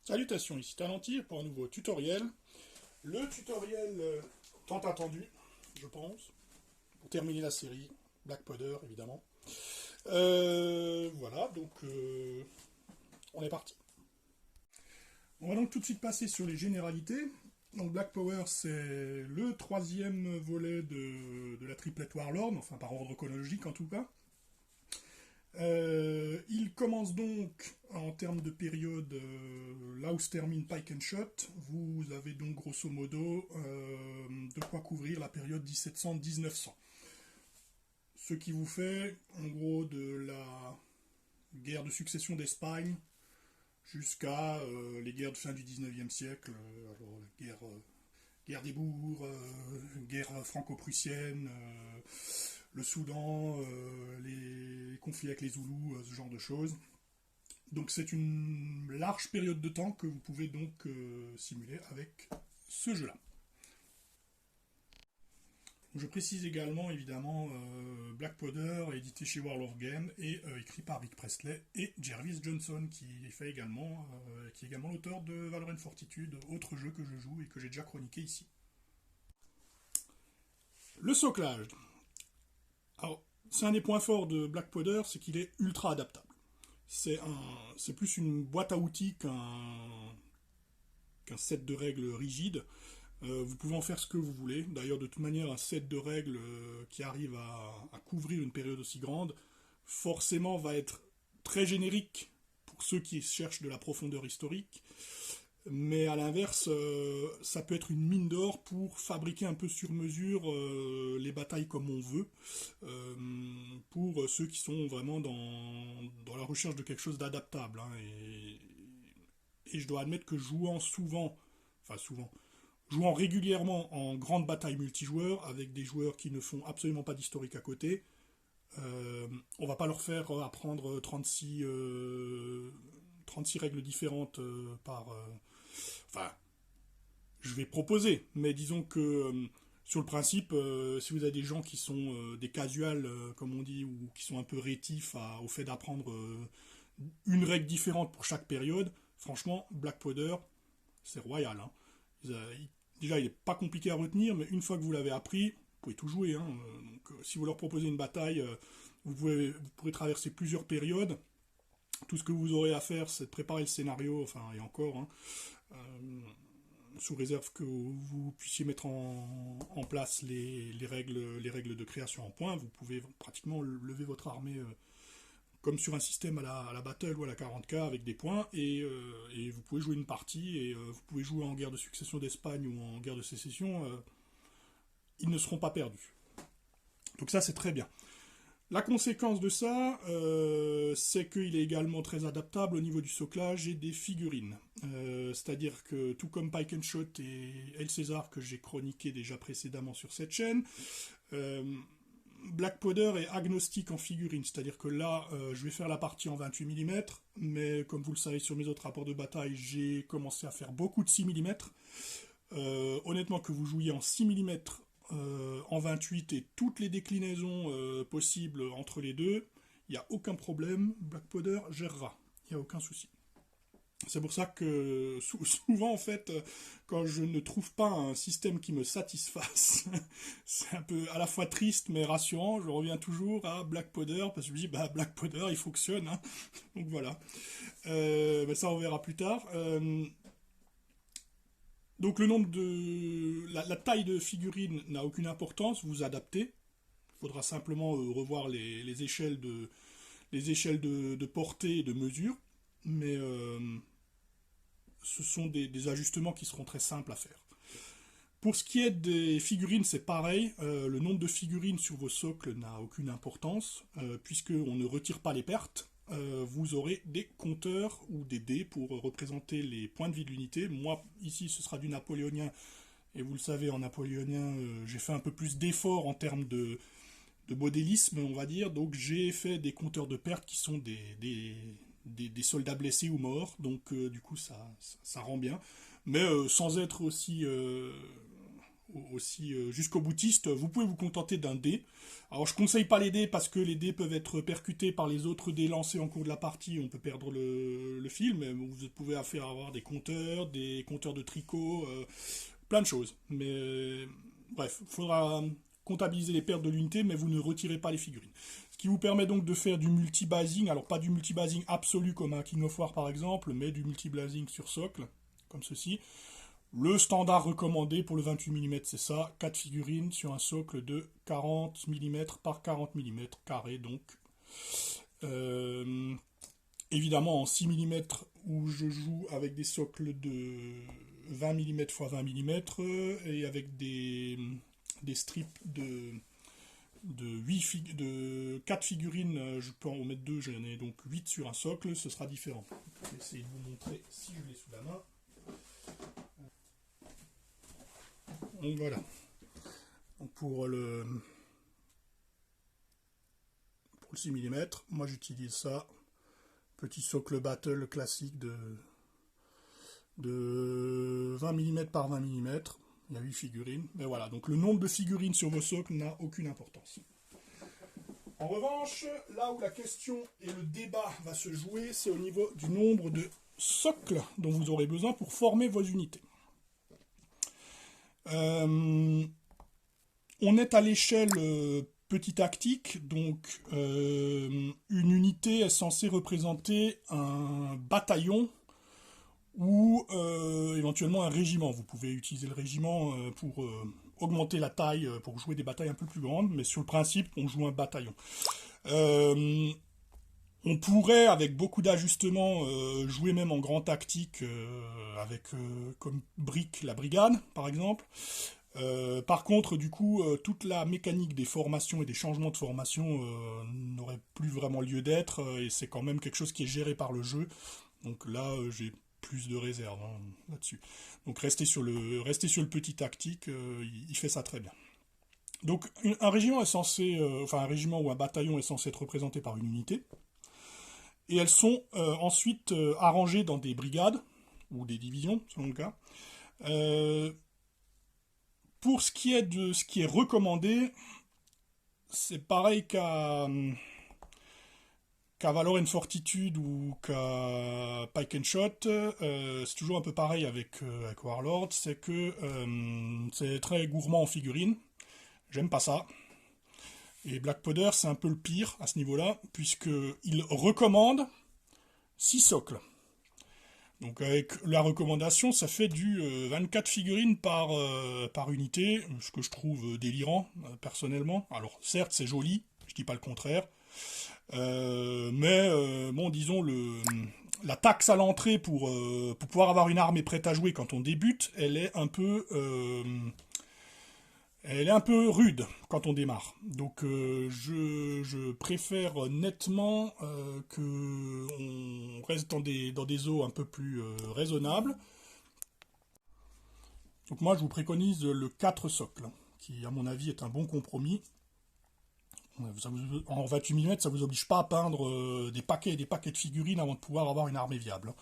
Salutations, ici Talenti pour un nouveau tutoriel. Le tutoriel tant attendu, je pense, pour terminer la série, Black Powder évidemment. Voilà, donc on est parti. On va donc tout de suite passer sur les généralités. Donc Black Power, c'est le troisième volet de la triplette Warlord, enfin par ordre chronologique en tout cas. Il commence donc en termes de période là où se termine Pike and Shot. Vous avez donc grosso modo de quoi couvrir la période 1700-1900. Ce qui vous fait en gros de la guerre de succession d'Espagne jusqu'à les guerres de fin du 19e siècle, alors la guerre des bourgs, guerre franco-prussienne, le Soudan, les conflits avec les Zoulous, ce genre de choses. Donc c'est une large période de temps que vous pouvez donc simuler avec ce jeu-là. Je précise également, évidemment, Black Powder, édité chez World of Game et écrit par Rick Presley et Jervis Johnson, qui est également l'auteur de Valorant Fortitude, autre jeu que je joue et que j'ai déjà chroniqué ici. Le soclage. Alors, c'est un des points forts de Black Powder, c'est qu'il est ultra adaptable. C'est plus une boîte à outils qu'un set de règles rigides. Vous pouvez en faire ce que vous voulez. D'ailleurs, de toute manière, un set de règles qui arrive à couvrir une période aussi grande, forcément va être très générique pour ceux qui cherchent de la profondeur historique. Mais à l'inverse, ça peut être une mine d'or pour fabriquer un peu sur mesure les batailles comme on veut, pour ceux qui sont vraiment dans la recherche de quelque chose d'adaptable. Hein, et je dois admettre que jouant régulièrement en grande bataille multijoueur avec des joueurs qui ne font absolument pas d'historique à côté, on va pas leur faire apprendre 36 règles différentes par... enfin, je vais proposer, mais disons que sur le principe, si vous avez des gens qui sont des casuals, comme on dit, ou qui sont un peu rétifs au fait d'apprendre une règle différente pour chaque période, franchement, Black Powder, c'est royal. Hein. Déjà, il n'est pas compliqué à retenir, mais une fois que vous l'avez appris, vous pouvez tout jouer. Hein. Donc, si vous leur proposez une bataille, vous pourrez traverser plusieurs périodes. Tout ce que vous aurez à faire, c'est de préparer le scénario, enfin, et encore, hein, sous réserve que vous puissiez mettre en place les règles de création en points. Vous pouvez pratiquement lever votre armée comme sur un système à la Battle ou à la 40K avec des points, et vous pouvez jouer une partie, et vous pouvez jouer en guerre de succession d'Espagne ou en guerre de sécession, ils ne seront pas perdus. Donc ça, c'est très bien. La conséquence de ça, c'est qu'il est également très adaptable au niveau du soclage et des figurines. C'est-à-dire que, tout comme Pike and Shot et El César, que j'ai chroniqué déjà précédemment sur cette chaîne, Black Powder est agnostique en figurines, c'est-à-dire que là, je vais faire la partie en 28 mm, mais comme vous le savez sur mes autres rapports de bataille, j'ai commencé à faire beaucoup de 6 mm. Honnêtement, que vous jouiez en 6 mm, en 28 et toutes les déclinaisons possibles entre les deux, il n'y a aucun problème, Black Powder gérera, il n'y a aucun souci. C'est pour ça que souvent, en fait, quand je ne trouve pas un système qui me satisfasse, c'est un peu à la fois triste mais rassurant. Je reviens toujours à Black Powder parce que je me dis, bah, Black Powder, il fonctionne. Hein. Donc voilà. Mais ça, on verra plus tard. Donc le nombre de... La taille de figurines n'a aucune importance, vous adaptez. Il faudra simplement revoir les échelles de portée et de mesure. Mais ce sont des ajustements qui seront très simples à faire. Pour ce qui est des figurines, c'est pareil. Le nombre de figurines sur vos socles n'a aucune importance, puisqu'on ne retire pas les pertes. Vous aurez des compteurs ou des dés pour représenter les points de vie de l'unité. Moi, ici, ce sera du napoléonien. Et vous le savez, en napoléonien, j'ai fait un peu plus d'efforts en termes de modélisme, on va dire. Donc, j'ai fait des compteurs de pertes qui sont des soldats blessés ou morts. Donc, du coup, ça rend bien. Mais sans être aussi jusqu'au boutiste, vous pouvez vous contenter d'un dé. Alors je conseille pas les dés parce que les dés peuvent être percutés par les autres dés lancés en cours de la partie, on peut perdre le fil, mais vous pouvez avoir des compteurs de tricot, plein de choses. Mais bref, il faudra comptabiliser les pertes de l'unité, mais vous ne retirez pas les figurines. Ce qui vous permet donc de faire du multi-basing, alors pas du multi-basing absolu comme un King of War par exemple, mais du multi-basing sur socle, comme ceci. Le standard recommandé pour le 28 mm, c'est ça, 4 figurines sur un socle de 40 mm par 40 mm, carré donc. Évidemment en 6 mm où je joue avec des socles de 20 mm x 20 mm et avec des strips de 4 figurines, je peux en mettre 2, j'en ai donc 8 sur un socle, ce sera différent. Je vais essayer de vous montrer si je l'ai sous la main. Donc voilà. Donc pour le 6 mm, moi j'utilise ça. Petit socle battle classique de 20 mm par 20 mm. Il y a 8 figurines. Mais voilà, donc le nombre de figurines sur vos socles n'a aucune importance. En revanche, là où la question et le débat va se jouer, c'est au niveau du nombre de socles dont vous aurez besoin pour former vos unités. On est à l'échelle petit tactique, donc une unité est censée représenter un bataillon ou éventuellement un régiment. Vous pouvez utiliser le régiment pour augmenter la taille, pour jouer des batailles un peu plus grandes, mais sur le principe, on joue un bataillon. On pourrait, avec beaucoup d'ajustements, jouer même en grand tactique, avec comme brique la brigade, par exemple. Par contre, du coup, toute la mécanique des formations et des changements de formation n'aurait plus vraiment lieu d'être, et c'est quand même quelque chose qui est géré par le jeu. Donc là, j'ai plus de réserve là-dessus. Donc restez sur le petit tactique, il fait ça très bien. Donc un régiment est censé, un régiment ou un bataillon est censé être représenté par une unité. Et elles sont ensuite arrangées dans des brigades, ou des divisions, selon le cas. Pour ce qui est de ce qui est recommandé, c'est pareil qu'à Valor and Fortitude ou qu'à Pike and Shot, c'est toujours un peu pareil avec Warlord, c'est que c'est très gourmand en figurines. J'aime pas ça. Et Black Powder, c'est un peu le pire à ce niveau-là, puisqu'il recommande 6 socles. Donc avec la recommandation, ça fait du 24 figurines par unité, ce que je trouve délirant, personnellement. Alors certes, c'est joli, je dis pas le contraire, mais bon, disons, la taxe à l'entrée pour pouvoir avoir une armée prête à jouer quand on débute, elle est un peu rude quand on démarre. Donc je préfère nettement qu'on reste dans des eaux un peu plus raisonnables. Donc moi je vous préconise le 4 socle, qui à mon avis est un bon compromis. En 28 mm, ça ne vous oblige pas à peindre des paquets et des paquets de figurines avant de pouvoir avoir une armée viable.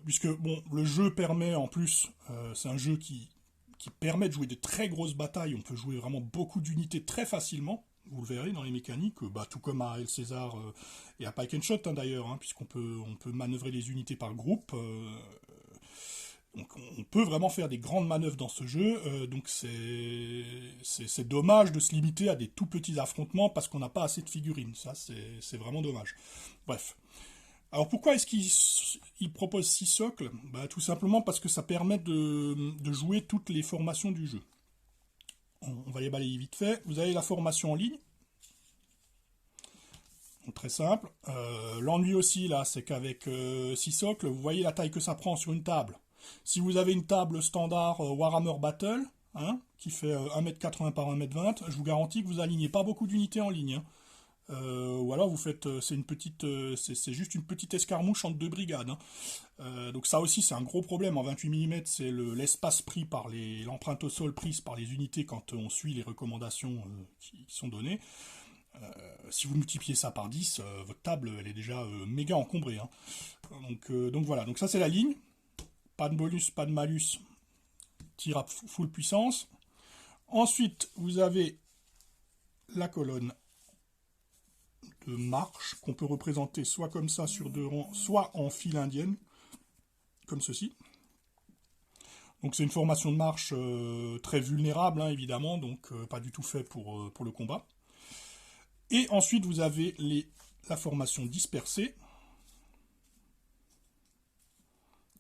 Puisque bon, le jeu permet en plus, c'est un jeu qui permet de jouer de très grosses batailles, on peut jouer vraiment beaucoup d'unités très facilement, vous le verrez dans les mécaniques, tout comme à El César et à Pike and Shot d'ailleurs, puisqu'on peut manœuvrer les unités par groupe, donc on peut vraiment faire des grandes manœuvres dans ce jeu, donc c'est dommage de se limiter à des tout petits affrontements parce qu'on n'a pas assez de figurines, ça c'est vraiment dommage. Bref. Alors pourquoi est-ce qu'il propose 6 socles ? Tout simplement parce que ça permet de jouer toutes les formations du jeu. On va les balayer vite fait. Vous avez la formation en ligne. Donc, très simple. L'ennui aussi, là, c'est qu'avec 6 socles, vous voyez la taille que ça prend sur une table. Si vous avez une table standard Warhammer Battle, qui fait 1m80 par 1m20, je vous garantis que vous alignez pas beaucoup d'unités en ligne. Ou alors vous faites, c'est juste une petite escarmouche entre 2 brigades. Donc ça aussi c'est un gros problème en 28 mm, c'est l'espace pris par l'empreinte au sol prise par les unités quand on suit les recommandations qui sont données. Si vous multipliez ça par 10, votre table elle est déjà méga encombrée. Donc voilà, donc ça c'est la ligne. Pas de bonus, pas de malus, tir à full puissance. Ensuite, vous avez la colonne de marche, qu'on peut représenter soit comme ça sur 2 rangs, soit en file indienne, comme ceci. Donc c'est une formation de marche très vulnérable, hein, évidemment, donc pas du tout fait pour le combat. Et ensuite, vous avez la formation dispersée,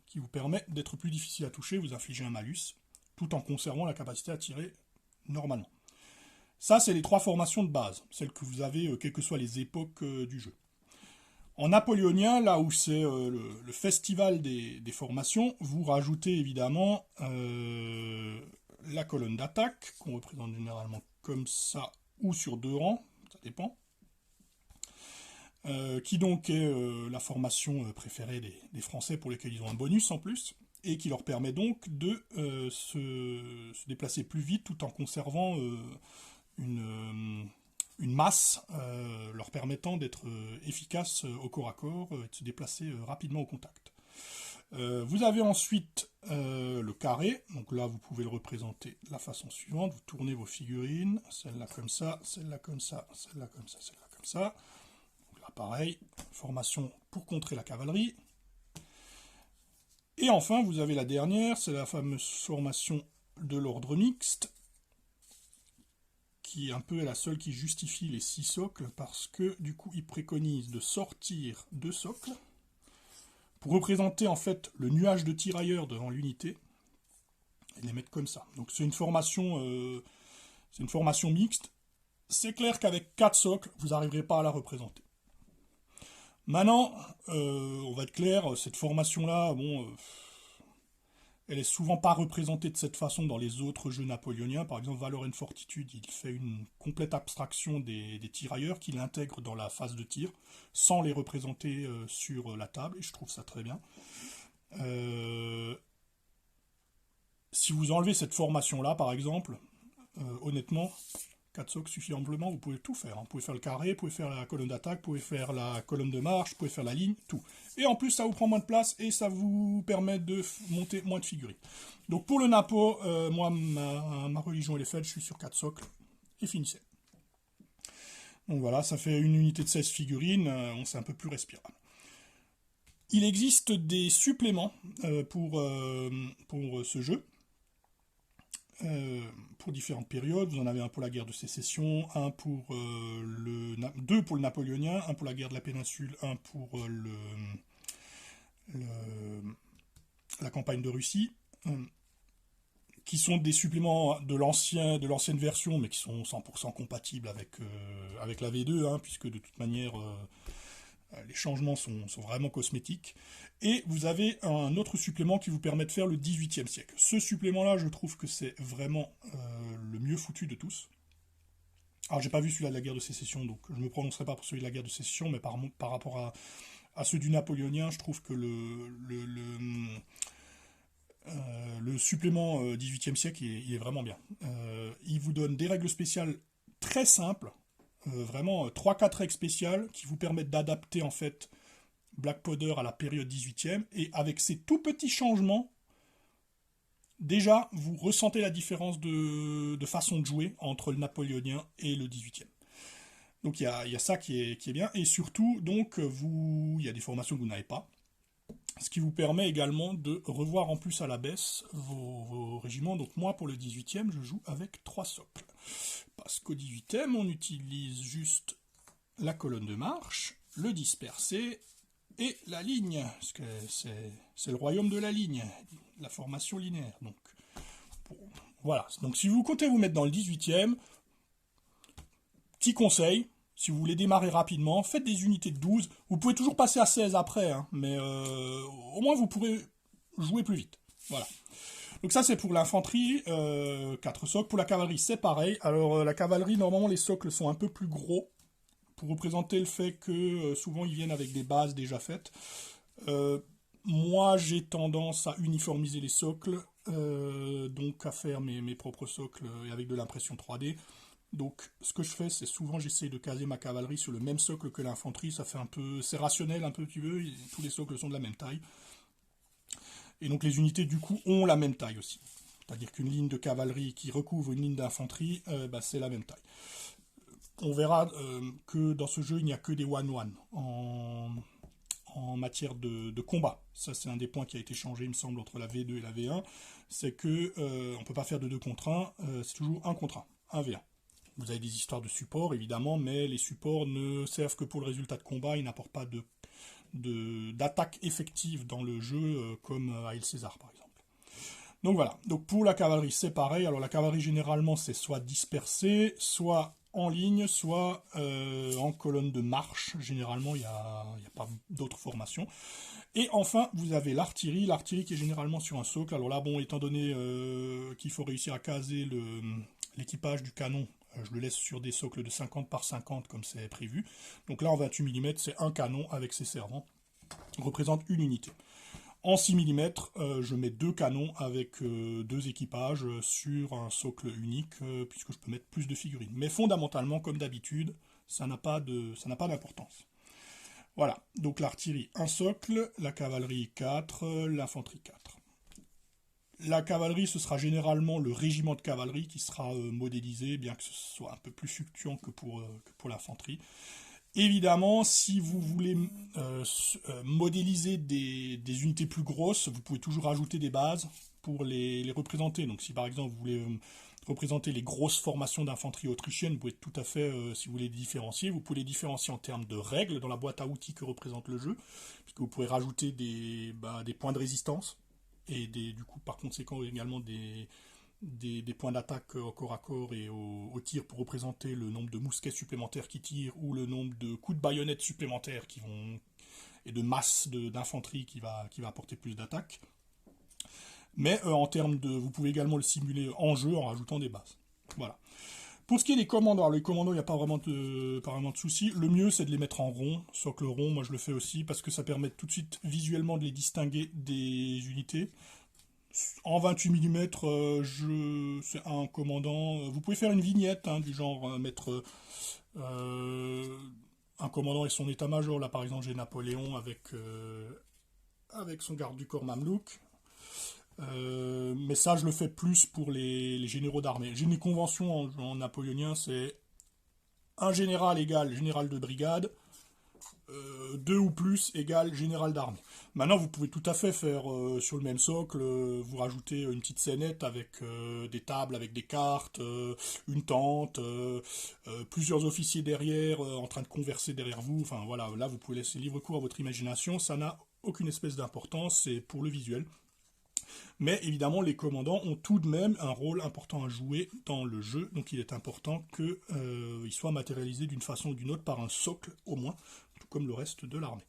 qui vous permet d'être plus difficile à toucher, vous infligez un malus, tout en conservant la capacité à tirer normalement. Ça, c'est les 3 formations de base, celles que vous avez, quelles que soient les époques du jeu. En napoléonien, là où c'est le festival des formations, vous rajoutez évidemment la colonne d'attaque, qu'on représente généralement comme ça, ou sur 2 rangs, ça dépend. Qui donc est la formation préférée des Français, pour lesquels ils ont un bonus en plus, et qui leur permet donc de se déplacer plus vite tout en conservant une masse leur permettant d'être efficaces au corps à corps et de se déplacer rapidement au contact. Vous avez ensuite le carré, donc là vous pouvez le représenter de la façon suivante, vous tournez vos figurines, celle-là comme ça, celle-là comme ça, celle-là comme ça, celle-là comme ça. Donc là pareil, formation pour contrer la cavalerie. Et enfin vous avez la dernière, c'est la fameuse formation de l'ordre mixte, qui un peu est la seule qui justifie les 6 socles, parce que du coup il préconise de sortir 2 socles, pour représenter en fait le nuage de tirailleurs devant l'unité, et les mettre comme ça. Donc c'est une formation mixte. C'est clair qu'avec 4 socles, vous n'arriverez pas à la représenter. Maintenant, on va être clair, cette formation-là, bon, elle est souvent pas représentée de cette façon dans les autres jeux napoléoniens. Par exemple, Valor and Fortitude, il fait une complète abstraction des tirailleurs qu'il intègre dans la phase de tir, sans les représenter sur la table, et je trouve ça très bien. Si vous enlevez cette formation-là, par exemple, honnêtement, 4 socles suffit amplement, vous pouvez tout faire. Hein. Vous pouvez faire le carré, vous pouvez faire la colonne d'attaque, vous pouvez faire la colonne de marche, vous pouvez faire la ligne, tout. Et en plus, ça vous prend moins de place et ça vous permet de monter moins de figurines. Donc pour le Napo, moi, ma religion elle est faite, je suis sur 4 socles et finissez. Donc voilà, ça fait une unité de 16 figurines, c'est un peu plus respirable. Il existe des suppléments pour ce jeu. Pour différentes périodes, vous en avez un pour la guerre de sécession, deux pour le napoléonien, un pour la guerre de la péninsule, un pour la campagne de Russie, qui sont des suppléments de l'ancienne version, mais qui sont 100% compatibles avec la V2, hein, puisque de toute manière les changements sont vraiment cosmétiques. Et vous avez un autre supplément qui vous permet de faire le XVIIIe siècle. Ce supplément-là, je trouve que c'est vraiment le mieux foutu de tous. Alors, j'ai pas vu celui-là de la guerre de sécession, donc je ne me prononcerai pas pour celui de la guerre de sécession, mais par rapport à ceux du napoléonien, je trouve que le supplément XVIIIe siècle, il est vraiment bien. Il vous donne des règles spéciales très simples, vraiment 3-4 règles spéciales qui vous permettent d'adapter en fait Black Powder à la période 18e, et avec ces tout petits changements, déjà vous ressentez la différence de façon de jouer entre le napoléonien et le 18e. Donc il y a ça qui est bien, et surtout donc il y a des formations que vous n'avez pas, ce qui vous permet également de revoir en plus à la baisse vos régiments. Donc moi pour le 18e je joue avec 3 socles, parce qu'au 18e on utilise juste la colonne de marche, le dispersé et la ligne, parce que c'est le royaume de la ligne, la formation linéaire. Donc voilà, donc si vous comptez vous mettre dans le 18e, petit conseil, si vous voulez démarrer rapidement, faites des unités de 12, vous pouvez toujours passer à 16 après, hein, mais au moins vous pourrez jouer plus vite. Voilà. Donc ça c'est pour l'infanterie, 4 socles. Pour la cavalerie c'est pareil. Alors la cavalerie, normalement les socles sont un peu plus gros, pour représenter le fait que souvent ils viennent avec des bases déjà faites. Moi j'ai tendance à uniformiser les socles, donc à faire mes propres socles avec de l'impression 3D. Donc ce que je fais, c'est souvent j'essaie de caser ma cavalerie sur le même socle que l'infanterie, ça fait un peu, c'est rationnel un peu tu veux, tous les socles sont de la même taille. Et donc les unités du coup ont la même taille aussi. c'est-à-dire qu'une ligne de cavalerie qui recouvre une ligne d'infanterie, c'est la même taille. On verra que dans ce jeu, il n'y a que des 1-1 en matière de combat. Ça, c'est un des points qui a été changé, il me semble, entre la V2 et la V1. C'est que on ne peut pas faire de 2 contre 1, c'est toujours 1 contre 1 V1. Vous avez des histoires de support, évidemment, mais les supports ne servent que pour le résultat de combat, ils n'apportent pas d'attaque effective dans le jeu, comme à El César, par exemple. Donc voilà, donc pour la cavalerie, c'est pareil. Alors la cavalerie, généralement, c'est soit dispersée, soit en ligne, soit en colonne de marche. Généralement, il n'y a pas d'autres formations. Et enfin, vous avez l'artillerie qui est généralement sur un socle. Alors là, bon, étant donné qu'il faut réussir à caser l'équipage du canon, je le laisse sur des socles de 50 par 50 comme c'est prévu. Donc là, en 28 mm, c'est un canon avec ses servants, représente une unité. En 6 mm, je mets 2 canons avec 2 équipages sur un socle unique, puisque je peux mettre plus de figurines. Mais fondamentalement, comme d'habitude, ça n'a pas d'importance. Voilà, donc l'artillerie, un socle, la cavalerie 4, l'infanterie 4. La cavalerie, ce sera généralement le régiment de cavalerie qui sera modélisé, bien que ce soit un peu plus fluctuant que pour l'infanterie. Évidemment, si vous voulez modéliser des unités plus grosses, vous pouvez toujours ajouter des bases pour les représenter. Donc si par exemple vous voulez représenter les grosses formations d'infanterie autrichienne, vous pouvez tout à fait, si vous voulez les différencier, vous pouvez les différencier en termes de règles dans la boîte à outils que représente le jeu, puisque vous pouvez rajouter des points de résistance, et du coup par conséquent également des points d'attaque au corps à corps et au tir pour représenter le nombre de mousquets supplémentaires qui tirent ou le nombre de coups de baïonnette supplémentaires et de masse d'infanterie qui va apporter plus d'attaque. Mais en termes vous pouvez également le simuler en jeu en rajoutant des bases. Voilà. Pour ce qui est des commandants, alors les commandants, il n'y a pas vraiment de soucis. Le mieux, c'est de les mettre en rond, socle rond. Moi, je le fais aussi parce que ça permet tout de suite visuellement de les distinguer des unités. En 28 mm, c'est un commandant. Vous pouvez faire une vignette du genre mettre un commandant et son état-major. Là, par exemple, j'ai Napoléon avec son garde du corps mamelouk. Mais ça, je le fais plus pour les généraux d'armée. J'ai une convention en napoléonien, c'est un général égale général de brigade, 2 ou plus égale général d'armée. Maintenant, vous pouvez tout à fait faire sur le même socle, vous rajoutez une petite scénette avec des tables, avec des cartes, une tente, plusieurs officiers derrière, en train de converser derrière vous. Enfin voilà, là vous pouvez laisser libre cours à votre imagination, ça n'a aucune espèce d'importance, c'est pour le visuel. Mais évidemment, les commandants ont tout de même un rôle important à jouer dans le jeu, donc il est important qu'ils soient matérialisés d'une façon ou d'une autre par un socle au moins, tout comme le reste de l'armée.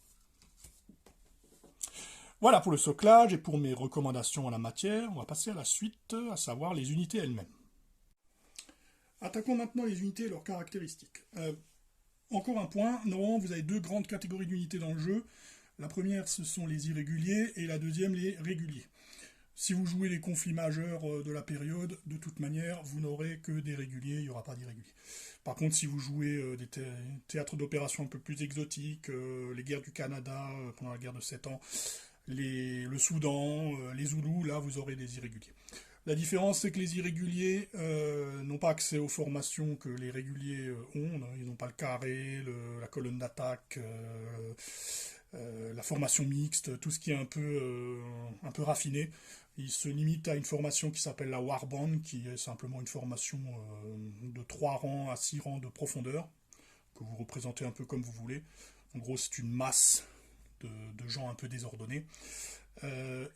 Voilà pour le soclage et pour mes recommandations en la matière. On va passer à la suite, à savoir les unités elles-mêmes. Attaquons maintenant les unités et leurs caractéristiques. Encore un point, normalement vous avez 2 grandes catégories d'unités dans le jeu. La première, ce sont les irréguliers, et la deuxième, les réguliers. Si vous jouez les conflits majeurs de la période, de toute manière, vous n'aurez que des réguliers, il n'y aura pas d'irréguliers. Par contre, si vous jouez des théâtres d'opérations un peu plus exotiques, les guerres du Canada pendant la guerre de 7 ans, le Soudan, les Zoulous, là, vous aurez des irréguliers. La différence, c'est que les irréguliers n'ont pas accès aux formations que les réguliers ont. Ils n'ont pas le carré, la colonne d'attaque, la formation mixte, tout ce qui est un peu raffiné. Ils se limitent à une formation qui s'appelle la Warband, qui est simplement une formation de 3 rangs à 6 rangs de profondeur, que vous représentez un peu comme vous voulez. En gros, c'est une masse de gens un peu désordonnés.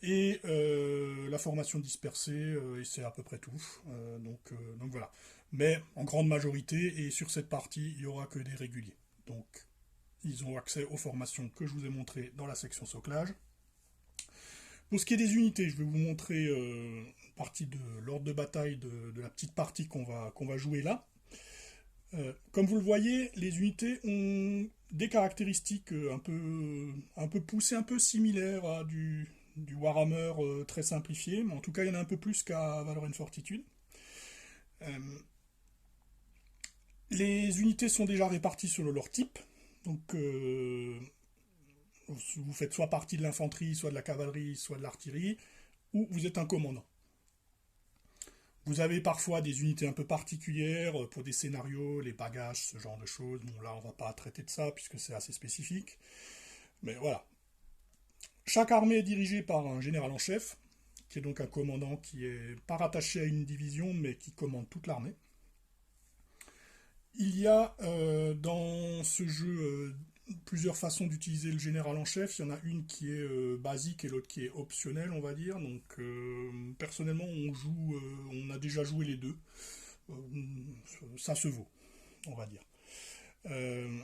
Et la formation dispersée, et c'est à peu près tout. Donc voilà. Mais en grande majorité, et sur cette partie, il n'y aura que des réguliers. Donc ils ont accès aux formations que je vous ai montrées dans la section soclage. Pour ce qui est des unités, je vais vous montrer une partie de l'ordre de bataille de la petite partie qu'on va jouer là. Comme vous le voyez, les unités ont des caractéristiques un peu poussées, un peu similaires à du Warhammer très simplifié, mais en tout cas il y en a un peu plus qu'à Valor and Fortitude. Les unités sont déjà réparties selon leur type, donc vous faites soit partie de l'infanterie, soit de la cavalerie, soit de l'artillerie, ou vous êtes un commandant. Vous avez parfois des unités un peu particulières pour des scénarios, les bagages, ce genre de choses. Bon, là, on va pas traiter de ça puisque c'est assez spécifique. Mais voilà. Chaque armée est dirigée par un général en chef, qui est donc un commandant qui est pas rattaché à une division, mais qui commande toute l'armée. Il y a dans ce jeu plusieurs façons d'utiliser le général en chef. Il y en a une qui est basique et l'autre qui est optionnelle, on va dire. Donc personnellement, on a déjà joué les deux. Euh, Ça se vaut, on va dire. Euh,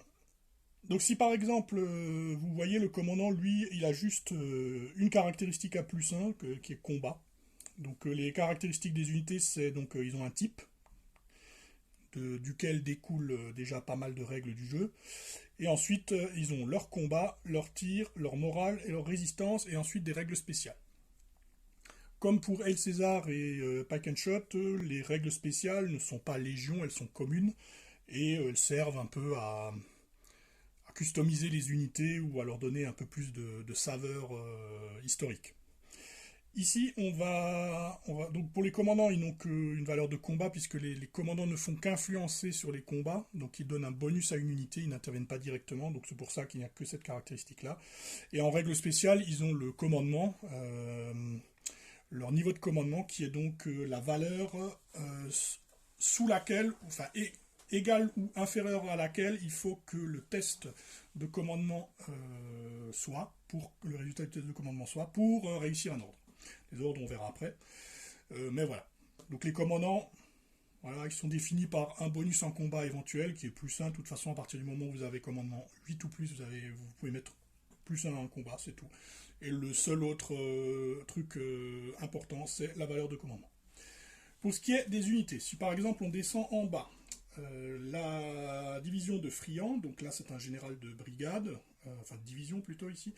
donc si par exemple vous voyez le commandant, lui, il a juste une caractéristique à plus 1 qui est combat. Donc les caractéristiques des unités, c'est donc ils ont un type duquel découlent déjà pas mal de règles du jeu. Et ensuite, ils ont leur combat, leur tir, leur morale et leur résistance, et ensuite des règles spéciales. Comme pour El César et Pack and Shot, les règles spéciales ne sont pas légion, elles sont communes, et elles servent un peu à customiser les unités ou à leur donner un peu plus de saveur historique. Ici, donc pour les commandants, ils n'ont qu'une valeur de combat puisque les commandants ne font qu'influencer sur les combats, donc ils donnent un bonus à une unité, ils n'interviennent pas directement, donc c'est pour ça qu'il n'y a que cette caractéristique-là. Et en règle spéciale, ils ont le commandement, leur niveau de commandement qui est donc la valeur sous laquelle, enfin égale ou inférieure à laquelle il faut que le test de commandement soit, pour que le résultat du test de commandement soit, pour réussir un ordre. Les ordres, on verra après. Mais voilà. Donc les commandants, voilà, ils sont définis par un bonus en combat éventuel, qui est plus 1. De toute façon, à partir du moment où vous avez commandement 8 ou plus, vous pouvez mettre plus 1 en combat, c'est tout. Et le seul autre truc important, c'est la valeur de commandement. Pour ce qui est des unités, si par exemple on descend en bas, la division de Friand, donc là c'est un général de brigade, enfin de division plutôt ici,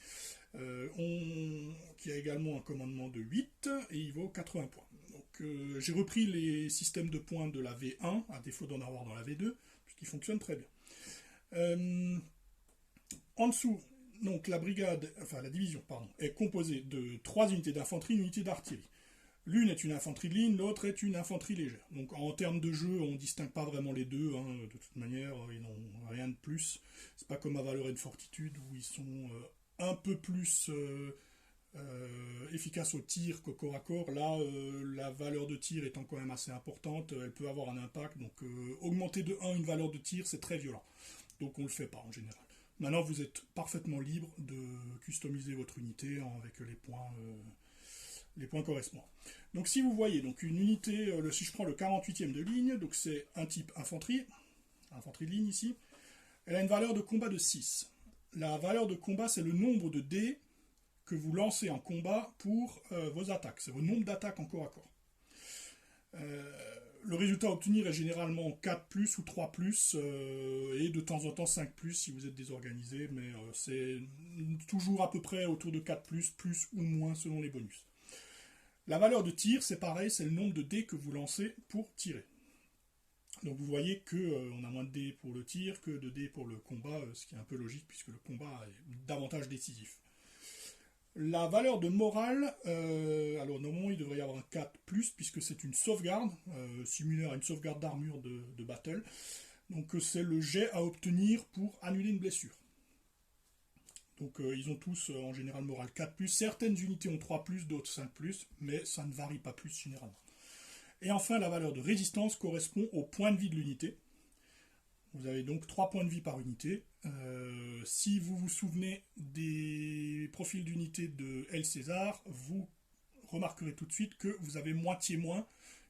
qui a également un commandement de 8 et il vaut 80 points. Donc j'ai repris les systèmes de points de la V1, à défaut d'en avoir dans la V2, puisqu'ils fonctionnent très bien. En dessous, donc la division, est composée de 3 unités d'infanterie et une unité d'artillerie. L'une est une infanterie de ligne, l'autre est une infanterie légère. Donc en termes de jeu, on ne distingue pas vraiment les deux. De toute manière, ils n'ont rien de plus. C'est pas comme à Valeur et de Fortitude où ils sont un peu plus efficaces au tir qu'au corps à corps. Là, la valeur de tir étant quand même assez importante, elle peut avoir un impact. Donc augmenter de 1 une valeur de tir, c'est très violent. Donc on ne le fait pas en général. Maintenant, vous êtes parfaitement libre de customiser votre unité avec les points correspondants. Donc si vous voyez donc une unité, si je prends le 48e de ligne, donc c'est un type infanterie de ligne ici, elle a une valeur de combat de 6. La valeur de combat, c'est le nombre de dés que vous lancez en combat pour vos attaques. C'est votre nombre d'attaques en corps à corps. Le résultat à obtenir est généralement 4 plus ou 3 plus, et de temps en temps 5 plus si vous êtes désorganisé, mais c'est toujours à peu près autour de 4 plus ou moins selon les bonus. La valeur de tir, c'est pareil, c'est le nombre de dés que vous lancez pour tirer. Donc vous voyez qu'on a moins de dés pour le tir que de dés pour le combat, ce qui est un peu logique puisque le combat est davantage décisif. La valeur de morale, alors normalement il devrait y avoir un 4+, puisque c'est une sauvegarde, similaire à une sauvegarde d'armure de battle. Donc c'est le jet à obtenir pour annuler une blessure. Donc ils ont tous en général morale 4+, certaines unités ont 3+, d'autres 5+, mais ça ne varie pas plus généralement. Et enfin la valeur de résistance correspond au point de vie de l'unité. Vous avez donc 3 points de vie par unité. Si vous vous souvenez des profils d'unité de El César, vous remarquerez tout de suite que vous avez moitié moins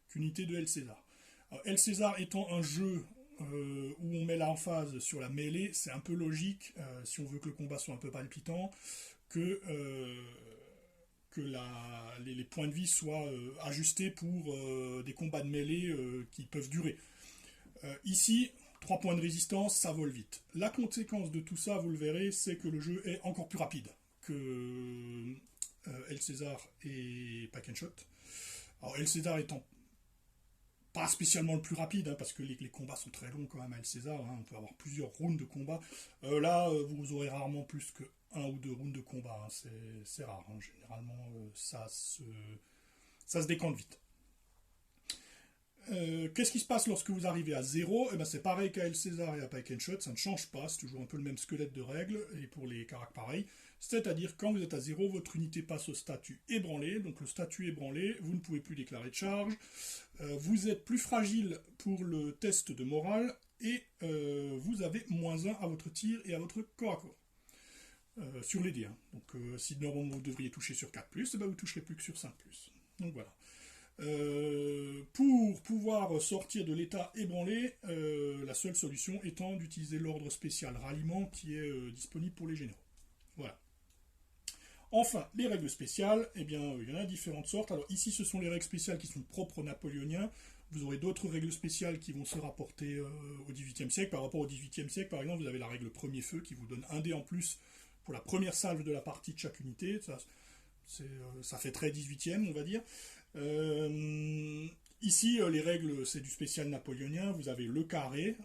qu'une unité de El César. Alors, El César étant un jeu où on met l'emphase sur la mêlée, c'est un peu logique, si on veut que le combat soit un peu palpitant, que les points de vie soient ajustés pour des combats de mêlée qui peuvent durer. Ici, 3 points de résistance, ça vole vite. La conséquence de tout ça, vous le verrez, c'est que le jeu est encore plus rapide que El César et Pack and Shot. Alors El César étant pas spécialement le plus rapide, parce que les combats sont très longs quand même à El César, on peut avoir plusieurs rounds de combat. Là, vous aurez rarement plus que 1 ou 2 rounds de combat, c'est rare. Généralement, ça se décante vite. Qu'est-ce qui se passe lorsque vous arrivez à 0? Eh ben, c'est pareil qu'à El César et à Pike and Shot, ça ne change pas, c'est toujours un peu le même squelette de règles, et pour les caracs pareil. C'est-à-dire, quand vous êtes à 0, votre unité passe au statut ébranlé, donc le statut ébranlé, vous ne pouvez plus déclarer de charge, vous êtes plus fragile pour le test de morale, et vous avez -1 à votre tir et à votre corps à corps. Sur les dés. Hein. Donc si normalement vous devriez toucher sur 4+, eh ben, vous ne toucherez plus que sur 5+. Donc voilà. Pour pouvoir sortir de l'état ébranlé, la seule solution étant d'utiliser l'ordre spécial ralliement qui est disponible pour les généraux. Voilà. Enfin, les règles spéciales, eh bien, il y en a différentes sortes. Alors ici, ce sont les règles spéciales qui sont propres aux napoléoniens. Vous aurez d'autres règles spéciales qui vont se rapporter au XVIIIe siècle. Par rapport au XVIIIe siècle, par exemple, vous avez la règle premier feu qui vous donne un dé en plus pour la première salve de la partie de chaque unité. Ça fait très 18e, on va dire. Ici, les règles, c'est du spécial napoléonien. Vous avez le carré.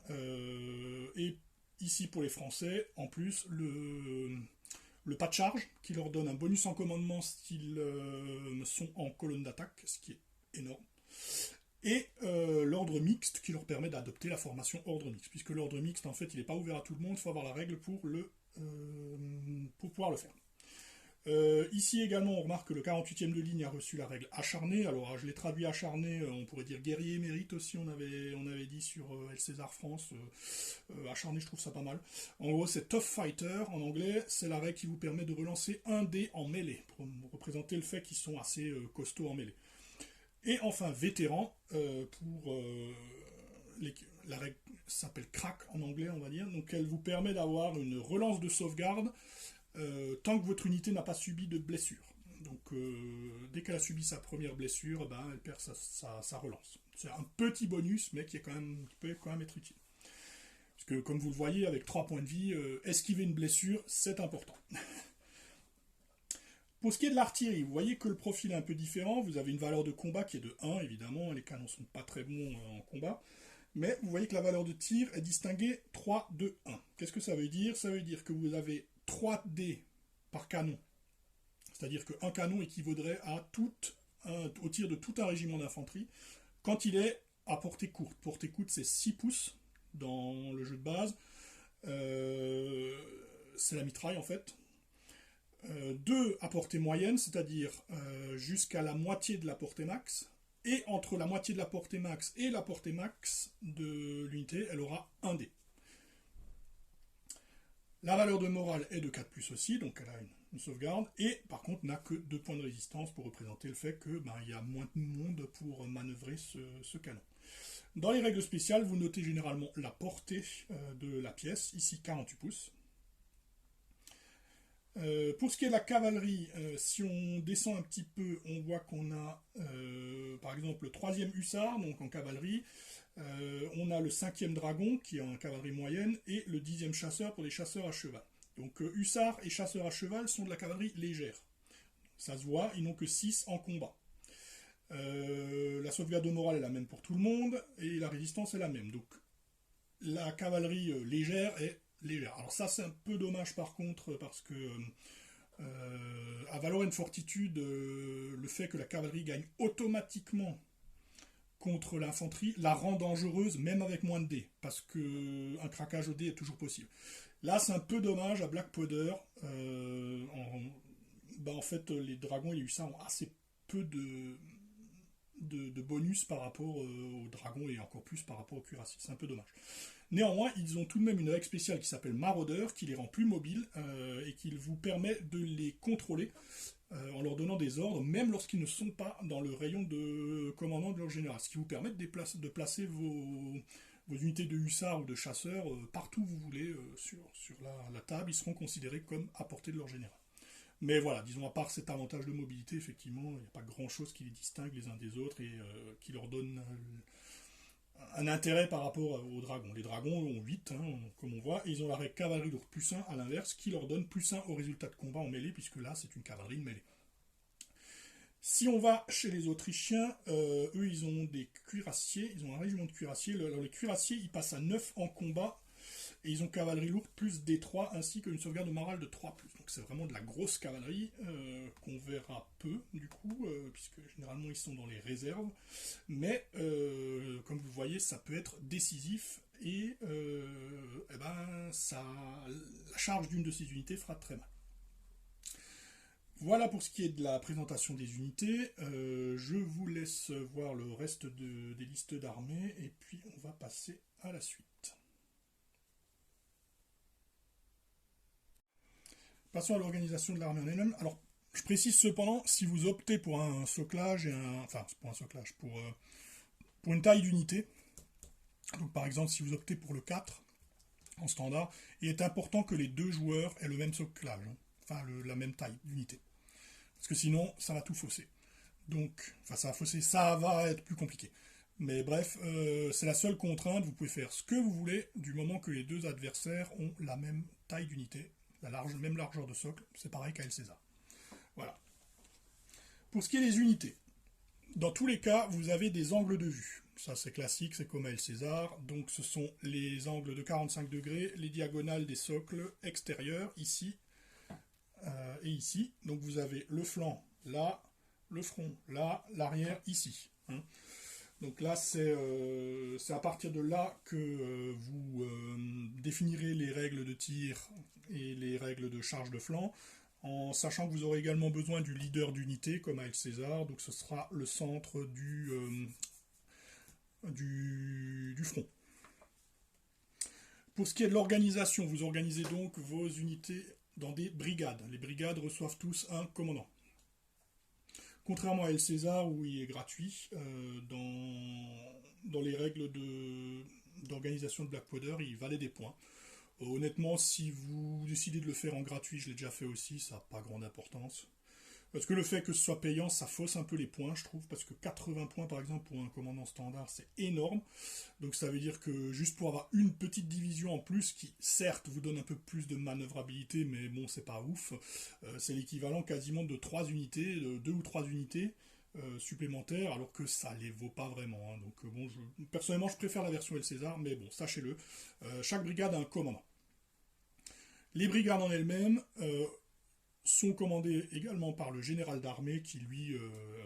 Et ici, pour les Français, en plus, le pas de charge, qui leur donne un bonus en commandement s'ils sont en colonne d'attaque, ce qui est énorme. Et l'ordre mixte, qui leur permet d'adopter la formation ordre mixte. Puisque l'ordre mixte, en fait, il n'est pas ouvert à tout le monde. Il faut avoir la règle pour pouvoir le faire. Ici également, on remarque que le 48e de ligne a reçu la règle acharné. Alors, je l'ai traduit acharné, on pourrait dire guerrier émérite aussi, on avait dit sur El César France. Acharné, je trouve ça pas mal. En gros, c'est Tough Fighter en anglais. C'est la règle qui vous permet de relancer un dé en mêlée, pour représenter le fait qu'ils sont assez costauds en mêlée. Et enfin, vétéran, la règle s'appelle crack en anglais, on va dire. Donc, elle vous permet d'avoir une relance de sauvegarde tant que votre unité n'a pas subi de blessure. Donc dès qu'elle a subi sa première blessure, ben, elle perd sa relance. C'est un petit bonus, mais qui peut quand même être utile. Parce que comme vous le voyez, avec 3 points de vie, esquiver une blessure, c'est important. Pour ce qui est de l'artillerie, vous voyez que le profil est un peu différent. Vous avez une valeur de combat qui est de 1, évidemment. Les canons ne sont pas très bons en combat. Mais vous voyez que la valeur de tir est distinguée 3, 2, 1. Qu'est-ce que ça veut dire? Ça veut dire que vous avez 3 dés par canon. C'est-à-dire qu'un canon équivaudrait au tir de tout un régiment d'infanterie quand il est à portée courte. Portée courte, c'est 6 pouces dans le jeu de base. C'est la mitraille en fait. 2 à portée moyenne, c'est-à-dire jusqu'à la moitié de la portée max. Et entre la moitié de la portée max et la portée max de l'unité, elle aura un dé. La valeur de morale est de 4+, aussi, donc elle a une sauvegarde, et par contre n'a que 2 points de résistance pour représenter le fait que y a moins de monde pour manœuvrer ce canon. Dans les règles spéciales, vous notez généralement la portée de la pièce, ici 48 pouces. Pour ce qui est de la cavalerie, si on descend un petit peu, on voit qu'on a par exemple le 3e hussard, donc en cavalerie, on a le 5e dragon qui est en cavalerie moyenne et le 10e chasseur pour les chasseurs à cheval. Donc hussards et chasseurs à cheval sont de la cavalerie légère. Ça se voit, ils n'ont que 6 en combat. La sauvegarde de morale est la même pour tout le monde et la résistance est la même. Donc la cavalerie légère est légère. Alors ça c'est un peu dommage par contre parce que à valeur et fortitude, le fait que la cavalerie gagne automatiquement contre l'infanterie la rend dangereuse même avec moins de dés parce que un craquage au dé est toujours possible. Là c'est un peu dommage à Black Powder. En fait les dragons et les hussards ont assez peu de bonus par rapport aux dragons et encore plus par rapport aux cuirassiers. C'est un peu dommage. Néanmoins, ils ont tout de même une règle spéciale qui s'appelle Maraudeur, qui les rend plus mobiles et qui vous permet de les contrôler en leur donnant des ordres, même lorsqu'ils ne sont pas dans le rayon de commandement de leur général. Ce qui vous permet de placer vos unités de hussards ou de chasseurs partout où vous voulez sur la table. Ils seront considérés comme à portée de leur général. Mais voilà, disons, à part cet avantage de mobilité, effectivement, il n'y a pas grand-chose qui les distingue les uns des autres et qui leur donne un intérêt par rapport aux dragons. Les dragons ont 8, comme on voit, et ils ont la règle cavalerie lourde +1 à l'inverse, qui leur donne +1 au résultat de combat en mêlée, puisque là, c'est une cavalerie de mêlée. Si on va chez les Autrichiens, eux, ils ont des cuirassiers, ils ont un régiment de cuirassiers. Alors, les cuirassiers, ils passent à 9 en combat, et ils ont cavalerie lourde plus D3 ainsi qu'une sauvegarde morale de 3+. Donc c'est vraiment de la grosse cavalerie qu'on verra peu du coup, puisque généralement ils sont dans les réserves. Mais comme vous voyez, ça peut être décisif et, eh ben, la charge d'une de ces unités fera très mal. Voilà pour ce qui est de la présentation des unités. Je vous laisse voir le reste des listes d'armées et puis on va passer à la suite. Passons à l'organisation de l'armée en elle-même. Alors, je précise cependant, si vous optez pour un soclage, pour une taille d'unité, donc par exemple si vous optez pour le 4 en standard, il est important que les deux joueurs aient le même soclage, hein, enfin la même taille d'unité. Parce que sinon, ça va tout fausser. Donc, enfin ça va fausser, ça va être plus compliqué. Mais bref, c'est la seule contrainte, vous pouvez faire ce que vous voulez du moment que les deux adversaires ont la même taille d'unité, même largeur de socle, c'est pareil qu'à El César. Voilà. Pour ce qui est des unités, dans tous les cas, vous avez des angles de vue. Ça c'est classique, c'est comme à El César. Donc ce sont les angles de 45 degrés, les diagonales des socles extérieurs, ici et ici. Donc vous avez le flanc là, le front là, l'arrière ici. Hein. Donc là, c'est à partir de là que vous définirez les règles de tir et les règles de charge de flanc, en sachant que vous aurez également besoin du leader d'unité, comme à El César, donc ce sera le centre du front. Pour ce qui est de l'organisation, vous organisez donc vos unités dans des brigades. Les brigades reçoivent tous un commandant. Contrairement à El César, où il est gratuit, dans les règles d'organisation de Blackwater, il valait des points. Honnêtement, si vous décidez de le faire en gratuit, je l'ai déjà fait aussi, ça n'a pas grande importance. Parce que le fait que ce soit payant, ça fausse un peu les points, je trouve, parce que 80 points par exemple pour un commandant standard, c'est énorme. Donc ça veut dire que juste pour avoir une petite division en plus, qui certes vous donne un peu plus de manœuvrabilité, mais bon, c'est pas ouf, c'est l'équivalent quasiment de 3 unités, de 2 ou 3 unités supplémentaires, alors que ça les vaut pas vraiment. Hein. Donc bon, personnellement, je préfère la version El César, mais bon, sachez-le, chaque brigade a un commandant. Les brigades en elles-mêmes sont commandées également par le général d'armée qui lui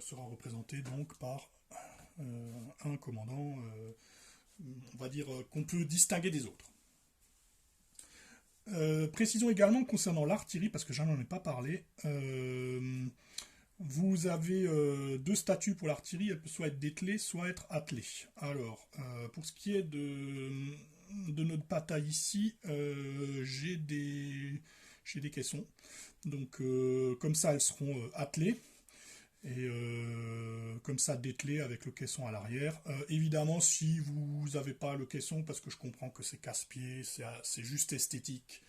sera représenté donc par un commandant, on va dire, qu'on peut distinguer des autres. Précisons également concernant l'artillerie, parce que je n'en ai pas parlé, vous avez deux statuts pour l'artillerie, elle peut soit être dételée, soit être attelée. Alors, pour ce qui est de notre bataille ici, j'ai des caissons. Donc comme ça elles seront attelées et comme ça dételées avec le caisson à l'arrière. Évidemment si vous n'avez pas le caisson, parce que je comprends que c'est casse-pied, c'est juste esthétique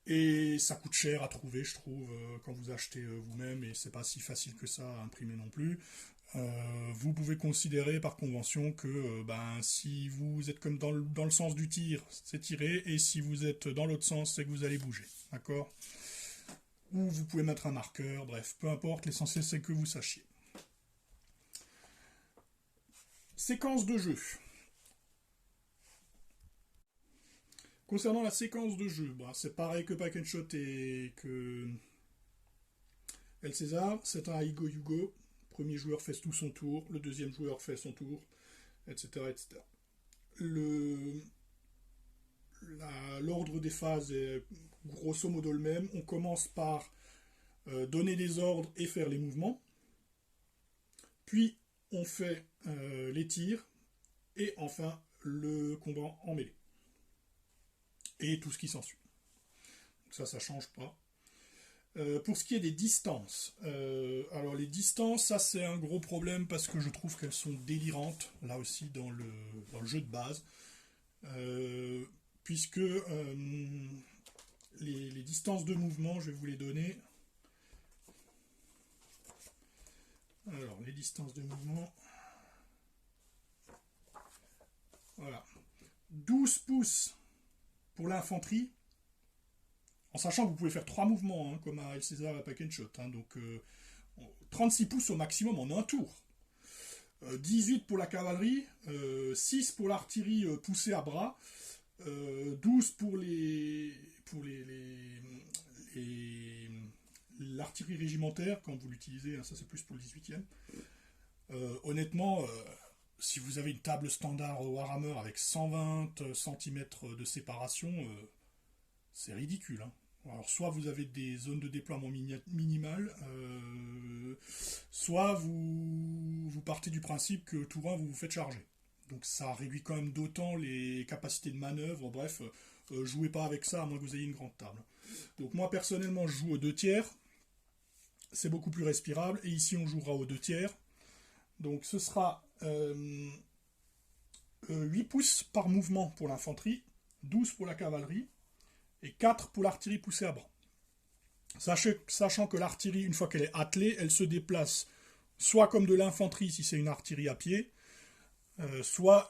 et ça coûte cher à trouver je trouve quand vous achetez vous-même, et c'est pas si facile que ça à imprimer non plus. Vous pouvez considérer par convention que si vous êtes comme dans le sens du tir, c'est tirer, et si vous êtes dans l'autre sens, c'est que vous allez bouger, d'accord ? Ou vous pouvez mettre un marqueur, bref, peu importe, l'essentiel c'est que vous sachiez. Séquence de jeu. Concernant la séquence de jeu, c'est pareil que Pack and Shot et que El César, c'est un Igo Yugo. Le premier joueur fait tout son tour, le deuxième joueur fait son tour, etc. etc. L'ordre des phases est grosso modo le même. On commence par donner des ordres et faire les mouvements. Puis on fait les tirs. Et enfin le combat en mêlée. Et tout ce qui s'ensuit. Donc ça change pas. Pour ce qui est des distances, alors les distances, ça c'est un gros problème parce que je trouve qu'elles sont délirantes, là aussi dans le jeu de base. Puisque les distances de mouvement, je vais vous les donner. Alors, les distances de mouvement. Voilà. 12 pouces pour l'infanterie, en sachant que vous pouvez faire 3 mouvements, hein, comme à El César et à Pack and Shot. Hein, donc, 36 pouces au maximum en un tour. 18 pour la cavalerie, 6 pour l'artillerie poussée à bras, 12 pour l'artillerie régimentaire, quand vous l'utilisez, hein, ça c'est plus pour le 18e. Honnêtement, si vous avez une table standard Warhammer avec 120 cm de séparation, c'est ridicule. Hein. Alors, soit vous avez des zones de déploiement minimales, soit vous partez du principe que tout run vous vous faites charger. Donc ça réduit quand même d'autant les capacités de manœuvre. Bref, jouez pas avec ça à moins que vous ayez une grande table. Donc moi personnellement je joue aux 2 tiers. C'est beaucoup plus respirable. Et ici on jouera aux 2 tiers. Donc ce sera 8 pouces par mouvement pour l'infanterie, 12 pour la cavalerie et 4 pour l'artillerie poussée à bras. Sachant que l'artillerie, une fois qu'elle est attelée, elle se déplace soit comme de l'infanterie si c'est une artillerie à pied, soit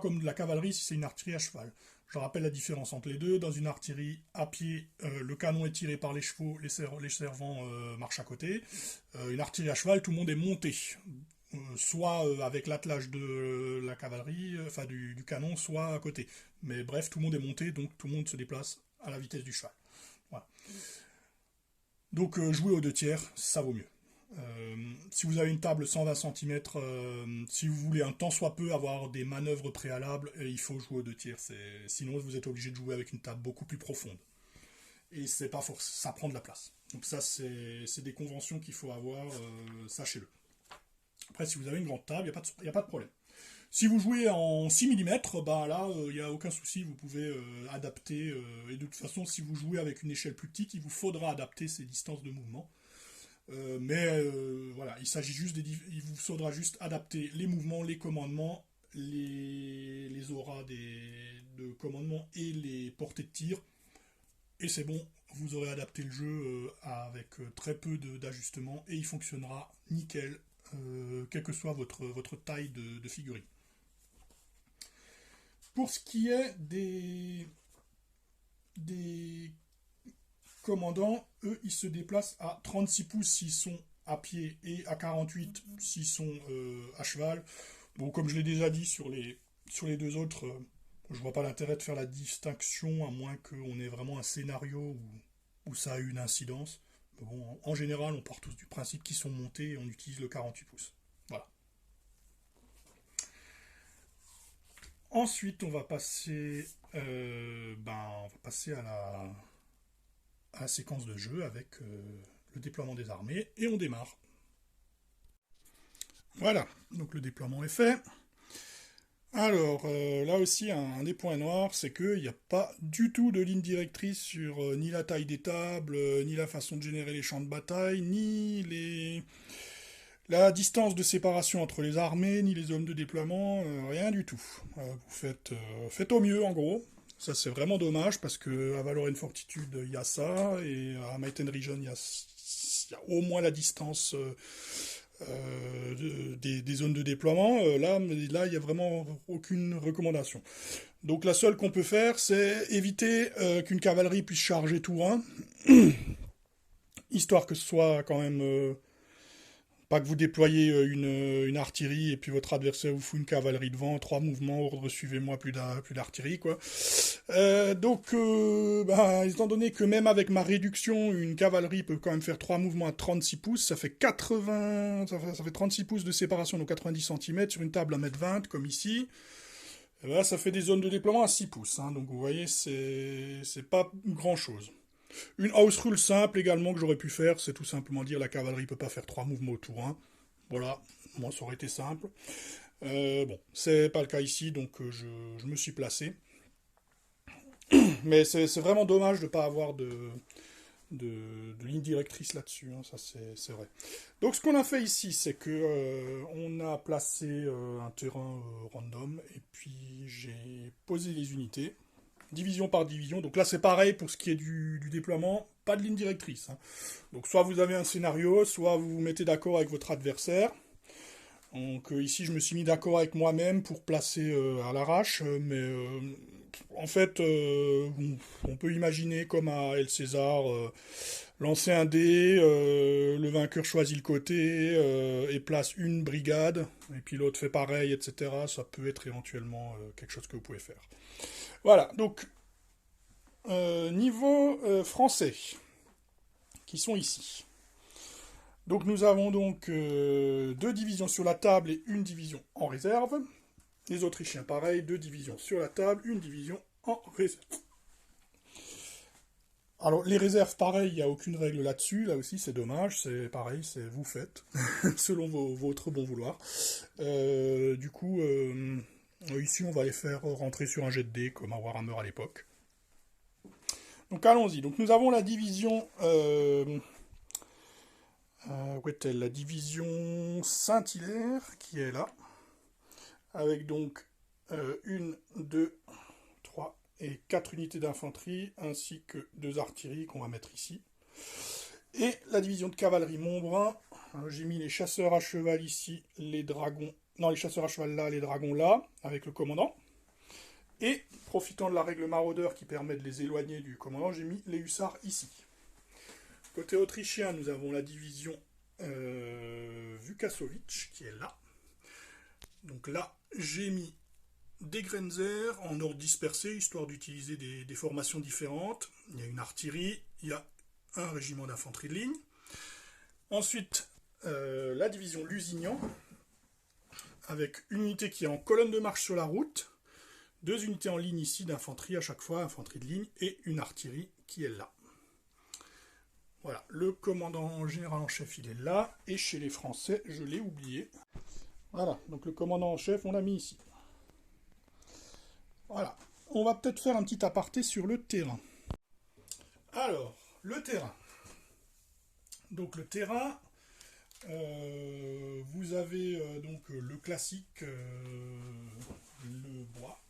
comme de la cavalerie si c'est une artillerie à cheval. Je rappelle la différence entre les deux. Dans une artillerie à pied, le canon est tiré par les chevaux, les servants marchent à côté. Une artillerie à cheval, tout le monde est monté. Soit avec l'attelage de la cavalerie, enfin du canon, soit à côté. Mais bref, tout le monde est monté, donc tout le monde se déplace à la vitesse du cheval. Voilà. Donc jouer aux 2 tiers, ça vaut mieux. Si vous avez une table 120 cm, si vous voulez un tant soit peu avoir des manœuvres préalables, il faut jouer aux 2 tiers. Sinon, vous êtes obligé de jouer avec une table beaucoup plus profonde. Et c'est pas ça prend de la place. Donc ça, c'est des conventions qu'il faut avoir, sachez-le. Après, si vous avez une grande table, il n'y a pas de problème. Si vous jouez en 6 mm, ben là, il n'y a aucun souci, vous pouvez adapter. Et de toute façon, si vous jouez avec une échelle plus petite, il vous faudra adapter ces distances de mouvement. Voilà, il vous faudra juste adapter les mouvements, les commandements, les auras de commandement et les portées de tir. Et c'est bon, vous aurez adapté le jeu avec très peu d'ajustements et il fonctionnera nickel, quelle que soit votre taille de figurine. Pour ce qui est des commandants, eux, ils se déplacent à 36 pouces s'ils sont à pied et à 48 s'ils sont à cheval. Bon, comme je l'ai déjà dit sur les 2 autres, je vois pas l'intérêt de faire la distinction à moins qu'on ait vraiment un scénario où ça a eu une incidence. Mais bon, en général, on part tous du principe qu'ils sont montés et on utilise le 48 pouces. Voilà. Ensuite, on va passer à la séquence de jeu avec le déploiement des armées et on démarre. Voilà, donc le déploiement est fait. Alors, là aussi, un des points noirs, c'est qu'il n'y a pas du tout de ligne directrice sur ni la taille des tables, ni la façon de générer les champs de bataille, ni la distance de séparation entre les armées, ni les zones de déploiement, rien du tout. Vous faites au mieux, en gros. Ça, c'est vraiment dommage, parce qu'à Valorant Fortitude, il y a ça, et à Might and Region, il y a au moins la distance des zones de déploiement. Là, il n'y a vraiment aucune recommandation. Donc la seule qu'on peut faire, c'est éviter qu'une cavalerie puisse charger tout run, histoire que ce soit quand même pas que vous déployez une artillerie et puis votre adversaire vous fout une cavalerie devant, 3 mouvements, ordre suivez-moi, plus d'artillerie, quoi. Étant donné que même avec ma réduction, une cavalerie peut quand même faire 3 mouvements à 36 pouces, ça fait 36 pouces de séparation, donc 90 cm sur une table à 1,20 m comme ici. Et là, ça fait des zones de déploiement à 6 pouces, hein, donc vous voyez, c'est pas grand-chose. Une house rule simple également que j'aurais pu faire, c'est tout simplement dire la cavalerie peut pas faire 3 mouvements au tour 1. Voilà, moi ça aurait été simple. Bon, c'est pas le cas ici, donc je me suis placé. Mais c'est vraiment dommage de ne pas avoir de ligne directrice là-dessus, hein, ça c'est vrai. Donc ce qu'on a fait ici, c'est que on a placé un terrain random, et puis j'ai posé les unités. Division par division. Donc là, c'est pareil pour ce qui est du déploiement, pas de ligne directrice. Hein. Donc soit vous avez un scénario, soit vous vous mettez d'accord avec votre adversaire. Donc ici, je me suis mis d'accord avec moi-même pour placer à l'arrache, mais en fait, on peut imaginer comme à El César, lancer un dé, le vainqueur choisit le côté et place une brigade, et puis l'autre fait pareil, etc. Ça peut être éventuellement quelque chose que vous pouvez faire. Voilà, donc niveau français, qui sont ici. Donc nous avons donc deux divisions sur la table et une division en réserve. Les Autrichiens, pareil, deux divisions sur la table, une division en réserve. Alors, les réserves, pareil, il n'y a aucune règle là-dessus. Là aussi, c'est dommage. C'est pareil, c'est vous faites, selon votre bon vouloir. Du coup, ici, on va les faire rentrer sur un jet de dés, comme à Warhammer à l'époque. Donc, allons-y. Donc, nous avons la division... où est-elle? La division Saint-Hilaire, qui est là. Avec donc une, deux, 3 et 4 unités d'infanterie, ainsi que 2 artilleries qu'on va mettre ici. Et la division de cavalerie Montbrun, j'ai mis les chasseurs à cheval ici, les dragons... Non, les chasseurs à cheval là, les dragons là, avec le commandant. Et, profitant de la règle maraudeur qui permet de les éloigner du commandant, j'ai mis les hussards ici. Côté autrichien, nous avons la division Vukasovic, qui est là. Donc là, j'ai mis des Grenzer en ordre dispersé, histoire d'utiliser des formations différentes. Il y a une artillerie, il y a un régiment d'infanterie de ligne. Ensuite, la division Lusignan, avec une unité qui est en colonne de marche sur la route, 2 unités en ligne ici d'infanterie à chaque fois, infanterie de ligne, et une artillerie qui est là. Voilà, le commandant général en chef, il est là, et chez les Français, je l'ai oublié. Voilà, donc le commandant en chef, on l'a mis ici. Voilà, on va peut-être faire un petit aparté sur le terrain. Alors, le terrain. Donc le terrain, vous avez donc le classique, le bois,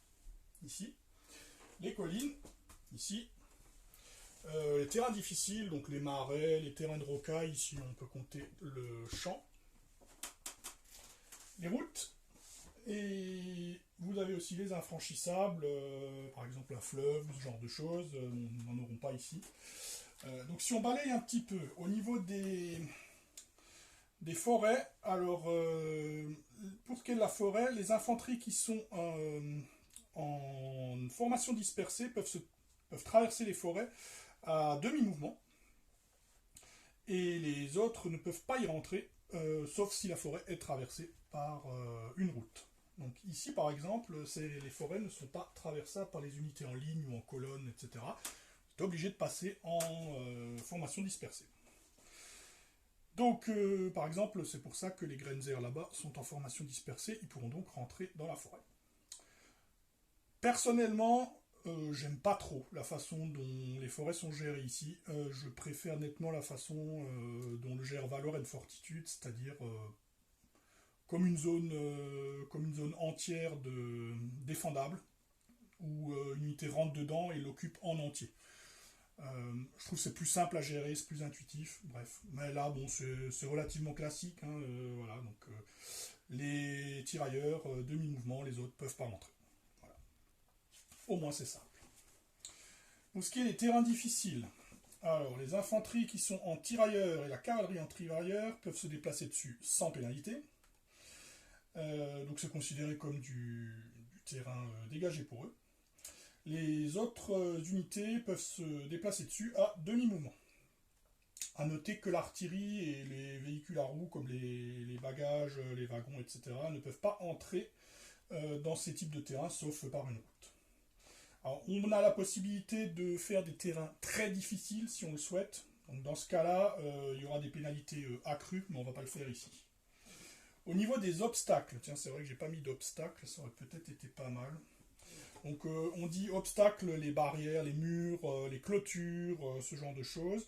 ici, les collines, ici, les terrains difficiles, donc les marais, les terrains de rocaille, ici on peut compter le champ, les routes, et vous avez aussi les infranchissables, par exemple un fleuve, ce genre de choses, nous n'en aurons pas ici. Donc si on balaye un petit peu au niveau des forêts, alors pour ce qui est de la forêt, les infanteries qui sont en formation dispersée peuvent traverser les forêts à demi-mouvement et les autres ne peuvent pas y rentrer sauf si la forêt est traversée par une route. Donc ici par exemple, les forêts ne sont pas traversables par les unités en ligne ou en colonne, etc. Vous êtes obligé de passer en formation dispersée. Donc, par exemple, c'est pour ça que les Grenzer là-bas sont en formation dispersée, ils pourront donc rentrer dans la forêt. Personnellement, j'aime pas trop la façon dont les forêts sont gérées ici. Je préfère nettement la façon dont le gère Valor and Fortitude, c'est-à-dire comme une zone entière défendable, où une unité rentre dedans et l'occupe en entier. Je trouve que c'est plus simple à gérer, c'est plus intuitif, bref. Mais là, bon, c'est relativement classique. Hein, voilà, donc les tirailleurs, demi-mouvement, les autres peuvent pas rentrer. Voilà. Au moins, c'est simple. Pour ce qui est des terrains difficiles, alors les infanteries qui sont en tirailleurs et la cavalerie en tirailleurs peuvent se déplacer dessus sans pénalité. Donc c'est considéré comme du terrain dégagé pour eux. Les autres unités peuvent se déplacer dessus à demi-mouvement. A noter que l'artillerie et les véhicules à roues comme les bagages, les wagons, etc. ne peuvent pas entrer dans ces types de terrains sauf par une route. Alors, on a la possibilité de faire des terrains très difficiles si on le souhaite. Donc, dans ce cas-là, il y aura des pénalités accrues, mais on ne va pas le faire ici. Au niveau des obstacles, tiens, c'est vrai que j'ai pas mis d'obstacles, ça aurait peut-être été pas mal. Donc on dit obstacles, les barrières, les murs, les clôtures, ce genre de choses.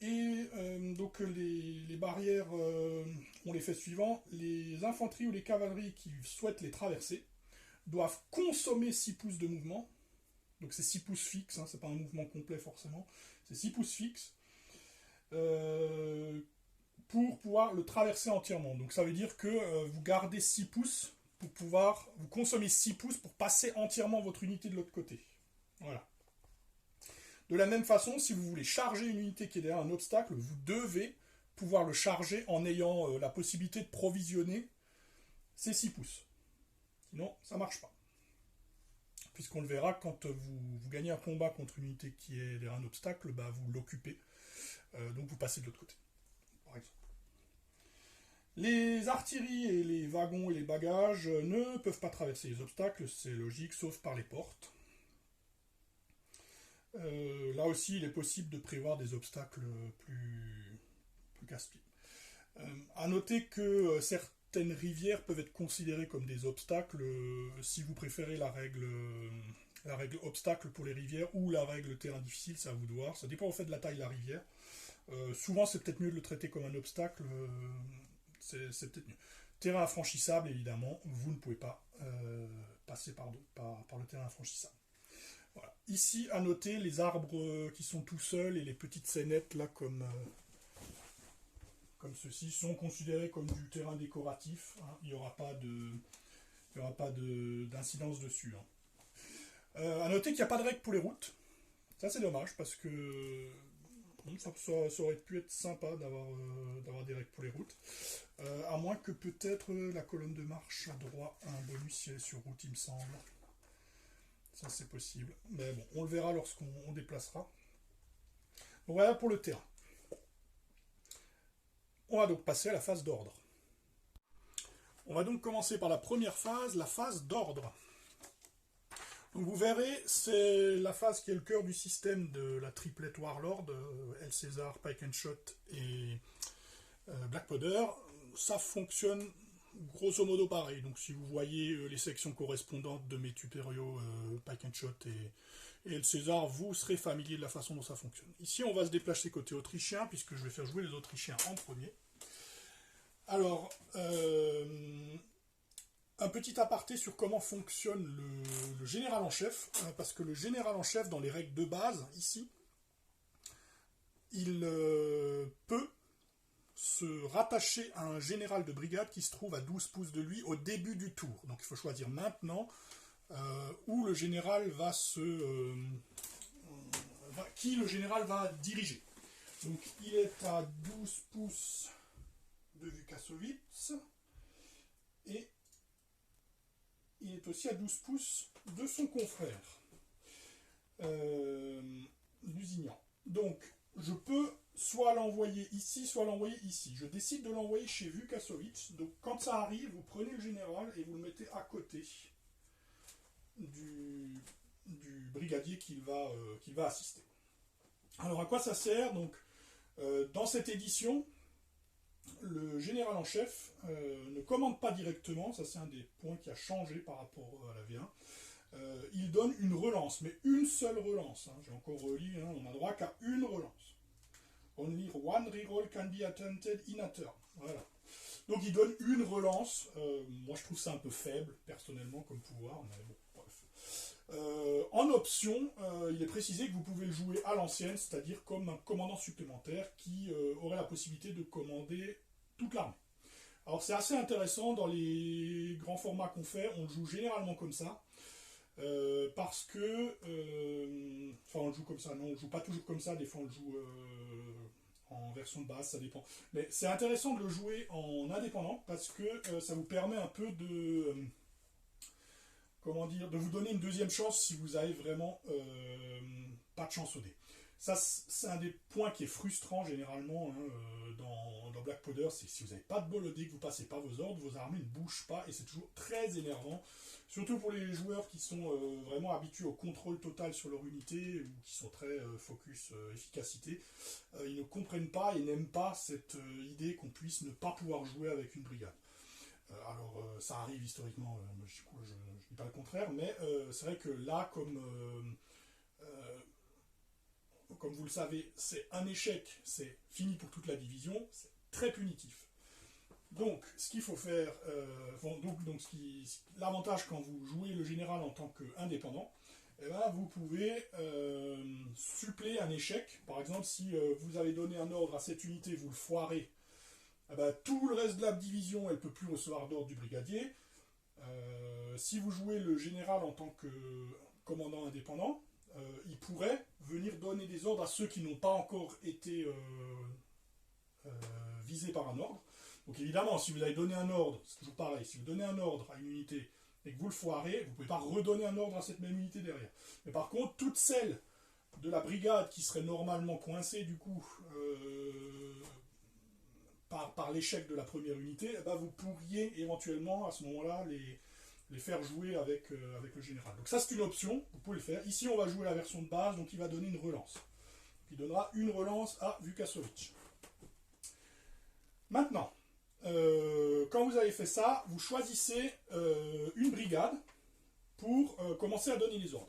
Donc les barrières, on les fait suivant. Les infanteries ou les cavaleries qui souhaitent les traverser doivent consommer 6 pouces de mouvement. Donc c'est 6 pouces fixes, hein, c'est pas un mouvement complet forcément. C'est 6 pouces fixes. Pour pouvoir le traverser entièrement. Donc ça veut dire que vous gardez 6 pouces pour pouvoir, vous consommez 6 pouces pour passer entièrement votre unité de l'autre côté. Voilà. De la même façon, si vous voulez charger une unité qui est derrière un obstacle, vous devez pouvoir le charger en ayant la possibilité de provisionner ces 6 pouces. Sinon, ça ne marche pas. Puisqu'on le verra, quand vous gagnez un combat contre une unité qui est derrière un obstacle, bah, vous l'occupez. Donc vous passez de l'autre côté, par exemple. Les artilleries et les wagons et les bagages ne peuvent pas traverser les obstacles, c'est logique, sauf par les portes. Là aussi, il est possible de prévoir des obstacles plus casse-pieds. À noter que certaines rivières peuvent être considérées comme des obstacles si vous préférez la règle obstacle pour les rivières ou la règle terrain difficile, c'est à vous de voir. Ça dépend en fait de la taille de la rivière. Souvent, c'est peut-être mieux de le traiter comme un obstacle. C'est peut-être mieux. Terrain infranchissable, évidemment, vous ne pouvez pas passer par le terrain infranchissable. Voilà. Ici, à noter les arbres qui sont tout seuls et les petites scénettes là comme ceci sont considérés comme du terrain décoratif. Hein. Il n'y aura pas d'incidence dessus. Hein. À noter qu'il n'y a pas de règle pour les routes. Ça c'est dommage parce que ça aurait pu être sympa d'avoir des règles pour les routes. À moins que peut-être la colonne de marche a droit à un bonus si elle est sur route, il me semble. Ça c'est possible. Mais bon, on le verra lorsqu'on déplacera. Donc voilà pour le terrain. On va donc passer à la phase d'ordre. On va donc commencer par la première phase, la phase d'ordre. Donc vous verrez, c'est la phase qui est le cœur du système de la triplette Warlord, El César, Pike and Shot et Black Powder. Ça fonctionne grosso modo pareil. Donc si vous voyez les sections correspondantes de mes Tuperio, Pike and Shot et El César, vous serez familier de la façon dont ça fonctionne. Ici on va se déplacer côté autrichien, puisque je vais faire jouer les Autrichiens en premier. Alors, un petit aparté sur comment fonctionne le général en chef, parce que le général en chef, dans les règles de base, ici, il peut se rattacher à un général de brigade qui se trouve à 12 pouces de lui au début du tour. Donc il faut choisir maintenant où le général va qui le général va diriger. Donc il est à 12 pouces de Vukassovitz et il est aussi à 12 pouces de son confrère Lusignan. Donc je peux soit l'envoyer ici, soit l'envoyer ici. Je décide de l'envoyer chez Vukassovitz. Donc quand ça arrive, vous prenez le général et vous le mettez à côté du brigadier qui va assister. Alors à quoi ça sert? Donc dans cette édition, le général en chef ne commande pas directement, ça c'est un des points qui a changé par rapport à la V1. Il donne une relance, mais une seule relance. Hein. J'ai encore relu, hein, on n'a droit qu'à une relance. Only one reroll can be attempted in a turn. Voilà. Donc il donne une relance. Moi je trouve ça un peu faible, personnellement, comme pouvoir, mais bon, bref. En option, il est précisé que vous pouvez le jouer à l'ancienne, c'est-à-dire comme un commandant supplémentaire qui aurait la possibilité de commander toute l'armée. Alors c'est assez intéressant, dans les grands formats qu'on fait, on le joue généralement comme ça. Parce que enfin on le joue comme ça, non on le joue pas toujours comme ça, des fois on le joue en version de base, ça dépend, mais c'est intéressant de le jouer en indépendant parce que ça vous permet un peu de de vous donner une deuxième chance si vous avez vraiment pas de chance au dé. Ça c'est un des points qui est frustrant généralement dans Black Powder, c'est que si vous n'avez pas de bol au dé, que vous passez pas vos ordres, vos armées ne bougent pas et c'est toujours très énervant. Surtout pour les joueurs qui sont vraiment habitués au contrôle total sur leur unité ou qui sont très focus efficacité, ils ne comprennent pas et n'aiment pas cette idée qu'on puisse ne pas pouvoir jouer avec une brigade. Alors ça arrive historiquement, je ne dis pas le contraire, mais c'est vrai que là, comme vous le savez, c'est un échec, c'est fini pour toute la division, c'est très punitif. Donc, ce qu'il faut faire, l'avantage quand vous jouez le général en tant qu'indépendant, eh ben, vous pouvez suppléer un échec. Par exemple, si vous avez donné un ordre à cette unité, vous le foirez, eh ben, tout le reste de la division, elle ne peut plus recevoir d'ordre du brigadier. Si vous jouez le général en tant que commandant indépendant, il pourrait venir donner des ordres à ceux qui n'ont pas encore été visés par un ordre. Donc évidemment, si vous avez donné un ordre, c'est toujours pareil, si vous donnez un ordre à une unité et que vous le foirez, vous ne pouvez pas redonner un ordre à cette même unité derrière. Mais par contre, toutes celles de la brigade qui seraient normalement coincées du coup par l'échec de la première unité, eh ben, vous pourriez éventuellement à ce moment-là les faire jouer avec le général. Donc ça c'est une option, vous pouvez le faire. Ici on va jouer la version de base, donc il va donner une relance. Il donnera une relance à Vukasovic. Maintenant, quand vous avez fait ça, vous choisissez une brigade pour commencer à donner les ordres.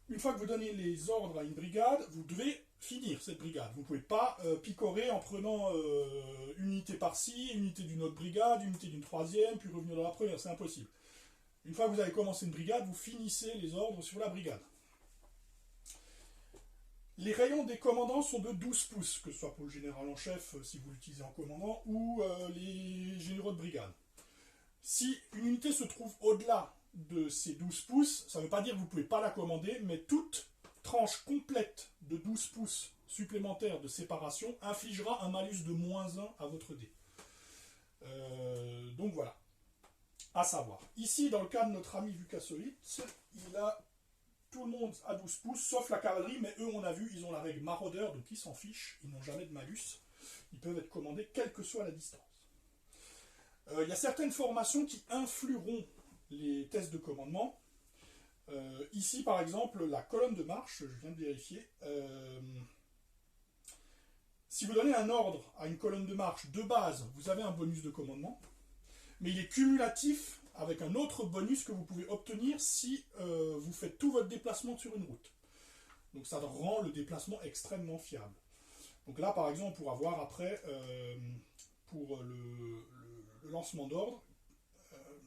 Une fois que vous donnez les ordres à une brigade, vous devez finir cette brigade. Vous ne pouvez pas picorer en prenant une unité par-ci, une unité d'une autre brigade, une unité d'une troisième, puis revenir dans la première, c'est impossible. Une fois que vous avez commencé une brigade, vous finissez les ordres sur la brigade. Les rayons des commandants sont de 12 pouces, que ce soit pour le général en chef, si vous l'utilisez en commandant, ou les généraux de brigade. Si une unité se trouve au-delà de ces 12 pouces, ça ne veut pas dire que vous ne pouvez pas la commander, mais toute tranche complète de 12 pouces supplémentaires de séparation infligera un malus de -1 à votre dé. Donc voilà. À savoir. Ici, dans le cas de notre ami Vukasovic, il a tout le monde à 12 pouces, sauf la cavalerie, mais eux, on a vu, ils ont la règle maraudeur, donc ils s'en fichent, ils n'ont jamais de malus. Ils peuvent être commandés quelle que soit la distance. Il y a certaines formations qui influeront les tests de commandement. Ici, par exemple, la colonne de marche, je viens de vérifier. Si vous donnez un ordre à une colonne de marche de base, vous avez un bonus de commandement, mais il est cumulatif avec un autre bonus que vous pouvez obtenir si vous faites tout votre déplacement sur une route. Donc ça rend le déplacement extrêmement fiable. Donc là, par exemple, on pourra voir après, pour le lancement d'ordre,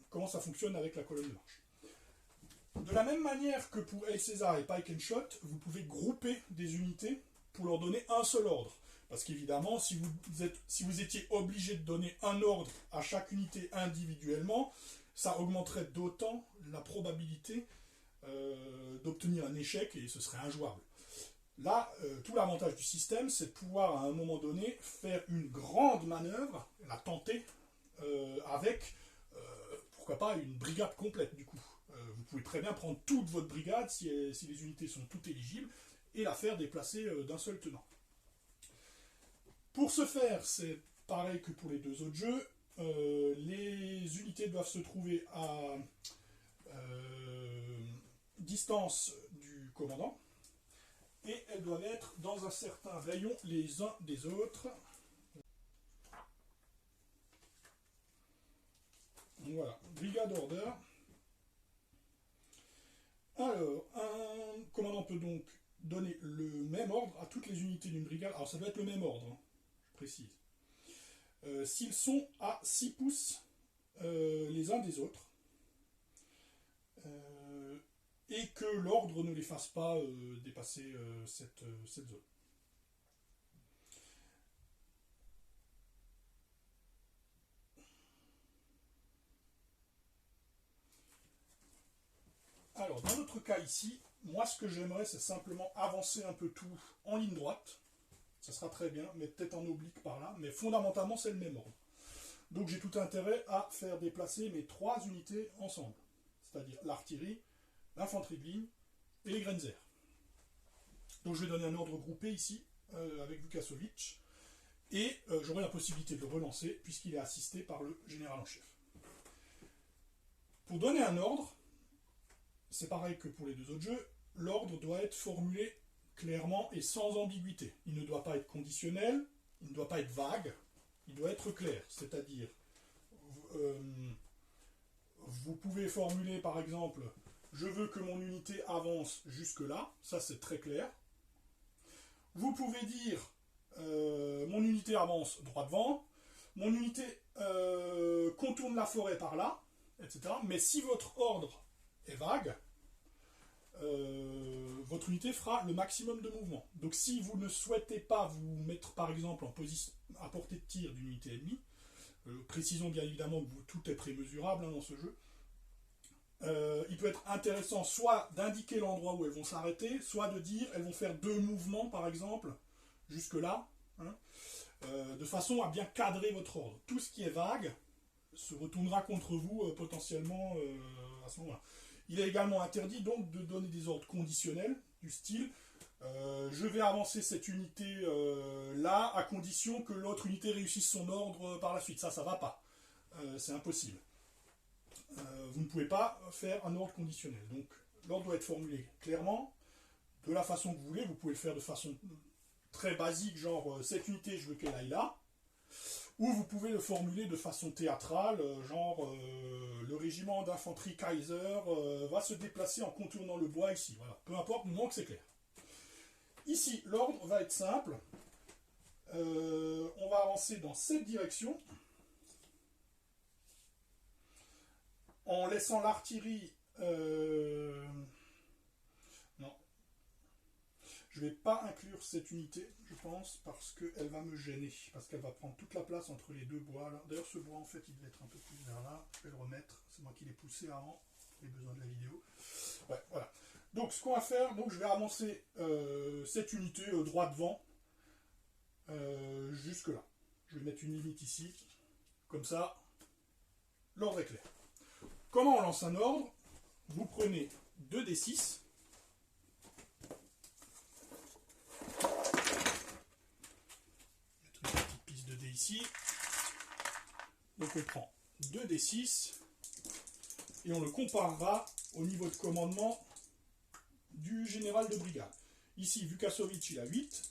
comment ça fonctionne avec la colonne de marche. De la même manière que pour El César et Pike and Shot, vous pouvez grouper des unités pour leur donner un seul ordre. Parce qu'évidemment, si vous étiez obligé de donner un ordre à chaque unité individuellement, ça augmenterait d'autant la probabilité d'obtenir un échec et ce serait injouable. Là, tout l'avantage du système, c'est de pouvoir à un moment donné faire une grande manœuvre, la tenter, avec, pourquoi pas, une brigade complète du coup. Vous pouvez très bien prendre toute votre brigade si les unités sont toutes éligibles et la faire déplacer d'un seul tenant. Pour ce faire, c'est pareil que pour les deux autres jeux, les unités doivent se trouver à distance du commandant et elles doivent être dans un certain rayon les uns des autres. Voilà, brigade order. Alors, un commandant peut donc donner le même ordre à toutes les unités d'une brigade. Alors ça doit être le même ordre, hein, je précise. S'ils sont à 6 pouces les uns des autres, et que l'ordre ne les fasse pas dépasser cette zone. Alors, dans notre cas ici, moi ce que j'aimerais, c'est simplement avancer un peu tout en ligne droite. Ça sera très bien, mais peut-être en oblique par là. Mais fondamentalement, c'est le même ordre. Donc j'ai tout intérêt à faire déplacer mes 3 unités ensemble. C'est-à-dire l'artillerie, l'infanterie de ligne et les Grenzer. Donc je vais donner un ordre groupé ici, avec Vukasovic. Et j'aurai la possibilité de le relancer, puisqu'il est assisté par le général en chef. Pour donner un ordre, c'est pareil que pour les deux autres jeux, l'ordre doit être formulé clairement et sans ambiguïté. Il ne doit pas être conditionnel, il ne doit pas être vague, il doit être clair. C'est-à-dire, vous pouvez formuler par exemple, je veux que mon unité avance jusque là, ça c'est très clair. Vous pouvez dire, mon unité avance droit devant, mon unité contourne la forêt par là, etc. Mais si votre ordre est vague, votre unité fera le maximum de mouvement. Donc si vous ne souhaitez pas vous mettre par exemple en position à portée de tir d'une unité ennemie, précisons bien évidemment que tout est prémesurable dans ce jeu, il peut être intéressant soit d'indiquer l'endroit où elles vont s'arrêter, soit de dire elles vont faire 2 mouvements par exemple, jusque là, hein, de façon à bien cadrer votre ordre. Tout ce qui est vague se retournera contre vous potentiellement à ce moment-là. Il est également interdit donc de donner des ordres conditionnels du style je vais avancer cette unité là à condition que l'autre unité réussisse son ordre par la suite. Ça va pas. C'est impossible. Vous ne pouvez pas faire un ordre conditionnel. Donc l'ordre doit être formulé clairement, de la façon que vous voulez. Vous pouvez le faire de façon très basique, genre cette unité je veux qu'elle aille là. Ou vous pouvez le formuler de façon théâtrale, genre le régiment d'infanterie Kaiser va se déplacer en contournant le bois ici. Voilà. Peu importe, du moment que c'est clair. Ici, l'ordre va être simple. On va avancer dans cette direction. En laissant l'artillerie... non. Je ne vais pas inclure cette unité, je pense, parce qu'elle va me gêner. Parce qu'elle va prendre toute la place entre les deux bois. D'ailleurs, ce bois, en fait, il devait être un peu plus vers là. Je vais le remettre. C'est moi qui l'ai poussé avant, pour les besoins de la vidéo. Ouais, voilà. Donc, ce qu'on va faire, donc, je vais avancer cette unité droit devant, jusque là. Je vais mettre une limite ici. Comme ça, l'ordre est clair. Comment on lance un ordre? Vous prenez 2d6. Mettre une petite piste de dés ici. Donc on prend 2d6 et on le comparera au niveau de commandement du général de brigade. Ici, Vukasovic, il a 8.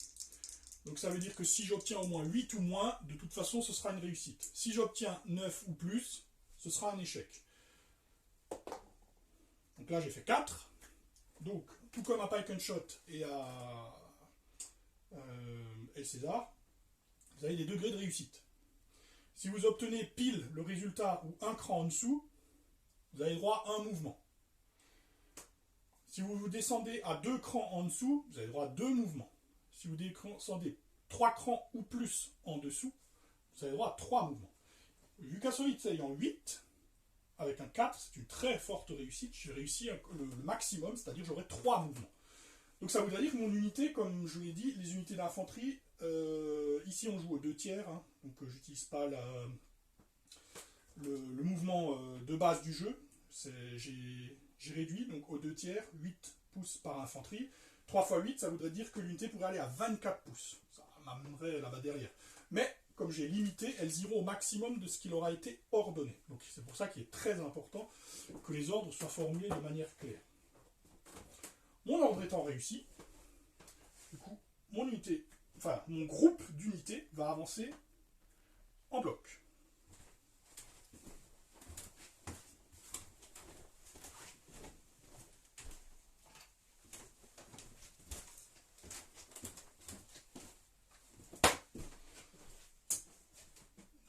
Donc ça veut dire que si j'obtiens au moins 8 ou moins, de toute façon, ce sera une réussite. Si j'obtiens 9 ou plus, ce sera un échec. Donc là, j'ai fait 4. Donc, tout comme à Pike and Shot et à El César, vous avez des degrés de réussite. Si vous obtenez pile le résultat ou un cran en dessous, vous avez droit à un mouvement. Si vous descendez à 2 crans en dessous, vous avez droit à 2 mouvements. Si vous descendez 3 crans ou plus en dessous, vous avez droit à 3 mouvements. Vukasovic ayant 8, avec un 4, c'est une très forte réussite. J'ai réussi le maximum, c'est-à-dire j'aurai 3 mouvements. Donc ça voudrait dire que mon unité, comme je vous l'ai dit, les unités d'infanterie, ici on joue aux 2 tiers, hein, donc j'utilise pas le mouvement de base du jeu. J'ai réduit donc aux 2 tiers, 8 pouces par infanterie. 3 x 8, ça voudrait dire que l'unité pourrait aller à 24 pouces. Ça m'amènerait là-bas derrière. Mais comme j'ai limité, elles iront au maximum de ce qu'il aura été ordonné. Donc c'est pour ça qu'il est très important que les ordres soient formulés de manière claire. Mon ordre étant réussi, du coup, mon groupe d'unités va avancer en bloc.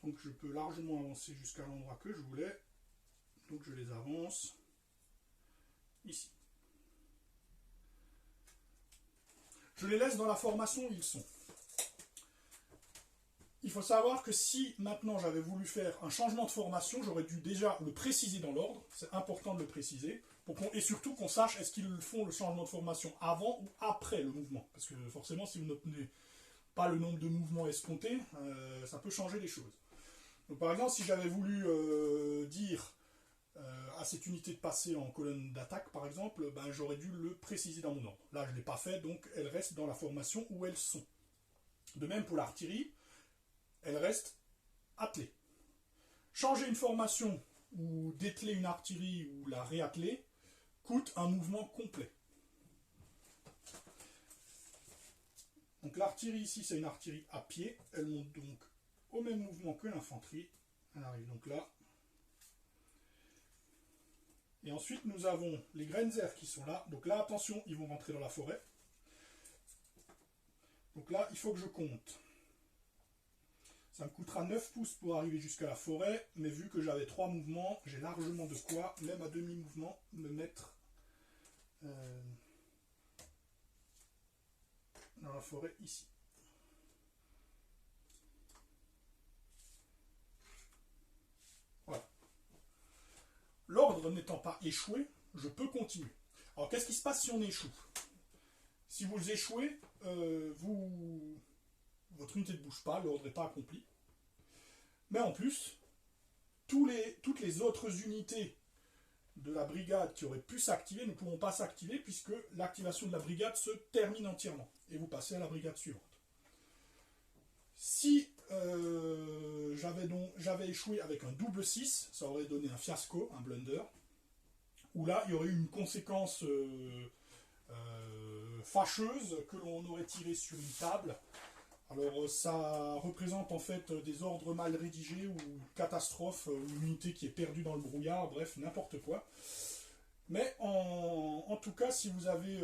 Donc je peux largement avancer jusqu'à l'endroit que je voulais. Donc je les avance ici. Je les laisse dans la formation où ils sont. Il faut savoir que si maintenant j'avais voulu faire un changement de formation, j'aurais dû déjà le préciser dans l'ordre. C'est important de le préciser. Et surtout qu'on sache est-ce qu'ils font le changement de formation avant ou après le mouvement. Parce que forcément, si vous n'obtenez pas le nombre de mouvements escomptés, ça peut changer les choses. Donc, par exemple, si j'avais voulu dire à cette unité de passer en colonne d'attaque, par exemple, ben, j'aurais dû le préciser dans mon ordre. Là, je ne l'ai pas fait, donc elles restent dans la formation où elles sont. De même pour l'artillerie, elles restent attelées. Changer une formation ou dételer une artillerie ou la réatteler coûte un mouvement complet. Donc l'artillerie ici, c'est une artillerie à pied. Elle monte donc au même mouvement que l'infanterie. Elle arrive donc là. Et ensuite, nous avons les Grenzer qui sont là. Donc là, attention, ils vont rentrer dans la forêt. Donc là, il faut que je compte. Ça me coûtera 9 pouces pour arriver jusqu'à la forêt. Mais vu que j'avais 3 mouvements, j'ai largement de quoi, même à demi-mouvement, me mettre dans la forêt ici. Voilà. L'ordre l'ordre n'étant pas échoué, je peux continuer. Alors qu'est-ce qui se passe si on échoue? Si vous échouez, votre unité ne bouge pas, l'ordre n'est pas accompli. Mais en plus, toutes les autres unités de la brigade qui auraient pu s'activer ne pourront pas s'activer puisque l'activation de la brigade se termine entièrement et vous passez à la brigade suivante. Si j'avais échoué avec un double 6, ça aurait donné un fiasco, un blunder, où là il y aurait eu une conséquence fâcheuse que l'on aurait tirée sur une table. Alors ça représente en fait des ordres mal rédigés ou une catastrophe, une unité qui est perdue dans le brouillard, bref, n'importe quoi. Mais en tout cas, si vous avez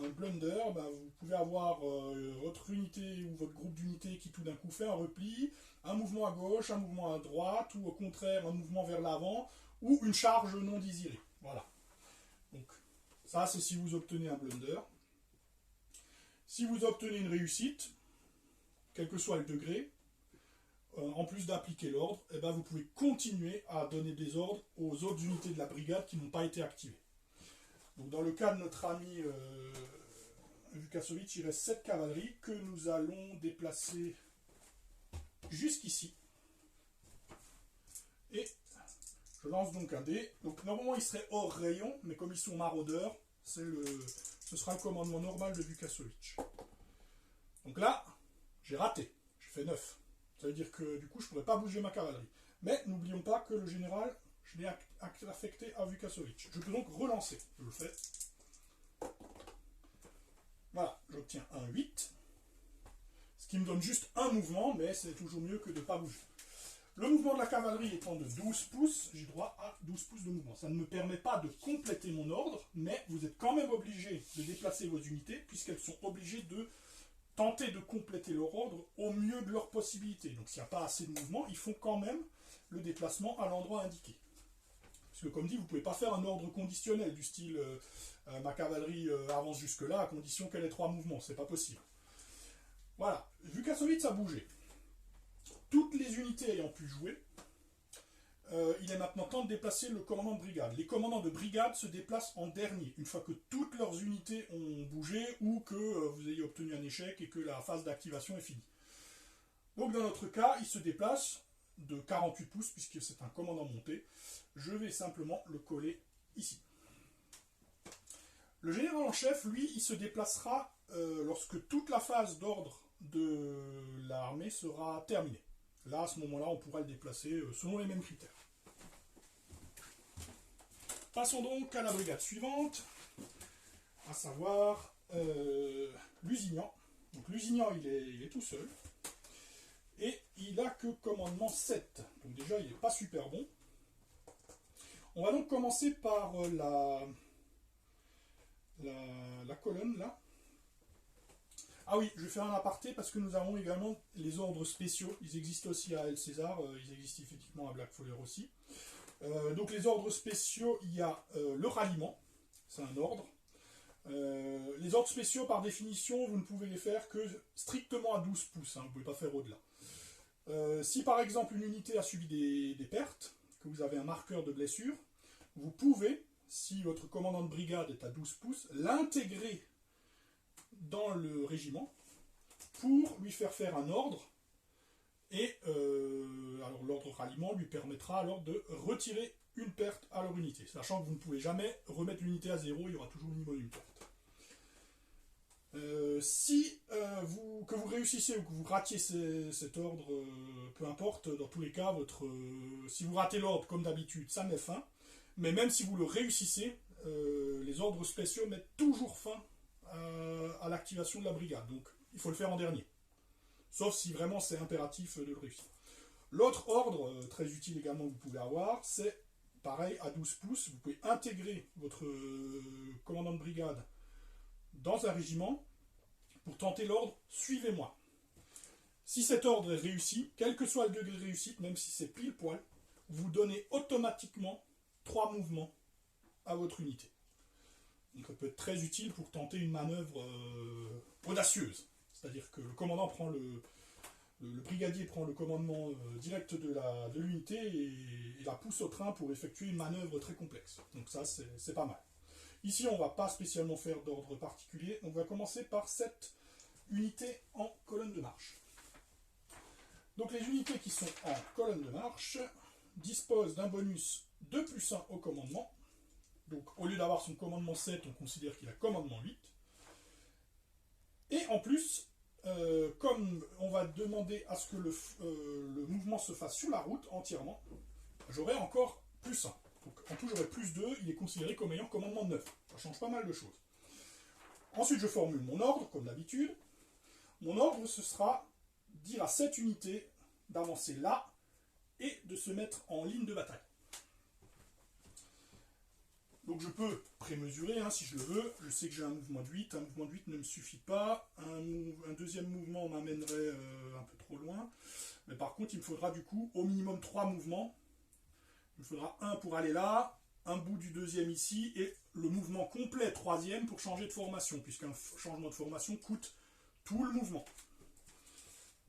un blunder, ben, vous pouvez avoir votre unité ou votre groupe d'unités qui tout d'un coup fait un repli, un mouvement à gauche, un mouvement à droite, ou au contraire un mouvement vers l'avant, ou une charge non désirée. Voilà. Donc ça c'est si vous obtenez un blunder. Si vous obtenez une réussite, quel que soit le degré, en plus d'appliquer l'ordre, eh ben vous pouvez continuer à donner des ordres aux autres unités de la brigade qui n'ont pas été activées. Donc dans le cas de notre ami Vukasovic, il reste 7 cavaleries que nous allons déplacer jusqu'ici. Et je lance donc un dé. Donc normalement il serait hors rayon, mais comme ils sont maraudeurs, ce sera le commandement normal de Vukasovic. Donc là, j'ai raté, j'ai fait 9. Ça veut dire que du coup je ne pourrais pas bouger ma cavalerie. Mais n'oublions pas que le général, je l'ai affecté à Vukasovic. Je peux donc relancer. Je le fais. Voilà, j'obtiens un 8. Ce qui me donne juste un mouvement, mais c'est toujours mieux que de ne pas bouger. Le mouvement de la cavalerie étant de 12 pouces, j'ai droit à 12 pouces de mouvement. Ça ne me permet pas de compléter mon ordre, mais vous êtes quand même obligé de déplacer vos unités, puisqu'elles sont obligées de tenter de compléter leur ordre au mieux de leurs possibilités. Donc s'il n'y a pas assez de mouvement, ils font quand même le déplacement à l'endroit indiqué. Parce que comme dit, vous ne pouvez pas faire un ordre conditionnel du style ma cavalerie avance jusque là à condition qu'elle ait 3 mouvements, c'est pas possible. Voilà, Vukasovic a bougé. Toutes les unités ayant pu jouer, il est maintenant temps de déplacer le commandant de brigade. Les commandants de brigade se déplacent en dernier, une fois que toutes leurs unités ont bougé ou que vous ayez obtenu un échec et que la phase d'activation est finie. Donc dans notre cas, il se déplace de 48 pouces, puisque c'est un commandant monté. Je vais simplement le coller ici. Le général en chef, lui, il se déplacera lorsque toute la phase d'ordre de l'armée sera terminée. Là, à ce moment-là, on pourra le déplacer selon les mêmes critères. Passons donc à la brigade suivante, à savoir Lusignan. Donc Lusignan, il est tout seul. Et il n'a que commandement 7. Donc déjà, il n'est pas super bon. On va donc commencer par la colonne, là. Ah oui, je vais faire un aparté parce que nous avons également les ordres spéciaux. Ils existent aussi à El César, ils existent effectivement à Black Fowler aussi. Donc les ordres spéciaux, il y a le ralliement, c'est un ordre. Les ordres spéciaux, par définition, vous ne pouvez les faire que strictement à 12 pouces, hein, vous ne pouvez pas faire au-delà. Si par exemple une unité a subi des pertes, que vous avez un marqueur de blessure, vous pouvez, si votre commandant de brigade est à 12 pouces, l'intégrer dans le régiment pour lui faire un ordre et alors l'ordre ralliement lui permettra alors de retirer une perte à leur unité, sachant que vous ne pouvez jamais remettre l'unité à 0, il y aura toujours minimum une perte. Que vous réussissez ou que vous ratiez cet ordre, peu importe, dans tous les cas, si vous ratez l'ordre comme d'habitude, ça met fin, mais même si vous le réussissez, les ordres spéciaux mettent toujours fin à l'activation de la brigade, donc il faut le faire en dernier, sauf si vraiment c'est impératif de le réussir. L'autre ordre, très utile également que vous pouvez avoir, c'est pareil à 12 pouces, vous pouvez intégrer votre commandant de brigade dans un régiment pour tenter l'ordre « Suivez-moi ». Si cet ordre est réussi, quel que soit le degré de réussite, même si c'est pile poil, vous donnez automatiquement 3 mouvements à votre unité. Donc ça peut être très utile pour tenter une manœuvre audacieuse. C'est-à-dire que le commandant prend le brigadier prend le commandement direct de l'unité et la pousse au train pour effectuer une manœuvre très complexe. Donc ça, c'est pas mal. Ici, on ne va pas spécialement faire d'ordre particulier. On va commencer par cette unité en colonne de marche. Donc les unités qui sont en colonne de marche disposent d'un bonus de +1 au commandement. Donc au lieu d'avoir son commandement 7, on considère qu'il a commandement 8. Et en plus, comme on va demander à ce que le mouvement se fasse sur la route entièrement, j'aurai encore +1. Donc en tout, j'aurai +2, il est considéré comme ayant commandement 9. Ça change pas mal de choses. Ensuite, je formule mon ordre, comme d'habitude. Mon ordre, ce sera dire à cette unité d'avancer là et de se mettre en ligne de bataille. Donc je peux prémesurer si je le veux. Je sais que j'ai un mouvement de 8. Un mouvement de 8 ne me suffit pas. Un deuxième mouvement m'amènerait un peu trop loin. Mais par contre, il me faudra du coup au minimum 3 mouvements. Il me faudra un pour aller là, un bout du deuxième ici, et le mouvement complet troisième pour changer de formation, puisqu'un changement de formation coûte tout le mouvement.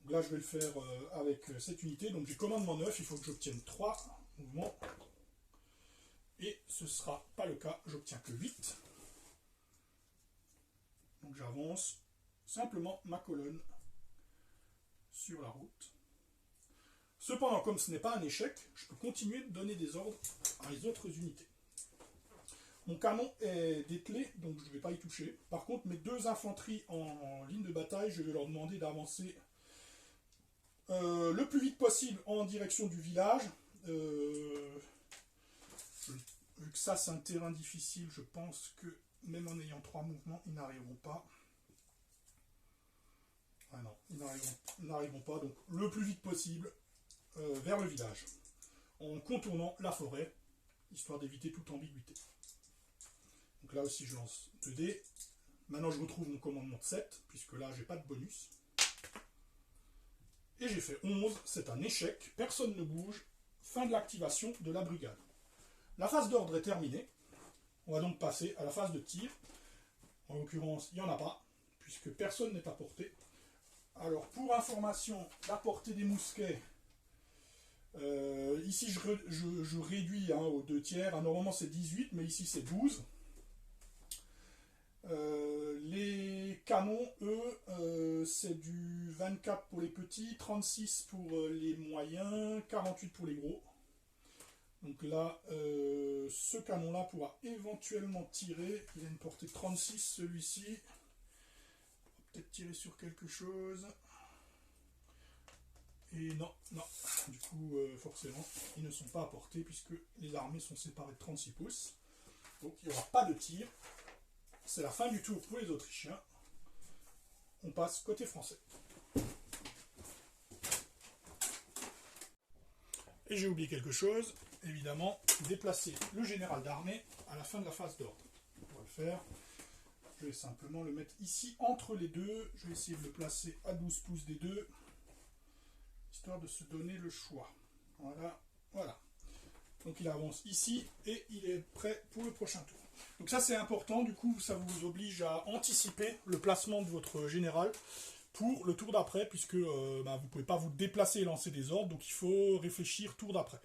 Donc là, je vais le faire avec cette unité. Donc j'ai commandement 9, il faut que j'obtienne 3 mouvements. Et ce ne sera pas le cas, j'obtiens que 8. Donc j'avance simplement ma colonne sur la route. Cependant, comme ce n'est pas un échec, je peux continuer de donner des ordres à les autres unités. Mon canon est dételé, donc je ne vais pas y toucher. Par contre, mes 2 infanteries en ligne de bataille, je vais leur demander d'avancer le plus vite possible en direction du village. Vu que ça c'est un terrain difficile, je pense que même en ayant 3 mouvements, ils n'arriveront pas. Ah non, ils n'arriveront pas. Donc le plus vite possible vers le village, en contournant la forêt, histoire d'éviter toute ambiguïté. Donc là aussi je lance 2 dés. Maintenant je retrouve mon commandement de 7, puisque là j'ai pas de bonus. Et j'ai fait 11, c'est un échec, personne ne bouge, fin de l'activation de la brigade. La phase d'ordre est terminée. On va donc passer à la phase de tir. En l'occurrence, il n'y en a pas, puisque personne n'est à portée. Alors, pour information, la portée des mousquets, ici je réduis aux 2 tiers. Normalement c'est 18, mais ici c'est 12. Les canons, eux, c'est du 24 pour les petits, 36 pour les moyens, 48 pour les gros. Donc là, ce canon-là pourra éventuellement tirer. Il a une portée de 36, celui-ci. On va peut-être tirer sur quelque chose. Et non. Du coup, forcément, ils ne sont pas à portée puisque les armées sont séparées de 36 pouces. Donc il n'y aura pas de tir. C'est la fin du tour pour les Autrichiens. On passe côté français. Et j'ai oublié quelque chose. Évidemment, déplacer le général d'armée à la fin de la phase d'ordre. On va le faire. Je vais simplement le mettre ici entre les deux. Je vais essayer de le placer à 12 pouces des deux, histoire de se donner le choix. Voilà. Donc il avance ici et il est prêt pour le prochain tour. Donc ça c'est important, du coup ça vous oblige à anticiper le placement de votre général pour le tour d'après, puisque vous ne pouvez pas vous déplacer et lancer des ordres, donc il faut réfléchir tour d'après.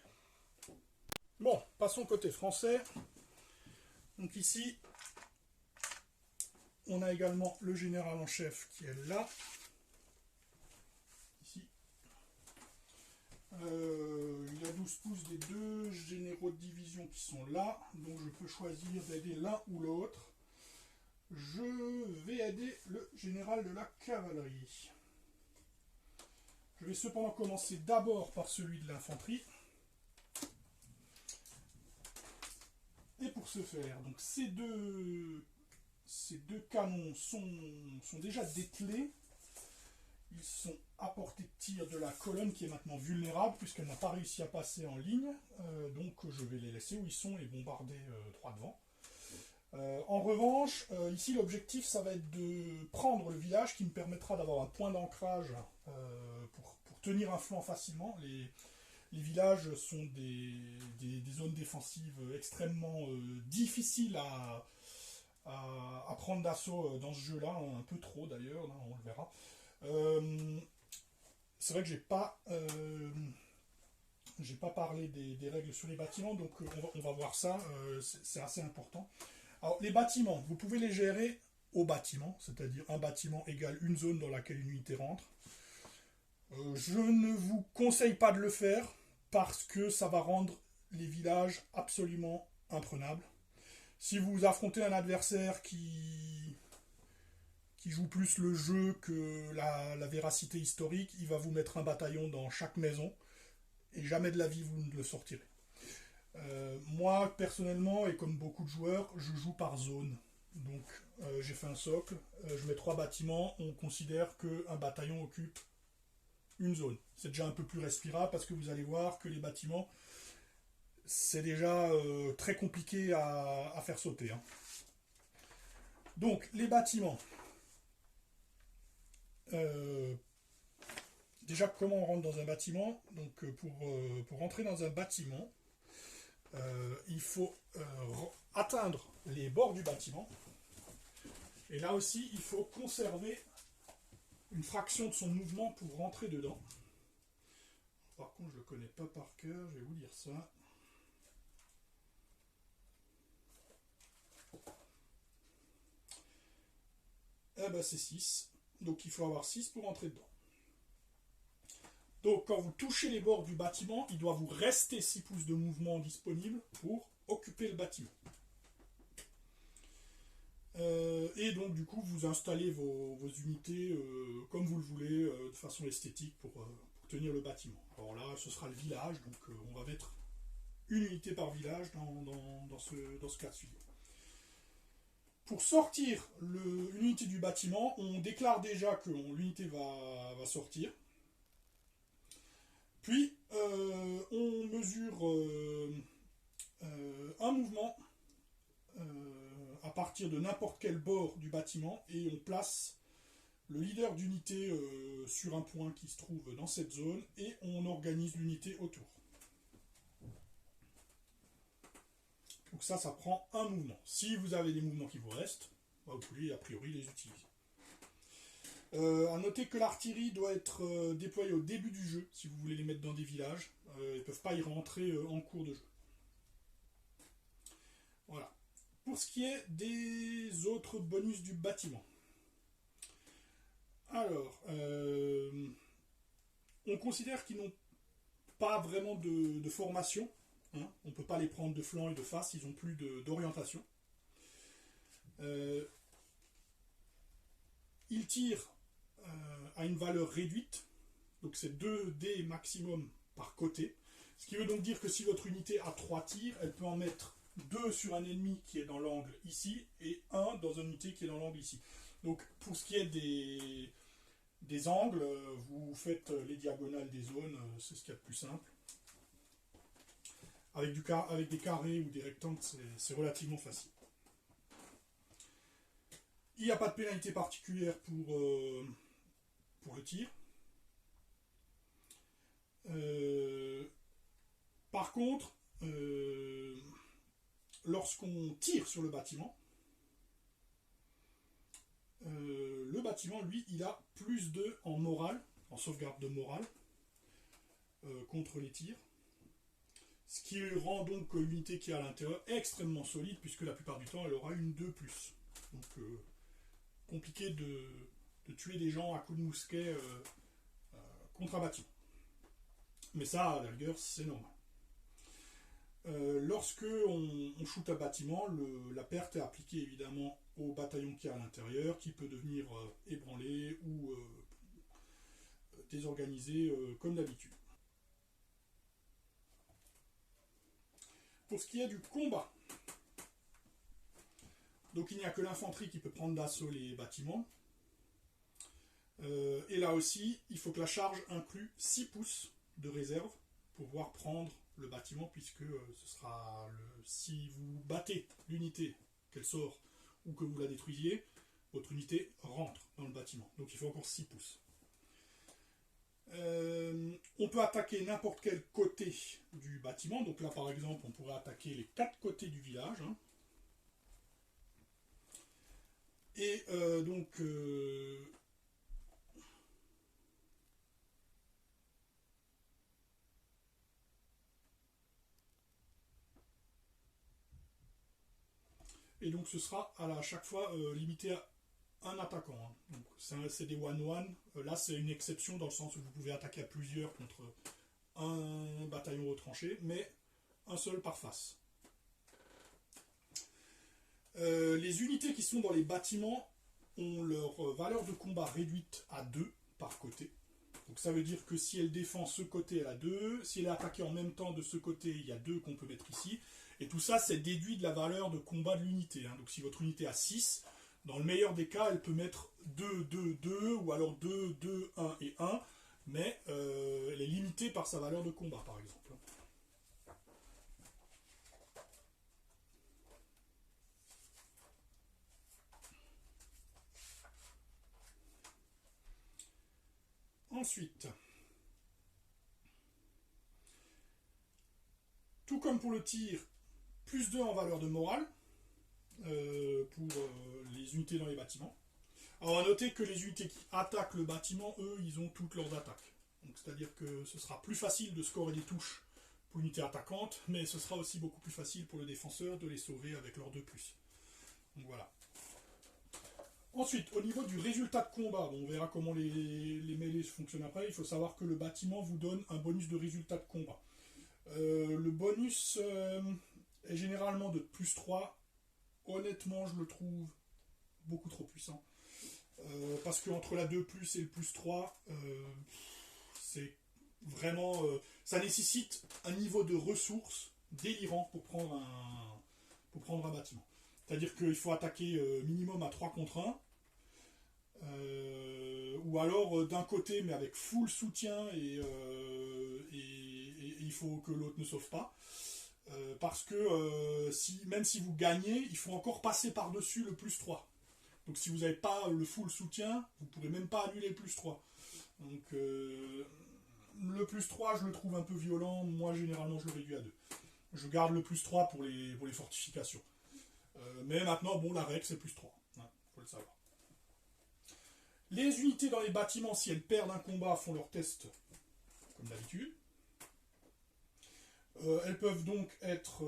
Bon, passons côté français. Donc ici, on a également le général en chef qui est là. Ici. Il a 12 pouces des 2 généraux de division qui sont là. Donc je peux choisir d'aider l'un ou l'autre. Je vais aider le général de la cavalerie. Je vais cependant commencer d'abord par celui de l'infanterie. Et pour ce faire, donc ces deux canons sont déjà dételés. Ils sont à portée de tir de la colonne qui est maintenant vulnérable puisqu'elle n'a pas réussi à passer en ligne. Donc je vais les laisser où ils sont et bombarder droit devant. En revanche, ici l'objectif ça va être de prendre le village qui me permettra d'avoir un point d'ancrage pour tenir un flanc facilement. Les villages sont des zones défensives extrêmement difficiles à prendre d'assaut dans ce jeu-là, un peu trop d'ailleurs, on le verra. c'est vrai que j'ai pas parlé des règles sur les bâtiments, donc on va voir ça, c'est assez important. Alors les bâtiments, vous pouvez les gérer au bâtiment, c'est-à-dire un bâtiment égale une zone dans laquelle une unité rentre. Je ne vous conseille pas de le faire parce que ça va rendre les villages absolument imprenables. Si vous affrontez un adversaire qui joue plus le jeu que la véracité historique, il va vous mettre un bataillon dans chaque maison et jamais de la vie vous ne le sortirez. Moi, personnellement, et comme beaucoup de joueurs, je joue par zone. Donc, j'ai fait un socle, je mets 3 bâtiments, on considère qu'un bataillon occupe une zone. C'est déjà un peu plus respirable parce que vous allez voir que les bâtiments, c'est déjà très compliqué à faire sauter. Hein. Donc, les bâtiments. Déjà, comment on rentre dans un bâtiment? Donc, pour rentrer dans un bâtiment, il faut atteindre les bords du bâtiment. Et là aussi, il faut conserver une fraction de son mouvement pour rentrer dedans. Par contre, je ne le connais pas par cœur, je vais vous dire ça. Eh ben, c'est 6. Donc, il faut avoir 6 pour rentrer dedans. Donc, quand vous touchez les bords du bâtiment, il doit vous rester 6 pouces de mouvement disponible pour occuper le bâtiment. Et donc, du coup, vous installez vos unités comme vous le voulez, de façon esthétique, pour tenir le bâtiment. Alors là, ce sera le village, donc on va mettre une unité par village dans ce cas de figure. Pour sortir l'unité du bâtiment, on déclare déjà que l'unité va sortir. Puis, on mesure un mouvement à partir de n'importe quel bord du bâtiment et on place le leader d'unité sur un point qui se trouve dans cette zone et on organise l'unité autour. Donc ça prend un mouvement. Si vous avez des mouvements qui vous restent, vous pouvez a priori les utiliser. A noter que l'artillerie doit être déployée au début du jeu si vous voulez les mettre dans des villages. Ils ne peuvent pas y rentrer en cours de jeu. Voilà. Pour ce qui est des autres bonus du bâtiment. Alors, on considère qu'ils n'ont pas vraiment de formation. Hein. On ne peut pas les prendre de flanc et de face, ils n'ont plus d'orientation. Ils tirent à une valeur réduite, donc c'est 2 dés maximum par côté. Ce qui veut donc dire que si votre unité a 3 tirs, elle peut en mettre 2 sur un ennemi qui est dans l'angle ici et 1 dans une unité qui est dans l'angle ici. Donc pour ce qui est des angles, vous faites les diagonales des zones, c'est ce qu'il y a de plus simple. Avec des carrés ou des rectangles, c'est relativement facile. Il n'y a pas de pénalité particulière pour le tir. Par contre, lorsqu'on tire sur le bâtiment, lui, il a plus 2 en morale, en sauvegarde de morale, contre les tirs. Ce qui rend donc l'unité qui est à l'intérieur extrêmement solide, puisque la plupart du temps, elle aura une 2+. Donc, compliqué de tuer des gens à coups de mousquet contre un bâtiment. Mais ça, à la rigueur, c'est normal. Lorsque on shoot un bâtiment, la perte est appliquée évidemment au bataillon qui est à l'intérieur, qui peut devenir ébranlé ou désorganisé comme d'habitude. Pour ce qui est du combat, donc il n'y a que l'infanterie qui peut prendre d'assaut les bâtiments. Et là aussi, il faut que la charge inclue 6 pouces de réserve pour pouvoir prendre le bâtiment, puisque ce sera si vous battez l'unité, qu'elle sort ou que vous la détruisiez, votre unité rentre dans le bâtiment. Donc il faut encore 6 pouces. On peut attaquer n'importe quel côté du bâtiment. Donc là par exemple, on pourrait attaquer les 4 côtés du village. Hein. Et donc et donc ce sera à chaque fois limité à un attaquant. Hein. Donc c'est des 1-1. Là c'est une exception dans le sens où vous pouvez attaquer à plusieurs contre un bataillon retranché, mais un seul par face. Les unités qui sont dans les bâtiments ont leur valeur de combat réduite à 2 par côté. Donc ça veut dire que si elle défend ce côté, elle a 2. Si elle est attaquée en même temps de ce côté, il y a 2 qu'on peut mettre ici. Et tout ça, c'est déduit de la valeur de combat de l'unité. Hein. Donc si votre unité a 6, dans le meilleur des cas, elle peut mettre 2, 2, 2, ou alors 2, 2, 1 et 1. Mais elle est limitée par sa valeur de combat, par exemple. Ensuite, tout comme pour le tir, plus 2 en valeur de morale pour les unités dans les bâtiments. Alors à noter que les unités qui attaquent le bâtiment, eux, ils ont toutes leurs attaques. Donc c'est-à-dire que ce sera plus facile de scorer des touches pour l'unité attaquante, mais ce sera aussi beaucoup plus facile pour le défenseur de les sauver avec leurs 2+. Donc voilà. Ensuite, au niveau du résultat de combat, bon, on verra comment les mêlées fonctionnent après. Il faut savoir que le bâtiment vous donne un bonus de résultat de combat. Le bonus est généralement de +3. Honnêtement, je le trouve beaucoup trop puissant. Parce qu'entre la 2+, et le +3, c'est vraiment... ça nécessite un niveau de ressources délirant pour prendre un bâtiment. C'est-à-dire qu'il faut attaquer minimum à 3 contre 1. Ou alors d'un côté, mais avec full soutien, et il faut que l'autre ne sauve pas. Parce que même si vous gagnez, il faut encore passer par-dessus le +3. Donc si vous n'avez pas le full soutien, vous ne pourrez même pas annuler le +3. Donc le +3, je le trouve un peu violent. Moi, généralement, je le réduis à 2. Je garde le +3 pour les fortifications. Mais maintenant, bon, la règle, c'est +3. Hein, faut le savoir. Les unités dans les bâtiments, si elles perdent un combat, font leur test comme d'habitude. Elles peuvent donc être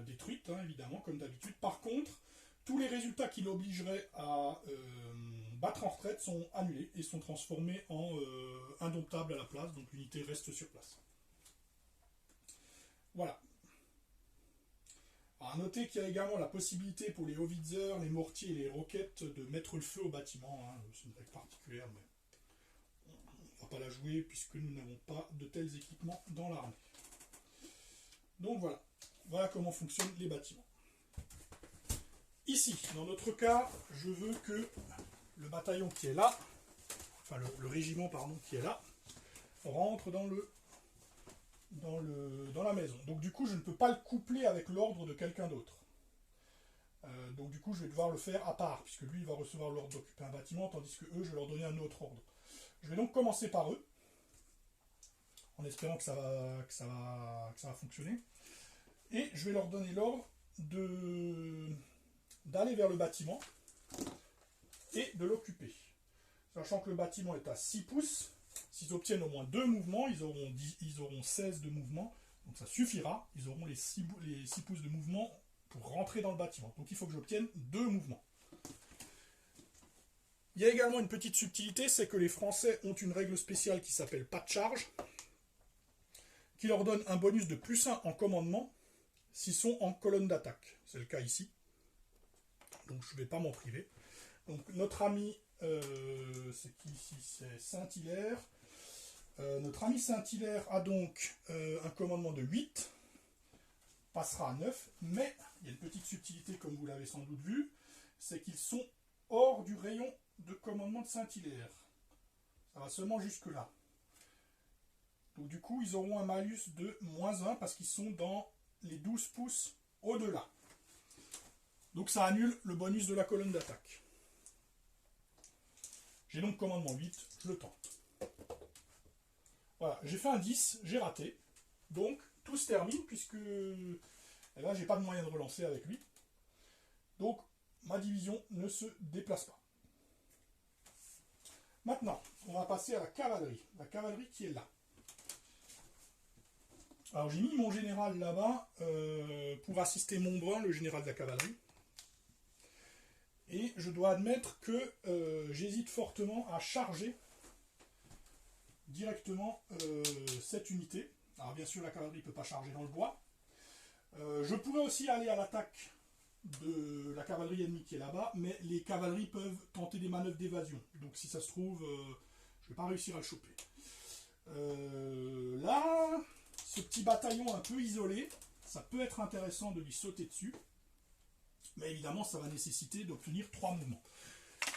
détruites, hein, évidemment, comme d'habitude. Par contre, tous les résultats qui l'obligeraient à battre en retraite sont annulés et sont transformés en indomptables à la place, donc l'unité reste sur place. Voilà. A noter qu'il y a également la possibilité pour les howitzers, les mortiers et les roquettes de mettre le feu au bâtiment. Hein. C'est une règle particulière, mais on ne va pas la jouer puisque nous n'avons pas de tels équipements dans l'armée. Donc voilà. Voilà comment fonctionnent les bâtiments. Ici, dans notre cas, je veux que le bataillon qui est là, enfin le régiment pardon, qui est là, rentre dans la maison. Donc du coup, je ne peux pas le coupler avec l'ordre de quelqu'un d'autre. Donc du coup, je vais devoir le faire à part, puisque lui, il va recevoir l'ordre d'occuper un bâtiment, tandis que eux, je vais leur donner un autre ordre. Je vais donc commencer par eux, en espérant que ça va fonctionner. Et je vais leur donner l'ordre d'aller vers le bâtiment et de l'occuper. Sachant que le bâtiment est à 6 pouces, s'ils obtiennent au moins 2 mouvements, ils auront 16 de mouvements, donc ça suffira, ils auront les 6 pouces de mouvement pour rentrer dans le bâtiment. Donc il faut que j'obtienne 2 mouvements. Il y a également une petite subtilité, c'est que les Français ont une règle spéciale qui s'appelle pas de charge, qui leur donne un bonus de +1 en commandement s'ils sont en colonne d'attaque. C'est le cas ici. Donc je ne vais pas m'en priver. Donc notre ami, c'est qui ici? C'est Saint-Hilaire. Notre ami Saint-Hilaire a donc un commandement de 8, passera à 9, mais il y a une petite subtilité comme vous l'avez sans doute vu, c'est qu'ils sont hors du rayon de commandement de Saint-Hilaire. Ça va seulement jusque là. Donc du coup ils auront un malus de -1 parce qu'ils sont dans les 12 pouces au-delà. Donc ça annule le bonus de la colonne d'attaque. J'ai donc commandement 8, je le tente. Voilà, j'ai fait un 10, j'ai raté. Donc tout se termine puisque là j'ai pas de moyen de relancer avec lui. Donc ma division ne se déplace pas. Maintenant, on va passer à la cavalerie. La cavalerie qui est là. Alors j'ai mis mon général là-bas pour assister Montbrun, le général de la cavalerie. Et je dois admettre que j'hésite fortement à charger directement cette unité. Alors bien sûr la cavalerie ne peut pas charger dans le bois. Je pourrais aussi aller à l'attaque de la cavalerie ennemie qui est là-bas, mais les cavaleries peuvent tenter des manœuvres d'évasion. Donc si ça se trouve, je ne vais pas réussir à le choper. Là, ce petit bataillon un peu isolé, ça peut être intéressant de lui sauter dessus. Mais évidemment, ça va nécessiter d'obtenir 3 mouvements.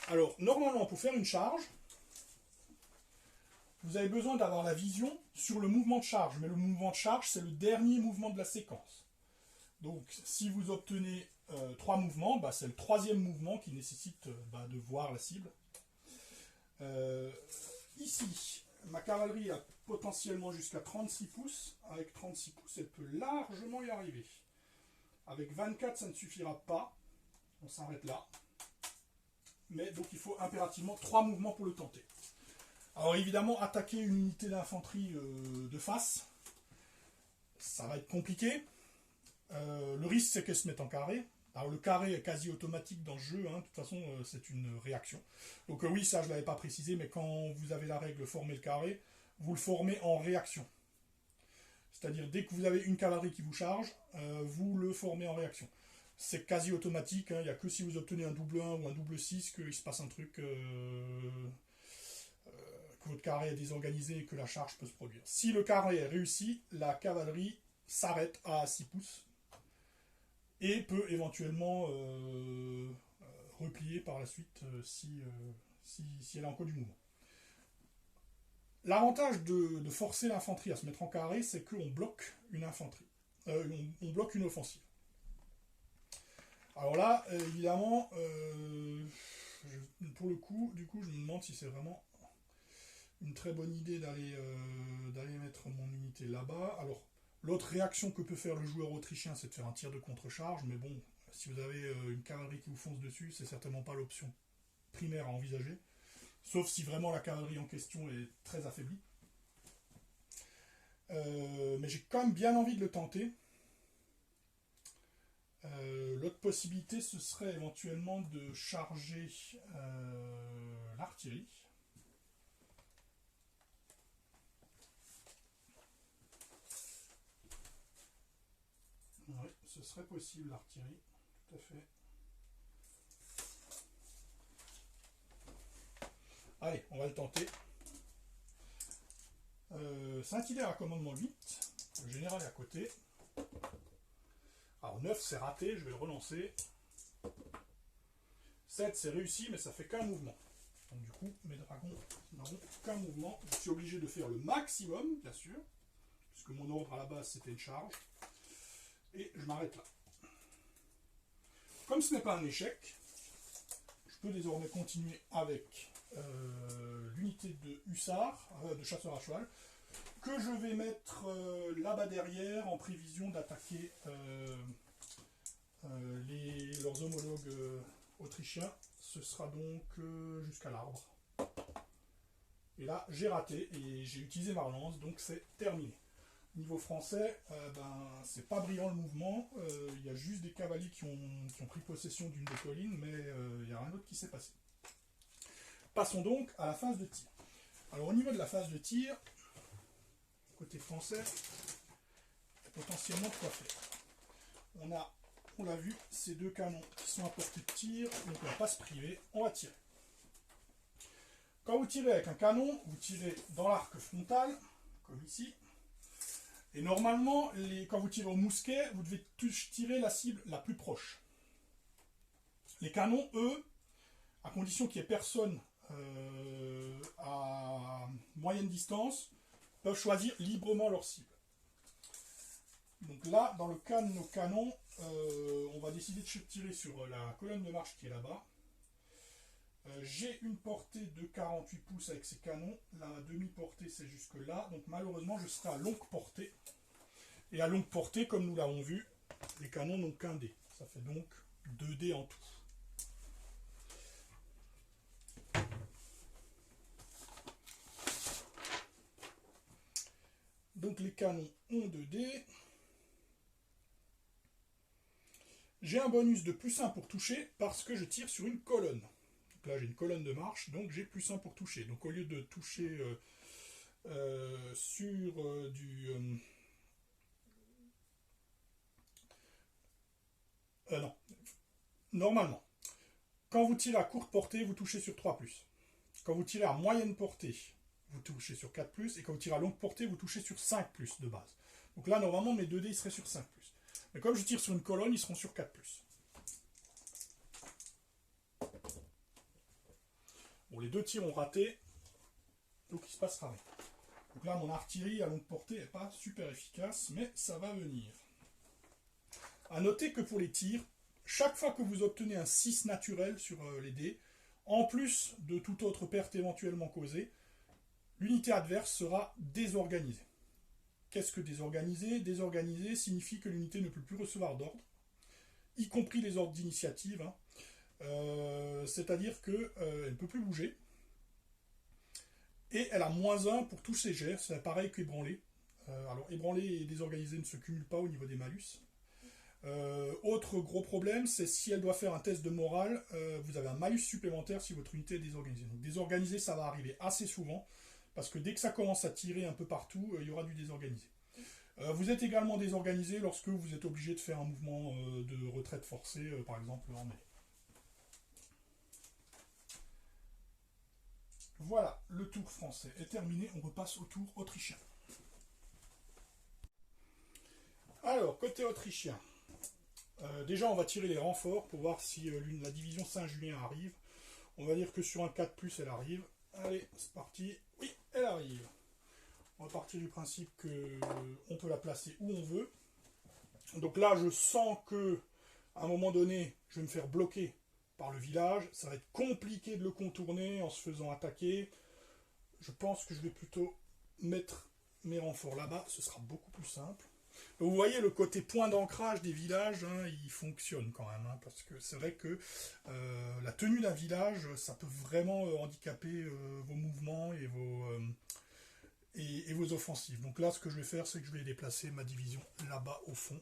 Alors, normalement, pour faire une charge, vous avez besoin d'avoir la vision sur le mouvement de charge. Mais le mouvement de charge, c'est le dernier mouvement de la séquence. Donc, si vous obtenez 3 mouvements, c'est le 3e mouvement qui nécessite de voir la cible. Ici, ma cavalerie a potentiellement jusqu'à 36 pouces. Avec 36 pouces, elle peut largement y arriver. Avec 24, ça ne suffira pas. On s'arrête là. Mais donc, il faut impérativement 3 mouvements pour le tenter. Alors évidemment, attaquer une unité d'infanterie de face, ça va être compliqué. Le risque, c'est qu'elle se mette en carré. Alors le carré est quasi automatique dans le jeu, de toute façon c'est une réaction. Donc oui, ça je ne l'avais pas précisé, mais quand vous avez la règle former le carré, vous le formez en réaction. C'est-à-dire dès que vous avez une cavalerie qui vous charge, vous le formez en réaction. C'est quasi automatique, il n'y a que si vous obtenez un double 1 ou un double 6 qu'il se passe un truc, que votre carré est désorganisé et que la charge peut se produire. Si le carré est réussi, la cavalerie s'arrête à 6 pouces. Et peut éventuellement replier par la suite si elle a encore du mouvement. L'avantage de forcer l'infanterie à se mettre en carré, c'est qu'on bloque une infanterie. On bloque une offensive. Alors là, évidemment, pour le coup, du coup, je me demande si c'est vraiment une très bonne idée d'aller mettre mon unité là-bas. Alors, l'autre réaction que peut faire le joueur autrichien, c'est de faire un tir de contre-charge, mais bon, si vous avez une cavalerie qui vous fonce dessus, c'est certainement pas l'option primaire à envisager, sauf si vraiment la cavalerie en question est très affaiblie. Mais j'ai quand même bien envie de le tenter. L'autre possibilité, ce serait éventuellement de charger l'artillerie. Oui, ce serait possible l'artillerie, tout à fait. Allez, on va le tenter. Saint-Hilaire à commandement 8, le général est à côté. Alors 9 c'est raté, je vais le relancer. 7 c'est réussi, mais ça fait qu'un mouvement. Donc du coup, mes dragons n'auront qu'un mouvement. Je suis obligé de faire le maximum, bien sûr, puisque mon ordre à la base c'était une charge. Et je m'arrête là. Comme ce n'est pas un échec, je peux désormais continuer avec l'unité de hussards, de chasseurs à cheval, que je vais mettre là-bas derrière en prévision d'attaquer leurs homologues autrichiens. Ce sera donc jusqu'à l'arbre. Et là, j'ai raté et j'ai utilisé ma relance, donc c'est terminé. Niveau français, c'est pas brillant le mouvement. Il y a juste des cavaliers qui ont pris possession d'une des collines, mais il n'y a rien d'autre qui s'est passé. Passons donc à la phase de tir. Alors au niveau de la phase de tir, côté français, potentiellement quoi faire. On l'a vu, ces deux canons qui sont à portée de tir, donc on ne va pas se priver, on va tirer. Quand vous tirez avec un canon, vous tirez dans l'arc frontal, comme ici. Et normalement, quand vous tirez au mousquet, vous devez tirer la cible la plus proche. Les canons, eux, à condition qu'il n'y ait personne à moyenne distance, peuvent choisir librement leur cible. Donc là, dans le cas de nos canons, on va décider de tirer sur la colonne de marche qui est là-bas. J'ai une portée de 48 pouces avec ces canons. La demi-portée, c'est jusque là. Donc malheureusement, je serai à longue portée. Et à longue portée, comme nous l'avons vu, les canons n'ont qu'un dé. Ça fait donc 2 dés en tout. Donc les canons ont 2 dés. J'ai un bonus de plus 1 pour toucher parce que je tire sur une colonne. Donc là j'ai une colonne de marche, donc j'ai plus 1 pour toucher. Donc au lieu de toucher sur du... non. Normalement, quand vous tirez à courte portée, vous touchez sur 3+. Quand vous tirez à moyenne portée, vous touchez sur 4+. Et quand vous tirez à longue portée, vous touchez sur 5+ de base. Donc là, normalement, mes 2 dés ils seraient sur 5+. Mais comme je tire sur une colonne, ils seront sur 4+. Bon, les 2 tirs ont raté. Donc il se passera rien. Donc là, mon artillerie à longue portée n'est pas super efficace, mais ça va venir. A noter que pour les tirs, chaque fois que vous obtenez un 6 naturel sur les dés, en plus de toute autre perte éventuellement causée, l'unité adverse sera désorganisée. Qu'est-ce que désorganiser? Désorganiser signifie que l'unité ne peut plus recevoir d'ordre, y compris les ordres d'initiative. C'est-à-dire qu'elle ne peut plus bouger. Et elle a -1 pour tous ses jets. C'est pareil qu'ébranlé. Alors ébranlé et désorganisé ne se cumulent pas au niveau des malus. Autre gros problème, c'est si elle doit faire un test de morale, vous avez un malus supplémentaire si votre unité est désorganisée. Donc désorganisé, ça va arriver assez souvent, parce que dès que ça commence à tirer un peu partout, il y aura du désorganisé. Vous êtes également désorganisé lorsque vous êtes obligé de faire un mouvement de retraite forcée, par exemple en mêlée. Voilà, le tour français est terminé, on repasse au tour autrichien. Alors, côté autrichien, déjà on va tirer les renforts pour voir si la division Saint-Julien arrive. On va dire que sur un 4+, elle arrive. Allez, c'est parti. Oui, elle arrive. On va partir du principe qu'on peut la placer où on veut. Donc là, je sens que à un moment donné, je vais me faire bloquer par le village. Ça va être compliqué de le contourner en se faisant attaquer. Je pense que je vais plutôt mettre mes renforts là-bas. Ce sera beaucoup plus simple. Donc vous voyez, le côté point d'ancrage des villages, hein, il fonctionne quand même. Hein, parce que c'est vrai que la tenue d'un village, ça peut vraiment handicaper vos mouvements et vos offensives. Donc là, ce que je vais faire, c'est que je vais déplacer ma division là-bas au fond.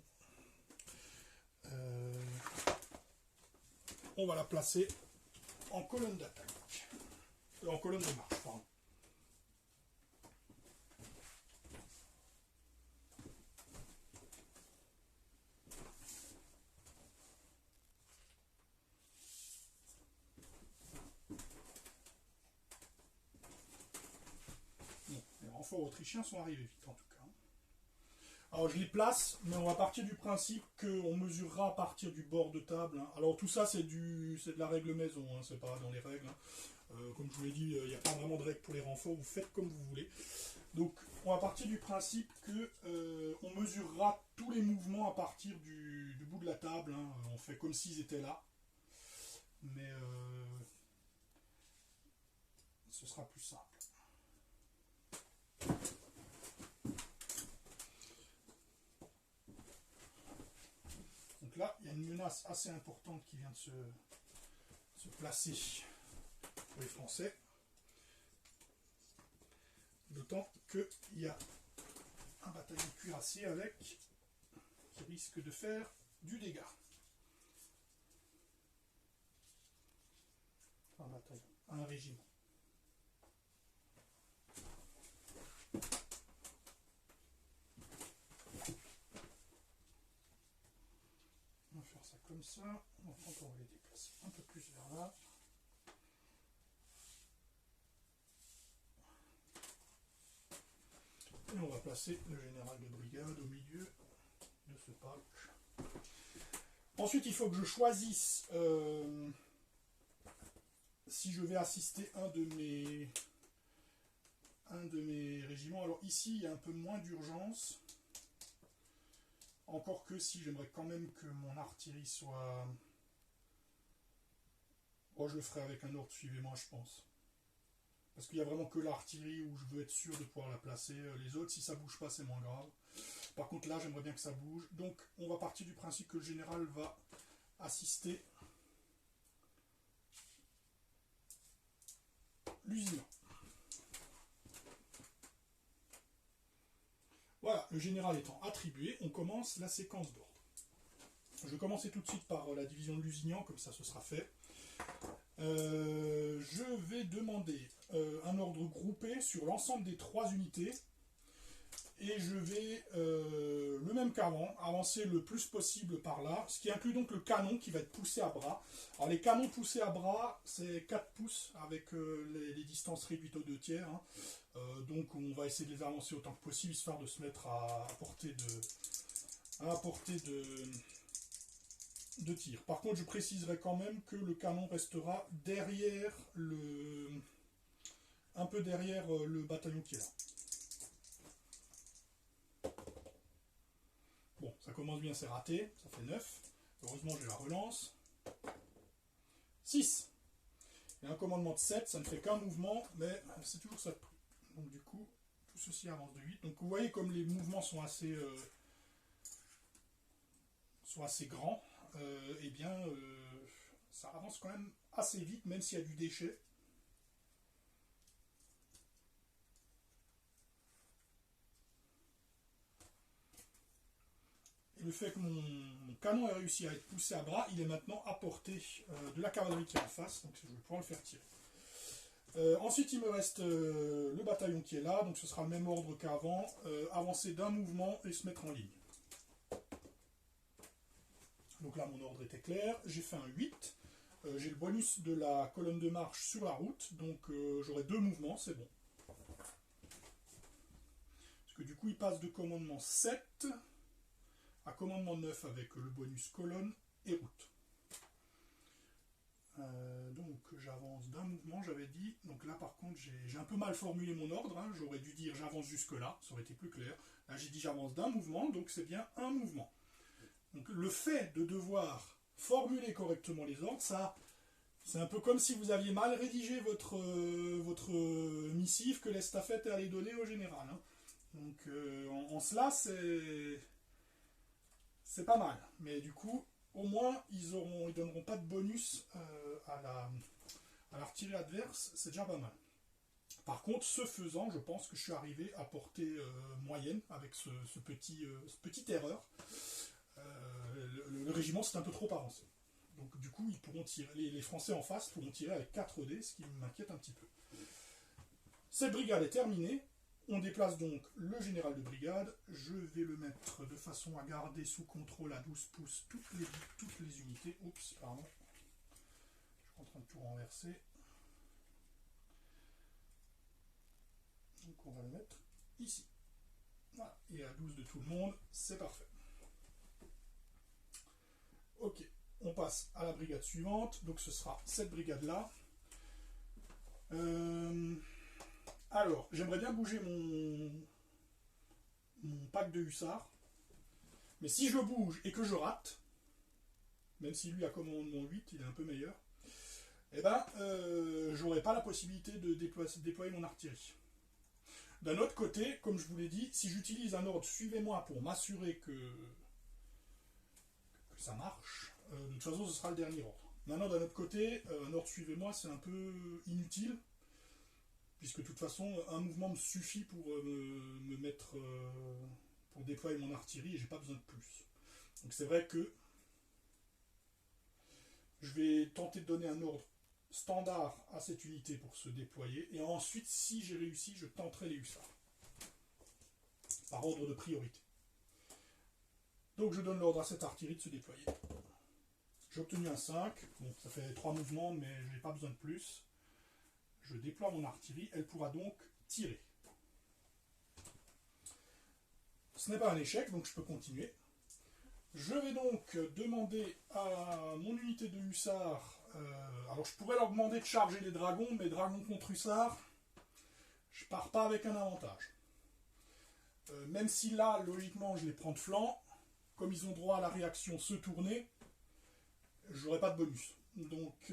On va la placer en colonne d'attaque. En colonne de marche, pardon. Bon, les renforts autrichiens sont arrivés vite en tout cas. Alors je les place, mais on va partir du principe qu'on mesurera à partir du bord de table. Hein. Alors tout ça c'est de la règle maison, hein, c'est pas dans les règles. Hein. Comme je vous l'ai dit, il n'y a pas vraiment de règle pour les renforts, vous faites comme vous voulez. Donc on va partir du principe qu'on mesurera tous les mouvements à partir du bout de la table. Hein. On fait comme s'ils étaient là. Mais ce sera plus simple. Donc là, il y a une menace assez importante qui vient de se placer pour les Français. D'autant qu'il y a un bataillon cuirassé avec qui risque de faire du dégât. Un bataillon, un régiment. On va faire ça comme ça. On va les déplacer un peu plus vers là. Et on va placer le général de brigade au milieu de ce pack. Ensuite, il faut que je choisisse si je vais assister un de mes régiments. Alors ici, il y a un peu moins d'urgence. Encore que si j'aimerais quand même que mon artillerie soit... Bon, je le ferai avec un ordre, suivez-moi, je pense. Parce qu'il n'y a vraiment que l'artillerie où je veux être sûr de pouvoir la placer. Les autres, si ça bouge pas, c'est moins grave. Par contre, là, j'aimerais bien que ça bouge. Donc, on va partir du principe que le général va assister l'usinant. Voilà, le général étant attribué, on commence la séquence d'ordre. Je vais commencer tout de suite par la division de Lusignan, comme ça ce sera fait. Je vais demander un ordre groupé sur l'ensemble des 3 unités. Et je vais, le même qu'avant, avancer le plus possible par là, ce qui inclut donc le canon qui va être poussé à bras. Alors les canons poussés à bras, c'est 4 pouces avec les distances réduites aux 2 tiers. Hein. Donc on va essayer de les avancer autant que possible, histoire de se mettre à portée de tir. Par contre, je préciserai quand même que le canon restera derrière un peu derrière le bataillon qui est là. Bon, ça commence bien, c'est raté, ça fait 9. Heureusement, j'ai la relance. 6. Et un commandement de 7, ça ne fait qu'un mouvement, mais c'est toujours ça de prix. Donc du coup, tout ceci avance de 8. Donc vous voyez comme les mouvements sont assez grands, eh bien, ça avance quand même assez vite, même s'il y a du déchet. Et le fait que mon canon ait réussi à être poussé à bras, il est maintenant à portée de la cavalerie qui est en face, donc je vais pouvoir le faire tirer. Ensuite, il me reste le bataillon qui est là, donc ce sera le même ordre qu'avant, avancer d'un mouvement et se mettre en ligne. Donc là, mon ordre était clair, j'ai fait un 8, j'ai le bonus de la colonne de marche sur la route, donc j'aurai 2 mouvements, c'est bon. Parce que du coup, il passe de commandement 7 à commandement 9 avec le bonus colonne et route. Donc j'avance d'un mouvement, j'avais dit. Donc là par contre j'ai un peu mal formulé mon ordre, hein. J'aurais dû dire j'avance jusque là, ça aurait été plus clair. Là j'ai dit j'avance d'un mouvement, donc c'est bien un mouvement. Donc le fait de devoir formuler correctement les ordres, ça c'est un peu comme si vous aviez mal rédigé votre missive que l'estafette est allée donner au général. Hein. Donc en cela c'est pas mal, mais du coup, au moins, ils donneront pas de bonus à l'artillerie adverse, c'est déjà pas mal. Par contre, ce faisant, je pense que je suis arrivé à portée moyenne avec ce petite erreur. Le régiment s'est un peu trop avancé. Donc du coup, ils pourront tirer, les Français en face pourront tirer avec 4 dés, ce qui m'inquiète un petit peu. Cette brigade est terminée. On déplace donc le général de brigade. Je vais le mettre de façon à garder sous contrôle à 12 pouces toutes les unités. Oups, pardon. Je suis en train de tout renverser. Donc on va le mettre ici. Voilà. Et à 12 de tout le monde, c'est parfait. Ok, on passe à la brigade suivante. Donc ce sera cette brigade-là. Alors, j'aimerais bien bouger mon pack de hussards. Mais si je le bouge et que je rate, même si lui a commandement 8, il est un peu meilleur, eh ben, j'aurai pas la possibilité de déployer mon artillerie. D'un autre côté, comme je vous l'ai dit, si j'utilise un ordre suivez-moi pour m'assurer que ça marche, de toute façon ce sera le dernier ordre. Maintenant, d'un autre côté, un ordre suivez-moi c'est un peu inutile, puisque de toute façon, un mouvement me suffit pour me mettre, pour déployer mon artillerie et j'ai pas besoin de plus. Donc c'est vrai que je vais tenter de donner un ordre standard à cette unité pour se déployer, et ensuite, si j'ai réussi, je tenterai les hussards, par ordre de priorité. Donc je donne l'ordre à cette artillerie de se déployer. J'ai obtenu un 5, bon ça fait 3 mouvements, mais je n'ai pas besoin de plus. Je déploie mon artillerie, elle pourra donc tirer. Ce n'est pas un échec, donc je peux continuer. Je vais donc demander à mon unité de hussards, alors je pourrais leur demander de charger les dragons, mais dragons contre hussards, je pars pas avec un avantage. Même si là, logiquement, je les prends de flanc, comme ils ont droit à la réaction se tourner, j'aurai pas de bonus. Donc,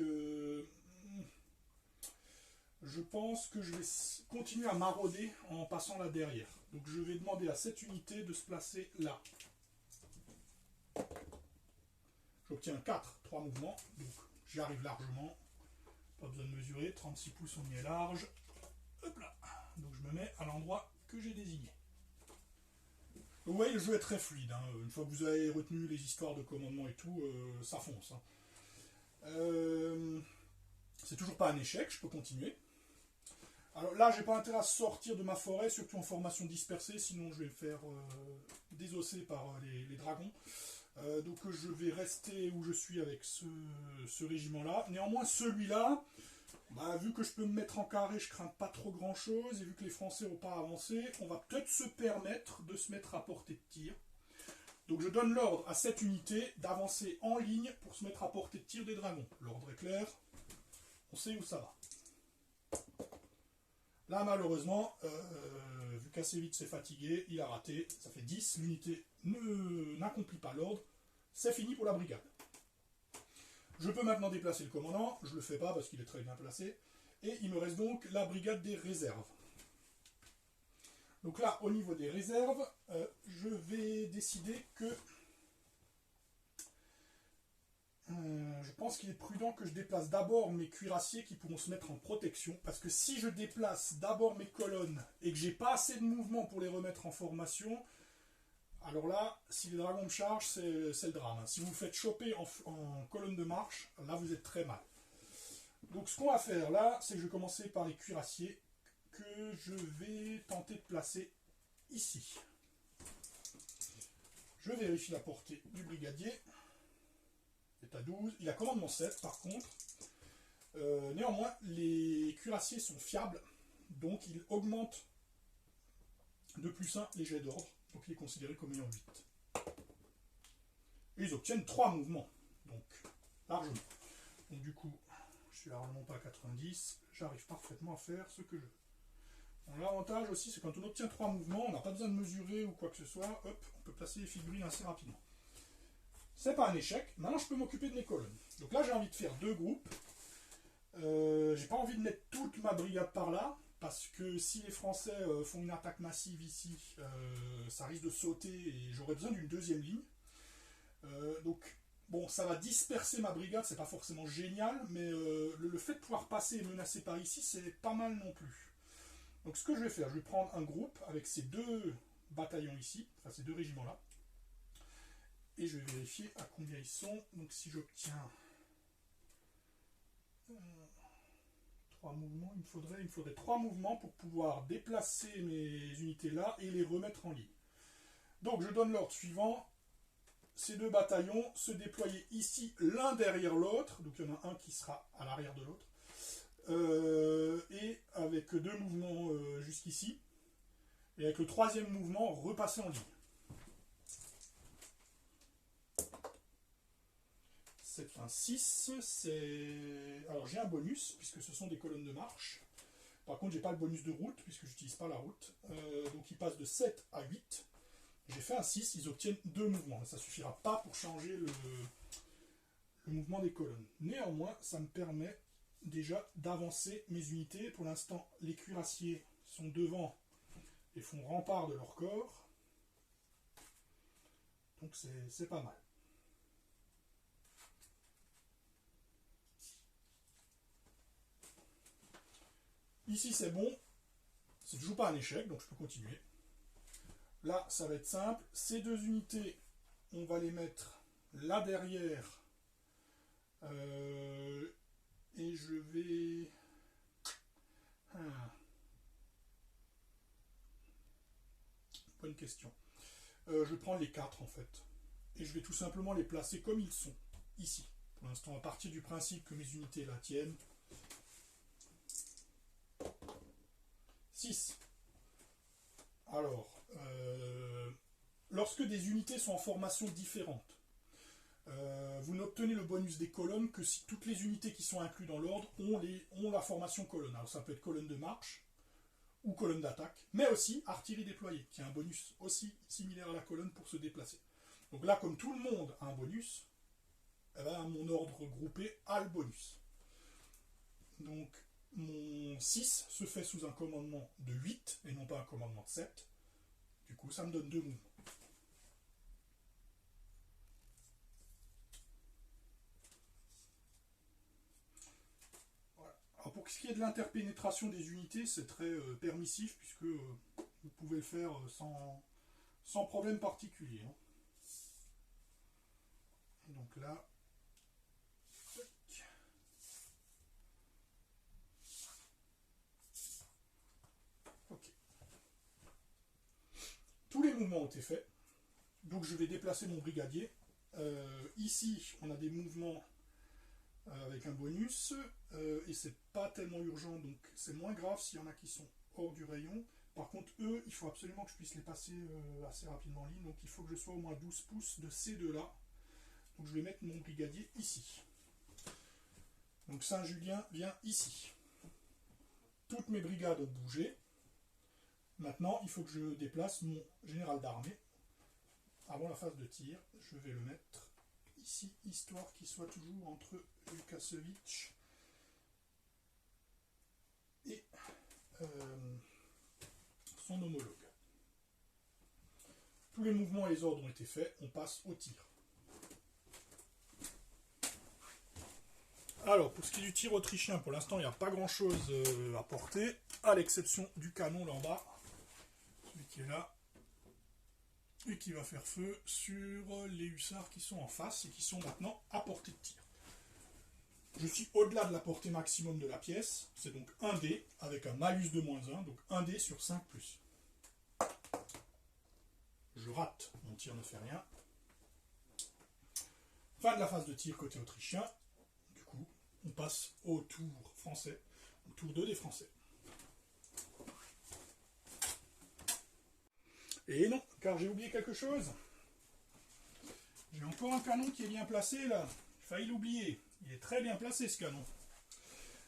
je pense que je vais continuer à marauder en passant là derrière. Donc je vais demander à cette unité de se placer là. J'obtiens 4, 3 mouvements, donc j'y arrive largement. Pas besoin de mesurer, 36 pouces on y est large. Hop là. Donc je me mets à l'endroit que j'ai désigné. Ouais, le jeu est très fluide, hein. Une fois que vous avez retenu les histoires de commandement et tout, ça fonce, hein. Euh, c'est toujours pas un échec, je peux continuer. Alors là, j'ai pas intérêt à sortir de ma forêt, surtout en formation dispersée, sinon je vais me faire désosser par les dragons. Donc je vais rester où je suis avec ce régiment-là. Néanmoins, celui-là, bah, vu que je peux me mettre en carré, je crains pas trop grand-chose, et vu que les Français n'ont pas avancé, on va peut-être se permettre de se mettre à portée de tir. Donc je donne l'ordre à cette unité d'avancer en ligne pour se mettre à portée de tir des dragons. L'ordre est clair, on sait où ça va. Là, malheureusement, vu qu'assez vite c'est fatigué, il a raté, ça fait 10, l'unité n'accomplit pas l'ordre, c'est fini pour la brigade. Je peux maintenant déplacer le commandant, je ne le fais pas parce qu'il est très bien placé, et il me reste donc la brigade des réserves. Donc là, au niveau des réserves, je vais décider que je pense qu'il est prudent que je déplace d'abord mes cuirassiers qui pourront se mettre en protection, parce que si je déplace d'abord mes colonnes et que j'ai pas assez de mouvement pour les remettre en formation, alors là, si les dragons me chargent, c'est le drame. Si vous vous faites choper en colonne de marche, là vous êtes très mal. Donc ce qu'on va faire là, c'est que je vais commencer par les cuirassiers que je vais tenter de placer ici. Je vérifie la portée du brigadier. Il est à 12. Il a commandement 7 par contre. Néanmoins, les cuirassiers sont fiables, donc il augmente de +1 les jets d'ordre, donc il est considéré comme ayant 8. Et ils obtiennent 3 mouvements, donc largement. Donc du coup, je suis largement pas à 90, j'arrive parfaitement à faire ce que je veux. L'avantage aussi, c'est quand on obtient 3 mouvements, on n'a pas besoin de mesurer ou quoi que ce soit, hop, on peut placer les figurines assez rapidement. C'est pas un échec, maintenant je peux m'occuper de mes colonnes. Donc là j'ai envie de faire 2 groupes. J'ai pas envie de mettre toute ma brigade par là, parce que si les Français font une attaque massive ici, ça risque de sauter et j'aurais besoin d'une deuxième ligne. Donc bon, ça va disperser ma brigade, c'est pas forcément génial, mais le fait de pouvoir passer et menacer par ici, c'est pas mal non plus. Donc ce que je vais faire, je vais prendre un groupe avec ces 2 bataillons ici, enfin ces 2 régiments là, et je vais vérifier à combien ils sont. Donc si j'obtiens 3 mouvements, il me faudrait 3 mouvements pour pouvoir déplacer mes unités là et les remettre en ligne. Donc je donne l'ordre suivant. Ces 2 bataillons se déployer ici l'un derrière l'autre, donc il y en a un qui sera à l'arrière de l'autre, et avec 2 mouvements jusqu'ici, et avec le 3e mouvement repasser en ligne. 7, 6, c'est... Alors j'ai un bonus, puisque ce sont des colonnes de marche. Par contre, j'ai pas le bonus de route, puisque j'utilise pas la route. Donc ils passent de 7 à 8. J'ai fait un 6, ils obtiennent 2 mouvements. Ça suffira pas pour changer le mouvement des colonnes. Néanmoins, ça me permet déjà d'avancer mes unités. Pour l'instant, les cuirassiers sont devant et font rempart de leur corps. Donc c'est pas mal. Ici c'est bon, c'est toujours pas un échec, donc je peux continuer. Là, ça va être simple. Ces 2 unités, on va les mettre là derrière. Et je vais... Bonne question. Je vais prendre les 4 en fait. Et je vais tout simplement les placer comme ils sont, ici. Pour l'instant, à partir du principe que mes unités la tiennent. 6. Alors, lorsque des unités sont en formation différente, vous n'obtenez le bonus des colonnes que si toutes les unités qui sont incluses dans l'ordre ont la formation colonne. Alors ça peut être colonne de marche ou colonne d'attaque, mais aussi artillerie déployée, qui a un bonus aussi similaire à la colonne pour se déplacer. Donc là, comme tout le monde a un bonus, eh ben, mon ordre groupé a le bonus. Donc mon 6 se fait sous un commandement de 8 et non pas un commandement de 7. Du coup, ça me donne 2 mouvements. Voilà. Alors pour ce qui est de l'interpénétration des unités, c'est très permissif puisque vous pouvez le faire sans problème particulier. Hein. Donc là, ok. Tous les mouvements ont été faits. Donc je vais déplacer mon brigadier. Ici, on a des mouvements avec un bonus, et c'est pas tellement urgent, donc c'est moins grave s'il y en a qui sont hors du rayon. Par contre, eux, il faut absolument que je puisse les passer assez rapidement en ligne, donc il faut que je sois au moins 12 pouces de ces deux-là. Donc je vais mettre mon brigadier ici. Donc Saint-Julien vient ici. Toutes mes brigades ont bougé. Maintenant, il faut que je déplace mon général d'armée. Avant la phase de tir, je vais le mettre ici, histoire qu'il soit toujours entre Lukaszewicz et son homologue. Tous les mouvements et les ordres ont été faits, on passe au tir. Alors, pour ce qui est du tir autrichien, pour l'instant, il n'y a pas grand-chose à porter, à l'exception du canon là en bas, celui qui est là, et qui va faire feu sur les hussards qui sont en face et qui sont maintenant à portée de tir. Je suis au-delà de la portée maximum de la pièce, c'est donc 1 dé avec un malus de -1, donc 1 dé sur 5+. Je rate, mon tir ne fait rien. Fin de la phase de tir côté autrichien. Du coup, on passe au tour français, au tour 2 des Français. Et non, car j'ai oublié quelque chose. J'ai encore un canon qui est bien placé là. J'ai failli l'oublier. Il est très bien placé ce canon.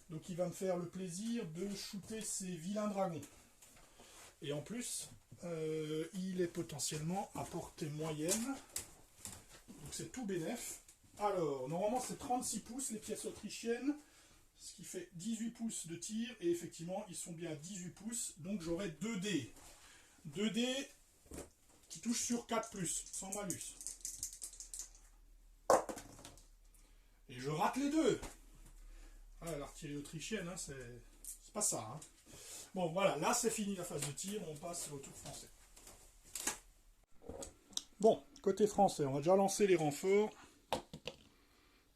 Donc il va me faire le plaisir de shooter ces vilains dragons. Et en plus, il est potentiellement à portée moyenne. Donc c'est tout bénef. Alors, normalement c'est 36 pouces les pièces autrichiennes. Ce qui fait 18 pouces de tir. Et effectivement, ils sont bien à 18 pouces. Donc j'aurai 2 dés. 2 dés qui touchent sur 4+, sans malus. Et je rate les deux. Ah, l'artillerie autrichienne, hein, c'est pas ça. Hein. Bon, voilà, là c'est fini la phase de tir, on passe au tour français. Bon, côté français, on va déjà lancer les renforts.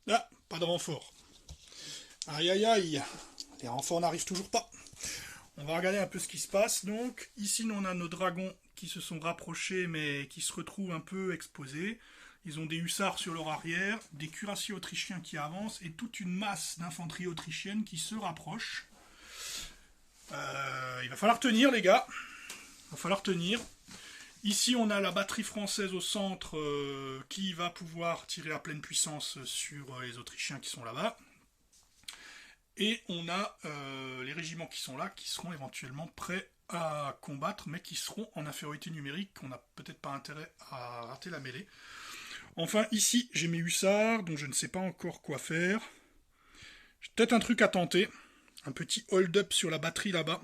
Ah, pas de renfort. Aïe aïe aïe, les renforts n'arrivent toujours pas. On va regarder un peu ce qui se passe. Donc, ici, on a nos dragons qui se sont rapprochés, mais qui se retrouvent un peu exposés. Ils ont des hussards sur leur arrière, des cuirassiers autrichiens qui avancent, et toute une masse d'infanterie autrichienne qui se rapproche. Il va falloir tenir, les gars. Il va falloir tenir. Ici, on a la batterie française au centre qui va pouvoir tirer à pleine puissance sur les Autrichiens qui sont là-bas. Et on a les régiments qui sont là, qui seront éventuellement prêts à combattre, mais qui seront en infériorité numérique. On n'a peut-être pas intérêt à rater la mêlée. Enfin, ici, j'ai mes hussards, donc je ne sais pas encore quoi faire. J'ai peut-être un truc à tenter. Un petit hold-up sur la batterie là-bas.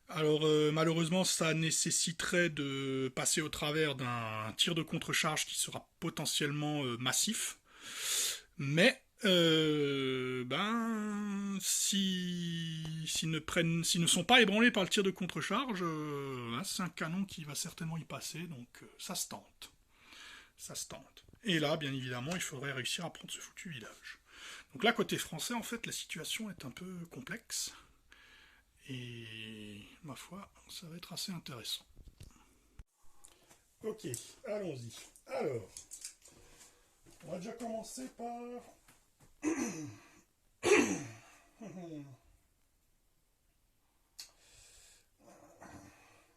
Alors, malheureusement, ça nécessiterait de passer au travers d'un tir de contre-charge qui sera potentiellement massif. Mais, s'ils ne sont pas ébranlés par le tir de contre-charge, c'est un canon qui va certainement y passer, donc ça se tente. Ça se tente. Et là, bien évidemment, il faudrait réussir à prendre ce foutu village. Donc là, côté français, en fait, la situation est un peu complexe. Et, ma foi, ça va être assez intéressant. Ok, allons-y. Alors, on va déjà commencer par...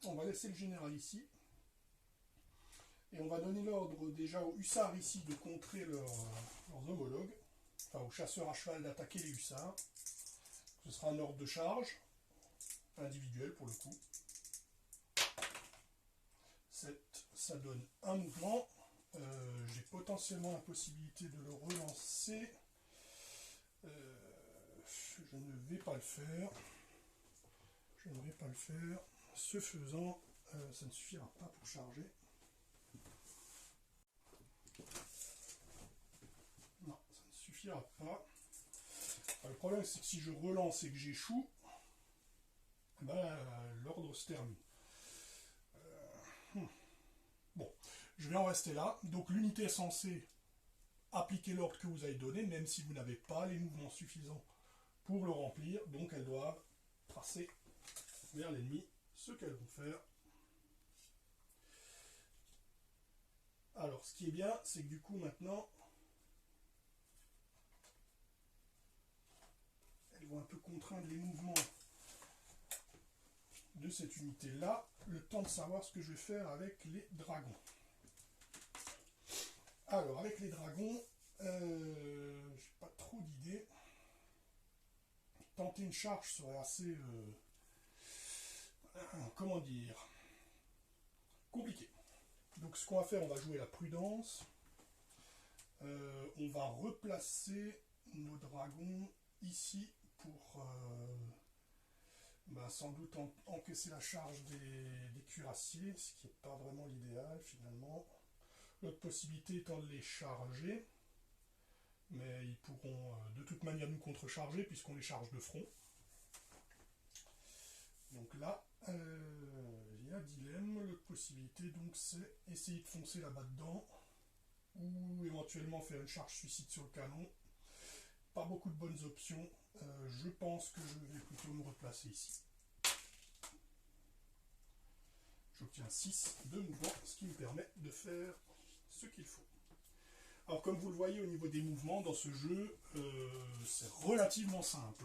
On va laisser le général ici. Et on va donner l'ordre déjà aux hussards ici de contrer leurs homologues, enfin aux chasseurs à cheval d'attaquer les hussards. Ce sera un ordre de charge, individuel pour le coup. 7, ça donne un mouvement. J'ai potentiellement la possibilité de le relancer. Je ne vais pas le faire. Je ne vais pas le faire. Ce faisant, ça ne suffira pas pour charger. Non, ça ne suffira pas. Alors, le problème, c'est que si je relance et que j'échoue, l'ordre se termine. Je vais en rester là. Donc l'unité est censée appliquer l'ordre que vous avez donné, même si vous n'avez pas les mouvements suffisants pour le remplir. Donc elles doivent tracer vers l'ennemi ce qu'elles vont faire. Alors ce qui est bien, c'est que du coup maintenant, elles vont un peu contraindre les mouvements de cette unité-là, le temps de savoir ce que je vais faire avec les dragons. Alors, avec les dragons, j'ai pas trop d'idées. Tenter une charge serait assez, comment dire, compliqué. Donc, ce qu'on va faire, on va jouer la prudence. On va replacer nos dragons ici pour sans doute encaisser la charge des cuirassiers, ce qui n'est pas vraiment l'idéal finalement. L'autre possibilité étant de les charger, mais ils pourront de toute manière nous contrecharger puisqu'on les charge de front. Donc là, il y a un dilemme. L'autre possibilité donc c'est essayer de foncer là-bas dedans, ou éventuellement faire une charge suicide sur le canon. Pas beaucoup de bonnes options. Je pense que je vais plutôt me replacer ici. J'obtiens 6 de mouvement, ce qui me permet de faire ce qu'il faut. Alors comme vous le voyez au niveau des mouvements dans ce jeu, c'est relativement simple.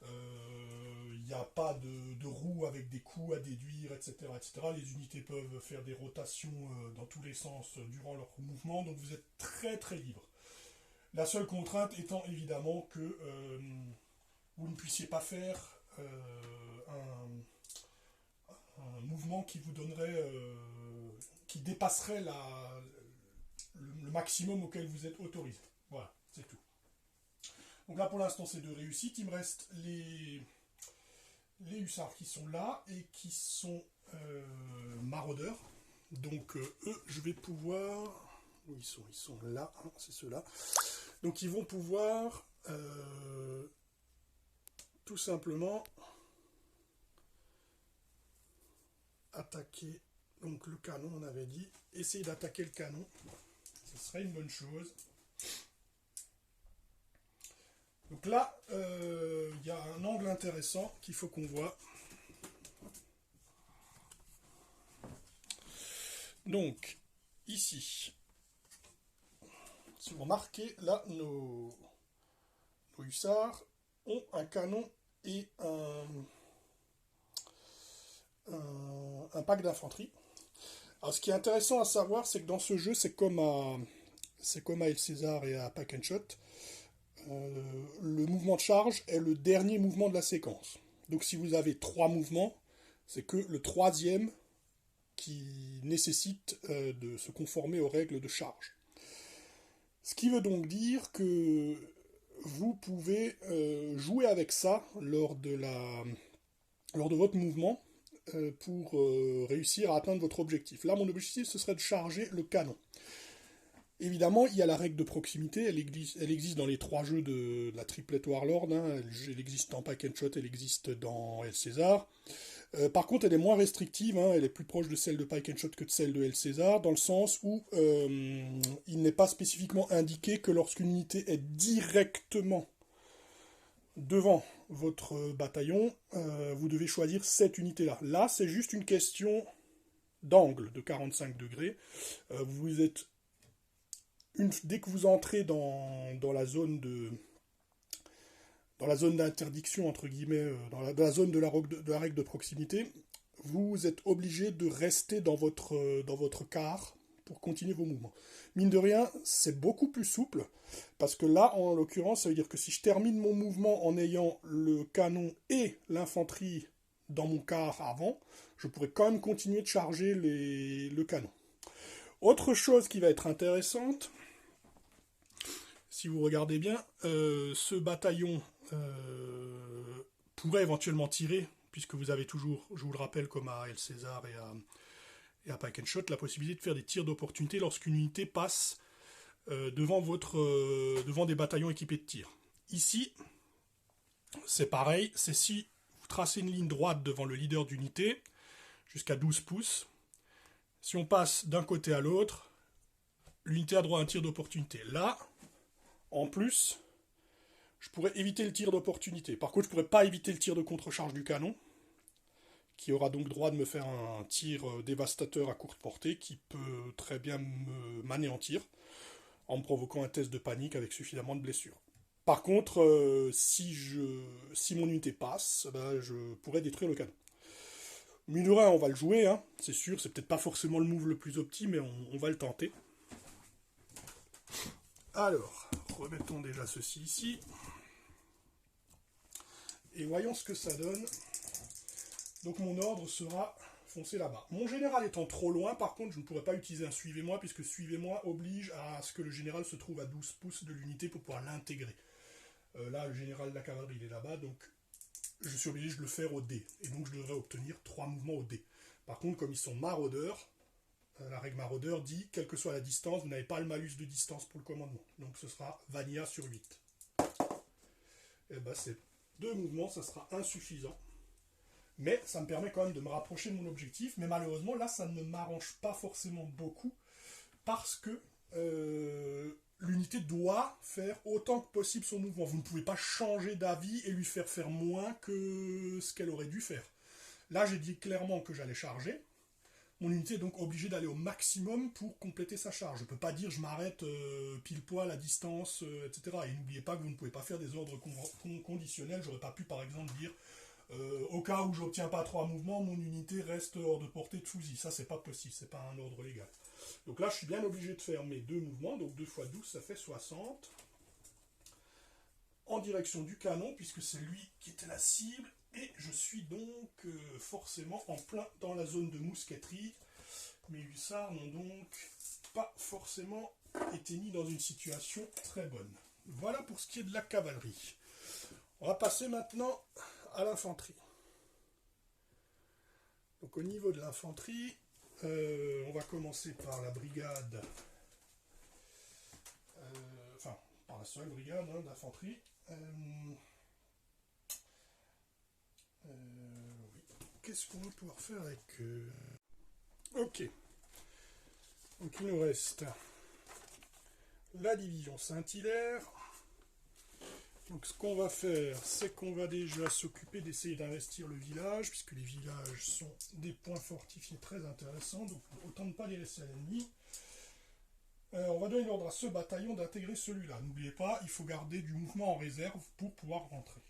Il n'y a pas de roue avec des coups à déduire, etc., etc. Les unités peuvent faire des rotations dans tous les sens durant leur mouvement, donc vous êtes très très libre. La seule contrainte étant évidemment que vous ne puissiez pas faire un mouvement qui vous donnerait, qui dépasserait le maximum auquel vous êtes autorisé. Voilà, c'est tout. Donc là pour l'instant c'est 2 réussites. Il me reste les hussards qui sont là et qui sont maraudeurs. Donc eux, je vais pouvoir... Où ils sont là, hein, c'est ceux-là. Donc ils vont pouvoir tout simplement attaquer donc le canon, on avait dit. Essayer d'attaquer le canon, ce serait une bonne chose. Donc là, il y a un angle intéressant qu'il faut qu'on voit. Donc, ici, si vous remarquez, là, nos hussards ont un canon et un pack d'infanterie. Alors, ce qui est intéressant à savoir, c'est que dans ce jeu, c'est comme à El César et à Pack and Shot, le mouvement de charge est le dernier mouvement de la séquence. Donc si vous avez 3 mouvements, c'est que le 3e qui nécessite de se conformer aux règles de charge. Ce qui veut donc dire que vous pouvez jouer avec ça lors de votre mouvement pour réussir à atteindre votre objectif. Là, mon objectif, ce serait de charger le canon. Évidemment, il y a la règle de proximité, elle existe dans les 3 jeux de la triplette Warlord, hein. Elle existe dans Pack and Shot, elle existe dans El César. Par contre, elle est moins restrictive, hein. Elle est plus proche de celle de Pack and Shot que de celle de El César, dans le sens où il n'est pas spécifiquement indiqué que lorsqu'une unité est directement devant votre bataillon, vous devez choisir cette unité-là. Là, c'est juste une question d'angle de 45 degrés. Vous êtes... dès que vous entrez dans la zone d'interdiction, entre guillemets, dans la zone de la règle de proximité, vous êtes obligé de rester dans votre quart pour continuer vos mouvements. Mine de rien, c'est beaucoup plus souple, parce que là, en l'occurrence, ça veut dire que si je termine mon mouvement en ayant le canon et l'infanterie dans mon quart avant, je pourrais quand même continuer de charger le canon. Autre chose qui va être intéressante, si vous regardez bien, ce bataillon pourrait éventuellement tirer, puisque vous avez toujours, je vous le rappelle, comme à El César et à Pack and Shot, la possibilité de faire des tirs d'opportunité lorsqu'une unité passe devant des bataillons équipés de tir. Ici, c'est pareil, c'est si vous tracez une ligne droite devant le leader d'unité, jusqu'à 12 pouces, Si on passe d'un côté à l'autre, l'unité a droit à un tir d'opportunité. Là, en plus, je pourrais éviter le tir d'opportunité. Par contre, je ne pourrais pas éviter le tir de contre-charge du canon, qui aura donc droit de me faire un tir dévastateur à courte portée, qui peut très bien m'anéantir, en me provoquant un test de panique avec suffisamment de blessures. Par contre, si mon unité passe, ben, je pourrais détruire le canon. Mine on va le jouer, hein, c'est sûr, c'est peut-être pas forcément le move le plus opti, mais on va le tenter. Alors, remettons déjà ceci ici. Et voyons ce que ça donne. Donc mon ordre sera foncer là-bas. Mon général étant trop loin, par contre, je ne pourrais pas utiliser un suivez-moi, puisque suivez-moi oblige à ce que le général se trouve à 12 pouces de l'unité pour pouvoir l'intégrer. Là, le général de la cavalerie, il est là-bas, donc je suis obligé de le faire au dé. Et donc je devrais obtenir 3 mouvements au dé. Par contre, comme ils sont maraudeurs, la règle maraudeur dit, quelle que soit la distance, vous n'avez pas le malus de distance pour le commandement. Donc ce sera vanilla sur 8. Et ben c'est 2 mouvements, ça sera insuffisant. Mais ça me permet quand même de me rapprocher de mon objectif. Mais malheureusement, là, ça ne m'arrange pas forcément beaucoup. Parce que l'unité doit faire autant que possible son mouvement. Vous ne pouvez pas changer d'avis et lui faire faire moins que ce qu'elle aurait dû faire. Là, j'ai dit clairement que j'allais charger. Mon unité est donc obligée d'aller au maximum pour compléter sa charge. Je ne peux pas dire je m'arrête pile poil à distance, etc. Et n'oubliez pas que vous ne pouvez pas faire des ordres conditionnels. J'aurais pas pu par exemple dire au cas où je n'obtiens pas 3 mouvements, mon unité reste hors de portée de fusil. Ça, c'est pas possible, c'est pas un ordre légal. Donc là, je suis bien obligé de faire mes 2 mouvements. Donc 2 x 12, ça fait 60. En direction du canon, puisque c'est lui qui était la cible. Et je suis donc forcément en plein dans la zone de mousqueterie. Mes hussards n'ont donc pas forcément été mis dans une situation très bonne. Voilà pour ce qui est de la cavalerie. On va passer maintenant à l'infanterie. Donc au niveau de l'infanterie, on va commencer par la brigade, enfin par la seule brigade d'infanterie. Oui. Qu'est-ce qu'on va pouvoir faire avec Ok. Donc il nous reste la division Saint-Hilaire. Donc ce qu'on va faire, c'est qu'on va déjà s'occuper d'essayer d'investir le village, puisque les villages sont des points fortifiés très intéressants, donc autant ne pas les laisser à l'ennemi. On va donner l'ordre à ce bataillon d'intégrer celui-là. N'oubliez pas, il faut garder du mouvement en réserve pour pouvoir rentrer.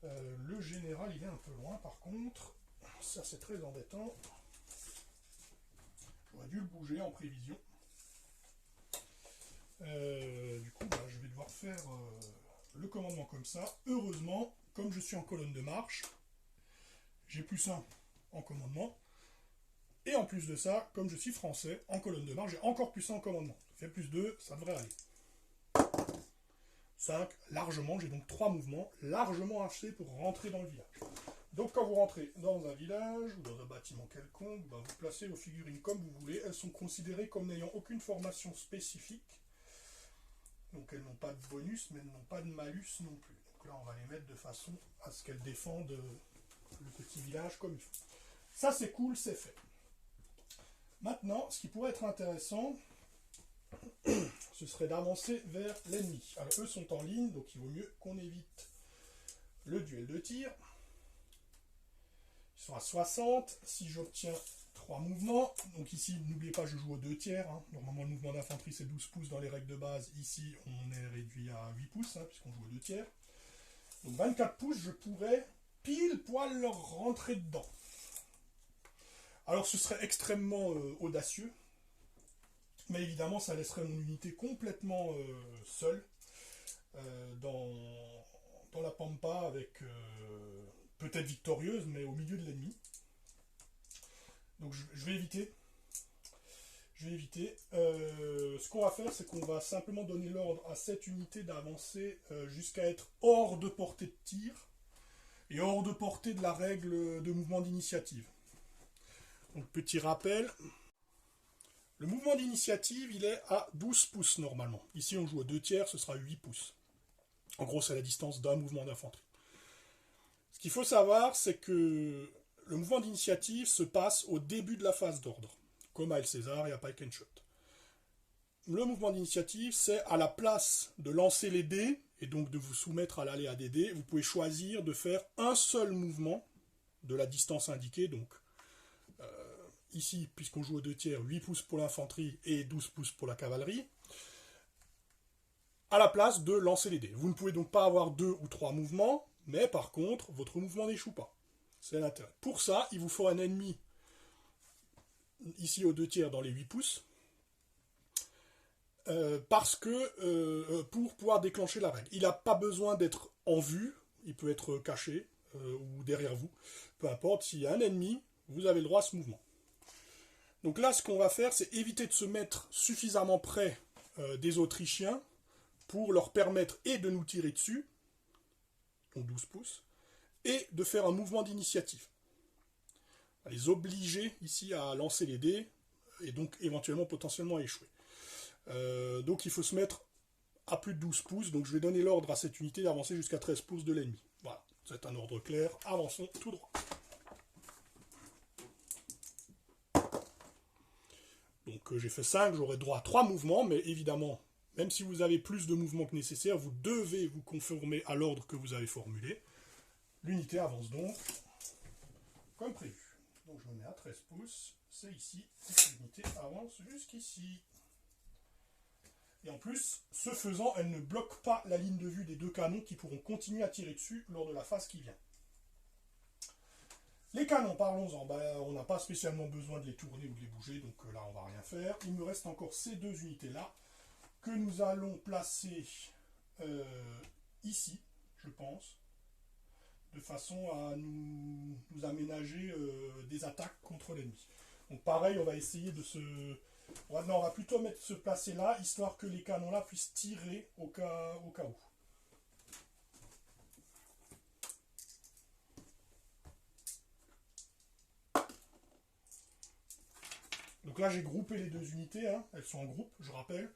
Le général, il est un peu loin par contre. Ça, c'est très embêtant. J'aurais dû le bouger en prévision. Du coup, je vais devoir faire le commandement comme ça. Heureusement, comme je suis en colonne de marche, j'ai +1 en commandement. Et en plus de ça, comme je suis français, en colonne de marche, j'ai encore +1 en commandement. Ça fait +2, ça devrait aller. 5, largement, j'ai donc 3 mouvements, largement assez pour rentrer dans le village. Donc quand vous rentrez dans un village ou dans un bâtiment quelconque, vous placez vos figurines comme vous voulez. Elles sont considérées comme n'ayant aucune formation spécifique. Donc elles n'ont pas de bonus, mais elles n'ont pas de malus non plus. Donc là, on va les mettre de façon à ce qu'elles défendent le petit village comme il faut. Ça, c'est cool, c'est fait. Maintenant, ce qui pourrait être intéressant, ce serait d'avancer vers l'ennemi. Alors eux sont en ligne, donc il vaut mieux qu'on évite le duel de tir. Ils sont à 60. Si j'obtiens 3 mouvements, donc ici, n'oubliez pas, je joue aux 2 tiers. Normalement, le mouvement d'infanterie, c'est 12 pouces dans les règles de base. Ici, on est réduit à 8 pouces, puisqu'on joue aux 2 tiers. Donc 24 pouces, je pourrais pile poil leur rentrer dedans. Alors, ce serait extrêmement audacieux. Mais évidemment, ça laisserait mon unité complètement seule dans la pampa, avec peut-être victorieuse, mais au milieu de l'ennemi. Donc je vais éviter. Ce qu'on va faire, c'est qu'on va simplement donner l'ordre à cette unité d'avancer jusqu'à être hors de portée de tir et hors de portée de la règle de mouvement d'initiative. Donc petit rappel. Le mouvement d'initiative, il est à 12 pouces normalement. Ici, on joue à 2 tiers, ce sera 8 pouces. En gros, c'est la distance d'un mouvement d'infanterie. Ce qu'il faut savoir, c'est que le mouvement d'initiative se passe au début de la phase d'ordre, comme à El César et à Pike and Shot. Le mouvement d'initiative, c'est à la place de lancer les dés, et donc de vous soumettre à l'aléa des dés, vous pouvez choisir de faire un seul mouvement de la distance indiquée, donc ici, puisqu'on joue aux 2/3, 8 pouces pour l'infanterie et 12 pouces pour la cavalerie, à la place de lancer les dés. Vous ne pouvez donc pas avoir 2 ou 3 mouvements, mais par contre, votre mouvement n'échoue pas. C'est l'intérêt. Pour ça, il vous faut un ennemi, ici aux 2/3 dans les 8 pouces, parce que pour pouvoir déclencher la règle. Il n'a pas besoin d'être en vue, il peut être caché ou derrière vous. Peu importe, s'il y a un ennemi, vous avez le droit à ce mouvement. Donc là, ce qu'on va faire, c'est éviter de se mettre suffisamment près des Autrichiens pour leur permettre et de nous tirer dessus, donc 12 pouces, et de faire un mouvement d'initiative. Les obliger ici à lancer les dés, et donc éventuellement, potentiellement à échouer. Donc il faut se mettre à plus de 12 pouces, donc je vais donner l'ordre à cette unité d'avancer jusqu'à 13 pouces de l'ennemi. Voilà, c'est un ordre clair, avançons tout droit. Donc j'ai fait 5, j'aurai droit à 3 mouvements, mais évidemment, même si vous avez plus de mouvements que nécessaire, vous devez vous conformer à l'ordre que vous avez formulé. L'unité avance donc comme prévu. Donc je me mets à 13 pouces, c'est ici, et l'unité avance jusqu'ici. Et en plus, ce faisant, elle ne bloque pas la ligne de vue des 2 canons qui pourront continuer à tirer dessus lors de la phase qui vient. Les canons, parlons-en. On n'a pas spécialement besoin de les tourner ou de les bouger, donc là on va rien faire. Il me reste encore ces 2 unités-là que nous allons placer ici, je pense, de façon à nous aménager des attaques contre l'ennemi. Donc pareil, on va essayer de se... on va plutôt se placer là, histoire que les canons là puissent tirer au cas où. Donc là j'ai groupé les 2 unités, hein. Elles sont en groupe, je rappelle.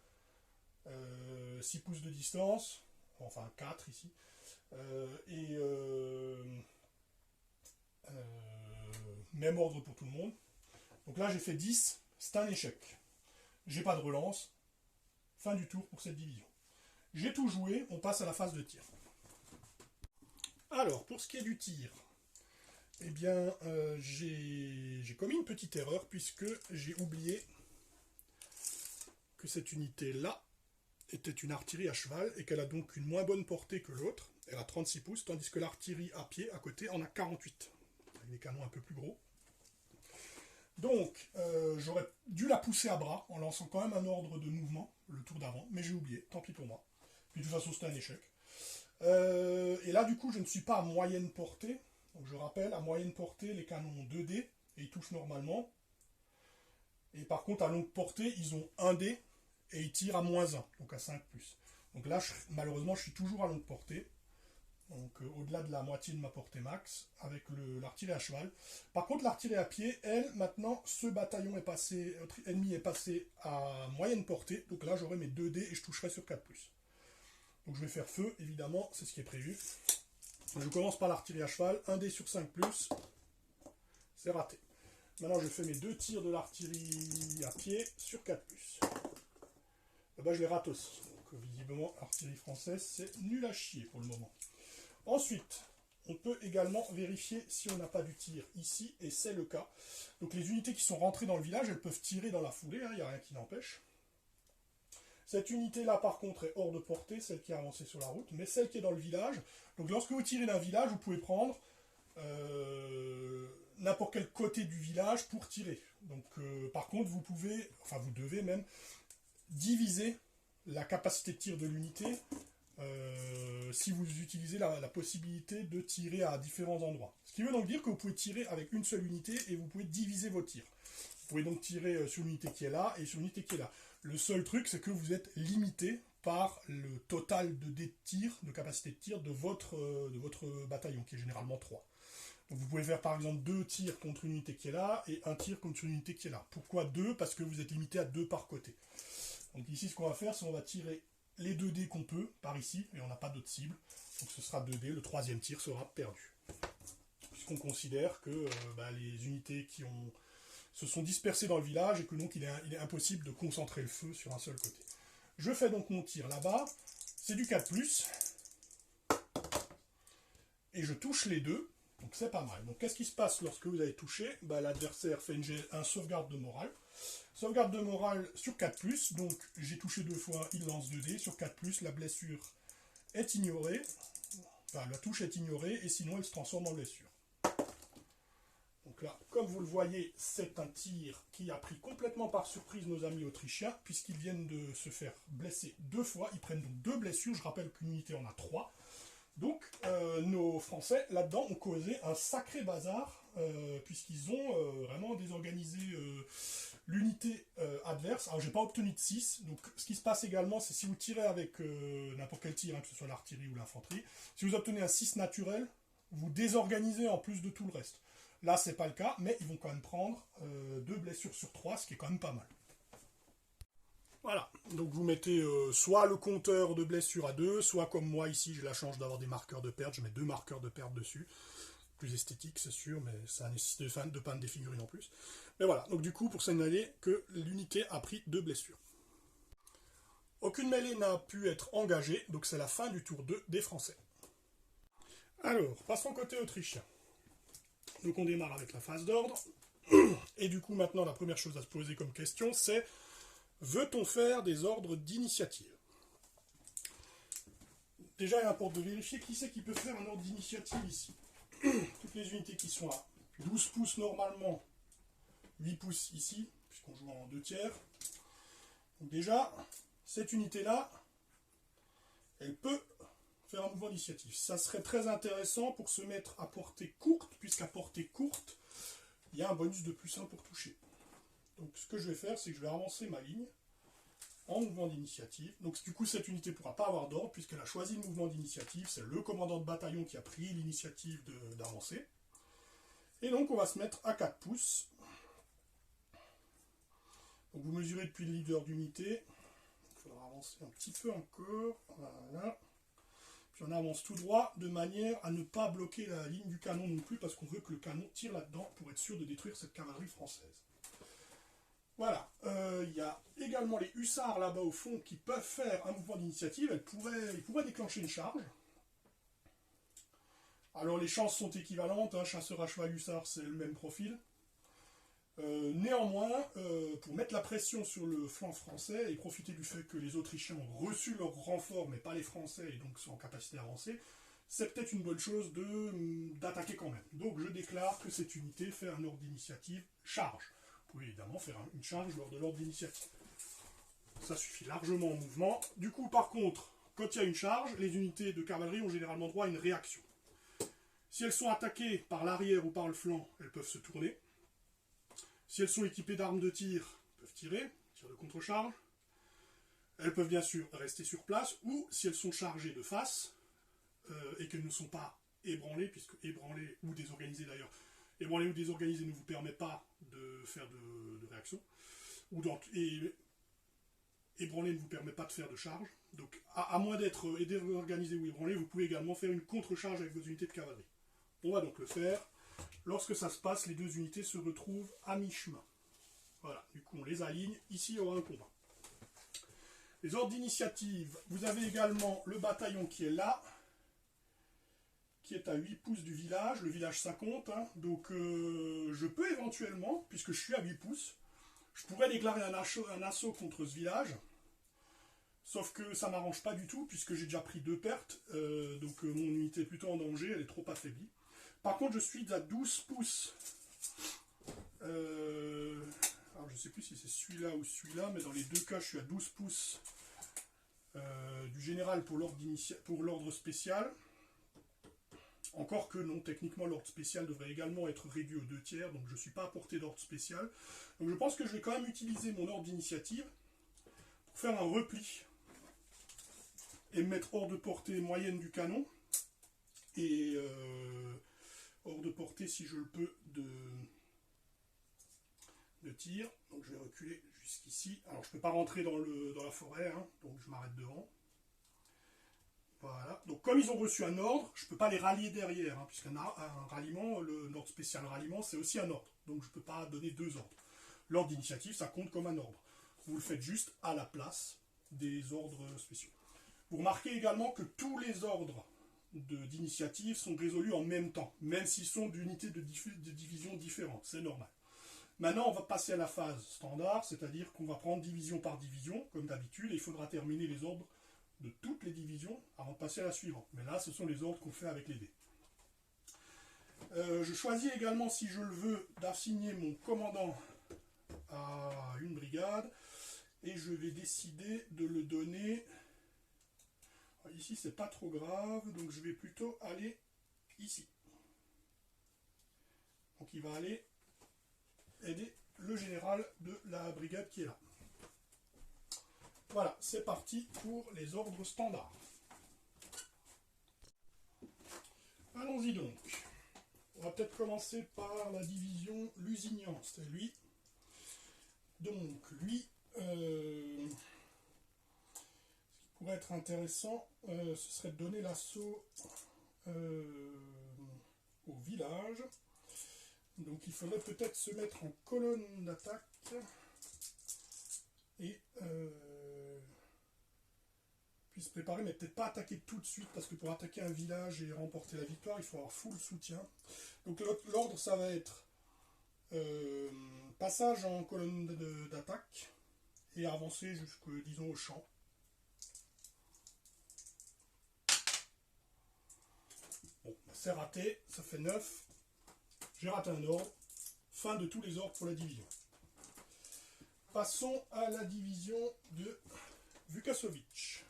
6 pouces de distance, enfin 4 ici. Même ordre pour tout le monde. Donc là j'ai fait 10, c'est un échec. J'ai pas de relance. Fin du tour pour cette division. J'ai tout joué, on passe à la phase de tir. Alors, pour ce qui est du tir, eh bien, j'ai commis une petite erreur puisque j'ai oublié que cette unité-là était une artillerie à cheval et qu'elle a donc une moins bonne portée que l'autre. Elle a 36 pouces, tandis que l'artillerie à pied à côté en a 48. Avec des canons un peu plus gros. Donc, j'aurais dû la pousser à bras en lançant quand même un ordre de mouvement, le tour d'avant, mais j'ai oublié, tant pis pour moi. Puis de toute façon, c'était un échec. Et là, du coup, je ne suis pas à moyenne portée. Donc, je rappelle, à moyenne portée, les canons ont 2 dés et ils touchent normalement. Et par contre, à longue portée, ils ont 1 dé et ils tirent à -1, donc à 5+. Donc là, malheureusement, je suis toujours à longue portée. Donc au-delà de la moitié de ma portée max, avec l'artillerie à cheval. Par contre, l'artillerie à pied, elle, maintenant, ce bataillon est passé, ennemi est passé à moyenne portée. Donc là, j'aurai mes 2 dés et je toucherai sur 4+. Donc je vais faire feu, évidemment, c'est ce qui est prévu. Je commence par l'artillerie à cheval, 1 dé sur 5+, c'est raté. Maintenant, je fais mes 2 tirs de l'artillerie à pied sur 4+. Là-bas, je les rate aussi. Donc visiblement, l'artillerie française, c'est nul à chier pour le moment. Ensuite, on peut également vérifier si on n'a pas du tir ici, et c'est le cas. Donc les unités qui sont rentrées dans le village, elles peuvent tirer dans la foulée, il n'y a rien qui n'empêche. Cette unité-là, par contre, est hors de portée, celle qui est avancée sur la route, mais celle qui est dans le village. Donc lorsque vous tirez d'un village, vous pouvez prendre n'importe quel côté du village pour tirer. Donc par contre, vous devez même diviser la capacité de tir de l'unité si vous utilisez la possibilité de tirer à différents endroits. Ce qui veut donc dire que vous pouvez tirer avec une seule unité et vous pouvez diviser vos tirs. Vous pouvez donc tirer sur l'unité qui est là et sur l'unité qui est là. Le seul truc, c'est que vous êtes limité par le total de dés de tir, de capacité de tir de votre bataillon, qui est généralement 3. Donc vous pouvez faire par exemple 2 tirs contre une unité qui est là et 1 tir contre une unité qui est là. Pourquoi 2 ? Parce que vous êtes limité à 2 par côté. Donc ici, ce qu'on va faire, c'est qu'on va tirer les 2 dés qu'on peut par ici, et on n'a pas d'autres cibles. Donc ce sera 2 dés, le 3e tir sera perdu. puisqu'on considère que les unités se sont dispersées dans le village et que donc il est impossible de concentrer le feu sur un seul côté. Je fais donc mon tir là-bas, c'est du 4+, et je touche les deux, donc c'est pas mal. Donc qu'est-ce qui se passe lorsque vous avez touché? L'adversaire fait un sauvegarde de morale. Sauvegarde de morale sur 4+, donc j'ai touché 2 fois, il lance 2 dés, sur 4+, la blessure est ignorée, enfin la touche est ignorée, et sinon elle se transforme en blessure. Donc là, comme vous le voyez, c'est un tir qui a pris complètement par surprise nos amis autrichiens, puisqu'ils viennent de se faire blesser 2 fois, ils prennent donc 2 blessures, je rappelle qu'une unité en a 3. Donc nos Français, là-dedans, ont causé un sacré bazar, puisqu'ils ont vraiment désorganisé l'unité adverse. Alors j'ai pas obtenu de 6, donc ce qui se passe également, c'est si vous tirez avec n'importe quel tir, que ce soit l'artillerie ou l'infanterie, si vous obtenez un 6 naturel, vous désorganisez en plus de tout le reste. Là, c'est pas le cas, mais ils vont quand même prendre 2 blessures sur 3, ce qui est quand même pas mal. Voilà, donc vous mettez soit le compteur de blessures à 2, soit comme moi ici, j'ai la chance d'avoir des marqueurs de perte, je mets 2 marqueurs de perte dessus. Plus esthétique, c'est sûr, mais ça nécessite de peindre des figurines en plus. Mais voilà, donc du coup, pour signaler que l'unité a pris 2 blessures. Aucune mêlée n'a pu être engagée, donc c'est la fin du tour 2 des Français. Alors, passons côté autrichien. Donc on démarre avec la phase d'ordre. Et du coup, maintenant, la première chose à se poser comme question, c'est: veut-on faire des ordres d'initiative? Déjà, il importe de vérifier qui c'est qui peut faire un ordre d'initiative ici. Toutes les unités qui sont à 12 pouces normalement, 8 pouces ici, puisqu'on joue en 2 tiers. Donc déjà, cette unité-là, elle peut faire un mouvement d'initiative. Ça serait très intéressant pour se mettre à portée courte, puisqu'à portée courte, il y a un bonus de +1 pour toucher. Donc ce que je vais faire, c'est que je vais avancer ma ligne en mouvement d'initiative. Donc du coup, cette unité ne pourra pas avoir d'ordre, puisqu'elle a choisi le mouvement d'initiative. C'est le commandant de bataillon qui a pris l'initiative d'avancer. Et donc on va se mettre à 4 pouces. Donc vous mesurez depuis le leader d'unité. Il faudra avancer un petit peu encore. Voilà. Puis on avance tout droit de manière à ne pas bloquer la ligne du canon non plus, parce qu'on veut que le canon tire là-dedans pour être sûr de détruire cette cavalerie française. Voilà. Il y a également les hussards là-bas au fond qui peuvent faire un mouvement d'initiative. Ils pourraient déclencher une charge. Alors les chances sont équivalentes, hein. Chasseur à cheval hussard, c'est le même profil. Néanmoins, pour mettre la pression sur le flanc français et profiter du fait que les Autrichiens ont reçu leur renfort, mais pas les Français, et donc sont en capacité d'avancer, c'est peut-être une bonne chose d'attaquer quand même. Donc je déclare que cette unité fait un ordre d'initiative charge. Vous pouvez évidemment faire une charge lors de l'ordre d'initiative. Ça suffit largement en mouvement. Du coup, par contre, quand il y a une charge, les unités de cavalerie ont généralement droit à une réaction. Si elles sont attaquées par l'arrière ou par le flanc, elles peuvent se tourner. Si elles sont équipées d'armes de tir, elles peuvent tirer, tir de contre-charge. Elles peuvent bien sûr rester sur place, ou si elles sont chargées de face, et qu'elles ne sont pas ébranlées, puisque ébranlées ou désorganisées d'ailleurs, ébranlées ou désorganisées ne vous permet pas de faire de réaction, et ébranlé ne vous permet pas de faire de charge. Donc à moins d'être désorganisé ou ébranlé, vous pouvez également faire une contre-charge avec vos unités de cavalerie. On va donc le faire. Lorsque ça se passe, les 2 unités se retrouvent à mi-chemin. Voilà, du coup on les aligne. Ici il y aura un combat. Les ordres d'initiative, vous avez également le bataillon qui est là, qui est à 8 pouces du village. Le village ça compte, hein. Donc je peux éventuellement, puisque je suis à 8 pouces, je pourrais déclarer un assaut contre ce village. Sauf que ça m'arrange pas du tout, puisque j'ai déjà pris 2 pertes, donc mon unité est plutôt en danger, elle est trop affaiblie. Par contre, je suis à 12 pouces. Alors, je ne sais plus si c'est celui-là ou celui-là, mais dans les 2 cas, je suis à 12 pouces du général pour l'ordre spécial. Encore que non, techniquement, l'ordre spécial devrait également être réduit aux 2 tiers, donc je ne suis pas à portée d'ordre spécial. Donc je pense que je vais quand même utiliser mon ordre d'initiative pour faire un repli et me mettre hors de portée moyenne du canon. Et hors de portée, si je le peux, de tir. Donc je vais reculer jusqu'ici. Alors je ne peux pas rentrer dans la forêt, hein, donc je m'arrête devant. Voilà. Donc comme ils ont reçu un ordre, je ne peux pas les rallier derrière, hein, puisqu'un ralliement, l'ordre spécial ralliement, c'est aussi un ordre. Donc je ne peux pas donner deux ordres. L'ordre d'initiative, ça compte comme un ordre. Vous le faites juste à la place des ordres spéciaux. Vous remarquez également que tous les ordres d'initiative sont résolus en même temps, même s'ils sont d'unités de division différentes. C'est normal. Maintenant, on va passer à la phase standard, c'est-à-dire qu'on va prendre division par division, comme d'habitude, et il faudra terminer les ordres de toutes les divisions avant de passer à la suivante. Mais là, ce sont les ordres qu'on fait avec les dés. Je choisis également, si je le veux, d'assigner mon commandant à une brigade, et je vais décider de le donner... Ici, c'est pas trop grave, donc je vais plutôt aller ici. Donc il va aller aider le général de la brigade qui est là. Voilà, c'est parti pour les ordres standards. Allons-y donc. On va peut-être commencer par la division Lusignan, c'est lui. Donc lui, ce qui pourrait être intéressant, ce serait de donner l'assaut au village. Donc il faudrait peut-être se mettre en colonne d'attaque et puis se préparer, mais peut-être pas attaquer tout de suite, parce que pour attaquer un village et remporter la victoire, il faut avoir full soutien. Donc l'ordre, ça va être passage en colonne d'attaque et avancer jusqu'au, disons, au champ. Bon, c'est raté, ça fait 9. J'ai raté un ordre. Fin de tous les ordres pour la division. Passons à la division de Vukasovic.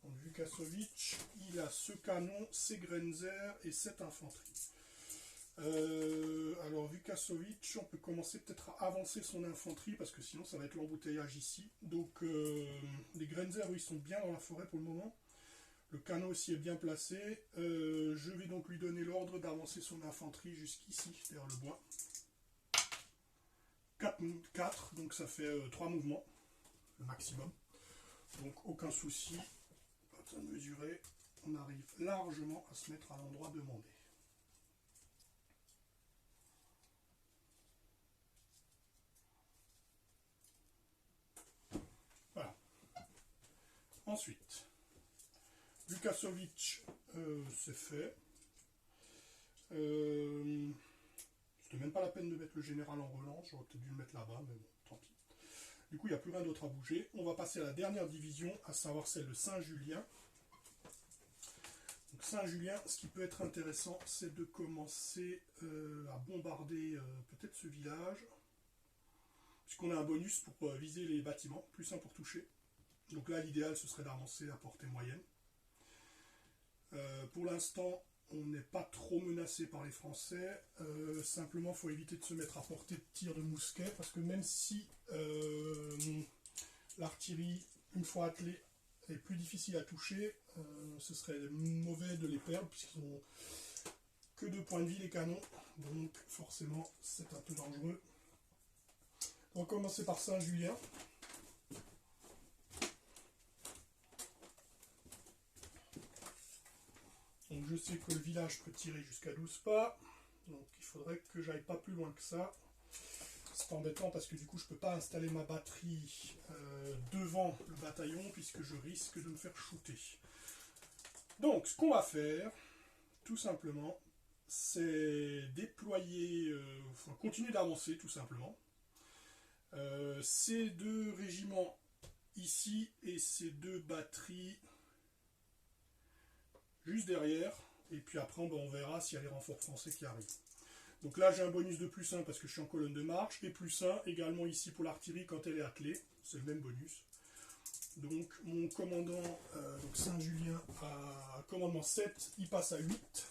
Donc Vukasovic, il a ce canon, ses Grenzer et cette infanterie. Alors Vukasovic, on peut commencer peut-être à avancer son infanterie, parce que sinon ça va être l'embouteillage ici. Donc les Grenzer, oui, sont bien dans la forêt pour le moment. Le canon aussi est bien placé. Je vais donc lui donner l'ordre d'avancer son infanterie jusqu'ici, derrière le bois. 4, donc ça fait 3 mouvements, le maximum. Donc aucun souci, pas besoin de mesurer, on arrive largement à se mettre à l'endroit demandé. Voilà. Ensuite, Vukasovic, c'est fait. C'était même pas la peine de mettre le général en relance, j'aurais peut-être dû le mettre là-bas, mais bon, tant pis. Du coup, il n'y a plus rien d'autre à bouger. On va passer à la dernière division, à savoir celle de Saint-Julien. Donc Saint-Julien, ce qui peut être intéressant, c'est de commencer à bombarder peut-être ce village, puisqu'on a un bonus pour viser les bâtiments, plus 1 pour toucher. Donc là, l'idéal, ce serait d'avancer à portée moyenne. Pour l'instant, on n'est pas trop menacé par les Français. Simplement, il faut éviter de se mettre à portée de tir de mousquet, parce que même si l'artillerie, une fois attelée, est plus difficile à toucher, ce serait mauvais de les perdre, puisqu'ils n'ont que 2 points de vie, les canons. Donc forcément, c'est un peu dangereux. On va commencer par Saint-Julien. Donc je sais que le village peut tirer jusqu'à 12 pas, donc il faudrait que j'aille pas plus loin que ça. C'est embêtant parce que du coup je peux pas installer ma batterie devant le bataillon, puisque je risque de me faire shooter. Donc ce qu'on va faire, tout simplement, c'est déployer, enfin, continuer d'avancer tout simplement. Ces 2 régiments ici et ces 2 batteries juste derrière, et puis après on verra s'il y a les renforts français qui arrivent. Donc là j'ai un bonus de plus 1 parce que je suis en colonne de marche, et plus 1 également ici pour l'artillerie quand elle est attelée, c'est le même bonus. Donc mon commandant, donc Saint-Julien, à commandement 7, il passe à 8.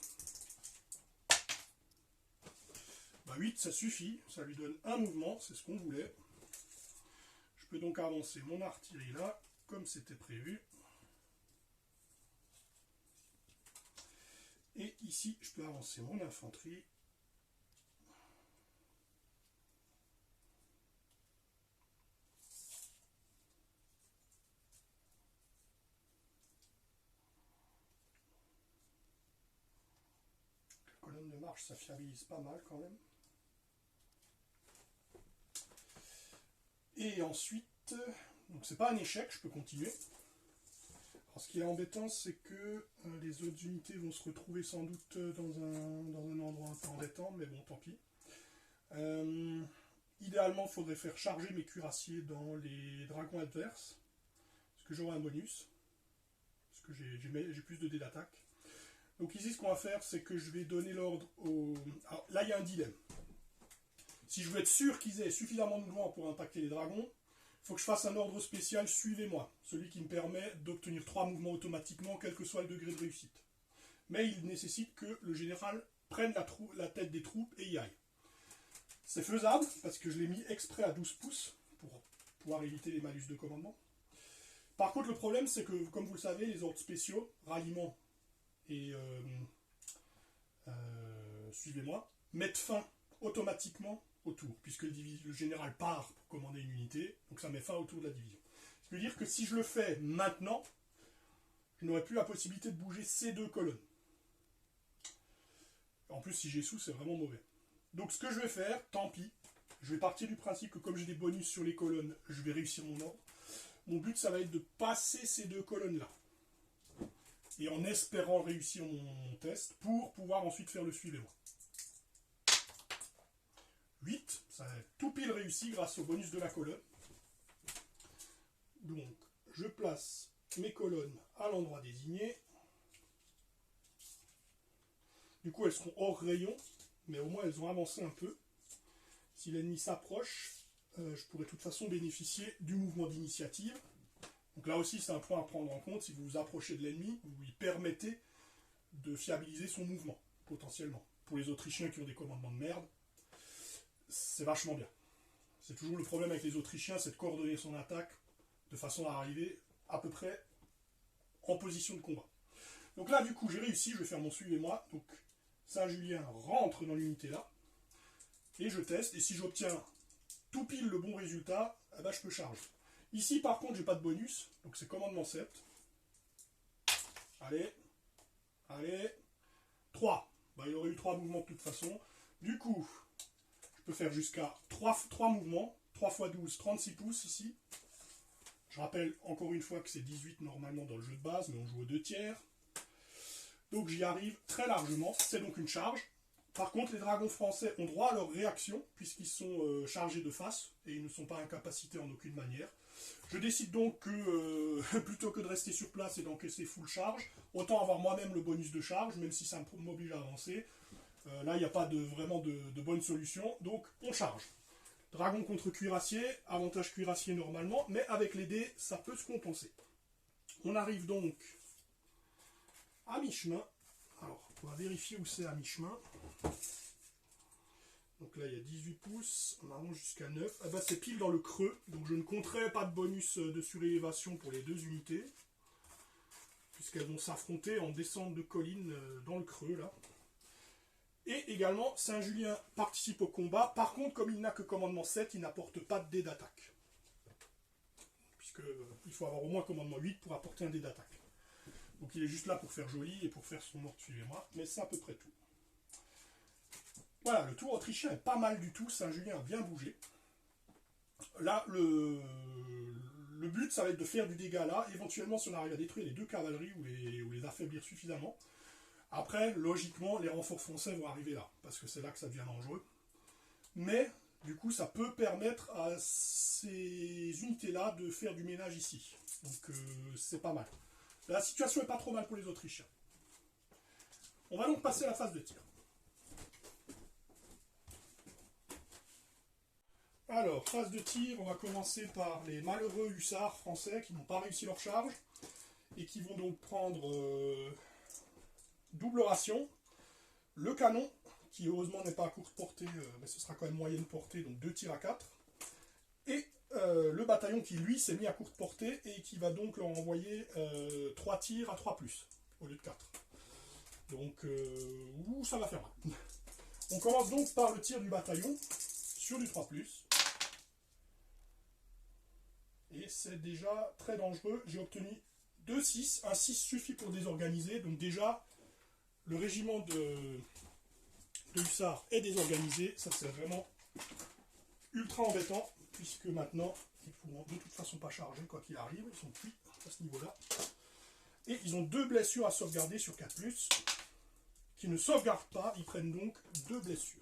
Bah 8 ça suffit, ça lui donne un mouvement, c'est ce qu'on voulait. Je peux donc avancer mon artillerie là, comme c'était prévu. Et ici, je peux avancer mon infanterie. colonnes de marche, ça fiabilise pas mal quand même. Et ensuite, donc c'est pas un échec, je peux continuer. Alors ce qui est embêtant, c'est que les autres unités vont se retrouver sans doute dans un endroit un peu embêtant, mais bon, tant pis. Idéalement, il faudrait faire charger mes cuirassiers dans les dragons adverses, parce que j'aurai un bonus, parce que j'ai plus de dés d'attaque. Donc ici, ce qu'on va faire, c'est que je vais donner l'ordre aux... Alors là, il y a un dilemme. Si je veux être sûr qu'ils aient suffisamment de mouvement pour impacter les dragons, il faut que je fasse un ordre spécial, suivez-moi, celui qui me permet d'obtenir 3 mouvements automatiquement, quel que soit le degré de réussite. Mais il nécessite que le général prenne la tête des troupes et y aille. C'est faisable, parce que je l'ai mis exprès à 12 pouces, pour pouvoir éviter les malus de commandement. Par contre, le problème, c'est que, comme vous le savez, les ordres spéciaux, ralliement et suivez-moi, mettent fin automatiquement au tour, puisque le général part pour commander une unité, donc ça met fin au tour de la division. Ce qui veut dire que si je le fais maintenant, je n'aurai plus la possibilité de bouger ces 2 colonnes. En plus, si j'ai sous, c'est vraiment mauvais. Donc ce que je vais faire, tant pis, je vais partir du principe que comme j'ai des bonus sur les colonnes, je vais réussir mon ordre. Mon but, ça va être de passer ces 2 colonnes-là. Et en espérant réussir mon test, pour pouvoir ensuite faire le suivez-moi. 8, ça a tout pile réussi grâce au bonus de la colonne. Donc, je place mes colonnes à l'endroit désigné. Du coup, elles seront hors rayon, mais au moins elles ont avancé un peu. Si l'ennemi s'approche, je pourrai de toute façon bénéficier du mouvement d'initiative. Donc là aussi, c'est un point à prendre en compte. Si vous vous approchez de l'ennemi, vous lui permettez de fiabiliser son mouvement, potentiellement. Pour les Autrichiens qui ont des commandements de merde, c'est vachement bien. C'est toujours le problème avec les Autrichiens, c'est de coordonner son attaque de façon à arriver à peu près en position de combat. Donc là, du coup, j'ai réussi, je vais faire mon suivez-moi. Donc, Saint-Julien rentre dans l'unité là, et je teste, et si j'obtiens tout pile le bon résultat, eh ben, je peux charger. Ici, par contre, j'ai pas de bonus, donc c'est commandement 7. Allez, 3. Ben, il aurait eu 3 mouvements de toute façon. Du coup, je peux faire jusqu'à 3 mouvements, 3 x 12, 36 pouces ici. Je rappelle encore une fois que c'est 18 normalement dans le jeu de base, mais on joue aux 2 tiers. Donc j'y arrive très largement, c'est donc une charge. Par contre, les dragons français ont droit à leur réaction, puisqu'ils sont chargés de face, et ils ne sont pas incapacités en aucune manière. Je décide donc que, plutôt que de rester sur place et d'encaisser full charge, autant avoir moi-même le bonus de charge, même si ça m'oblige à avancer. Là, il n'y a pas vraiment de bonne solution, donc on charge. Dragon contre cuirassier, avantage cuirassier normalement, mais avec les dés, ça peut se compenser. On arrive donc à mi-chemin. Alors, on va vérifier où c'est à mi-chemin. Donc là, il y a 18 pouces, on avance jusqu'à 9. Ah bah, c'est pile dans le creux, donc je ne compterai pas de bonus de surélévation pour les 2 unités, puisqu'elles vont s'affronter en descente de colline dans le creux, là. Et également, Saint-Julien participe au combat. Par contre, comme il n'a que commandement 7, il n'apporte pas de dés d'attaque. Puisqu'il faut avoir au moins commandement 8 pour apporter un dé d'attaque. Donc il est juste là pour faire joli et pour faire son ordre, suivez-moi. Mais c'est à peu près tout. Voilà, le tour autrichien est pas mal du tout. Saint-Julien a bien bougé. Là, le but, ça va être de faire du dégât là. Éventuellement, si on arrive à détruire les 2 cavaleries ou les affaiblir suffisamment. Après, logiquement, les renforts français vont arriver là, parce que c'est là que ça devient dangereux. Mais, du coup, ça peut permettre à ces unités-là de faire du ménage ici. Donc, c'est pas mal. La situation est pas trop mal pour les Autrichiens. On va donc passer à la phase de tir. Alors, phase de tir, on va commencer par les malheureux hussards français qui n'ont pas réussi leur charge, et qui vont donc prendre... double ration, le canon, qui heureusement n'est pas à courte portée, mais ce sera quand même moyenne portée, donc 2 tirs à 4, et le bataillon qui lui s'est mis à courte portée et qui va donc leur envoyer 3 tirs à 3+, au lieu de 4. Donc, ça va faire mal. On commence donc par le tir du bataillon, sur du 3+, et c'est déjà très dangereux. J'ai obtenu 2-6, un 6 suffit pour désorganiser, donc déjà... Le régiment de hussards est désorganisé. Ça, c'est vraiment ultra embêtant, puisque maintenant, ils ne pourront de toute façon pas charger, quoi qu'il arrive. Ils sont cuits à ce niveau-là. Et ils ont 2 blessures à sauvegarder sur 4+, qui ne sauvegardent pas. Ils prennent donc 2 blessures.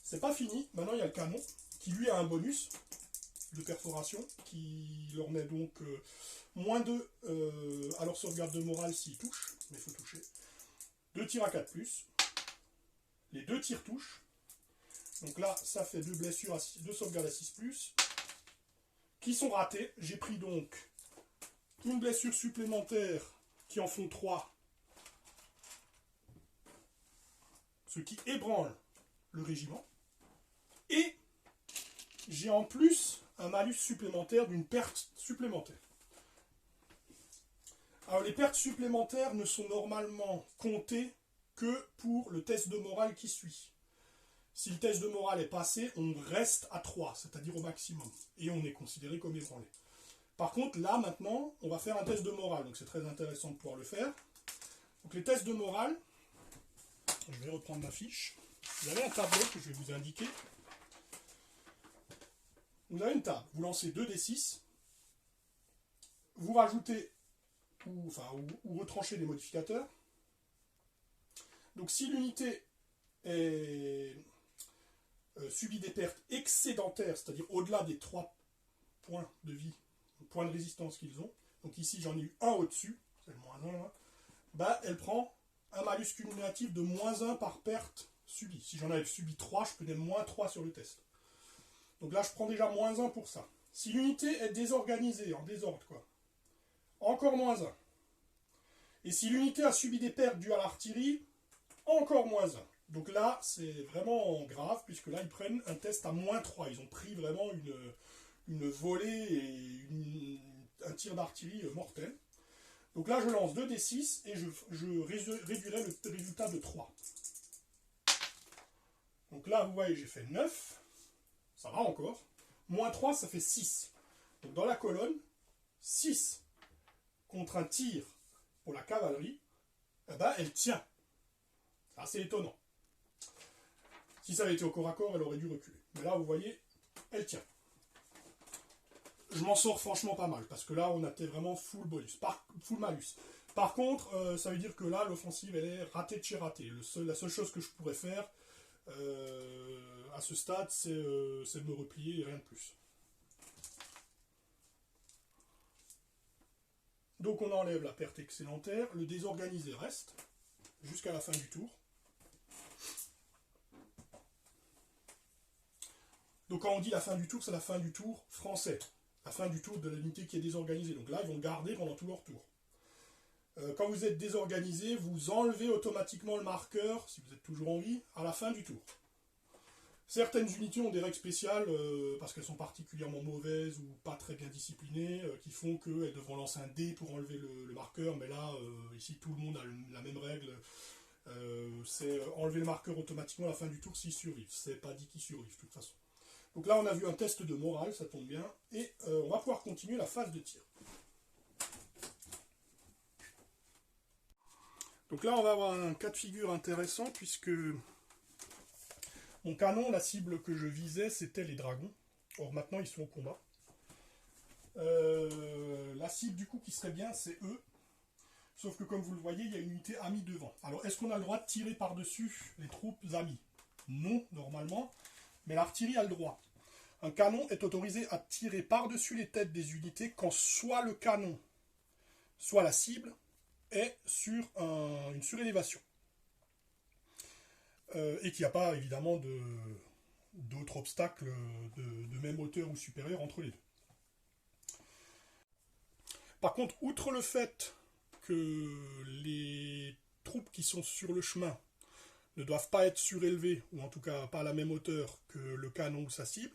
C'est pas fini. Maintenant, il y a le canon, qui lui a un bonus de perforation, qui leur met donc -2 à leur sauvegarde de morale s'ils touchent, mais il faut toucher. 2 tirs à 4+. Les 2 tirs touchent. Donc là, ça fait 2 blessures, 2 sauvegardes à 6+, qui sont ratées. J'ai pris donc une blessure supplémentaire qui en font 3, ce qui ébranle le régiment. Et j'ai en plus un malus supplémentaire d'une perte supplémentaire. Alors les pertes supplémentaires ne sont normalement comptées que pour le test de morale qui suit. Si le test de morale est passé, on reste à 3, c'est-à-dire au maximum. Et on est considéré comme ébranlé. Par contre, là, maintenant, on va faire un test de morale. Donc c'est très intéressant de pouvoir le faire. Donc les tests de morale, je vais reprendre ma fiche. Vous avez un tableau que je vais vous indiquer. Vous avez une table. Vous lancez 2d6. Vous rajoutez ou retranchez des modificateurs. Donc si l'unité subit des pertes excédentaires, c'est-à-dire au-delà des 3 points de vie, points de résistance qu'ils ont, donc ici j'en ai eu un au-dessus, c'est le -1, hein, bah, elle prend un malus cumulatif de -1 par perte subie. Si j'en avais subi 3, je peux donner -3 sur le test. Donc là je prends déjà -1 pour ça. Si l'unité est désorganisée, en désordre quoi, encore -1. Et si l'unité a subi des pertes dues à l'artillerie, encore -1. Donc là, c'est vraiment grave, puisque là, ils prennent un test à -3. Ils ont pris vraiment une volée et un tir d'artillerie mortel. Donc là, je lance 2d6 et je réduirai le résultat de 3. Donc là, vous voyez, j'ai fait 9. Ça va encore. -3, ça fait 6. Donc dans la colonne, 6 contre un tir pour la cavalerie, eh ben, elle tient. C'est assez étonnant. Si ça avait été au corps à corps, elle aurait dû reculer. Mais là, vous voyez, elle tient. Je m'en sors franchement pas mal, parce que là, on était vraiment full bonus, full malus. Par contre, ça veut dire que là, l'offensive, elle est ratée de chez ratée. La seule chose que je pourrais faire, à ce stade, c'est de me replier et rien de plus. Donc on enlève la perte excédentaire, le désorganisé reste, jusqu'à la fin du tour. Donc quand on dit la fin du tour, c'est la fin du tour français. La fin du tour de l'unité qui est désorganisée. Donc là, ils vont le garder pendant tout leur tour. Quand vous êtes désorganisé, vous enlevez automatiquement le marqueur, si vous êtes toujours en vie, à la fin du tour. Certaines unités ont des règles spéciales, parce qu'elles sont particulièrement mauvaises ou pas très bien disciplinées, qui font qu'elles devront lancer un dé pour enlever le marqueur. Mais là, ici, tout le monde a la même règle. C'est enlever le marqueur automatiquement à la fin du tour s'ils survivent. C'est pas dit qu'ils survivent, de toute façon. Donc là, on a vu un test de morale, ça tombe bien. Et on va pouvoir continuer la phase de tir. Donc là, on va avoir un cas de figure intéressant, puisque mon canon, la cible que je visais, c'était les dragons. Or, maintenant, ils sont au combat. La cible, du coup, qui serait bien, c'est eux. Sauf que, comme vous le voyez, il y a une unité amie devant. Alors, est-ce qu'on a le droit de tirer par-dessus les troupes amies? Non, normalement. Mais l'artillerie a le droit. Un canon est autorisé à tirer par-dessus les têtes des unités quand soit le canon, soit la cible est sur une surélévation. Et qu'il n'y a pas, évidemment, d'autres obstacles de même hauteur ou supérieur entre les deux. Par contre, outre le fait que les troupes qui sont sur le chemin ne doivent pas être surélevées, ou en tout cas pas à la même hauteur que le canon ou sa cible,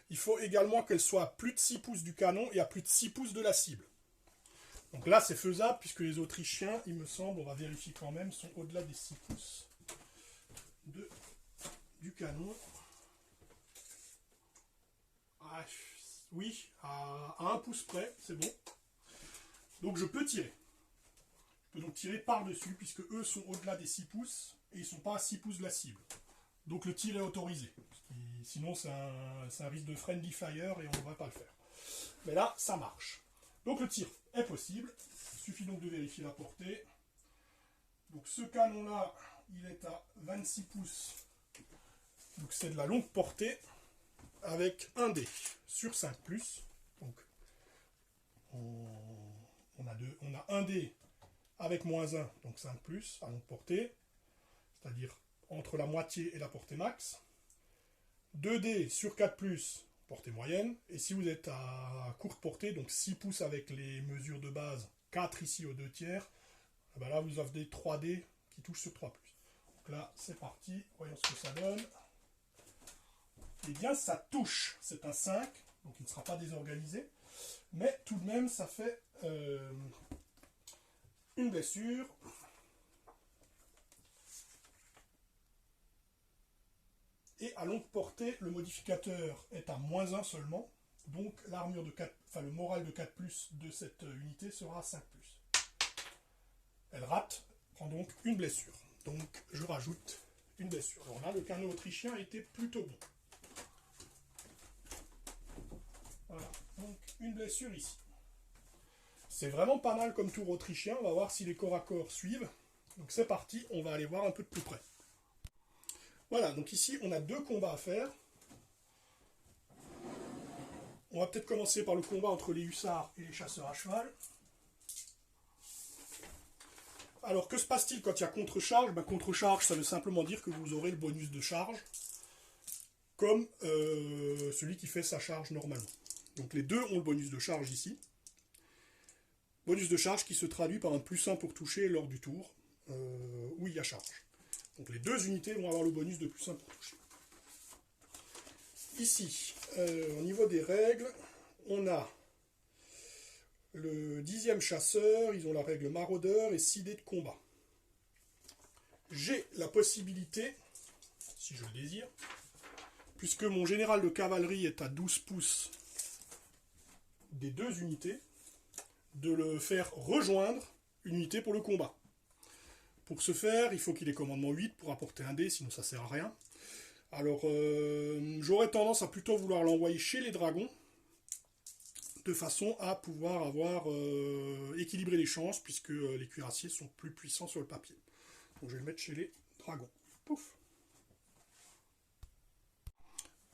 il faut également qu'elles soient à plus de 6 pouces du canon et à plus de 6 pouces de la cible. Donc là, c'est faisable, puisque les Autrichiens, il me semble, on va vérifier quand même, sont au-delà des 6 pouces du canon. Ah, Oui, à 1 pouce près, c'est bon. Donc je peux tirer. Je peux donc tirer par-dessus, puisque eux sont au-delà des 6 pouces, et ils ne sont pas à 6 pouces de la cible. Donc le tir est autorisé. Sinon c'est un risque de friendly fire et on ne devrait pas le faire. Mais là, ça marche. Donc le tir est possible. Il suffit donc de vérifier la portée. Donc ce canon-là, il est à 26 pouces. Donc c'est de la longue portée avec un dé sur 5+. Donc on a un dé avec -1, donc 5+, à longue portée. C'est-à-dire entre la moitié et la portée max. 2 dés sur 4+, portée moyenne. Et si vous êtes à courte portée, donc 6 pouces avec les mesures de base, 4 ici aux 2/3, ben là vous avez 3 dés qui touchent sur 3+. Donc là, c'est parti. Voyons ce que ça donne. Eh bien, ça touche. C'est un 5, donc il ne sera pas désorganisé. Mais tout de même, ça fait une blessure. Et à longue portée, le modificateur est à -1 seulement. Donc l'armure de 4, le moral de 4+ de cette unité sera 5+. Elle rate, prend donc une blessure. Donc je rajoute une blessure. Alors là, le canon autrichien était plutôt bon. Voilà, donc une blessure ici. C'est vraiment pas mal comme tour autrichien. On va voir si les corps à corps suivent. Donc c'est parti, on va aller voir un peu de plus près. Voilà, donc ici on a 2 combats à faire. On va peut-être commencer par le combat entre les hussards et les chasseurs à cheval. Alors que se passe-t-il quand il y a contre-charge? Contre-charge, ça veut simplement dire que vous aurez le bonus de charge, comme celui qui fait sa charge normalement. Donc les deux ont le bonus de charge ici. Bonus de charge qui se traduit par un +1 pour toucher lors du tour, où il y a charge. Donc les deux unités vont avoir le bonus de +1 pour toucher. Ici, au niveau des règles, on a le 10e chasseur, ils ont la règle maraudeur et 6 dés de combat. J'ai la possibilité, si je le désire, puisque mon général de cavalerie est à 12 pouces des deux unités, de le faire rejoindre une unité pour le combat. Pour ce faire, il faut qu'il ait commandement 8 pour apporter un dé, sinon ça sert à rien. Alors, j'aurais tendance à plutôt vouloir l'envoyer chez les dragons, de façon à pouvoir avoir équilibré les chances, puisque les cuirassiers sont plus puissants sur le papier. Donc je vais le mettre chez les dragons. Pouf.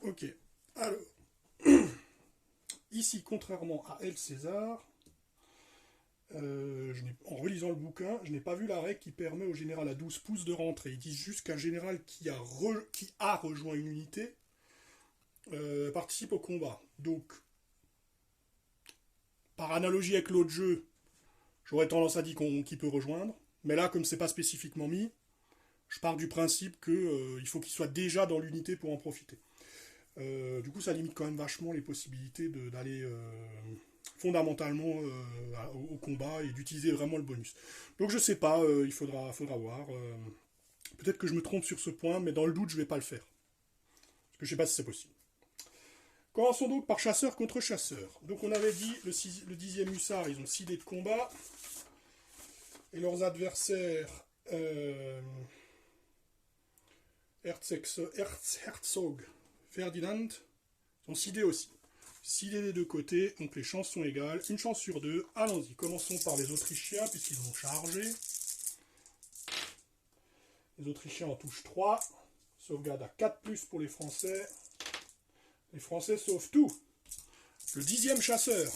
Ok. Alors, ici, contrairement à El César, en relisant le bouquin, je n'ai pas vu la règle qui permet au général à 12 pouces de rentrer. Ils disent juste qu'un général qui a rejoint une unité participe au combat. Donc, par analogie avec l'autre jeu, j'aurais tendance à dire qu'il peut rejoindre. Mais là, comme c'est pas spécifiquement mis, je pars du principe qu'il faut qu'il soit déjà dans l'unité pour en profiter. Du coup, ça limite quand même vachement les possibilités d'aller fondamentalement au combat et d'utiliser vraiment le bonus. Donc je sais pas, il faudra voir. Peut-être que je me trompe sur ce point, mais dans le doute, je vais pas le faire. Parce que je sais pas si c'est possible. Commençons donc par chasseur contre chasseur. Donc on avait dit, le 10e hussard, ils ont 6 dés de combat. Et leurs adversaires, Erzherzog Ferdinand, sont 6 dés aussi. 6 dés des deux côtés, donc les chances sont égales. Une chance sur deux. Allons-y, commençons par les Autrichiens, puisqu'ils ont chargé. Les Autrichiens en touchent 3. Sauvegarde à 4+ pour les Français. Les Français sauvent tout. Le 10e chasseur.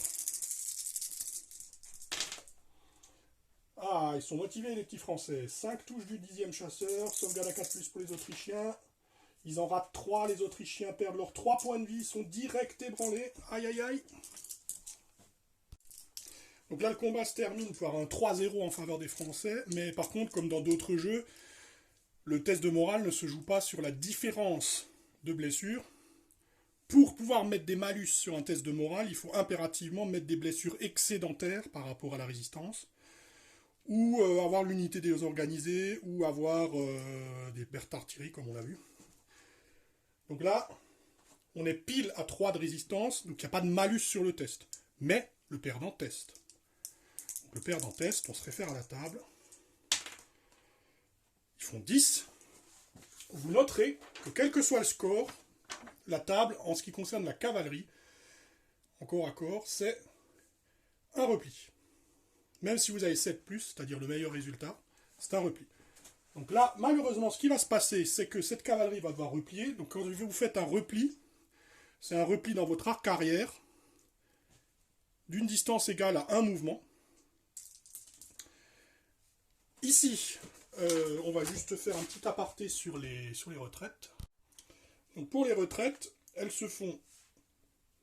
Ah, ils sont motivés les petits Français. 5 touches du 10e chasseur. Sauvegarde à 4+ pour les Autrichiens. Ils en ratent 3. Les Autrichiens perdent leurs 3 points de vie. Ils sont direct ébranlés. Aïe aïe aïe. Donc là, le combat se termine par un 3-0 en faveur des Français. Mais par contre, comme dans d'autres jeux, le test de morale ne se joue pas sur la différence de blessures. Pour pouvoir mettre des malus sur un test de morale, il faut impérativement mettre des blessures excédentaires par rapport à la résistance, ou avoir l'unité désorganisée, ou avoir des pertes d'artillerie, comme on l'a vu. Donc là, on est pile à 3 de résistance, donc il n'y a pas de malus sur le test. Mais le perdant teste. Donc le perdant teste, on se réfère à la table. Ils font 10. Vous noterez que quel que soit le score, la table, en ce qui concerne la cavalerie, en corps à corps, c'est un repli. Même si vous avez 7+, c'est-à-dire le meilleur résultat, c'est un repli. Donc là, malheureusement, ce qui va se passer, c'est que cette cavalerie va devoir replier. Donc quand vous faites un repli, c'est un repli dans votre arc arrière d'une distance égale à un mouvement. Ici, on va juste faire un petit aparté sur les retraites. Donc pour les retraites, elles se font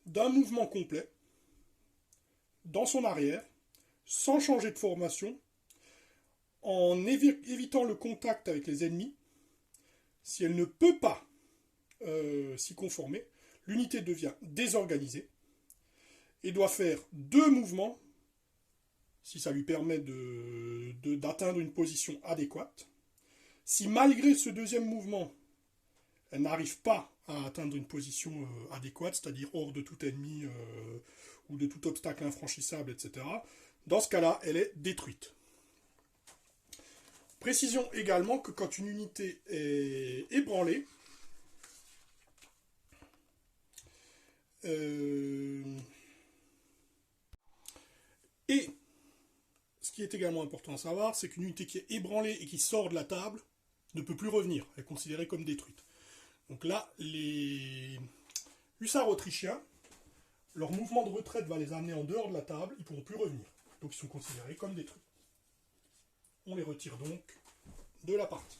d'un mouvement complet, dans son arrière, sans changer de formation, en évitant le contact avec les ennemis. Si elle ne peut pas s'y conformer, l'unité devient désorganisée et doit faire 2 mouvements, si ça lui permet d'atteindre une position adéquate. Si malgré ce deuxième mouvement, elle n'arrive pas à atteindre une position adéquate, c'est-à-dire hors de tout ennemi ou de tout obstacle infranchissable, etc., dans ce cas-là, elle est détruite. Précisons également que quand une unité est ébranlée, et ce qui est également important à savoir, c'est qu'une unité qui est ébranlée et qui sort de la table ne peut plus revenir, elle est considérée comme détruite. Donc là, les hussards autrichiens, leur mouvement de retraite va les amener en dehors de la table, ils ne pourront plus revenir. Donc ils sont considérés comme détruits. On les retire donc de la partie.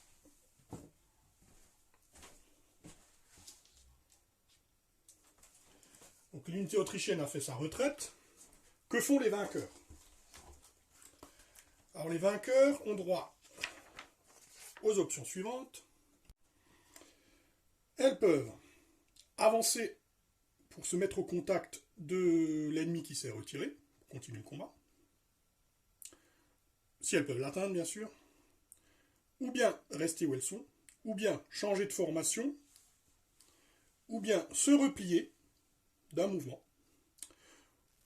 Donc l'unité autrichienne a fait sa retraite. Que font les vainqueurs? Alors les vainqueurs ont droit aux options suivantes. Elles peuvent avancer pour se mettre au contact de l'ennemi qui s'est retiré, pour continuer le combat. Si elles peuvent l'atteindre, bien sûr. Ou bien rester où elles sont, ou bien changer de formation, ou bien se replier d'un mouvement,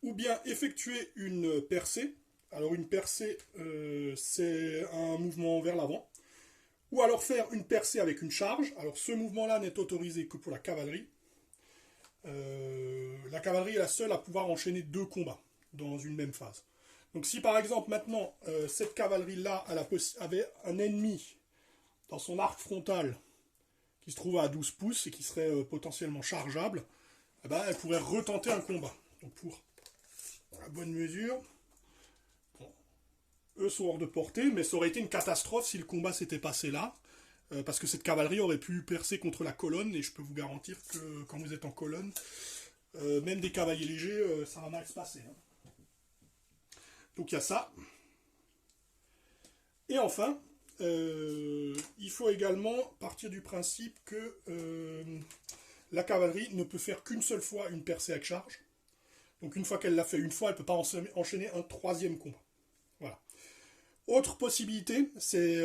ou bien effectuer une percée. Alors une percée, c'est un mouvement vers l'avant, ou alors faire une percée avec une charge. Alors ce mouvement-là n'est autorisé que pour la cavalerie. La cavalerie est la seule à pouvoir enchaîner 2 combats dans une même phase. Donc si par exemple maintenant cette cavalerie-là avait un ennemi dans son arc frontal qui se trouve à 12 pouces et qui serait potentiellement chargeable, eh ben, elle pourrait retenter un combat. Donc pour la bonne mesure, bon, eux sont hors de portée, mais ça aurait été une catastrophe si le combat s'était passé là, parce que cette cavalerie aurait pu percer contre la colonne, et je peux vous garantir que quand vous êtes en colonne, même des cavaliers légers, ça va mal se passer. Hein. Donc il y a ça. Et enfin, il faut également partir du principe que la cavalerie ne peut faire qu'une seule fois une percée avec charge. Donc une fois qu'elle l'a fait une fois, elle ne peut pas enchaîner un 3e combat. Voilà. Autre possibilité, c'est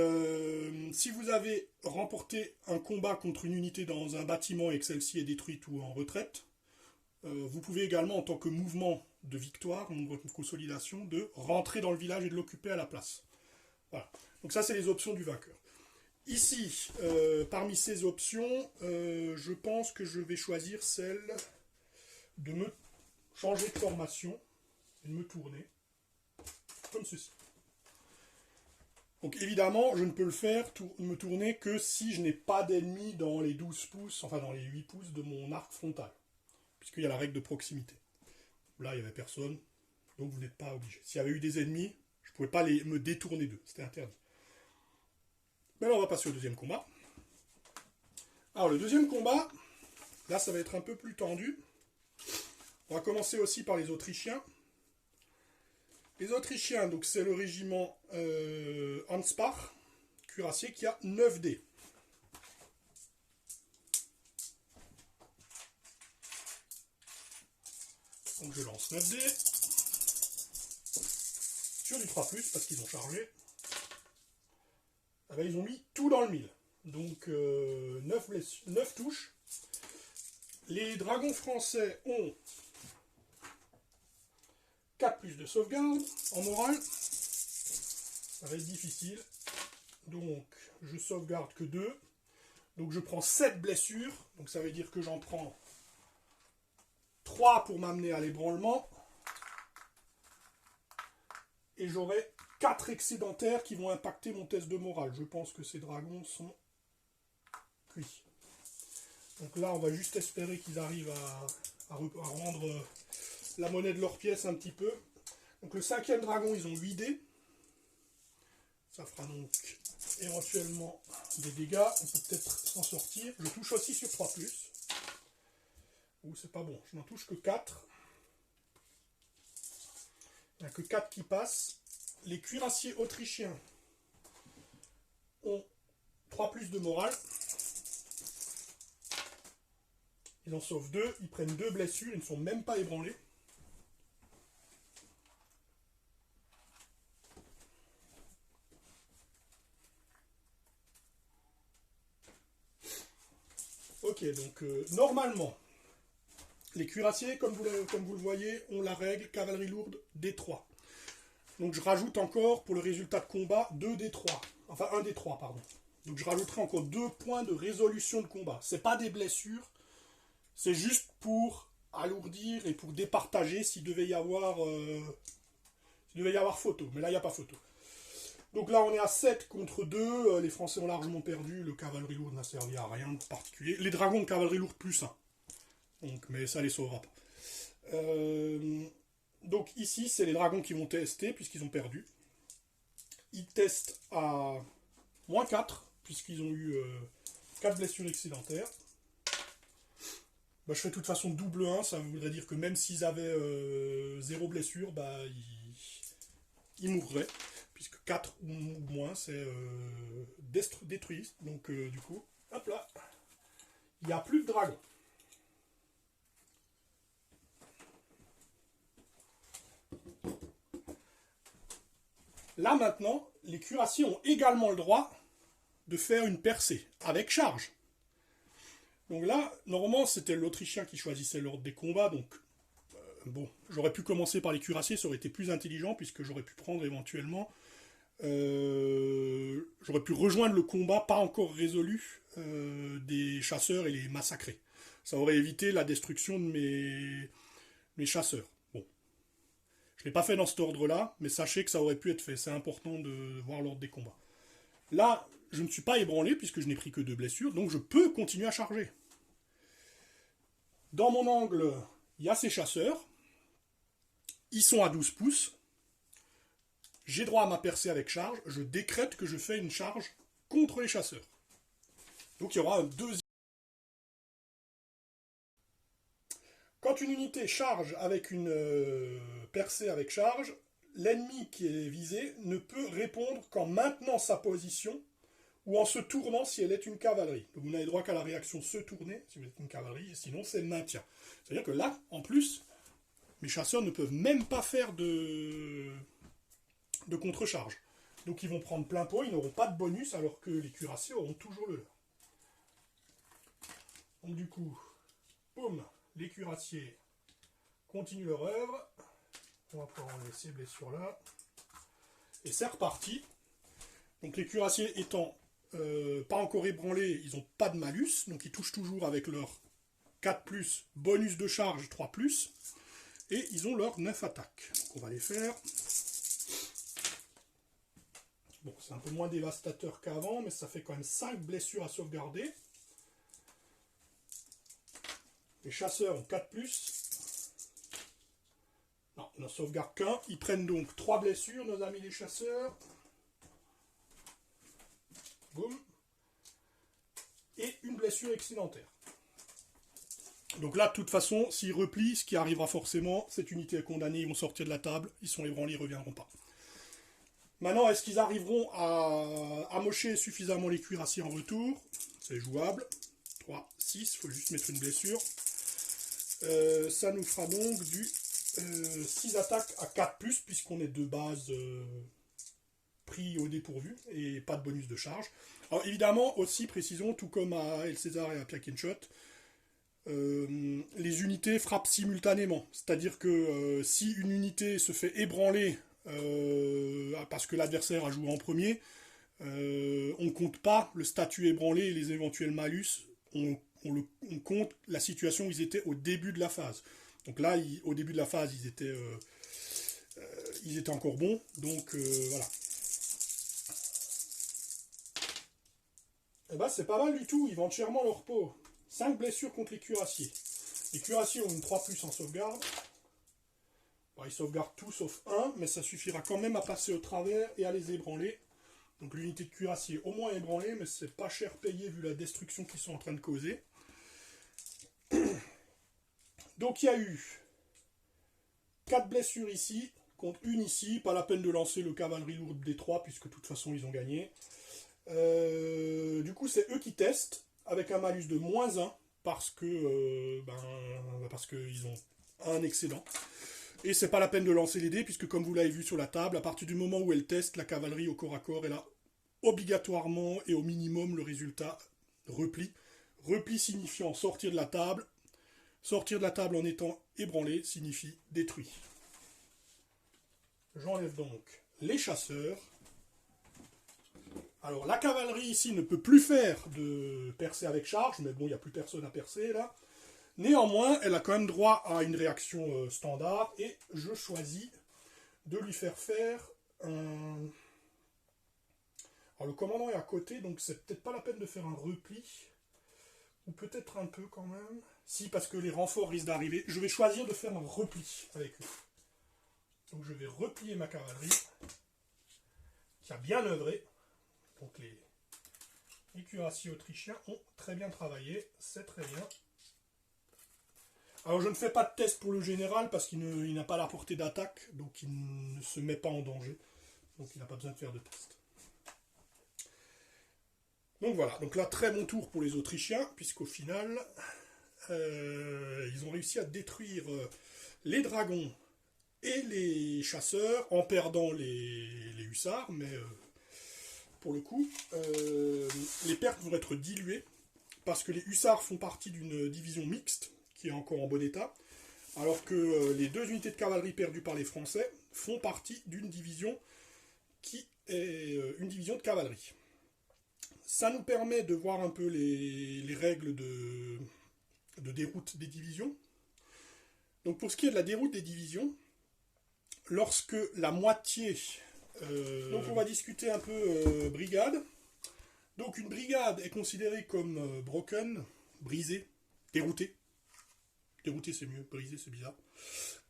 si vous avez remporté un combat contre une unité dans un bâtiment et que celle-ci est détruite ou en retraite, vous pouvez également, en tant que mouvement de victoire, mouvement de consolidation, de rentrer dans le village et de l'occuper à la place. Voilà. Donc ça, c'est les options du vainqueur. Ici, parmi ces options, je pense que je vais choisir celle de me changer de formation et de me tourner comme ceci. Donc évidemment, je ne peux le faire, me tourner, que si je n'ai pas d'ennemis dans les 12 pouces, enfin dans les 8 pouces de mon arc frontal, puisqu'il y a la règle de proximité. Là, il n'y avait personne, donc vous n'êtes pas obligé. S'il y avait eu des ennemis, je ne pouvais pas me détourner d'eux, c'était interdit. Maintenant, on va passer au deuxième combat. Alors, le deuxième combat, là, ça va être un peu plus tendu. On va commencer aussi par les Autrichiens. Les Autrichiens, donc c'est le régiment Ansbach, cuirassier, qui a 9 dés. Donc je lance 9 dés. Sur du 3+, parce qu'ils ont chargé. Ah ben, ils ont mis tout dans le mille. Donc 9 touches. Les dragons français ont 4 plus de sauvegarde en morale. Ça va être difficile. Donc, je sauvegarde que 2. Donc, je prends 7 blessures. Donc, ça veut dire que j'en prends 3 pour m'amener à l'ébranlement. Et j'aurai 4 excédentaires qui vont impacter mon test de morale. Je pense que ces dragons sont cuits. Donc là, on va juste espérer qu'ils arrivent à rendre la monnaie de leur pièce un petit peu. Donc le 5e dragon, ils ont 8 dés. Ça fera donc éventuellement des dégâts. On peut peut-être s'en sortir. Je touche aussi sur 3+. Ouh, c'est pas bon. Je n'en touche que 4. Il n'y a que 4 qui passent. Les cuirassiers autrichiens ont 3+ de morale. Ils en sauvent 2. Ils prennent 2 blessures. Ils ne sont même pas ébranlés. Ok, donc normalement, les cuirassiers, comme vous le voyez, ont la règle cavalerie lourde D3. Donc je rajoute encore, pour le résultat de combat, 2 D3. Enfin, 1 D3, pardon. Donc je rajouterai encore 2 points de résolution de combat. C'est pas des blessures, c'est juste pour alourdir et pour départager s'il devait y avoir photo. Mais là, il n'y a pas photo. Donc là, on est à 7 contre 2. Les Français ont largement perdu. Le cavalerie lourde n'a servi à rien de particulier. Les dragons de cavalerie lourde +1. Donc, mais ça les sauvera pas. Donc ici, c'est les dragons qui vont tester, puisqu'ils ont perdu. Ils testent à -4, puisqu'ils ont eu 4 blessures excédentaires. Bah, je fais de toute façon double 1, ça voudrait dire que même s'ils avaient 0 blessure, bah, ils mourraient. Puisque 4 ou moins, c'est détruit. Donc du coup, hop là, il n'y a plus de dragons. Là maintenant, les cuirassiers ont également le droit de faire une percée, avec charge. Donc là, normalement, c'était l'Autrichien qui choisissait l'ordre des combats, donc bon, j'aurais pu commencer par les cuirassiers, ça aurait été plus intelligent, puisque j'aurais pu prendre éventuellement... j'aurais pu rejoindre le combat pas encore résolu des chasseurs et les massacrer. Ça aurait évité la destruction de mes chasseurs. Bon. Je ne l'ai pas fait dans cet ordre-là, mais sachez que ça aurait pu être fait. C'est important de voir l'ordre des combats. Là, je ne suis pas ébranlé puisque je n'ai pris que 2 blessures, donc je peux continuer à charger. Dans mon angle, il y a ces chasseurs. Ils sont à 12 pouces. J'ai droit à ma percée avec charge. Je décrète que je fais une charge contre les chasseurs. Donc il y aura un deuxième. Quand une unité charge avec une percée avec charge, l'ennemi qui est visé ne peut répondre qu'en maintenant sa position ou en se tournant si elle est une cavalerie. Donc vous n'avez droit qu'à la réaction se tourner si vous êtes une cavalerie, et sinon c'est maintien. C'est-à-dire que là, en plus, mes chasseurs ne peuvent même pas faire de contre-charge. Donc ils vont prendre plein pot, ils n'auront pas de bonus, alors que les cuirassiers auront toujours le leur. Donc du coup, boum, les cuirassiers continuent leur œuvre. On va pouvoir enlever ces blessures-là. Et c'est reparti. Donc les cuirassiers étant pas encore ébranlés, ils n'ont pas de malus, donc ils touchent toujours avec leur 4+, bonus de charge 3+, et ils ont leur 9 attaques. Donc on va les faire. Bon, c'est un peu moins dévastateur qu'avant, mais ça fait quand même 5 blessures à sauvegarder. Les chasseurs ont 4+. Non, ils n'en sauvegardent qu'un. Ils prennent donc 3 blessures, nos amis les chasseurs. Boum. Et une blessure excédentaire. Donc là, de toute façon, s'ils replient, ce qui arrivera forcément, cette unité est condamnée, ils vont sortir de la table, ils sont ébranlés, ils ne reviendront pas. Maintenant, est-ce qu'ils arriveront à amocher suffisamment les cuirassiers en retour? C'est jouable. 3, 6, il faut juste mettre une blessure. Ça nous fera donc du 6 attaques à 4+, puisqu'on est de base pris au dépourvu, et pas de bonus de charge. Alors évidemment, aussi, précisons, tout comme à El César et à Piakenshot, les unités frappent simultanément. C'est-à-dire que si une unité se fait ébranler parce que l'adversaire a joué en premier, on ne compte pas le statut ébranlé et les éventuels malus. On compte la situation où ils étaient au début de la phase. Donc là, au début de la phase, ils étaient encore bons. Donc voilà. Et bah c'est pas mal du tout, ils vendent chèrement leur peau. 5 blessures contre les cuirassiers. Les cuirassiers ont une 3+ en sauvegarde. Bon, ils sauvegardent tout sauf un, mais ça suffira quand même à passer au travers et à les ébranler. Donc l'unité de cuirassier au moins ébranlée, mais c'est pas cher payé vu la destruction qu'ils sont en train de causer. Donc il y a eu 4 blessures ici, contre une ici. Pas la peine de lancer le cavalerie lourde des 3, puisque de toute façon ils ont gagné. Du coup c'est eux qui testent, avec un malus de -1, parce qu'ils ont un excédent. Et c'est pas la peine de lancer les dés, puisque comme vous l'avez vu sur la table, à partir du moment où elle teste, la cavalerie au corps à corps, elle a obligatoirement et au minimum le résultat repli. Repli signifiant sortir de la table. Sortir de la table en étant ébranlé signifie détruit. J'enlève donc les chasseurs. Alors la cavalerie ici ne peut plus faire de percée avec charge, mais bon, il n'y a plus personne à percer là. Néanmoins, elle a quand même droit à une réaction standard, et je choisis de lui faire un... Alors le commandant est à côté, donc c'est peut-être pas la peine de faire un repli, ou peut-être un peu quand même. Si, parce que les renforts risquent d'arriver. Je vais choisir de faire un repli avec eux. Donc je vais replier ma cavalerie, qui a bien œuvré. Donc les cuirassiers autrichiens ont très bien travaillé, c'est très bien. Alors je ne fais pas de test pour le général parce qu'il n'a pas la portée d'attaque, donc il ne se met pas en danger. Donc il n'a pas besoin de faire de test. Donc voilà, donc là très bon tour pour les Autrichiens, puisqu'au final, ils ont réussi à détruire les dragons et les chasseurs en perdant les hussards, mais pour le coup, les pertes vont être diluées, parce que les hussards font partie d'une division mixte, qui est encore en bon état, alors que les 2 unités de cavalerie perdues par les Français font partie d'une division qui est une division de cavalerie. Ça nous permet de voir un peu les règles de déroute des divisions. Donc pour ce qui est de la déroute des divisions, lorsque la moitié... donc on va discuter un peu brigade. Donc une brigade est considérée comme broken, brisée, déroutée. Dérouté c'est mieux, brisé c'est bizarre.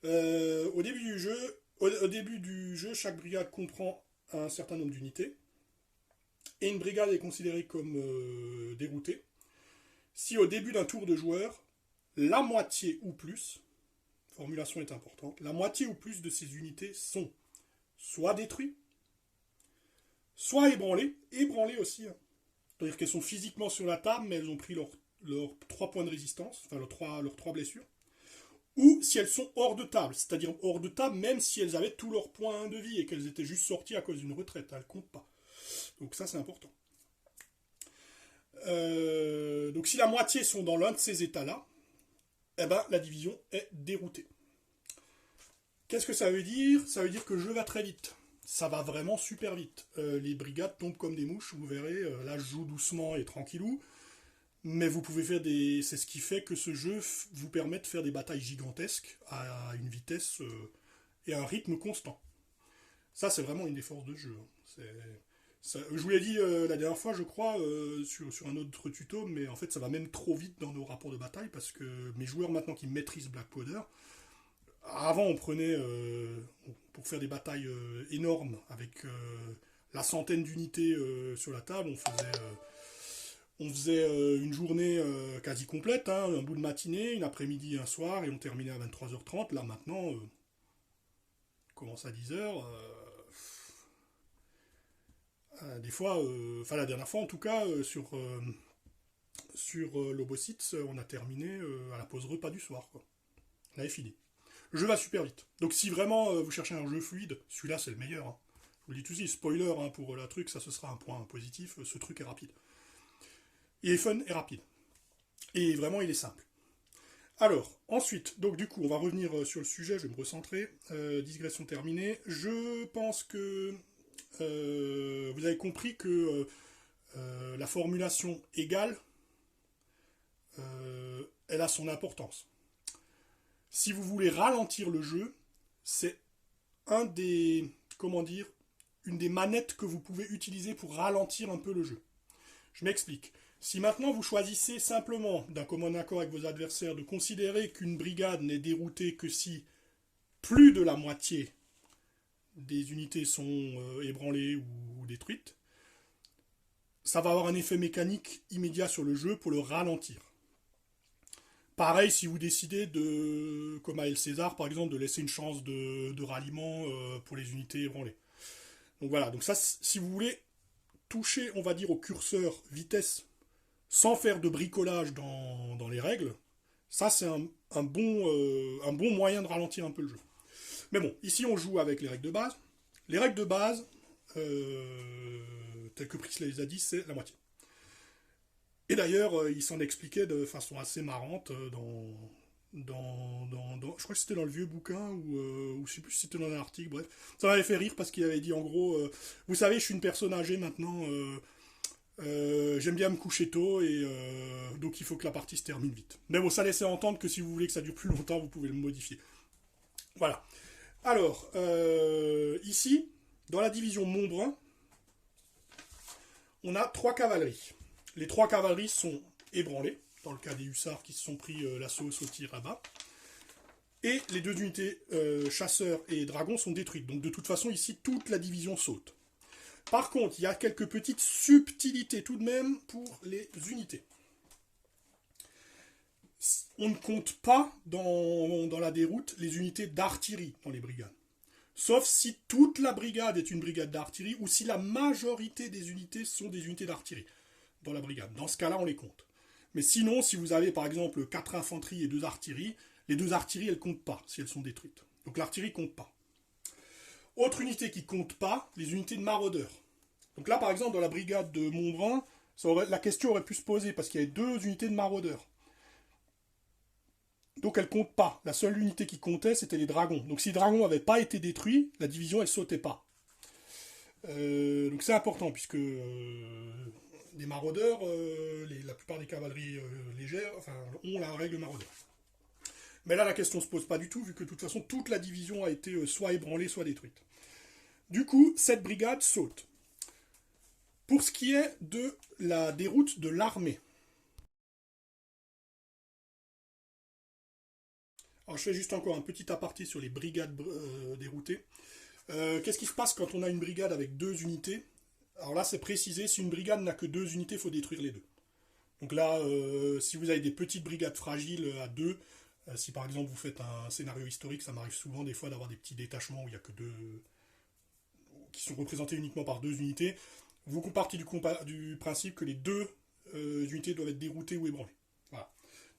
Au début du jeu, chaque brigade comprend un certain nombre d'unités. Et une brigade est considérée comme déroutée si au début d'un tour de joueur, la moitié ou plus, formulation est importante, la moitié ou plus de ces unités sont soit détruites, soit ébranlées aussi. Hein. C'est-à-dire qu'elles sont physiquement sur la table, mais elles ont pris leurs 3 points de résistance, enfin leurs 3 blessures, ou si elles sont hors de table, c'est-à-dire hors de table même si elles avaient tous leurs points de vie et qu'elles étaient juste sorties à cause d'une retraite, elles ne comptent pas. Donc ça c'est important. Donc si la moitié sont dans l'un de ces états-là, eh ben, la division est déroutée. Qu'est-ce que ça veut dire? Ça veut dire que le jeu va très vite. Ça va vraiment super vite. Les brigades tombent comme des mouches, vous verrez, là je joue doucement et tranquillou. Mais vous pouvez faire des... C'est ce qui fait que ce jeu vous permet de faire des batailles gigantesques à une vitesse et à un rythme constant. Ça, c'est vraiment une des forces de jeu. Je vous l'ai dit la dernière fois, je crois, sur un autre tuto, mais en fait, ça va même trop vite dans nos rapports de bataille, parce que mes joueurs, maintenant qui maîtrisent Black Powder, avant, on prenait, pour faire des batailles énormes, avec la centaine d'unités sur la table, on faisait une journée quasi complète, hein, un bout de matinée, une après-midi, un soir, et on terminait à 23h30. Là, maintenant, on commence à 10h. Des fois, enfin la dernière fois en tout cas, sur Lobositz, on a terminé à la pause repas du soir. Quoi. On avait fini. Le jeu va super vite. Donc si vraiment vous cherchez un jeu fluide, celui-là c'est le meilleur. Hein. Je vous le dis tout de suite, spoiler hein, pour la truc, ça ce sera un point positif, ce truc est rapide. Il est fun et rapide. Et vraiment il est simple. Alors, ensuite, donc du coup, on va revenir sur le sujet, je vais me recentrer. Digression terminée. Je pense que vous avez compris que la formulation égale, elle a son importance. Si vous voulez ralentir le jeu, c'est un des, comment dire, une des manettes que vous pouvez utiliser pour ralentir un peu le jeu. Je m'explique. Si maintenant vous choisissez simplement, d'un commun accord avec vos adversaires, de considérer qu'une brigade n'est déroutée que si plus de la moitié des unités sont ébranlées ou détruites, ça va avoir un effet mécanique immédiat sur le jeu pour le ralentir. Pareil, si vous décidez de, comme à El César par exemple, de laisser une chance de ralliement pour les unités ébranlées. Donc voilà, donc ça, si vous voulez toucher, on va dire, au curseur vitesse sans faire de bricolage dans les règles, ça c'est un bon moyen de ralentir un peu le jeu. Mais bon, ici on joue avec les règles de base. Les règles de base, telles que Prisley les a dit, c'est la moitié. Et d'ailleurs, il s'en expliquait de façon assez marrante je crois que c'était dans le vieux bouquin ou je sais plus si c'était dans un article, bref. Ça m'avait fait rire parce qu'il avait dit en gros, vous savez, je suis une personne âgée maintenant, j'aime bien me coucher tôt et donc il faut que la partie se termine vite. Mais bon, ça laissait entendre que si vous voulez que ça dure plus longtemps, vous pouvez le modifier. Voilà. Alors, ici, dans la division Montbrun, on a 3 cavaleries. Les 3 cavaleries sont ébranlées, dans le cas des hussards qui se sont pris l'assaut au tir à bas. Et les 2 unités chasseurs et dragons sont détruites. Donc de toute façon, ici, toute la division saute. Par contre, il y a quelques petites subtilités tout de même pour les unités. On ne compte pas dans la déroute les unités d'artillerie dans les brigades. Sauf si toute la brigade est une brigade d'artillerie ou si la majorité des unités sont des unités d'artillerie dans la brigade. Dans ce cas-là, on les compte. Mais sinon, si vous avez par exemple 4 infanteries et 2 artilleries, les 2 artilleries, elles ne comptent pas si elles sont détruites. Donc l'artillerie ne compte pas. Autre unité qui ne compte pas, les unités de maraudeurs. Donc là, par exemple, dans la brigade de Montbrun, la question aurait pu se poser parce qu'il y avait 2 unités de maraudeurs. Donc elle ne compte pas. La seule unité qui comptait, c'était les dragons. Donc si les dragons n'avaient pas été détruits, la division, elle ne sautait pas. Donc c'est important, puisque les maraudeurs, la plupart des cavaleries légères, ont la règle maraudeur. Mais là, la question ne se pose pas du tout, vu que de toute façon, toute la division a été soit ébranlée, soit détruite. Du coup, cette brigade saute. Pour ce qui est de la déroute de l'armée. Alors, je fais juste encore un petit aparté sur les brigades déroutées. Qu'est-ce qui se passe quand on a une brigade avec 2 unités? Alors là, c'est précisé, si une brigade n'a que 2 unités, il faut détruire les 2. Donc là, si vous avez des petites brigades fragiles à 2, si par exemple vous faites un scénario historique, ça m'arrive souvent des fois d'avoir des petits détachements où il n'y a que 2, qui sont représentés uniquement par 2 unités, vous partez du principe que les 2 unités doivent être déroutées ou ébranlées. Voilà.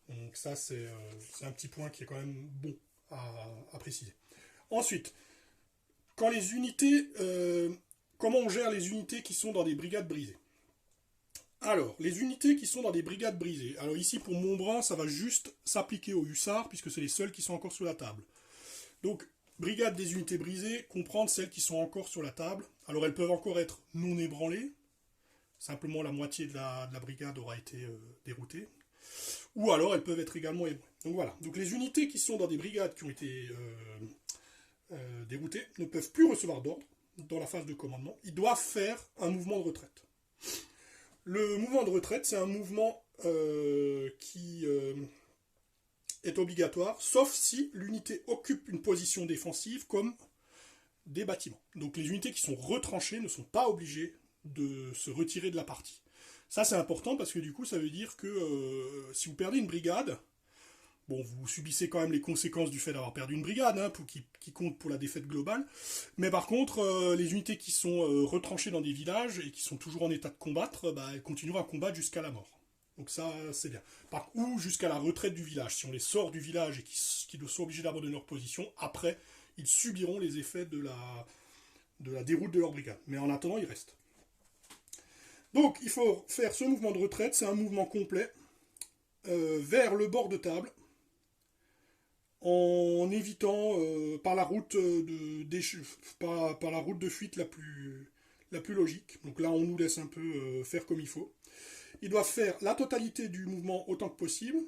Donc ça, c'est un petit point qui est quand même bon à préciser. Ensuite, quand les unités... comment on gère les unités qui sont dans des brigades brisées? Alors, les unités qui sont dans des brigades brisées. Alors ici, pour Montbrun, ça va juste s'appliquer aux hussards, puisque c'est les seuls qui sont encore sur la table. Donc, brigade des unités brisées, comprendre celles qui sont encore sur la table. Alors, elles peuvent encore être non ébranlées. Simplement, la moitié de la brigade aura été déroutée. Ou alors, elles peuvent être également ébranlées. Donc voilà. Donc, les unités qui sont dans des brigades qui ont été déroutées ne peuvent plus recevoir d'ordre dans la phase de commandement. Ils doivent faire un mouvement de retraite. Le mouvement de retraite, c'est un mouvement qui est obligatoire, sauf si l'unité occupe une position défensive comme des bâtiments. Donc les unités qui sont retranchées ne sont pas obligées de se retirer de la partie. Ça, c'est important parce que du coup, ça veut dire que si vous perdez une brigade, bon, vous subissez quand même les conséquences du fait d'avoir perdu une brigade, hein, qui compte pour la défaite globale. Mais par contre, les unités qui sont retranchées dans des villages et qui sont toujours en état de combattre, elles continueront à combattre jusqu'à la mort. Donc ça, c'est bien. Ou jusqu'à la retraite du village. Si on les sort du village et qu'ils sont obligés d'abandonner leur position, après, ils subiront les effets de la déroute de leur brigade. Mais en attendant, ils restent. Donc, il faut faire ce mouvement de retraite. C'est un mouvement complet vers le bord de table. en évitant par la route par la route de fuite la plus logique. Donc là, on nous laisse un peu faire comme il faut. Ils doivent faire la totalité du mouvement autant que possible.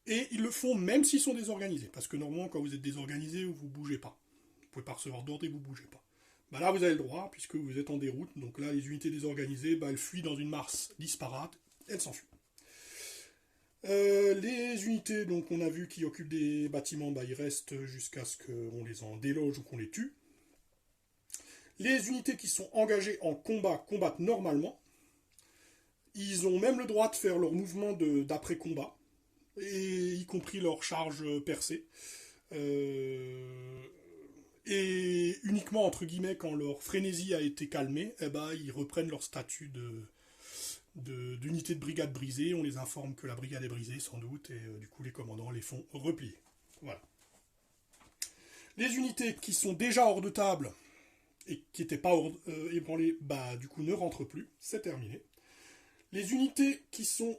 Et ils le font même s'ils sont désorganisés. Parce que normalement, quand vous êtes désorganisé, vous ne bougez pas. Vous ne pouvez pas recevoir d'ordre et vous ne bougez pas. Bah là, vous avez le droit, puisque vous êtes en déroute. Donc là, les unités désorganisées, bah, elles fuient dans une masse disparate. Elles s'enfuient. Les unités, donc on a vu, qui occupent des bâtiments, bah, ils restent jusqu'à ce qu'on les en déloge ou qu'on les tue. Les unités qui sont engagées en combat combattent normalement. Ils ont même le droit de faire leur mouvement d'après-combat, et y compris leur charge percée. Euh, et uniquement, entre guillemets, quand leur frénésie a été calmée, eh ben, ils reprennent leur statut d'unité de brigade brisée. On les informe que la brigade est brisée, sans doute, et du coup, les commandants les font replier. Voilà. Les unités qui sont déjà hors de table et qui n'étaient pas ébranlées, bah, du coup, ne rentrent plus. C'est terminé. Les unités qui sont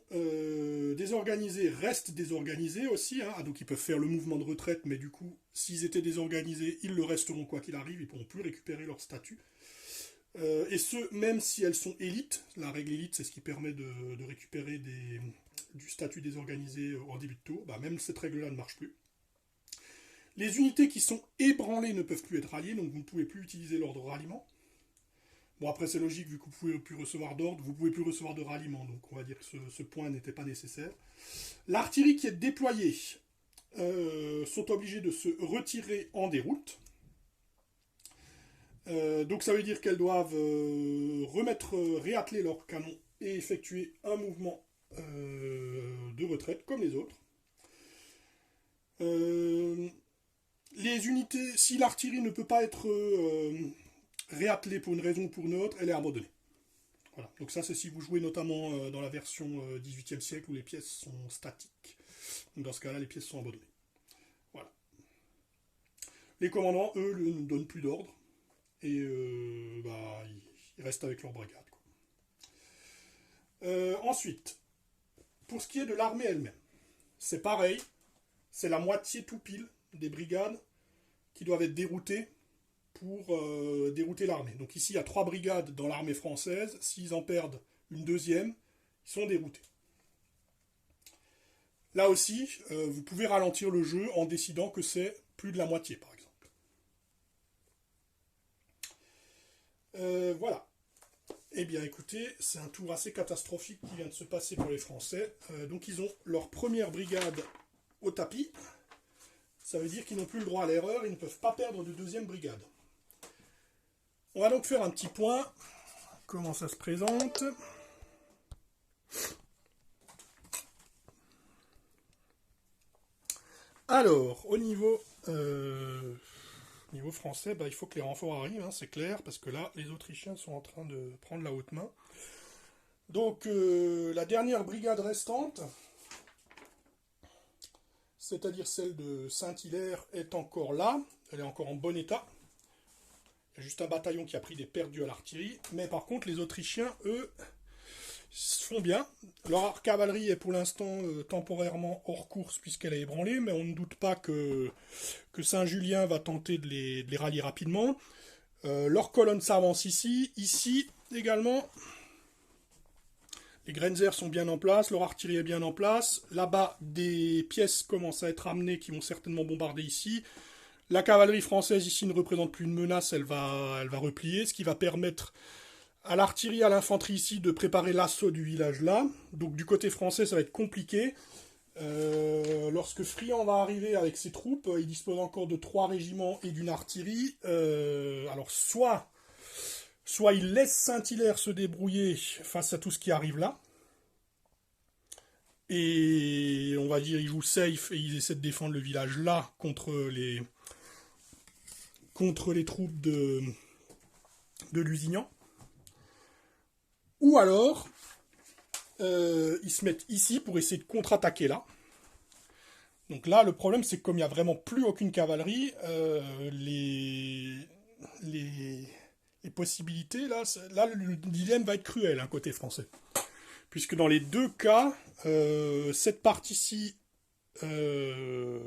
désorganisées restent désorganisées aussi, hein. Donc ils peuvent faire le mouvement de retraite, mais du coup, s'ils étaient désorganisés, ils le resteront quoi qu'il arrive, ils ne pourront plus récupérer leur statut. Et ce, même si elles sont élites. La règle élite, c'est ce qui permet de récupérer du statut désorganisé en début de tour. Bah, même cette règle-là ne marche plus. Les unités qui sont ébranlées ne peuvent plus être ralliées, donc vous ne pouvez plus utiliser l'ordre de ralliement. Bon, après, c'est logique, vu que vous ne pouvez plus recevoir d'ordre, vous ne pouvez plus recevoir de ralliement, donc on va dire que ce point n'était pas nécessaire. L'artillerie qui est déployée sont obligées de se retirer en déroute. Donc ça veut dire qu'elles doivent réatteler leur canon et effectuer un mouvement de retraite comme les autres. Les unités, si l'artillerie ne peut pas être réattelée pour une raison ou pour une autre, elle est abandonnée. Voilà. Donc ça, c'est si vous jouez notamment dans la version 18e siècle où les pièces sont statiques. Donc dans ce cas-là, les pièces sont abandonnées. Voilà. Les commandants, eux, ne donnent plus d'ordre. Et bah, ils restent avec leur brigade. Ensuite, pour ce qui est de l'armée elle-même, c'est pareil. C'est la moitié tout pile des brigades qui doivent être déroutées pour dérouter l'armée. Donc ici, il y a 3 brigades dans l'armée française. S'ils en perdent une deuxième, ils sont déroutés. Là aussi, vous pouvez ralentir le jeu en décidant que c'est plus de la moitié, par exemple. Voilà. Eh bien, écoutez, c'est un tour assez catastrophique qui vient de se passer pour les Français. Donc, ils ont leur première brigade au tapis. Ça veut dire qu'ils n'ont plus le droit à l'erreur, ils ne peuvent pas perdre de deuxième brigade. On va donc faire un petit point. Comment ça se présente? Alors, au niveau français, bah, il faut que les renforts arrivent, hein, c'est clair, parce que là, les Autrichiens sont en train de prendre la haute main. Donc, la dernière brigade restante, c'est-à-dire celle de Saint-Hilaire, est encore là. Elle est encore en bon état. Il y a juste un bataillon qui a pris des perdus à l'artillerie. Mais par contre, les Autrichiens, eux, font bien. Leur cavalerie est pour l'instant temporairement hors course puisqu'elle est ébranlée, mais on ne doute pas que Saint-Julien va tenter de les rallier rapidement. Leur colonne s'avance ici. Ici également, les Grenzer sont bien en place, leur artillerie est bien en place. Là-bas, des pièces commencent à être amenées qui vont certainement bombarder ici. La cavalerie française ici ne représente plus une menace, elle va replier, ce qui va permettre à l'artillerie, à l'infanterie ici de préparer l'assaut du village là. Donc du côté français, ça va être compliqué. Lorsque Friant va arriver avec ses troupes, il dispose encore de 3 régiments et d'une artillerie. Alors soit il laisse Saint-Hilaire se débrouiller face à tout ce qui arrive là, et on va dire il joue safe et il essaie de défendre le village là contre les troupes de Lusignan. Ou alors, ils se mettent ici pour essayer de contre-attaquer là. Donc là, le problème, c'est que comme il n'y a vraiment plus aucune cavalerie, les possibilités, là, le dilemme va être cruel, côté français. Puisque dans les deux cas, cette partie-ci euh,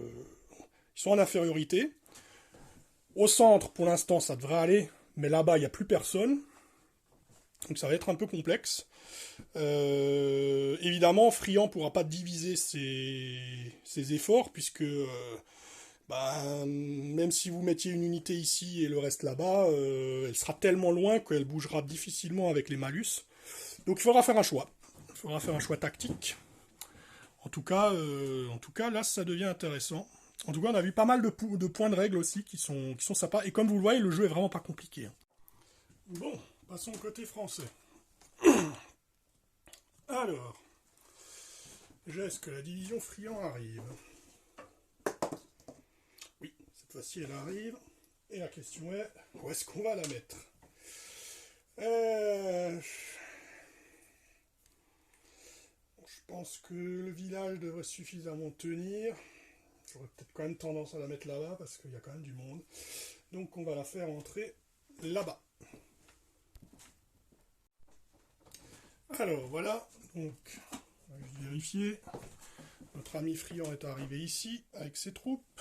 ils sont en infériorité. Au centre, pour l'instant, ça devrait aller, mais là-bas, il n'y a plus personne. Donc ça va être un peu complexe. Évidemment, Friand ne pourra pas diviser ses efforts, puisque bah, même si vous mettiez une unité ici et le reste là-bas, elle sera tellement loin qu'elle bougera difficilement avec les malus. Donc il faudra faire un choix. Il faudra faire un choix tactique. En tout cas, là, ça devient intéressant. En tout cas, on a vu pas mal de points de règle aussi qui sont sympas. Et comme vous le voyez, le jeu est vraiment pas compliqué. Bon, passons au côté français. Alors, déjà, est-ce que la division Friand arrive? Oui, cette fois-ci, elle arrive. Et la question est, où est-ce qu'on va la mettre? Je pense que le village devrait suffisamment tenir. J'aurais peut-être quand même tendance à la mettre là-bas parce qu'il y a quand même du monde. Donc on va la faire entrer là-bas. Alors voilà, donc on va juste vérifier. Notre ami Friand est arrivé ici avec ses troupes.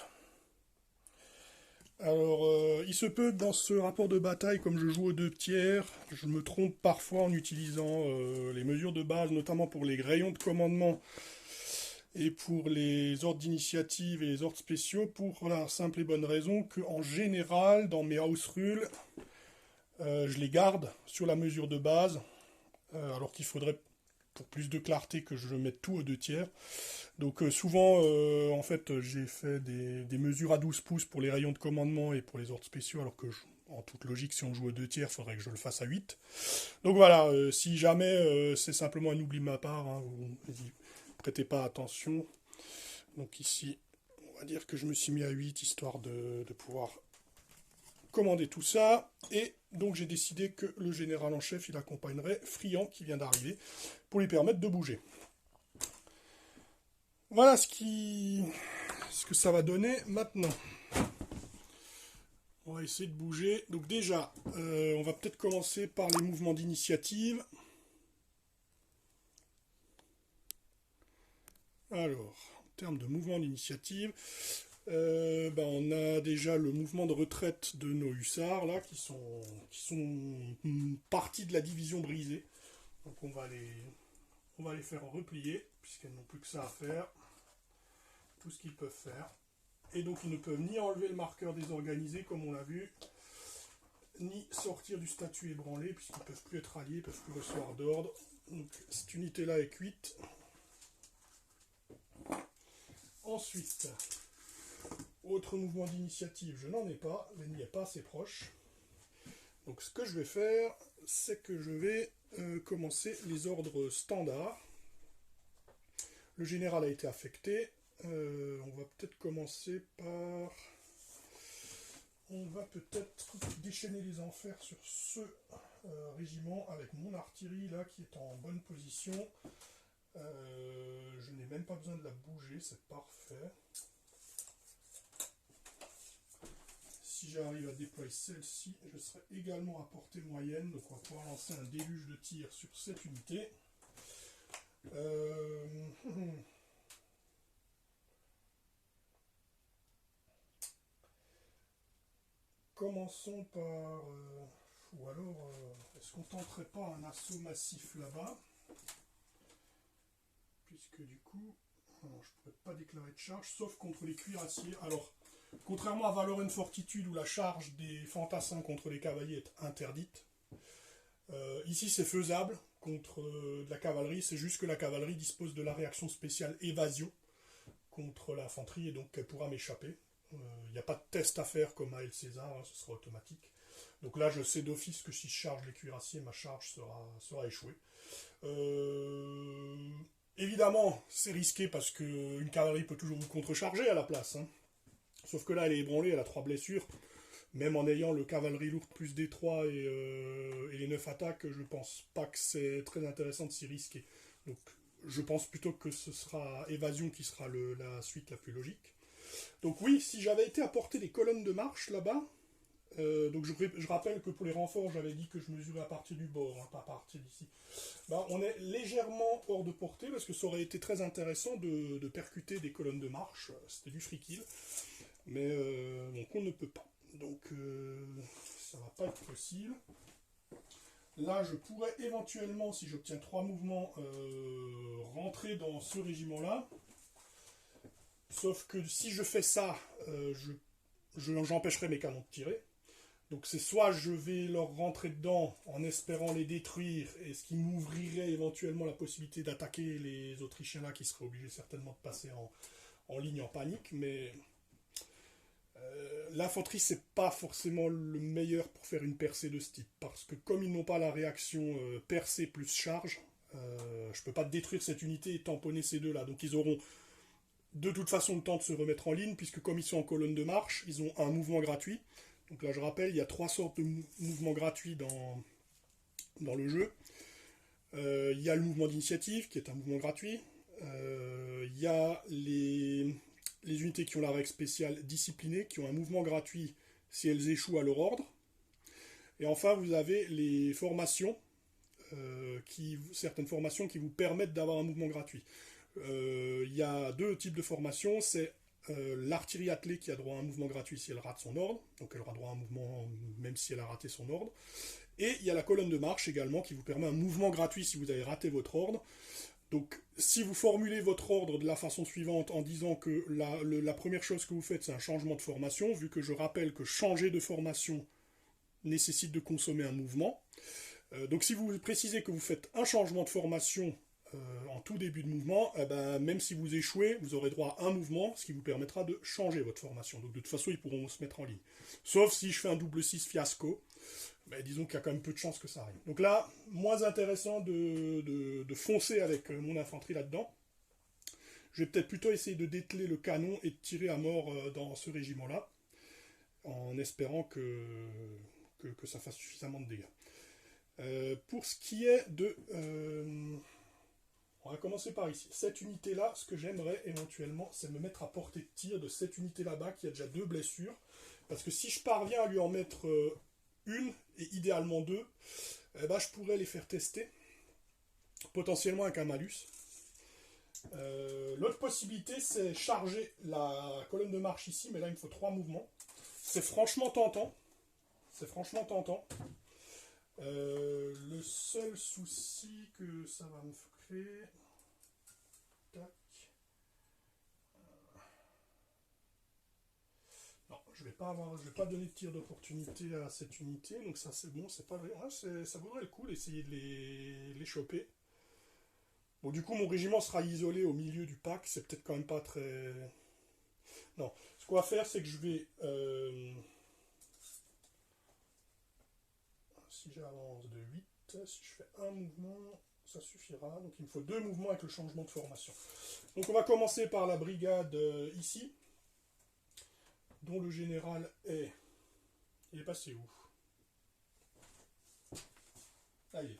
Alors, il se peut que dans ce rapport de bataille, comme je joue aux 2 tiers, je me trompe parfois en utilisant les mesures de base, notamment pour les rayons de commandement et pour les ordres d'initiative et les ordres spéciaux, pour la simple et bonne raison qu'en général, dans mes house rules, je les garde sur la mesure de base, alors qu'il faudrait, pour plus de clarté, que je mette tout aux 2 tiers. Donc souvent, en fait, j'ai fait des mesures à 12 pouces pour les rayons de commandement et pour les ordres spéciaux, alors que, en toute logique, si on joue aux 2 tiers, il faudrait que je le fasse à 8. Donc voilà, si jamais c'est simplement un oubli de ma part, hein, vous prêtez pas attention. Donc ici, on va dire que je me suis mis à 8, histoire de pouvoir commander tout ça. Et donc j'ai décidé que le général en chef, il accompagnerait Friand, qui vient d'arriver, pour lui permettre de bouger. Voilà ce que ça va donner maintenant. On va essayer de bouger. Donc déjà, on va peut-être commencer par les mouvements d'initiative. Alors, en termes de mouvement d'initiative, on a déjà le mouvement de retraite de nos hussards, là, qui sont partie de la division brisée. Donc on va les faire replier, puisqu'elles n'ont plus que ça à faire. Tout ce qu'ils peuvent faire. Et donc ils ne peuvent ni enlever le marqueur désorganisé, comme on l'a vu, ni sortir du statut ébranlé, puisqu'ils ne peuvent plus être alliés, ils ne peuvent plus recevoir d'ordre. Donc cette unité-là est cuite. Ensuite, autre mouvement d'initiative, je n'en ai pas, l'ennemi n'est pas assez proche. Donc ce que je vais faire, c'est que je vais commencer les ordres standards. Le général a été affecté. On va peut-être commencer par... On va peut-être déchaîner les enfers sur ce régiment avec mon artillerie là qui est en bonne position. Je n'ai même pas besoin de la bouger, c'est parfait. Si j'arrive à déployer celle-ci, je serai également à portée moyenne, donc on va pouvoir lancer un déluge de tir sur cette unité. Commençons par... ou alors, est-ce qu'on tenterait pas un assaut massif là-bas? Puisque du coup, je ne pourrais pas déclarer de charge, sauf contre les cuirassiers. Alors, contrairement à Valorant Fortitude, où la charge des fantassins contre les cavaliers est interdite, ici c'est faisable contre de la cavalerie, c'est juste que la cavalerie dispose de la réaction spéciale évasion contre l'infanterie, et donc elle pourra m'échapper. Il n'y a pas de test à faire comme à El César, hein, ce sera automatique. Donc là, je sais d'office que si je charge les cuirassiers, ma charge sera échouée. Évidemment, c'est risqué parce qu'une cavalerie peut toujours vous contrecharger à la place. Hein. Sauf que là, elle est ébranlée, elle a 3 blessures. Même en ayant le cavalerie lourde plus D3 et les 9 attaques, je pense pas que c'est très intéressant de s'y risquer. Donc je pense plutôt que ce sera évasion qui sera la suite la plus logique. Donc oui, si j'avais été apporter des colonnes de marche là-bas, Donc je rappelle que pour les renforts, j'avais dit que je mesurais à partir du bord, hein, pas à partir d'ici. Ben, on est légèrement hors de portée parce que ça aurait été très intéressant de percuter des colonnes de marche. C'était du free kill. Mais donc on ne peut pas. Donc ça va pas être possible. Là, je pourrais éventuellement, si j'obtiens 3 mouvements, rentrer dans ce régiment-là. Sauf que si je fais ça, j'empêcherai mes canons de tirer. Donc c'est soit je vais leur rentrer dedans en espérant les détruire, et ce qui m'ouvrirait éventuellement la possibilité d'attaquer les Autrichiens là, qui seraient obligés certainement de passer en ligne en panique, mais l'infanterie c'est pas forcément le meilleur pour faire une percée de ce type, parce que comme ils n'ont pas la réaction percée plus charge, je peux pas détruire cette unité et tamponner ces deux là, donc ils auront de toute façon le temps de se remettre en ligne, puisque comme ils sont en colonne de marche, ils ont un mouvement gratuit. Donc là je rappelle, il y a 3 sortes de mouvements gratuits dans le jeu. Il y a le mouvement d'initiative, qui est un mouvement gratuit. Il y a les unités qui ont la règle spéciale disciplinée, qui ont un mouvement gratuit si elles échouent à leur ordre. Et enfin, vous avez les formations, certaines formations qui vous permettent d'avoir un mouvement gratuit. Il y a 2 types de formations, c'est l'artillerie attelée qui a droit à un mouvement gratuit si elle rate son ordre, donc elle aura droit à un mouvement même si elle a raté son ordre. Et il y a la colonne de marche également qui vous permet un mouvement gratuit si vous avez raté votre ordre. Donc si vous formulez votre ordre de la façon suivante en disant que la première chose que vous faites c'est un changement de formation, vu que je rappelle que changer de formation nécessite de consommer un mouvement. Donc si vous précisez que vous faites un changement de formation en tout début de mouvement, même si vous échouez, vous aurez droit à un mouvement, ce qui vous permettra de changer votre formation. Donc de toute façon, ils pourront se mettre en ligne. Sauf si je fais un double 6 fiasco, disons qu'il y a quand même peu de chances que ça arrive. Donc là, moins intéressant de foncer avec mon infanterie là-dedans. Je vais peut-être plutôt essayer de dételer le canon et de tirer à mort dans ce régiment-là, en espérant que ça fasse suffisamment de dégâts. Pour ce qui est de... on va commencer par ici. Cette unité-là, ce que j'aimerais éventuellement, c'est me mettre à portée de tir de cette unité là-bas qui a déjà 2 blessures. Parce que si je parviens à lui en mettre une, et idéalement 2, je pourrais les faire tester. Potentiellement avec un malus. L'autre possibilité, c'est charger la colonne de marche ici, mais là il me faut 3 mouvements. C'est franchement tentant. Le seul souci que ça va me créer... Tac. Non, je vais pas donner de tir d'opportunité à cette unité, donc ça c'est bon, c'est pas vrai. Ouais, ça vaudrait le coup d'essayer de les choper. Bon, du coup, mon régiment sera isolé au milieu du pack, c'est peut-être quand même pas très... Non, ce qu'on va faire, c'est que je vais... Si j'avance de 8, si je fais un mouvement, ça suffira. Donc il me faut 2 mouvements avec le changement de formation. Donc on va commencer par la brigade ici, dont le général est... Il est passé où? Ah, il est là.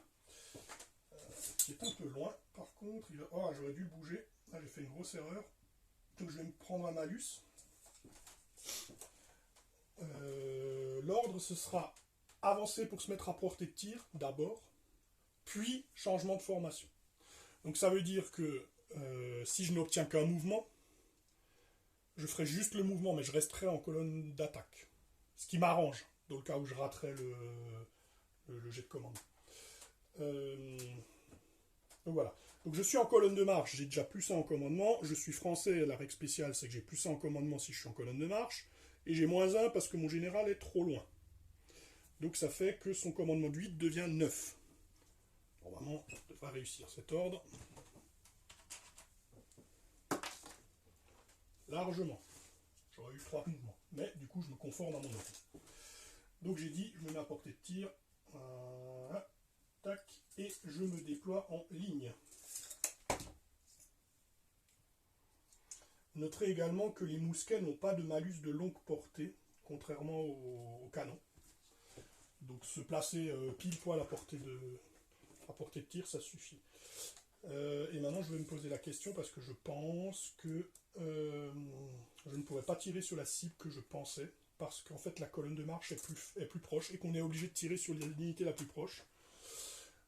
Il est un peu loin, par contre. Oh, j'aurais dû le bouger. Là, j'ai fait une grosse erreur. Donc je vais me prendre un malus. L'ordre, ce sera avancer pour se mettre à portée de tir, d'abord, puis changement de formation. Donc ça veut dire que si je n'obtiens qu'un mouvement, je ferai juste le mouvement, mais je resterai en colonne d'attaque. Ce qui m'arrange, dans le cas où je raterai le jet de commande. Donc voilà. Donc je suis en colonne de marche, j'ai déjà plus 1 en commandement. Je suis français, la règle spéciale, c'est que j'ai plus 1 en commandement si je suis en colonne de marche. Et j'ai moins 1 parce que mon général est trop loin. Donc ça fait que son commandement de 8 devient 9. Normalement, je devrais réussir cet ordre. Largement. J'aurais eu 3 mouvements. Mais du coup, je me conforme à mon ordre. Donc j'ai dit, je me mets à portée de tir. Voilà. Tac. Et je me déploie en ligne. Noterez également que les mousquets n'ont pas de malus de longue portée, contrairement au canon. Donc se placer pile poil à portée de tir, ça suffit. Et maintenant je vais me poser la question parce que je pense que je ne pourrais pas tirer sur la cible que je pensais. parce qu'en fait la colonne de marche est plus proche et qu'on est obligé de tirer sur l'unité la plus proche.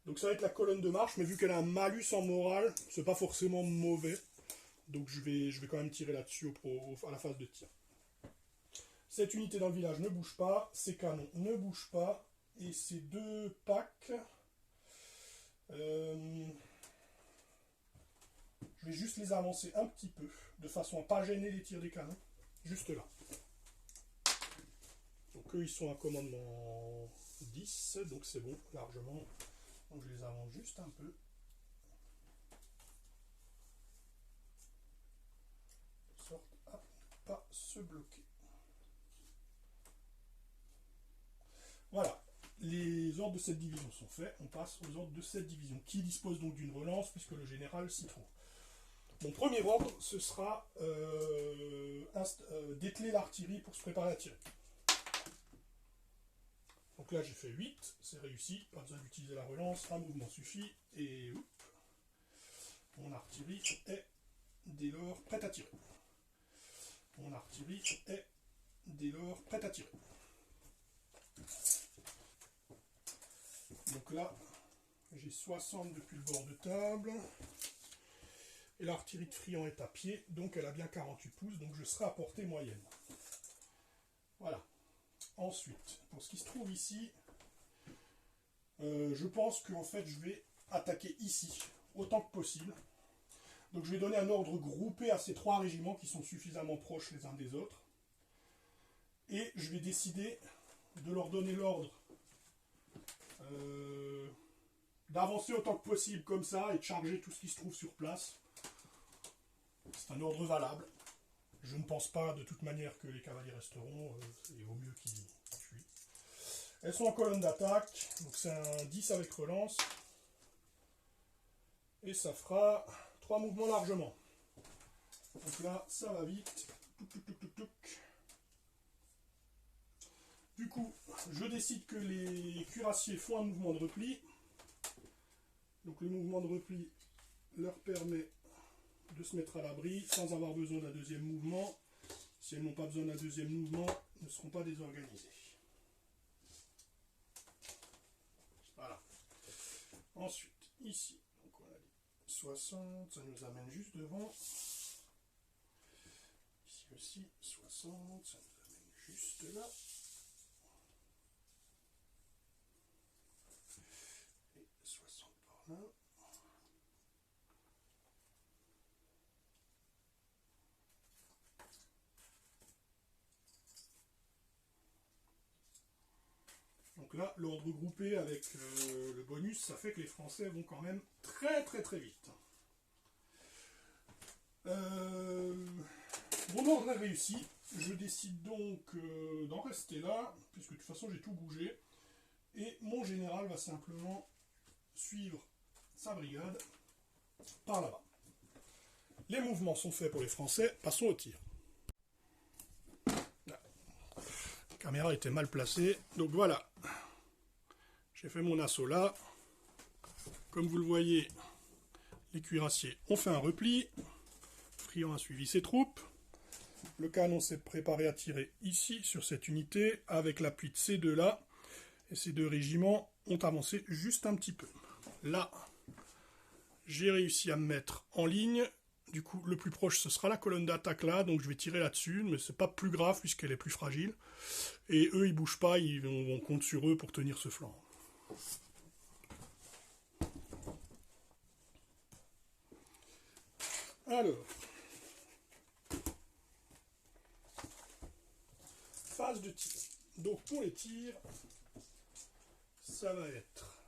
Donc ça va être la colonne de marche, mais vu qu'elle a un malus en morale, c'est pas forcément mauvais. Donc je vais quand même tirer là-dessus à la phase de tir. Cette unité dans le village ne bouge pas, ces canons ne bougent pas, et ces deux packs, je vais juste les avancer un petit peu, de façon à ne pas gêner les tirs des canons, juste là. Donc eux ils sont à commandement 10, donc c'est bon, largement. Donc je les avance juste un peu. De sorte à ne pas se bloquer. Voilà, les ordres de cette division sont faits, on passe aux ordres de cette division, qui dispose donc d'une relance, puisque le général s'y trouve. Mon premier ordre, ce sera dételer l'artillerie pour se préparer à tirer. Donc là j'ai fait 8, c'est réussi, pas besoin d'utiliser la relance, un mouvement suffit, et mon artillerie est dès lors prête à tirer. Mon artillerie est dès lors prête à tirer. Donc là, j'ai 60 depuis le bord de table, et l'artillerie de Friand est à pied, donc elle a bien 48 pouces, donc je serai à portée moyenne. Voilà. Ensuite, pour ce qui se trouve ici, je pense qu'en fait je vais attaquer ici, autant que possible. Donc je vais donner un ordre groupé à ces trois régiments qui sont suffisamment proches les uns des autres. Et je vais décider de leur donner l'ordre d'avancer autant que possible comme ça et de charger tout ce qui se trouve sur place. C'est un ordre valable. Je ne pense pas de toute manière que les cavaliers resteront, il vaut mieux qu'ils fuient. Elles sont en colonne d'attaque, donc c'est un 10 avec relance. Et ça fera 3 mouvements largement. Donc là, ça va vite. Du coup, je décide que les cuirassiers font un mouvement de repli. Donc le mouvement de repli leur permet de se mettre à l'abri sans avoir besoin d'un deuxième mouvement. Si elles n'ont pas besoin d'un deuxième mouvement, elles ne seront pas désorganisées. Voilà. Ensuite, ici, donc on a dit 60, ça nous amène juste devant. Ici aussi, 60, ça nous amène juste là. Et 60 par là. Donc là, l'ordre groupé avec le bonus, ça fait que les Français vont quand même très très très vite. Mon ordre est réussi. Je décide donc d'en rester là, puisque de toute façon j'ai tout bougé. Et mon général va simplement suivre sa brigade par là-bas. Les mouvements sont faits pour les Français, passons au tir. La caméra était mal placée, donc voilà. J'ai fait mon assaut là. Comme vous le voyez, les cuirassiers ont fait un repli. Friand a suivi ses troupes. Le canon s'est préparé à tirer ici, sur cette unité, avec l'appui de ces deux-là. Et ces deux régiments ont avancé juste un petit peu. Là, j'ai réussi à me mettre en ligne. Du coup, le plus proche, ce sera la colonne d'attaque là. Donc je vais tirer là-dessus, mais c'est pas plus grave puisqu'elle est plus fragile. Et eux, ils bougent pas, on compte sur eux pour tenir ce flanc. Alors, phase de tir. Donc pour les tirs, ça va être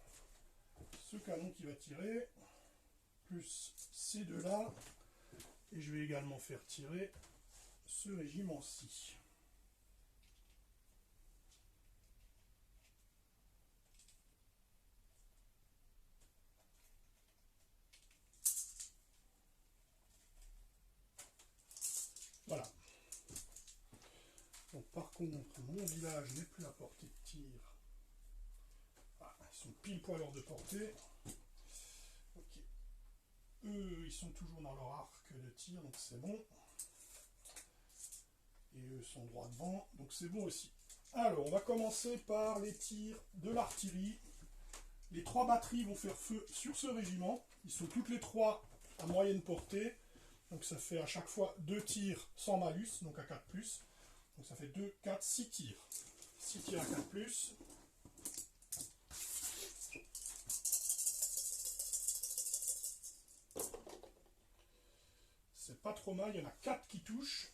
ce canon qui va tirer, plus ces deux-là, et je vais également faire tirer ce régiment-ci. Voilà. Donc par contre, mon village n'est plus à portée de tir. Ah, ils sont pile poil hors de portée. Ok. Eux, ils sont toujours dans leur arc de tir, donc c'est bon. Et eux sont droit devant, donc c'est bon aussi. Alors, on va commencer par les tirs de l'artillerie. Les 3 batteries vont faire feu sur ce régiment. Ils sont toutes les 3 à moyenne portée. Donc ça fait à chaque fois 2 tirs sans malus, donc à 4+. Donc ça fait 2, 4, 6 tirs. 6 tirs à 4+. C'est pas trop mal, il y en a 4 qui touchent.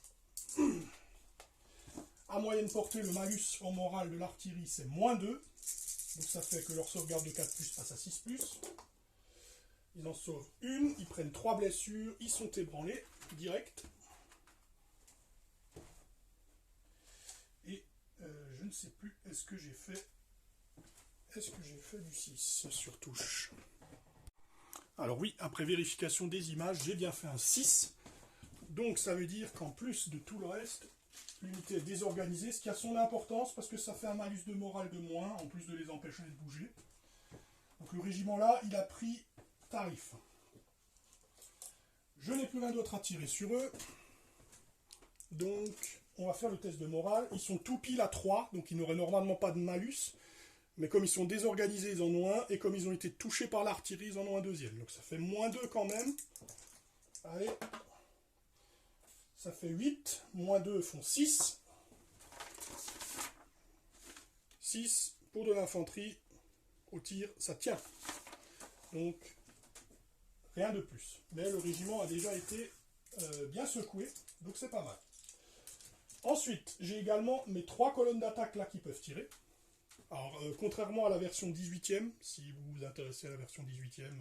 À moyenne portée, le malus en morale de l'artillerie, c'est -2. Donc ça fait que leur sauvegarde de 4+, passe à 6+. Ils en sauvent une, ils prennent 3 blessures, ils sont ébranlés, direct. Et je ne sais plus, est-ce que j'ai fait du 6 sur touche? Alors oui, après vérification des images, j'ai bien fait un 6. Donc ça veut dire qu'en plus de tout le reste, l'unité est désorganisée, ce qui a son importance parce que ça fait un malus de morale de moins, en plus de les empêcher de bouger. Donc le régiment là, il a pris tarif. Je n'ai plus rien d'autre à tirer sur eux. Donc on va faire le test de morale. Ils sont tout pile à 3, donc ils n'auraient normalement pas de malus. Mais comme ils sont désorganisés, ils en ont un. Et comme ils ont été touchés par l'artillerie, ils en ont un deuxième. Donc ça fait -2 quand même. Allez. Ça fait 8. -2 font 6. 6 pour de l'infanterie. Au tir, ça tient. Donc, rien de plus. Mais le régiment a déjà été bien secoué. Donc c'est pas mal. Ensuite, j'ai également mes 3 colonnes d'attaque là qui peuvent tirer. Alors, contrairement à la version 18e, si vous vous intéressez à la version 18e,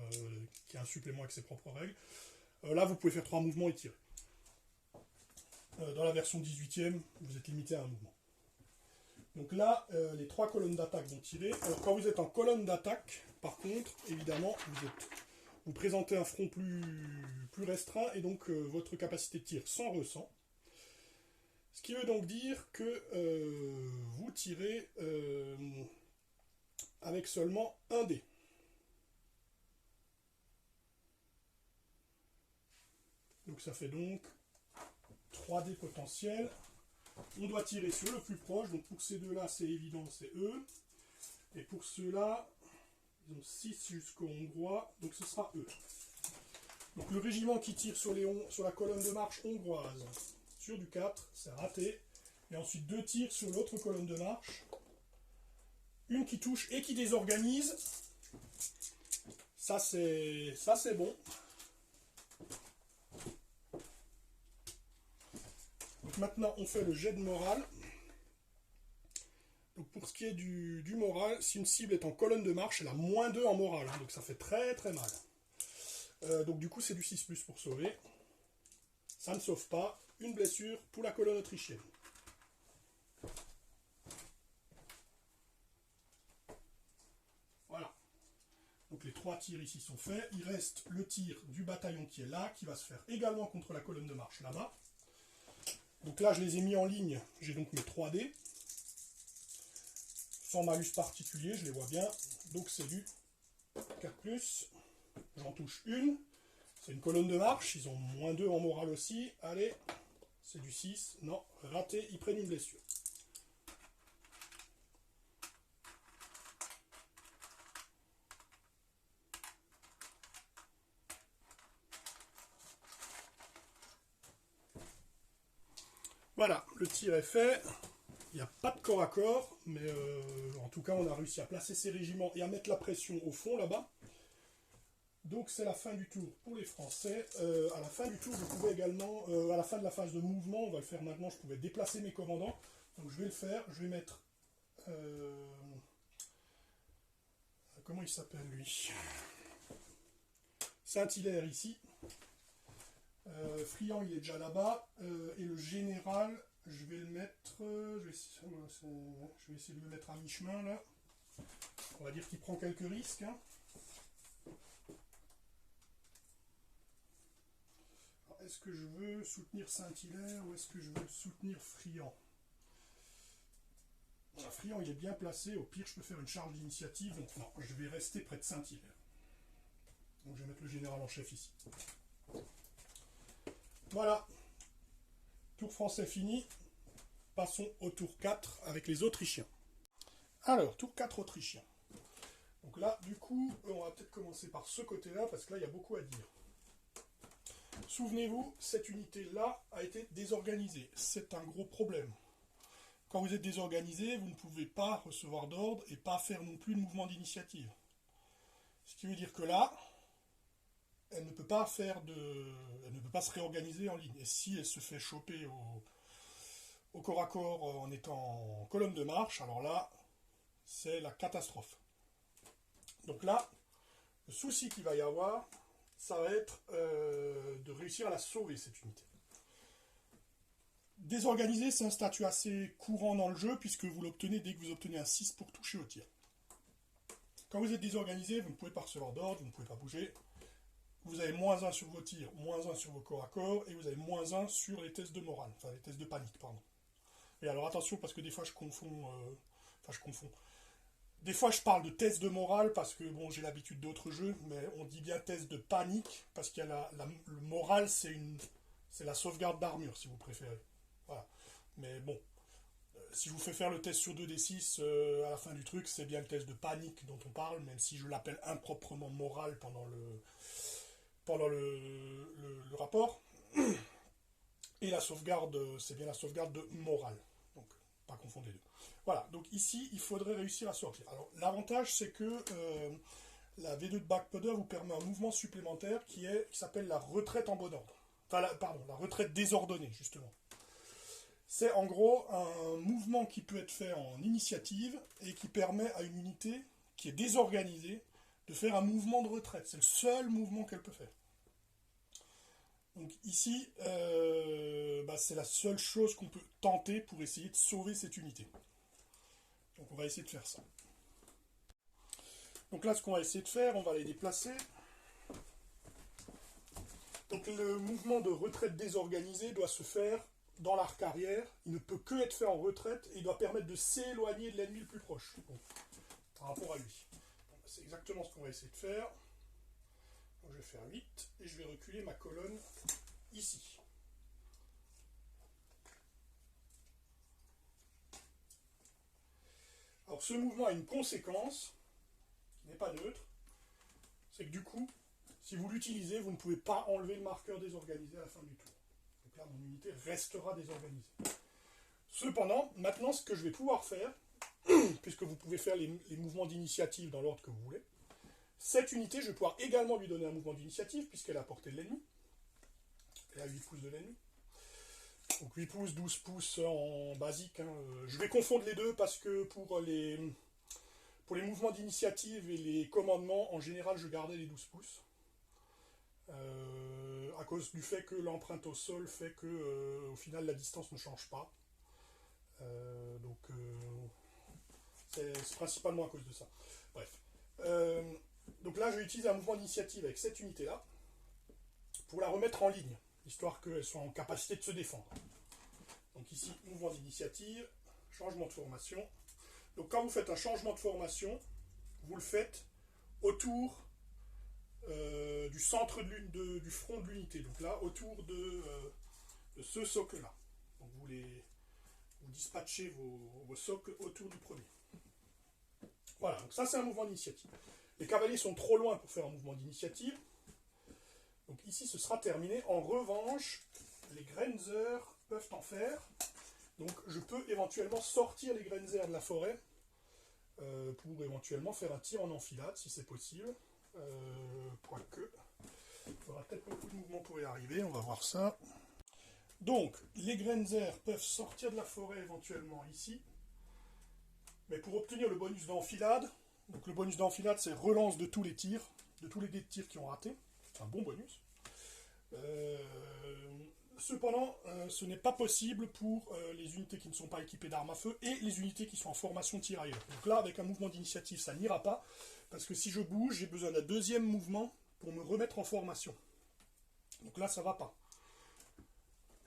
qui a un supplément avec ses propres règles, là vous pouvez faire 3 mouvements et tirer. Dans la version 18e, vous êtes limité à un mouvement. Donc là, les 3 colonnes d'attaque vont tirer. Alors quand vous êtes en colonne d'attaque, par contre, évidemment, vous présentez un front plus restreint et donc votre capacité de tir s'en ressent. Ce qui veut donc dire que vous tirez avec seulement un dé. Donc ça fait donc 3 dés potentiels. On doit tirer sur le plus proche. Donc pour ces deux-là, c'est évident, c'est eux. Et pour ceux-là, ils ont 6 jusqu'aux Hongrois. Donc ce sera eux. Donc le régiment qui tire sur la colonne de marche hongroise. Sur du 4, c'est raté. Et ensuite 2 tirs sur l'autre colonne de marche. Une qui touche et qui désorganise. Ça c'est bon. Donc maintenant on fait le jet de morale. Donc pour ce qui est du moral, si une cible est en colonne de marche, elle a -2 en morale. Donc ça fait très très mal. Donc du coup c'est du 6+ pour sauver. Ça ne sauve pas. Une blessure pour la colonne autrichienne. Voilà. Donc les 3 tirs ici sont faits. Il reste le tir du bataillon qui est là, qui va se faire également contre la colonne de marche là-bas. Donc là je les ai mis en ligne. J'ai donc mes 3 dés. Sans malus particulier, je les vois bien. Donc c'est du 4+. J'en touche une. C'est une colonne de marche. Ils ont -2 en morale aussi. Allez. C'est du 6. Non, raté, ils prennent une blessure. Voilà, le tir est fait. Il n'y a pas de corps à corps, mais en tout cas, on a réussi à placer ces régiments et à mettre la pression au fond là-bas. Donc c'est la fin du tour pour les Français. À la fin du tour, vous pouvez également, à la fin de la phase de mouvement, on va le faire maintenant, je pouvais déplacer mes commandants. Donc je vais le faire, je vais mettre... comment il s'appelle lui? Saint-Hilaire ici. Friand il est déjà là-bas. Et le général, je vais le mettre... je vais essayer de le mettre à mi-chemin là. On va dire qu'il prend quelques risques. Hein. Est-ce que je veux soutenir Saint-Hilaire ou est-ce que je veux soutenir Friand? Friand il est bien placé, au pire je peux faire une charge d'initiative, donc non, je vais rester près de Saint-Hilaire. Donc je vais mettre le général en chef ici. Voilà, tour français fini. passons au tour 4 avec les Autrichiens. Alors, tour 4 Autrichiens. Donc là, du coup, on va peut-être commencer par ce côté-là, parce que là, il y a beaucoup à dire. Souvenez-vous, cette unité-là a été désorganisée. C'est un gros problème. Quand vous êtes désorganisé, vous ne pouvez pas recevoir d'ordre et pas faire non plus de mouvement d'initiative. Ce qui veut dire que là, elle ne peut pas elle ne peut pas se réorganiser en ligne. Et si elle se fait choper au corps à corps en étant en colonne de marche, alors là, c'est la catastrophe. Donc là, le souci qu'il va y avoir, ça va être de réussir à la sauver, cette unité. Désorganiser, c'est un statut assez courant dans le jeu, puisque vous l'obtenez dès que vous obtenez un 6 pour toucher au tir. Quand vous êtes désorganisé, vous ne pouvez pas recevoir d'ordre, vous ne pouvez pas bouger. Vous avez -1 sur vos tirs, -1 sur vos corps à corps, et vous avez -1 sur les tests de morale, enfin les tests de panique, pardon. Et alors attention, parce que des fois je confonds. Des fois je parle de tests de morale, parce que bon, j'ai l'habitude d'autres jeux, mais on dit bien test de panique, parce qu'il y a le moral, c'est la sauvegarde d'armure, si vous préférez. Voilà. Mais bon, si je vous fais faire le test sur 2d6 à la fin du truc, c'est bien le test de panique dont on parle, même si je l'appelle improprement moral pendant le rapport. Et la sauvegarde, c'est bien la sauvegarde de morale. Donc, pas confondre les deux. Voilà, donc ici, il faudrait réussir à sortir. Alors, l'avantage, c'est que la V2 de Backpowder vous permet un mouvement supplémentaire qui s'appelle la retraite en bon ordre. Enfin, la retraite désordonnée, justement. C'est en gros un mouvement qui peut être fait en initiative et qui permet à une unité qui est désorganisée de faire un mouvement de retraite. C'est le seul mouvement qu'elle peut faire. Donc ici, c'est la seule chose qu'on peut tenter pour essayer de sauver cette unité. Donc on va essayer de faire ça. Donc là, ce qu'on va essayer de faire, on va les déplacer. Donc le mouvement de retraite désorganisé doit se faire dans l'arc arrière. Il ne peut que être fait en retraite et il doit permettre de s'éloigner de l'ennemi le plus proche. Donc, par rapport à lui. C'est exactement ce qu'on va essayer de faire. Donc, je vais faire 8 et je vais reculer ma colonne ici. Alors ce mouvement a une conséquence qui n'est pas neutre. C'est que du coup, si vous l'utilisez, vous ne pouvez pas enlever le marqueur désorganisé à la fin du tour. Donc là, mon unité restera désorganisée. Cependant, maintenant, ce que je vais pouvoir faire, puisque vous pouvez faire les mouvements d'initiative dans l'ordre que vous voulez, cette unité, je vais pouvoir également lui donner un mouvement d'initiative, puisqu'elle est à portée de l'ennemi. Elle est à 8 pouces de l'ennemi. Donc 8 pouces, 12 pouces en basique. Hein. Je vais confondre les deux, parce que pour les mouvements d'initiative et les commandements, en général, je gardais les 12 pouces. À cause du fait que l'empreinte au sol fait que, au final, la distance ne change pas. C'est principalement à cause de ça. Bref. Donc là, je vais utiliser un mouvement d'initiative avec cette unité-là pour la remettre en ligne, histoire qu'elle soit en capacité de se défendre. Donc ici, mouvement d'initiative, changement de formation. Donc quand vous faites un changement de formation, vous le faites autour du centre du front de l'unité. Donc là, autour de ce socle-là. Donc vous dispatchez vos socles autour du premier. Voilà, donc ça c'est un mouvement d'initiative. Les cavaliers sont trop loin pour faire un mouvement d'initiative. Donc ici ce sera terminé. En revanche, les Grenzer peuvent en faire. Donc je peux éventuellement sortir les Grenzer de la forêt pour éventuellement faire un tir en enfilade si c'est possible. Quoique, il faudra peut-être beaucoup de mouvements pour y arriver, on va voir ça. Donc, les Grenzer peuvent sortir de la forêt éventuellement ici. Mais pour obtenir le bonus d'enfilade, donc le bonus d'enfilade c'est relance de tous les tirs, de tous les dés de tir qui ont raté. C'est un bon bonus. Cependant, ce n'est pas possible pour les unités qui ne sont pas équipées d'armes à feu et les unités qui sont en formation tirailleurs. Donc là, avec un mouvement d'initiative, ça n'ira pas, parce que si je bouge, j'ai besoin d'un deuxième mouvement pour me remettre en formation. Donc là, ça ne va pas.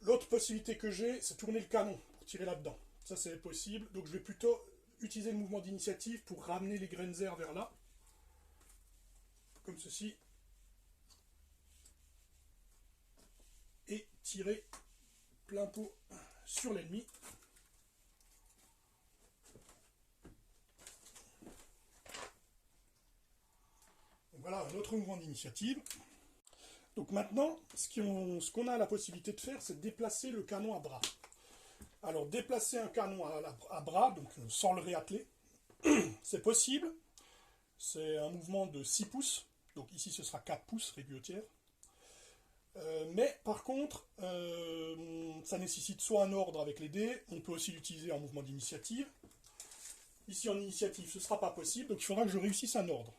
L'autre possibilité que j'ai, c'est tourner le canon pour tirer là-dedans. Ça, c'est possible. Donc je vais plutôt utiliser le mouvement d'initiative pour ramener les Grenzer vers là. Comme ceci. Et tirer plein pot sur l'ennemi. Voilà un autre mouvement d'initiative. Donc maintenant, ce qu'on a la possibilité de faire, c'est de déplacer le canon à bras. Alors déplacer un canon à bras, donc sans le réatteler, c'est possible. C'est un mouvement de 6 pouces. Donc ici ce sera 4 pouces réduit au tiers. Mais par contre, ça nécessite soit un ordre avec les dés, on peut aussi l'utiliser en mouvement d'initiative. Ici en initiative, ce ne sera pas possible, donc il faudra que je réussisse un ordre.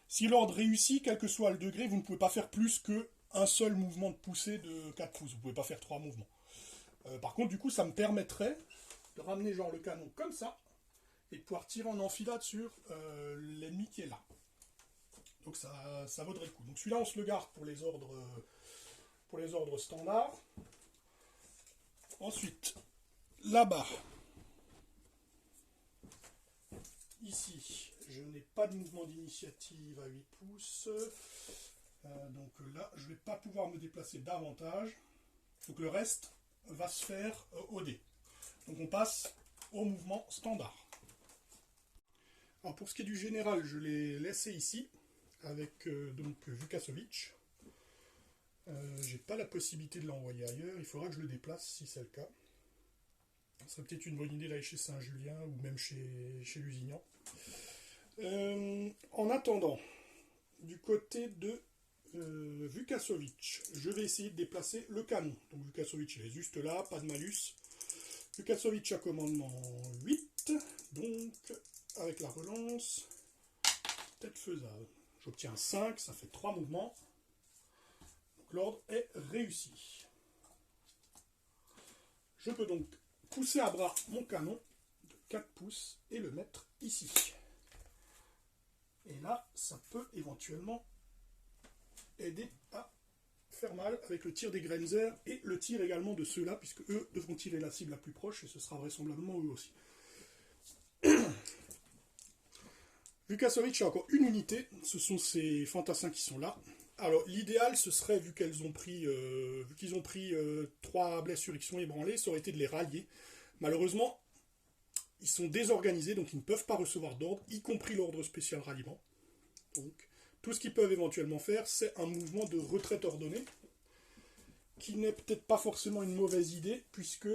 Si l'ordre réussit, quel que soit le degré, vous ne pouvez pas faire plus qu'un seul mouvement de poussée de 4 pouces. Vous ne pouvez pas faire 3 mouvements. Par contre, du coup, ça me permettrait de ramener genre le canon comme ça, et de pouvoir tirer en enfilade sur l'ennemi qui est là. Donc ça vaudrait le coup. Donc celui-là, on se le garde pour les ordres standards. Ensuite, là-bas, ici, je n'ai pas de mouvement d'initiative à 8 pouces. Donc là, je ne vais pas pouvoir me déplacer davantage. Donc le reste va se faire au dé. Donc on passe au mouvement standard. Alors pour ce qui est du général, je l'ai laissé ici, avec donc Vukasovic. J'ai pas la possibilité de l'envoyer ailleurs, il faudra que je le déplace si c'est le cas. Ça serait peut-être une bonne idée d'aller chez Saint-Julien ou même chez Lusignan. En attendant, du côté de Vukasovic, je vais essayer de déplacer le canon. Donc Vukasovic il est juste là, pas de malus. Vukasovic a commandement 8, donc avec la relance, peut-être faisable. J'obtiens 5, ça fait 3 mouvements. Donc l'ordre est réussi. Je peux donc pousser à bras mon canon de 4 pouces et le mettre ici. Et là, ça peut éventuellement aider à faire mal avec le tir des Grenzer et le tir également de ceux-là, puisque eux devront tirer la cible la plus proche et ce sera vraisemblablement eux aussi. Vukasovic a encore une unité, ce sont ces fantassins qui sont là. Alors l'idéal ce serait, vu qu'ils ont pris 3 blessures qui sont ébranlées, ça aurait été de les rallier. Malheureusement, ils sont désorganisés, donc ils ne peuvent pas recevoir d'ordre, y compris l'ordre spécial ralliement. Donc tout ce qu'ils peuvent éventuellement faire, c'est un mouvement de retraite ordonnée, qui n'est peut-être pas forcément une mauvaise idée, puisque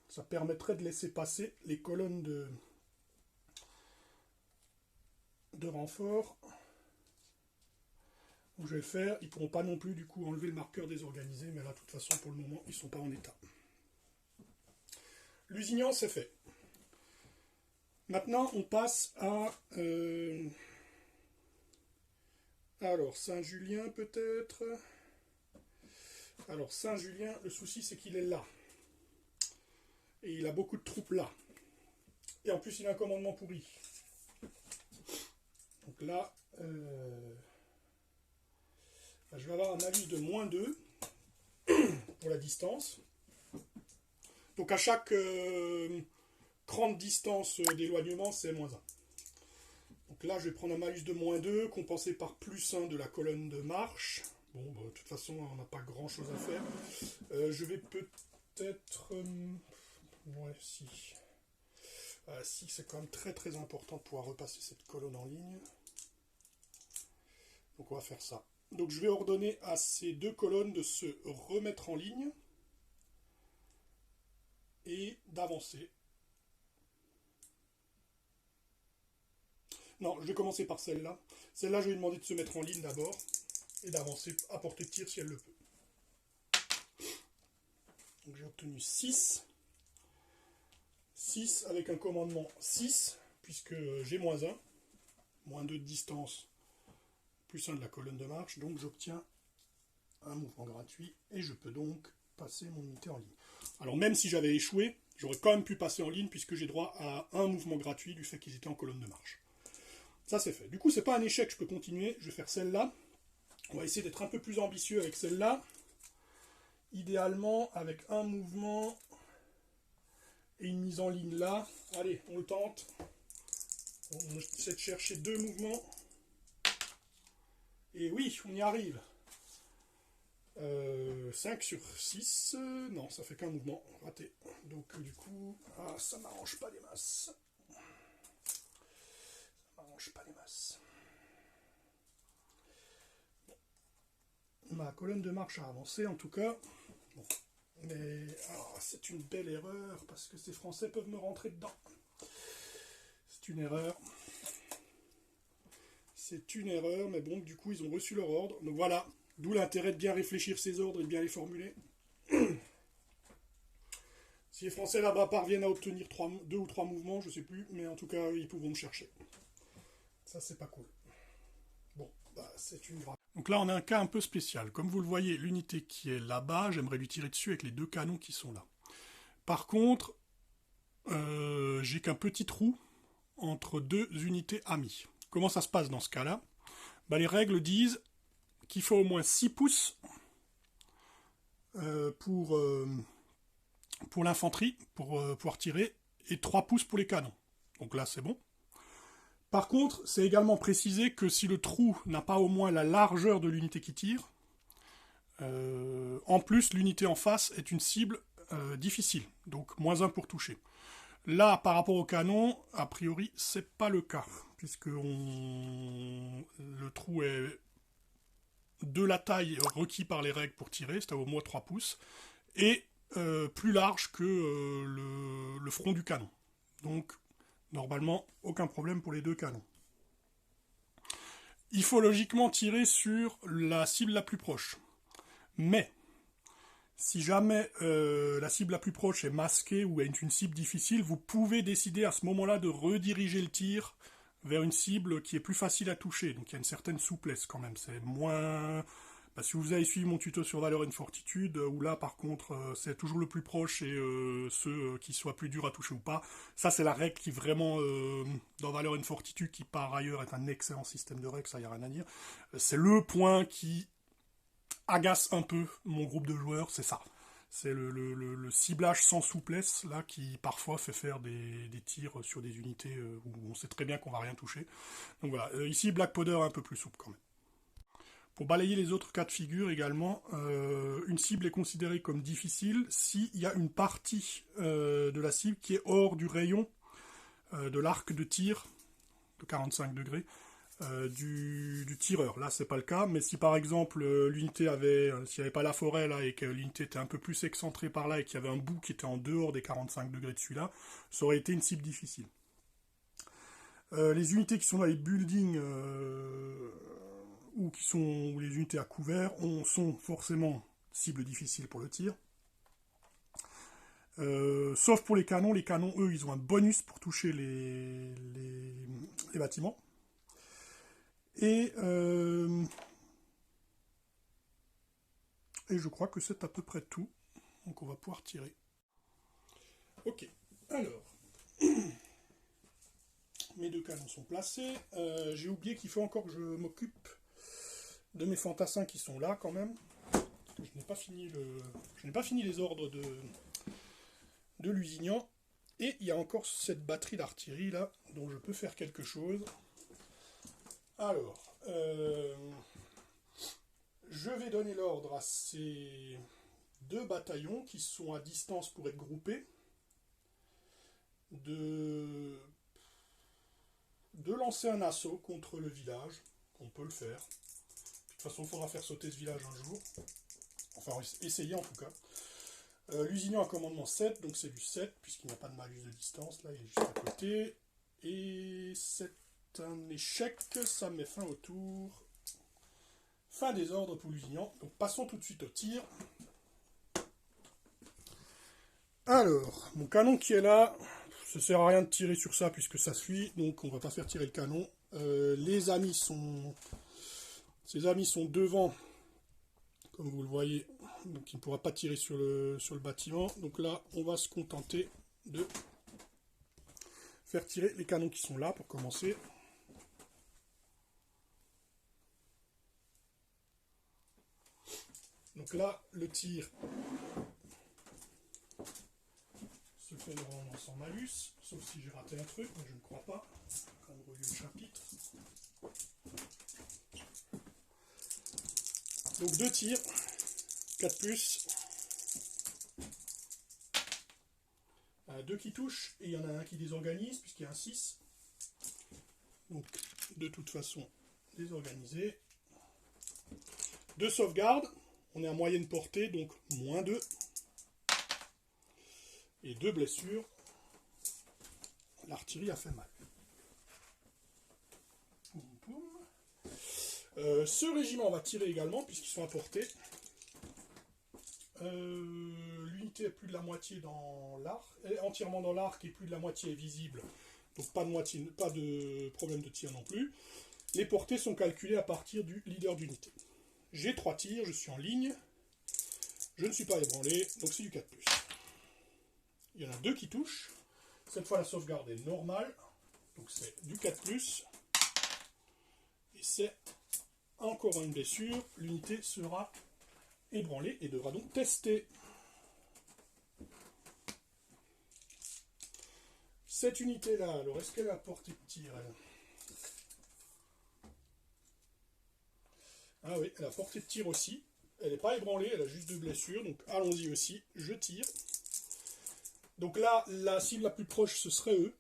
ça permettrait de laisser passer les colonnes de renfort. Donc je vais le faire, ils ne pourront pas non plus du coup enlever le marqueur désorganisé, mais là de toute façon pour le moment ils ne sont pas en état. Lusignan c'est fait. Maintenant on passe à alors Saint-Julien peut-être. Alors Saint-Julien, le souci c'est qu'il est là. Et il a beaucoup de troupes là. Et en plus il a un commandement pourri. Donc là, je vais avoir un malus de -2 pour la distance. Donc à chaque grande distance d'éloignement, c'est -1. Donc là, je vais prendre un malus de -2, compensé par +1 de la colonne de marche. Bon, bah, de toute façon, on n'a pas grand-chose à faire. Je vais peut-être... ouais, si. Si, c'est quand même très très important de pouvoir repasser cette colonne en ligne. Donc on va faire ça. Donc je vais ordonner à ces 2 colonnes de se remettre en ligne et d'avancer. Non, je vais commencer par celle-là. Celle-là, je vais lui demander de se mettre en ligne d'abord et d'avancer à portée de tir si elle le peut. Donc j'ai obtenu 6. 6 avec un commandement 6, puisque j'ai -1. -2 de distance, +1 de la colonne de marche. Donc j'obtiens un mouvement gratuit et je peux donc passer mon unité en ligne. Alors même si j'avais échoué, j'aurais quand même pu passer en ligne puisque j'ai droit à un mouvement gratuit du fait qu'ils étaient en colonne de marche. Ça c'est fait. Du coup c'est pas un échec, je peux continuer. Je vais faire celle-là. On va essayer d'être un peu plus ambitieux avec celle-là. Idéalement avec un mouvement et une mise en ligne là. Allez, on le tente. On essaie de chercher 2 mouvements. Et oui, on y arrive. 5 sur 6. Non, ça fait qu'un mouvement. Raté. Donc du coup, ça m'arrange pas des masses. Ça m'arrange pas des masses. ma colonne de marche a avancé en tout cas. Bon. Mais c'est une belle erreur parce que ces Français peuvent me rentrer dedans. C'est une erreur. C'est une erreur, mais bon, du coup, ils ont reçu leur ordre. Donc voilà, d'où l'intérêt de bien réfléchir ces ordres et de bien les formuler. Si les Français là-bas parviennent à obtenir 2 ou 3 mouvements, je sais plus, mais en tout cas, ils pourront me chercher. Ça, c'est pas cool. Bon, c'est une grave. Donc là, on a un cas un peu spécial. Comme vous le voyez, l'unité qui est là-bas, j'aimerais lui tirer dessus avec les 2 canons qui sont là. Par contre, j'ai qu'un petit trou entre 2 unités amies. Comment ça se passe dans ce cas-là? Les règles disent qu'il faut au moins 6 pouces pour l'infanterie, pour pouvoir tirer, et 3 pouces pour les canons. Donc là, c'est bon. Par contre, c'est également précisé que si le trou n'a pas au moins la largeur de l'unité qui tire, en plus, l'unité en face est une cible difficile, donc -1 pour toucher. Là, par rapport au canon, a priori, c'est pas le cas, puisque le trou est de la taille requis par les règles pour tirer, c'est-à-dire au moins 3 pouces, et plus large que le front du canon. Donc, normalement, aucun problème pour les 2 canons. Il faut logiquement tirer sur la cible la plus proche. Mais, si jamais la cible la plus proche est masquée ou est une cible difficile, vous pouvez décider à ce moment-là de rediriger le tir vers une cible qui est plus facile à toucher. Donc il y a une certaine souplesse quand même. C'est moins... si vous avez suivi mon tuto sur Valor and Fortitude, où là par contre c'est toujours le plus proche et ceux qui soient plus durs à toucher ou pas, ça c'est la règle qui vraiment, dans Valor and Fortitude, qui par ailleurs est un excellent système de règles, ça y a rien à dire, c'est le point qui agace un peu mon groupe de joueurs, c'est ça. C'est le ciblage sans souplesse, là, qui parfois fait faire des tirs sur des unités où on sait très bien qu'on va rien toucher. Donc voilà, ici Black Powder est un peu plus souple quand même. Pour balayer les autres cas de figure également, une cible est considérée comme difficile s'il y a une partie de la cible qui est hors du rayon de l'arc de tir de 45 degrés du tireur. Là, c'est pas le cas, mais si par exemple l'unité s'il n'y avait pas la forêt là et que l'unité était un peu plus excentrée par là et qu'il y avait un bout qui était en dehors des 45 degrés de celui-là, ça aurait été une cible difficile. Les unités qui sont dans les buildings ou les unités à couvert sont forcément cibles difficiles pour le tir. Sauf pour les canons. Les canons, eux, ils ont un bonus pour toucher les bâtiments. Et je crois que c'est à peu près tout. Donc on va pouvoir tirer. Ok, alors. Mes 2 canons sont placés. J'ai oublié qu'il faut encore que je m'occupe de mes fantassins qui sont là quand même. Parce que je n'ai pas fini les ordres de Lusignan. Et il y a encore cette batterie d'artillerie là, dont je peux faire quelque chose. Alors, je vais donner l'ordre à ces 2 bataillons qui sont à distance pour être groupés de lancer un assaut contre le village. On peut le faire. De toute façon, il faudra faire sauter ce village un jour. Enfin, essayer en tout cas. Lusignan a commandement 7, donc c'est du 7, puisqu'il n'y a pas de malus de distance. Là, il est juste à côté. Et c'est un échec, ça met fin au tour. Fin des ordres pour Lusignan. Donc passons tout de suite au tir. Alors, mon canon qui est là, ça sert à rien de tirer sur ça puisque ça fuit, donc on va pas faire tirer le canon. Ces amis sont devant, comme vous le voyez, donc il ne pourra pas tirer sur le bâtiment. Donc là, on va se contenter de faire tirer les canons qui sont là pour commencer. Donc là, le tir se fait normalement sans malus, sauf si j'ai raté un truc, mais je ne crois pas. Quand on relit le chapitre. Donc 2 tirs, 4 plus. 2 qui touchent, et il y en a un qui désorganise, puisqu'il y a un 6. Donc, de toute façon, désorganisé. 2 sauvegardes, on est à moyenne portée, donc -2. Et 2 blessures. L'artillerie a fait mal. Ce régiment va tirer également, puisqu'ils sont à portée. L'unité est plus de la moitié dans l'arc, est entièrement dans l'arc et plus de la moitié est visible. Donc pas de problème de tir non plus. Les portées sont calculées à partir du leader d'unité. J'ai 3 tirs, je suis en ligne. Je ne suis pas ébranlé, donc c'est du 4+. Il y en a 2 qui touchent. Cette fois la sauvegarde est normale. Donc c'est du 4+. Et c'est encore une blessure. L'unité sera ébranlée et devra donc tester. Cette unité-là, alors est-ce qu'elle a portée de tir elle? Ah oui, elle a portée de tir aussi. Elle n'est pas ébranlée, elle a juste 2 blessures. Donc allons-y aussi, je tire. Donc là, la cible la plus proche, ce serait eux.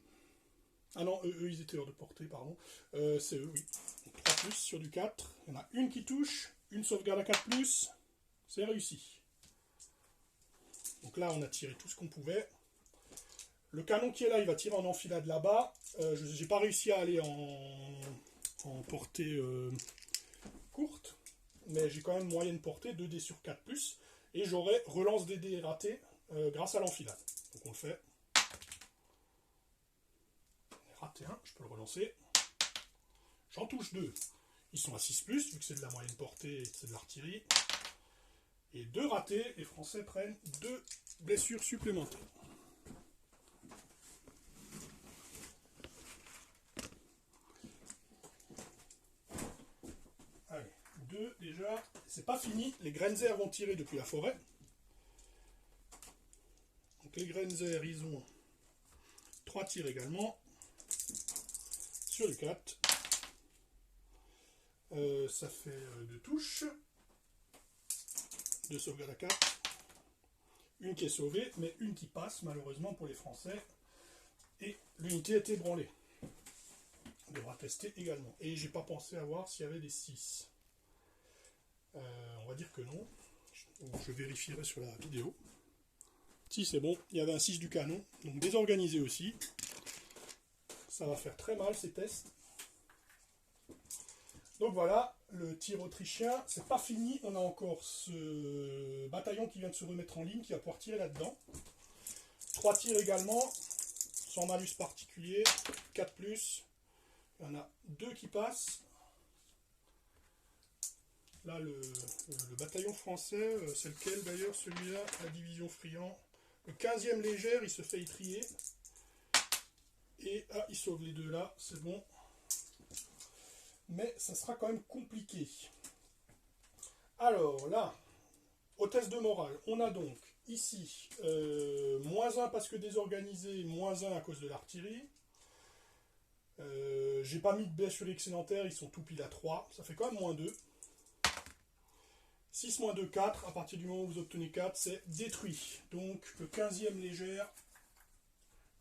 Ah non, eux ils étaient hors de portée, pardon. C'est eux, oui. Donc 3+, sur du 4. Il y en a une qui touche, une sauvegarde à 4+. C'est réussi. Donc là, on a tiré tout ce qu'on pouvait. Le canon qui est là, il va tirer en enfilade là-bas. Je n'ai pas réussi à aller en portée courte. Mais j'ai quand même moyenne portée, 2 dés sur 4+. Et j'aurai relance des dés ratés grâce à l'enfilade. Donc on le fait. Raté 1, je peux le relancer. J'en touche 2. Ils sont à 6+, vu que c'est de la moyenne portée et que c'est de l'artillerie. Et 2 ratés, les Français prennent 2 blessures supplémentaires. Allez, 2 déjà. C'est pas fini, les Grenzer vont tirer depuis la forêt. Donc les Grenzer, ils ont 3 tirs également. Sur le 4. Ça fait 2 touches. 2 sauvegardes à 4. Une qui est sauvée, mais une qui passe, malheureusement pour les Français. Et l'unité est ébranlée. On devra tester également. Et j'ai pas pensé à voir s'il y avait des 6. On va dire que non. Je vérifierai sur la vidéo. Si c'est bon, il y avait un 6 du canon. Donc désorganisé aussi. Ça va faire très mal ces tests. Donc voilà, le tir autrichien, c'est pas fini. On a encore ce bataillon qui vient de se remettre en ligne, qui va pouvoir tirer là-dedans. 3 tirs également, sans malus particulier, 4+. Il y en a 2 qui passent. Là, le bataillon français, c'est lequel d'ailleurs, celui-là, la division Friand. Le 15e légère, il se fait étrier. Et il sauve les 2 là, c'est bon. Mais ça sera quand même compliqué. Alors là, au test de morale, on a donc ici -1 parce que désorganisé, -1 à cause de l'artillerie. J'ai pas mis de blessures excédentaires, ils sont tout pile à 3, ça fait quand même -2. 6 -2, 4, à partir du moment où vous obtenez 4, c'est détruit. Donc le 15e légère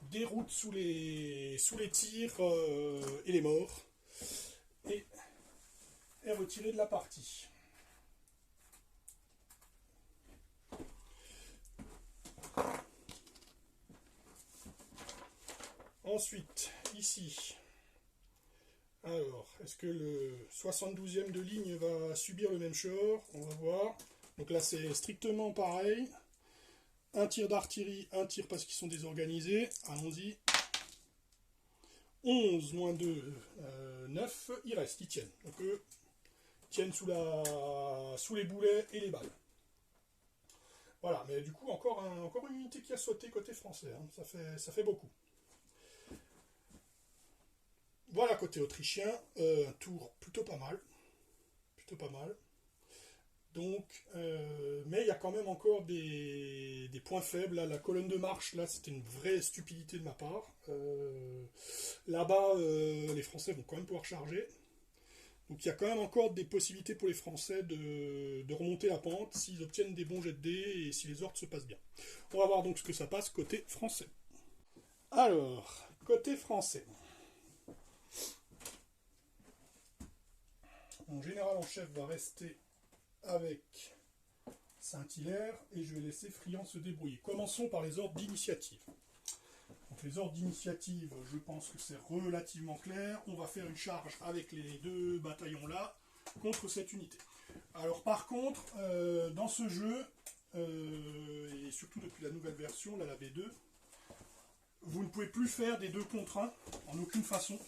déroute sous les tirs et les morts. Et est retiré de la partie. Ensuite, ici, alors, est-ce que le 72e de ligne va subir le même sort? On va voir. Donc là, c'est strictement pareil. Un tir d'artillerie, un tir parce qu'ils sont désorganisés. Allons-y. 11 -2, 9, ils restent, ils tiennent. Donc eux tiennent sous les boulets et les balles. Voilà, mais du coup, encore une unité qui a sauté côté français. Hein. Ça fait beaucoup. Voilà côté autrichien, un tour plutôt pas mal. Plutôt pas mal. Donc, mais il y a quand même encore des points faibles. Là, la colonne de marche, là, c'était une vraie stupidité de ma part. Là-bas, les Français vont quand même pouvoir charger. Donc il y a quand même encore des possibilités pour les Français de remonter la pente s'ils obtiennent des bons jets de dés et si les ordres se passent bien. On va voir donc ce que ça passe côté français. Alors, côté français. Mon général en chef va rester avec Saint-Hilaire et je vais laisser Friand se débrouiller. Commençons par les ordres d'initiative. Donc les ordres d'initiative, je pense que c'est relativement clair. On va faire une charge avec les deux bataillons là contre cette unité. Alors par contre, dans ce jeu, et surtout depuis la nouvelle version, là, la V2, vous ne pouvez plus faire des 2 contre 1 en aucune façon.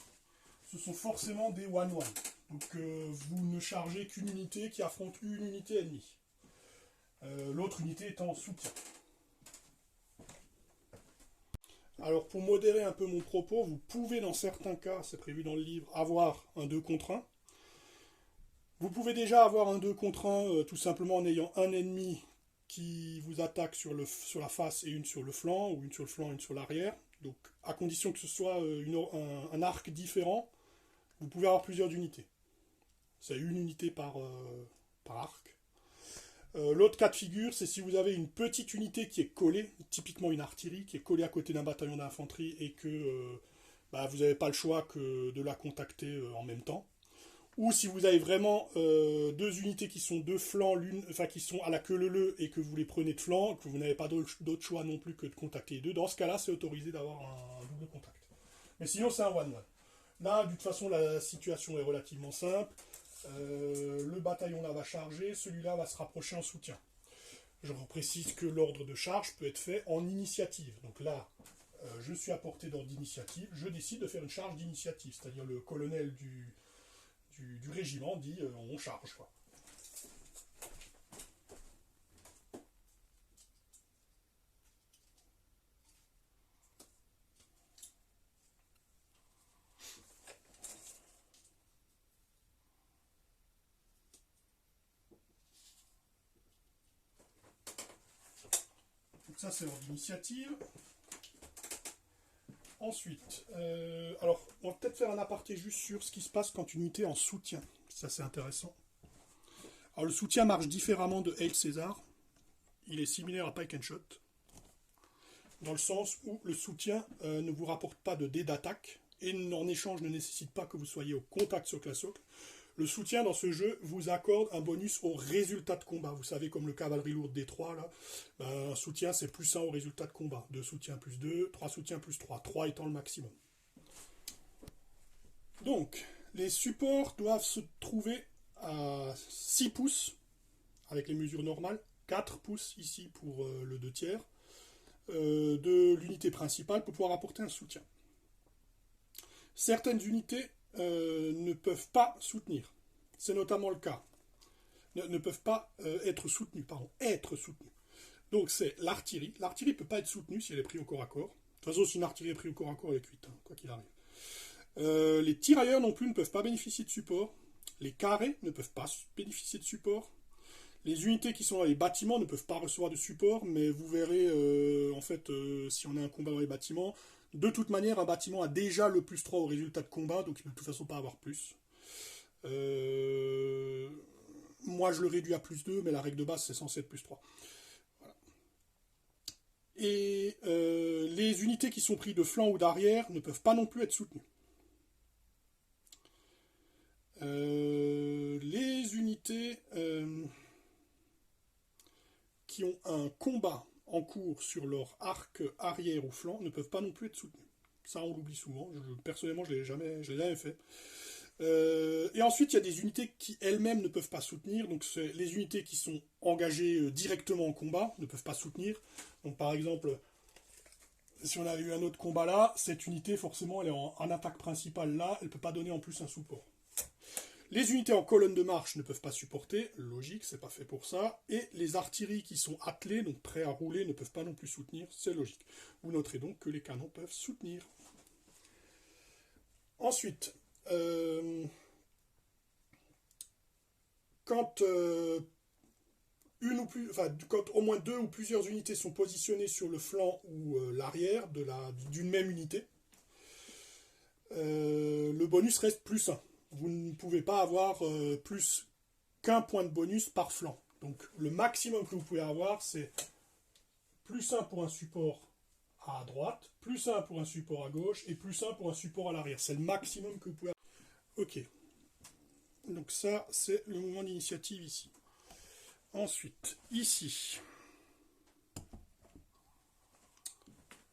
Ce sont forcément des 1-1. Donc vous ne chargez qu'une unité qui affronte une unité ennemie. L'autre unité étant en soutien. Alors pour modérer un peu mon propos, vous pouvez dans certains cas, c'est prévu dans le livre, avoir un 2 contre 1. Vous pouvez déjà avoir un 2 contre 1 tout simplement en ayant un ennemi qui vous attaque sur la face et une sur le flanc, ou une sur le flanc et une sur l'arrière. Donc à condition que ce soit un arc différent, vous pouvez avoir plusieurs unités. C'est une unité par arc. L'autre cas de figure, c'est si vous avez une petite unité qui est collée, typiquement une artillerie, qui est collée à côté d'un bataillon d'infanterie et que vous n'avez pas le choix que de la contacter en même temps. Ou si vous avez vraiment 2 unités qui sont de flanc, qui sont à la queue leu et que vous les prenez de flanc, que vous n'avez pas d'autre choix non plus que de contacter les deux, dans ce cas-là, c'est autorisé d'avoir un double contact. Mais sinon, c'est un 1-1. Là, de toute façon, la situation est relativement simple. Le bataillon là va charger, celui-là va se rapprocher en soutien. Je précise que l'ordre de charge peut être fait en initiative. Donc là, je suis à portée d'ordre d'initiative, je décide de faire une charge d'initiative, c'est-à-dire le colonel du régiment dit on charge, quoi. Donc ça c'est l'ordre d'initiative. Ensuite, alors on va peut-être faire un aparté juste sur ce qui se passe quand une unité est en soutien. Ça c'est intéressant. Alors le soutien marche différemment de Hail César. Il est similaire à Pike and Shot, dans le sens où le soutien ne vous rapporte pas de dés d'attaque et en échange ne nécessite pas que vous soyez au contact socle à socle. Le soutien dans ce jeu vous accorde un bonus au résultat de combat. Vous savez, comme le cavalerie lourde D3, là, un soutien c'est plus 1 au résultat de combat. 2 soutiens plus 2, 3 soutiens plus 3, 3 étant le maximum. Donc, les supports doivent se trouver à 6 pouces avec les mesures normales, 4 pouces ici pour le 2 tiers, de l'unité principale pour pouvoir apporter un soutien. Certaines unités ne peuvent pas soutenir. C'est notamment le cas. Ne peuvent pas être soutenues, être soutenues. Donc c'est l'artillerie. L'artillerie ne peut pas être soutenue si elle est prise au corps à corps. De toute façon, si une artillerie est prise au corps à corps, elle est cuite, quoi qu'il arrive. Les tirailleurs non plus ne peuvent pas bénéficier de support. Les carrés ne peuvent pas bénéficier de support. Les unités qui sont dans les bâtiments ne peuvent pas recevoir de support, mais vous verrez, si on a un combat dans les bâtiments, de toute manière, un bâtiment a déjà le plus 3 au résultat de combat, donc il ne peut de toute façon pas avoir plus. Moi, je le réduis à plus 2, mais la règle de base, c'est censé être plus 3. Voilà. Et les unités qui sont prises de flanc ou d'arrière ne peuvent pas non plus être soutenues. Les unités qui ont un combat en cours sur leur arc arrière ou flanc ne peuvent pas non plus être soutenus. Ça, on l'oublie souvent. Personnellement, je ne l'ai jamais fait. Et ensuite, il y a des unités qui elles-mêmes ne peuvent pas soutenir. Donc, c'est les unités qui sont engagées directement en combat ne peuvent pas soutenir. Donc, par exemple, si on a eu un autre combat là, cette unité, forcément, elle est en attaque principale là. Elle ne peut pas donner en plus un support. Les unités en colonne de marche ne peuvent pas supporter, logique, c'est pas fait pour ça. Et les artilleries qui sont attelées, donc prêts à rouler, ne peuvent pas non plus soutenir, c'est logique. Vous noterez donc que les canons peuvent soutenir. Ensuite, quand quand au moins 2 ou plusieurs unités sont positionnées sur le flanc ou l'arrière d'une même unité, le bonus reste plus 1. Vous ne pouvez pas avoir plus qu'un point de bonus par flanc. Donc le maximum que vous pouvez avoir, c'est plus 1 pour un support à droite, plus 1 pour un support à gauche, et plus 1 pour un support à l'arrière. C'est le maximum que vous pouvez avoir. Ok. Donc ça, c'est le mouvement d'initiative ici. Ensuite, ici,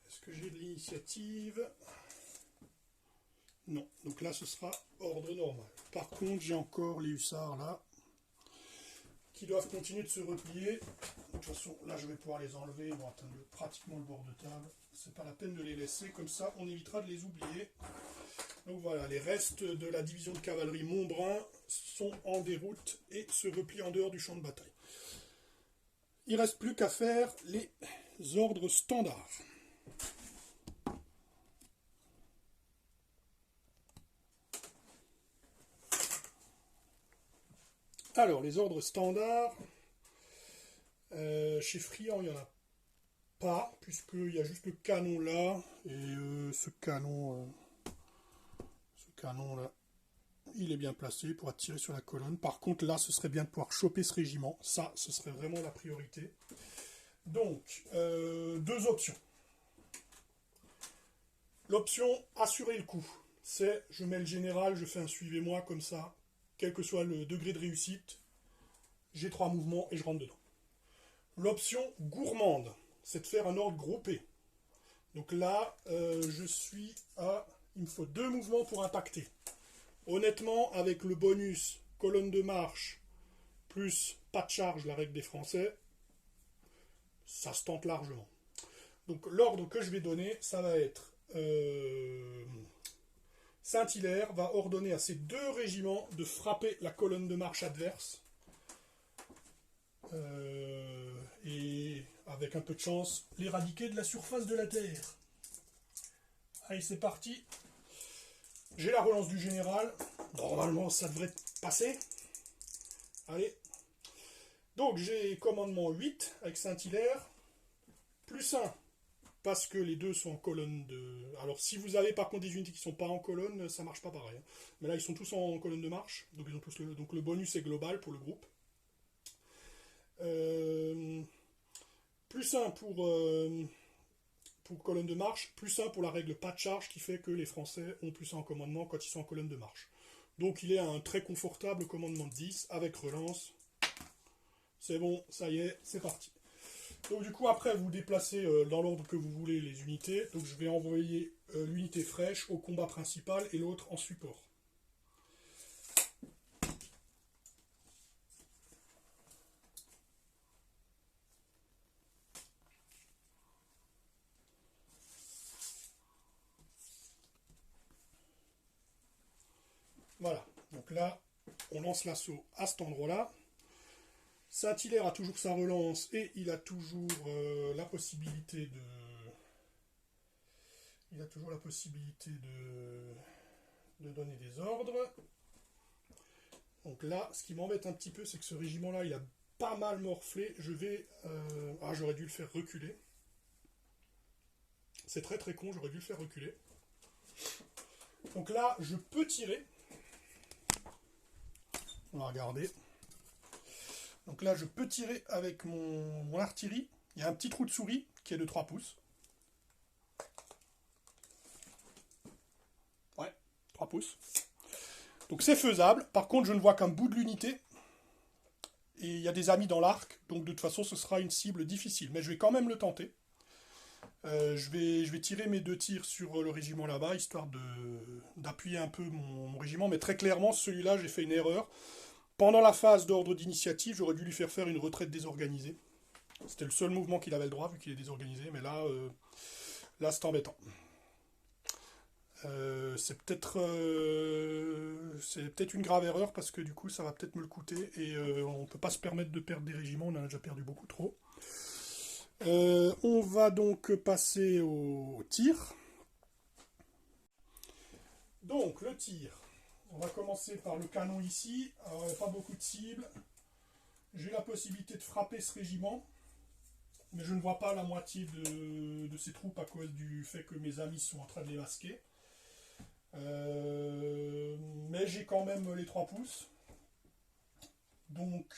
est-ce que j'ai de l'initiative? Non, donc là ce sera ordre normal. Par contre, j'ai encore les hussards là, qui doivent continuer de se replier. De toute façon, là je vais pouvoir les enlever, ils vont atteindre pratiquement le bord de table. C'est pas la peine de les laisser, comme ça on évitera de les oublier. Donc voilà, les restes de la division de cavalerie Montbrun sont en déroute et se replient en dehors du champ de bataille. Il ne reste plus qu'à faire les ordres standards. Alors, les ordres standards, chez Friand, il n'y en a pas, puisqu'il y a juste le canon là, et ce canon là, il est bien placé pour tirer sur la colonne. Par contre, là, ce serait bien de pouvoir choper ce régiment. Ça, ce serait vraiment la priorité. Donc, deux options. L'option assurer le coup, c'est je mets le général, je fais un suivez-moi comme ça, quel que soit le degré de réussite, j'ai 3 mouvements et je rentre dedans. L'option gourmande, c'est de faire un ordre groupé. Donc là, je suis à... Il me faut 2 mouvements pour impacter. Honnêtement, avec le bonus colonne de marche, plus pas de charge, la règle des Français, ça se tente largement. Donc l'ordre que je vais donner, ça va être... Saint-Hilaire va ordonner à ses 2 régiments de frapper la colonne de marche adverse. Et avec un peu de chance, l'éradiquer de la surface de la Terre. Allez, c'est parti. J'ai la relance du général. Normalement, ça devrait passer. Allez. Donc, j'ai commandement 8 avec Saint-Hilaire. Plus 1. Parce que les deux sont en colonne de... Alors, si vous avez par contre des unités qui ne sont pas en colonne, ça marche pas pareil. Mais là, ils sont tous en colonne de marche. Donc, ils ont tous le... donc le bonus est global pour le groupe. Plus 1 pour colonne de marche, plus 1 pour la règle pas de charge qui fait que les Français ont plus 1 en commandement quand ils sont en colonne de marche. Donc il est à un très confortable commandement de 10 avec relance. C'est bon, ça y est, c'est parti. Donc du coup après vous déplacez dans l'ordre que vous voulez les unités. Donc je vais envoyer l'unité fraîche au combat principal et l'autre en support. Voilà, donc là, on lance l'assaut à cet endroit-là. Saint-Hilaire a toujours sa relance et il a toujours la possibilité de... Il a toujours la possibilité de donner des ordres. Donc là, ce qui m'embête un petit peu, c'est que ce régiment-là, il a pas mal morflé. Je vais... Ah, j'aurais dû le faire reculer. C'est très très con, j'aurais dû le faire reculer. Donc là, je peux tirer. On va regarder. Donc là, je peux tirer avec mon artillerie. Il y a un petit trou de souris qui est de 3 pouces. Ouais, 3 pouces. Donc c'est faisable. Par contre, je ne vois qu'un bout de l'unité. Et il y a des amis dans l'arc. Donc de toute façon, ce sera une cible difficile. Mais je vais quand même le tenter. Je vais tirer mes 2 tirs sur le régiment là-bas, histoire d'appuyer un peu mon régiment. Mais très clairement, celui-là, j'ai fait une erreur. Pendant la phase d'ordre d'initiative, j'aurais dû lui faire une retraite désorganisée. C'était le seul mouvement qu'il avait le droit, vu qu'il est désorganisé. Mais là, c'est embêtant. C'est peut-être une grave erreur, parce que du coup, ça va peut-être me le coûter. Et on ne peut pas se permettre de perdre des régiments, on en a déjà perdu beaucoup trop. On va donc passer au tir. Donc, le tir. On va commencer par le canon ici. Alors, il n'y a pas beaucoup de cibles. J'ai la possibilité de frapper ce régiment. Mais je ne vois pas la moitié de ces troupes à cause du fait que mes amis sont en train de les masquer. Mais j'ai quand même les 3 pouces. Donc,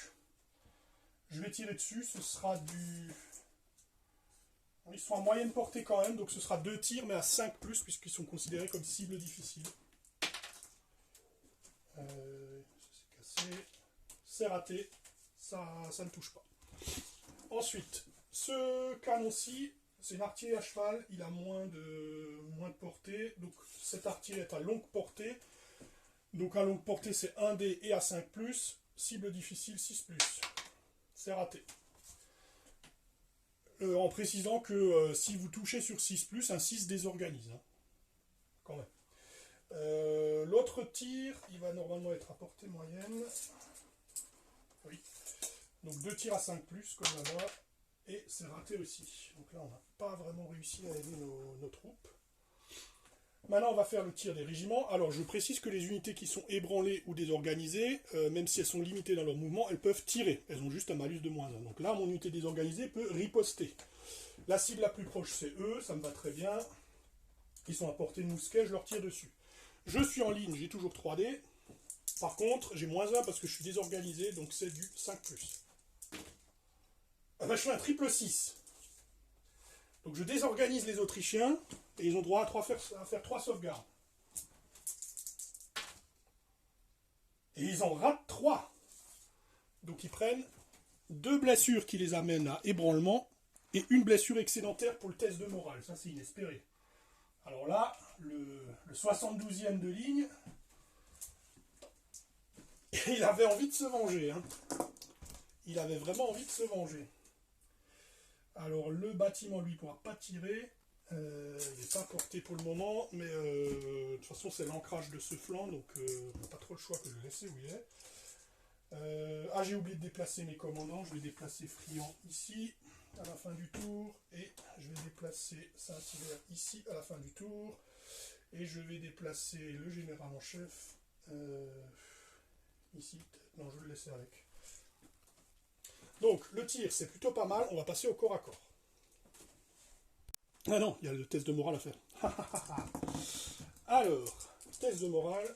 je vais tirer dessus. Ce sera du... Ils sont en moyenne portée quand même, donc ce sera 2 tirs, mais à 5+, puisqu'ils sont considérés comme cible difficile. Ça s'est cassé. C'est raté. ça ne touche pas. Ensuite, ce canon-ci, c'est un artillerie à cheval, il a moins de portée, donc cet artillerie est à longue portée. Donc à longue portée, c'est 1D et à 5+, cible difficile 6+. C'est raté. En précisant que si vous touchez sur 6+, un 6 désorganise. Hein, quand même. L'autre tir, il va normalement être à portée moyenne. Oui. Donc 2 tirs à 5+, comme là-bas. Et c'est raté aussi. Donc là, on n'a pas vraiment réussi à aider nos troupes. Maintenant, on va faire le tir des régiments. Alors, je précise que les unités qui sont ébranlées ou désorganisées, même si elles sont limitées dans leur mouvement, elles peuvent tirer. Elles ont juste un malus de -1. Donc là, mon unité désorganisée peut riposter. La cible la plus proche, c'est eux. Ça me va très bien. Ils sont à portée de mousquet, je leur tire dessus. Je suis en ligne, j'ai toujours 3D. Par contre, j'ai -1 parce que je suis désorganisé, donc c'est du 5+. Ah bah, je fais un triple 6. Donc je désorganise les Autrichiens, et ils ont droit à faire 3 sauvegardes. Et ils en ratent 3. Donc ils prennent 2 blessures qui les amènent à ébranlement, et une blessure excédentaire pour le test de morale. Ça, c'est inespéré. Alors là, le 72e de ligne, il avait envie de se venger. Hein. Il avait vraiment envie de se venger. Alors le bâtiment, lui, ne pourra pas tirer. Il n'est pas porté pour le moment, mais de toute façon, c'est l'ancrage de ce flanc, donc on n'a pas trop le choix que de le laisser où il est. J'ai oublié de déplacer mes commandants. Je vais déplacer Friand ici, à la fin du tour, et je vais déplacer Saint-Hilaire ici, à la fin du tour, et je vais déplacer le général en chef ici, peut-être. Non, je vais le laisser avec. Donc, le tir, c'est plutôt pas mal. On va passer au corps à corps. Ah non, il y a le test de morale à faire. Alors, test de morale.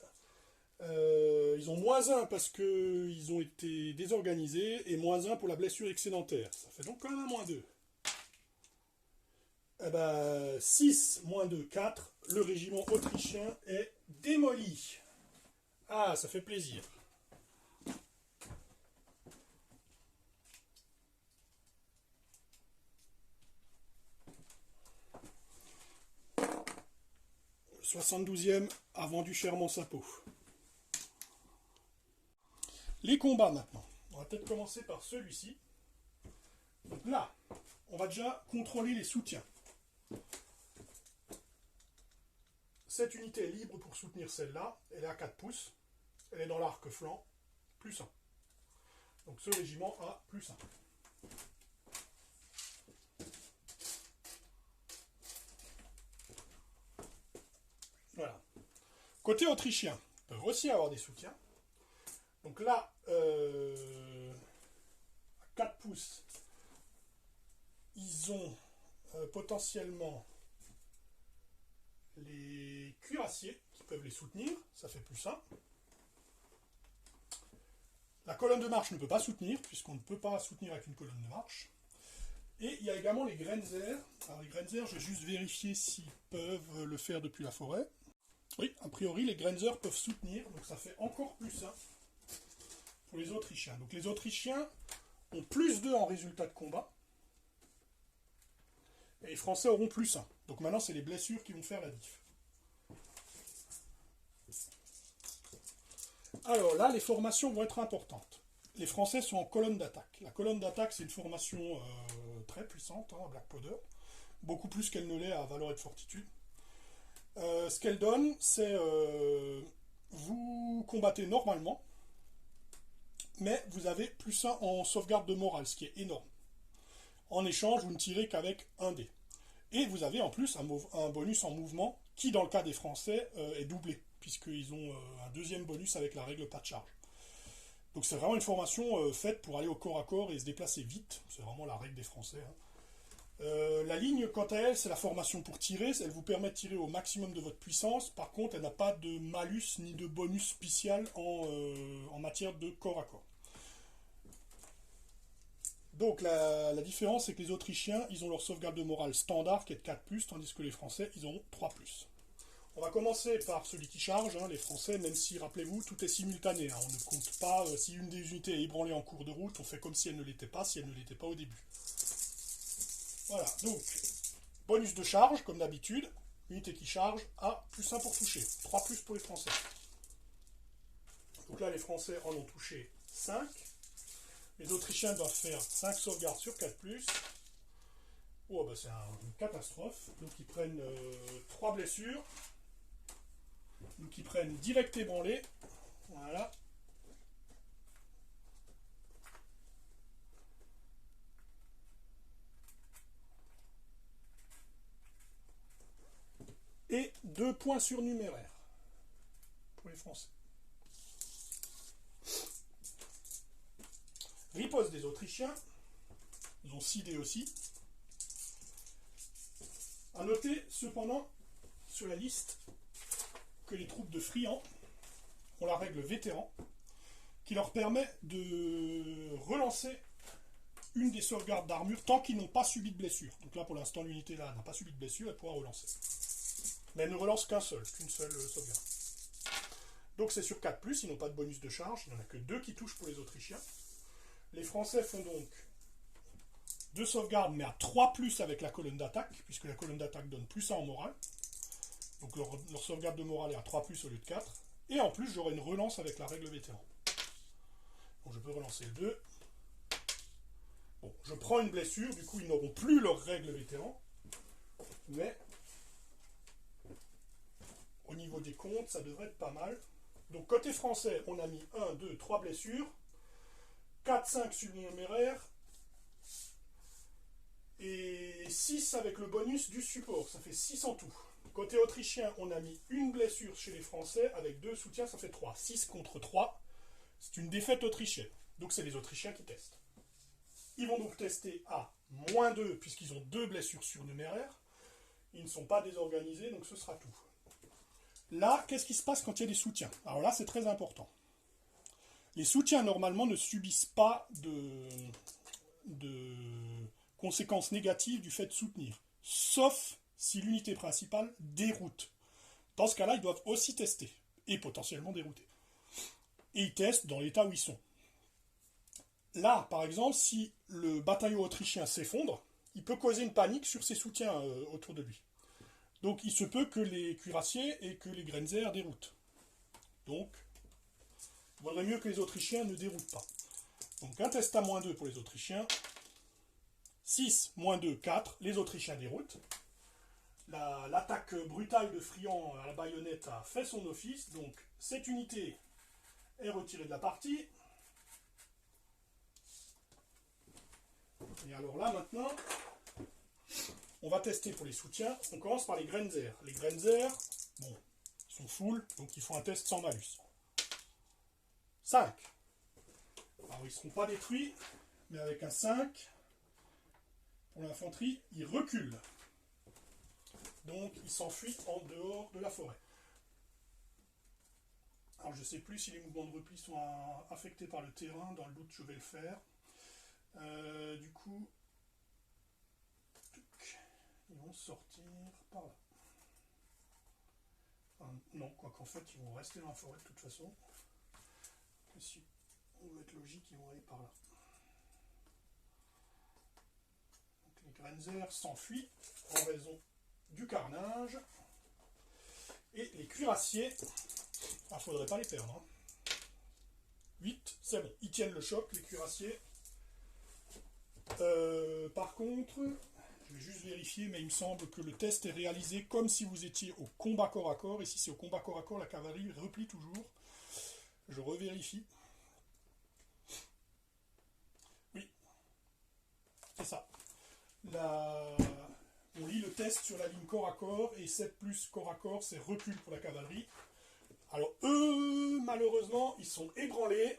Ils ont -1 parce qu'ils ont été désorganisés et -1 pour la blessure excédentaire. Ça fait donc quand même un -2. Eh ben, 6, -2, 4. Le régiment autrichien est démoli. Ah, ça fait plaisir. Le 72e a vendu chèrement sa peau. Les combats maintenant. On va peut-être commencer par celui-ci. Donc là, on va déjà contrôler les soutiens. Cette unité est libre pour soutenir celle-là. Elle est à 4 pouces. Elle est dans l'arc flanc. +1. Donc ce régiment a +1. Voilà. Côté autrichien, ils peuvent aussi avoir des soutiens. Donc là, à 4 pouces, ils ont potentiellement les cuirassiers qui peuvent les soutenir. Ça fait +1. La colonne de marche ne peut pas soutenir, puisqu'on ne peut pas soutenir avec une colonne de marche. Et il y a également les Grenzer. Alors les Grenzer, je vais juste vérifier s'ils peuvent le faire depuis la forêt. Oui, a priori, les Grenzer peuvent soutenir, donc ça fait encore +1 pour les Autrichiens. Donc les Autrichiens ont +2 en résultat de combat, et les Français auront +1. Donc maintenant, c'est les blessures qui vont faire la diff. Alors là, les formations vont être importantes. Les Français sont en colonne d'attaque. La colonne d'attaque, c'est une formation très puissante à Black Powder, beaucoup plus qu'elle ne l'est à Valor et de Fortitude. Ce qu'elle donne, c'est vous combattez normalement, mais vous avez +1 en sauvegarde de morale, ce qui est énorme. En échange, vous ne tirez qu'avec 1 dé. Et vous avez en plus un bonus en mouvement qui, dans le cas des Français, est doublé, puisqu'ils ont un deuxième bonus avec la règle pas de charge. Donc c'est vraiment une formation faite pour aller au corps à corps et se déplacer vite. C'est vraiment la règle des Français. Hein. La ligne, quant à elle, c'est la formation pour tirer. Elle vous permet de tirer au maximum de votre puissance. Par contre, elle n'a pas de malus ni de bonus spécial en matière de corps à corps. Donc la différence, c'est que les Autrichiens, ils ont leur sauvegarde de morale standard qui est de 4+, tandis que les Français, ils ont 3+. On va commencer par celui qui charge, hein, les Français, même si, rappelez-vous, tout est simultané. Hein, on ne compte pas, si une des unités est ébranlée en cours de route, on fait comme si elle ne l'était pas, si elle ne l'était pas au début. Voilà, donc, bonus de charge, comme d'habitude, unité qui charge, à plus 1 pour toucher, 3 plus pour les Français. Donc là, les Français en ont touché 5. Les Autrichiens doivent faire 5 sauvegardes sur 4 plus. Oh, bah c'est une catastrophe. Donc ils prennent 3 blessures. Donc ils prennent direct ébranlé. Voilà. Et 2 points surnuméraires pour les Français. Riposte des Autrichiens. Ils ont 6 dés aussi. A noter cependant sur la liste que les troupes de Friant ont la règle vétéran qui leur permet de relancer une des sauvegardes d'armure tant qu'ils n'ont pas subi de blessure. Donc là pour l'instant l'unité là n'a pas subi de blessure, elle pourra relancer. Mais elle ne relance qu'une seule sauvegarde. Donc c'est sur 4+, ils n'ont pas de bonus de charge, il n'y en a que 2 qui touchent pour les Autrichiens. Les Français font donc 2 sauvegardes, mais à 3+ avec la colonne d'attaque, puisque la colonne d'attaque donne +1 en morale. Donc leur sauvegarde de morale est à 3+ au lieu de 4. Et en plus, j'aurai une relance avec la règle vétéran. Donc je peux relancer le 2. Bon, je prends une blessure, du coup ils n'auront plus leur règle vétéran. Mais au niveau des comptes, ça devrait être pas mal. Donc côté français, on a mis 1, 2, 3 blessures. 4, 5 surnuméraires. Et 6 avec le bonus du support, ça fait 6 en tout. Côté autrichien, on a mis une blessure chez les Français, avec 2 soutiens, ça fait 3. 6 contre 3, c'est une défaite autrichienne. Donc c'est les Autrichiens qui testent. Ils vont donc tester à -2, puisqu'ils ont 2 blessures surnuméraires. Ils ne sont pas désorganisés, donc ce sera tout. Là, qu'est-ce qui se passe quand il y a des soutiens? Alors là, c'est très important. Les soutiens, normalement, ne subissent pas de conséquences négatives du fait de soutenir, sauf si l'unité principale déroute. Dans ce cas-là, ils doivent aussi tester, et potentiellement dérouter. Et ils testent dans l'état où ils sont. Là, par exemple, si le bataillon autrichien s'effondre, il peut causer une panique sur ses soutiens autour de lui. Donc il se peut que les cuirassiers et que les Grenzer déroutent. Donc, il vaudrait mieux que les Autrichiens ne déroutent pas. Donc un test à -2 pour les Autrichiens. 6, -2, 4, les Autrichiens déroutent. L'attaque brutale de Friant à la baïonnette a fait son office, donc cette unité est retirée de la partie. Et alors là, maintenant, on va tester pour les soutiens. On commence par les Grenzer. Les Grenzer, bon, ils sont full, donc ils font un test sans malus. 5. Alors ils ne seront pas détruits, mais avec un 5, pour l'infanterie, ils reculent. Donc ils s'enfuient en dehors de la forêt. Alors je ne sais plus si les mouvements de repli sont affectés par le terrain, dans le doute je vais le faire. Du coup, ils vont sortir par là. Enfin, non, quoi qu'en fait ils vont rester dans la forêt de toute façon. Et si on veut être logique, ils vont aller par là. Donc les Grenzer s'enfuient en raison du carnage. Et les cuirassiers, il ne faudrait pas les perdre. Hein. 8, c'est bon, ils tiennent le choc, les cuirassiers. Par contre, je vais juste vérifier, mais il me semble que le test est réalisé comme si vous étiez au combat corps à corps. Et si c'est au combat corps à corps, la cavalerie replie toujours. Je revérifie. Oui, c'est ça. On lit le test sur la ligne corps à corps, et 7+ corps à corps, c'est recul pour la cavalerie. Alors eux, malheureusement, ils sont ébranlés.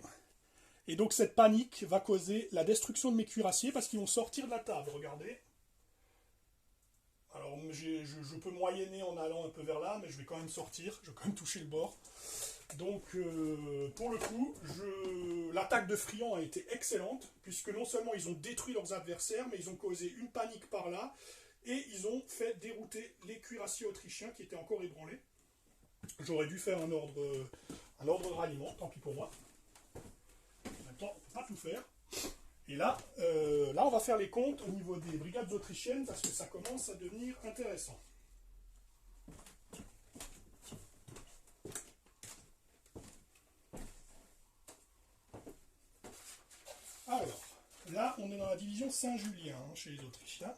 Et donc cette panique va causer la destruction de mes cuirassiers parce qu'ils vont sortir de la table, regardez. Alors je peux moyenner en allant un peu vers là, mais je vais quand même sortir, je vais quand même toucher le bord. Donc pour le coup, l'attaque de Friant a été excellente, puisque non seulement ils ont détruit leurs adversaires, mais ils ont causé une panique par là, et ils ont fait dérouter les cuirassiers autrichiens qui étaient encore ébranlés. J'aurais dû faire un ordre de ralliement, tant pis pour moi. En même temps, on ne peut pas tout faire. Et là, on va faire les comptes au niveau des brigades autrichiennes parce que ça commence à devenir intéressant. Alors, là, on est dans la division Saint-Julien chez les Autrichiens.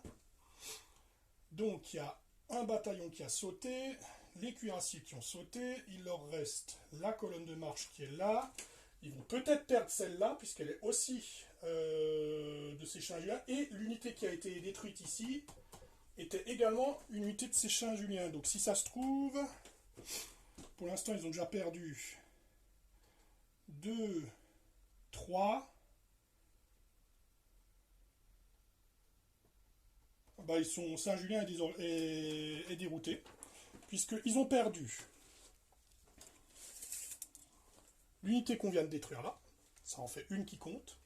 Donc, il y a un bataillon qui a sauté, les cuirassiers qui ont sauté, il leur reste la colonne de marche qui est là. Ils vont peut-être perdre celle-là, puisqu'elle est aussi de Saint-Julien, et l'unité qui a été détruite ici était également une unité de Saint-Julien. Donc, si ça se trouve, pour l'instant, ils ont déjà perdu 2, 3. Bah, ils sont Saint-Julien est dérouté, puisqu'ils ont perdu l'unité qu'on vient de détruire là, ça en fait une qui compte.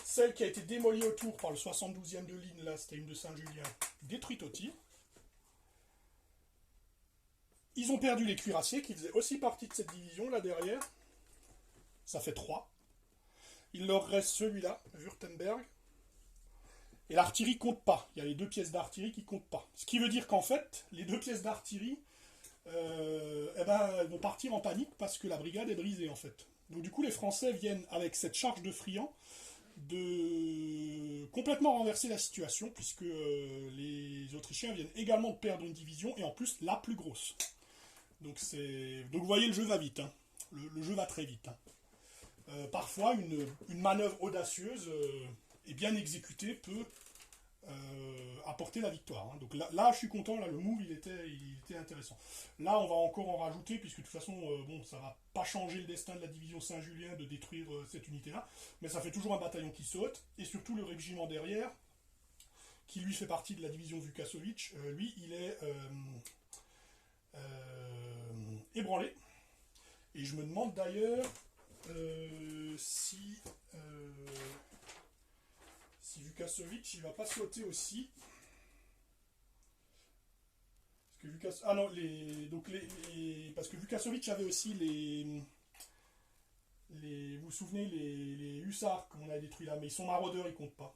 Celle qui a été démolie autour par le 72e de ligne, là, c'était une de Saint-Julien, détruite au tir. Ils ont perdu les cuirassiers, qui faisaient aussi partie de cette division, là derrière. Ça fait 3. Il leur reste celui-là, Württemberg. Et l'artillerie compte pas. Il y a les 2 pièces d'artillerie qui comptent pas. Ce qui veut dire qu'en fait, les 2 pièces d'artillerie, elles vont partir en panique parce que la brigade est brisée en fait. Donc du coup, les Français viennent avec cette charge de friand de complètement renverser la situation puisque les Autrichiens viennent également de perdre une division et en plus la plus grosse. Donc vous voyez, le jeu va vite. Hein. Le jeu va très vite. Hein. Parfois, une manœuvre audacieuse et bien exécutée peut apporter la victoire. Hein. Donc là, je suis content, là, le move, il était intéressant. Là, on va encore en rajouter, puisque de toute façon, ça va pas changer le destin de la division Saint-Julien de détruire cette unité-là, mais ça fait toujours un bataillon qui saute, et surtout le régiment derrière, qui lui fait partie de la division Vukasovic, lui, il est ébranlé. Et je me demande d'ailleurs si Vukasovic il va pas sauter aussi. Parce que parce que Vukasovic avait aussi vous vous souvenez les hussards qu'on a détruits là, mais ils sont maraudeurs, ils comptent pas.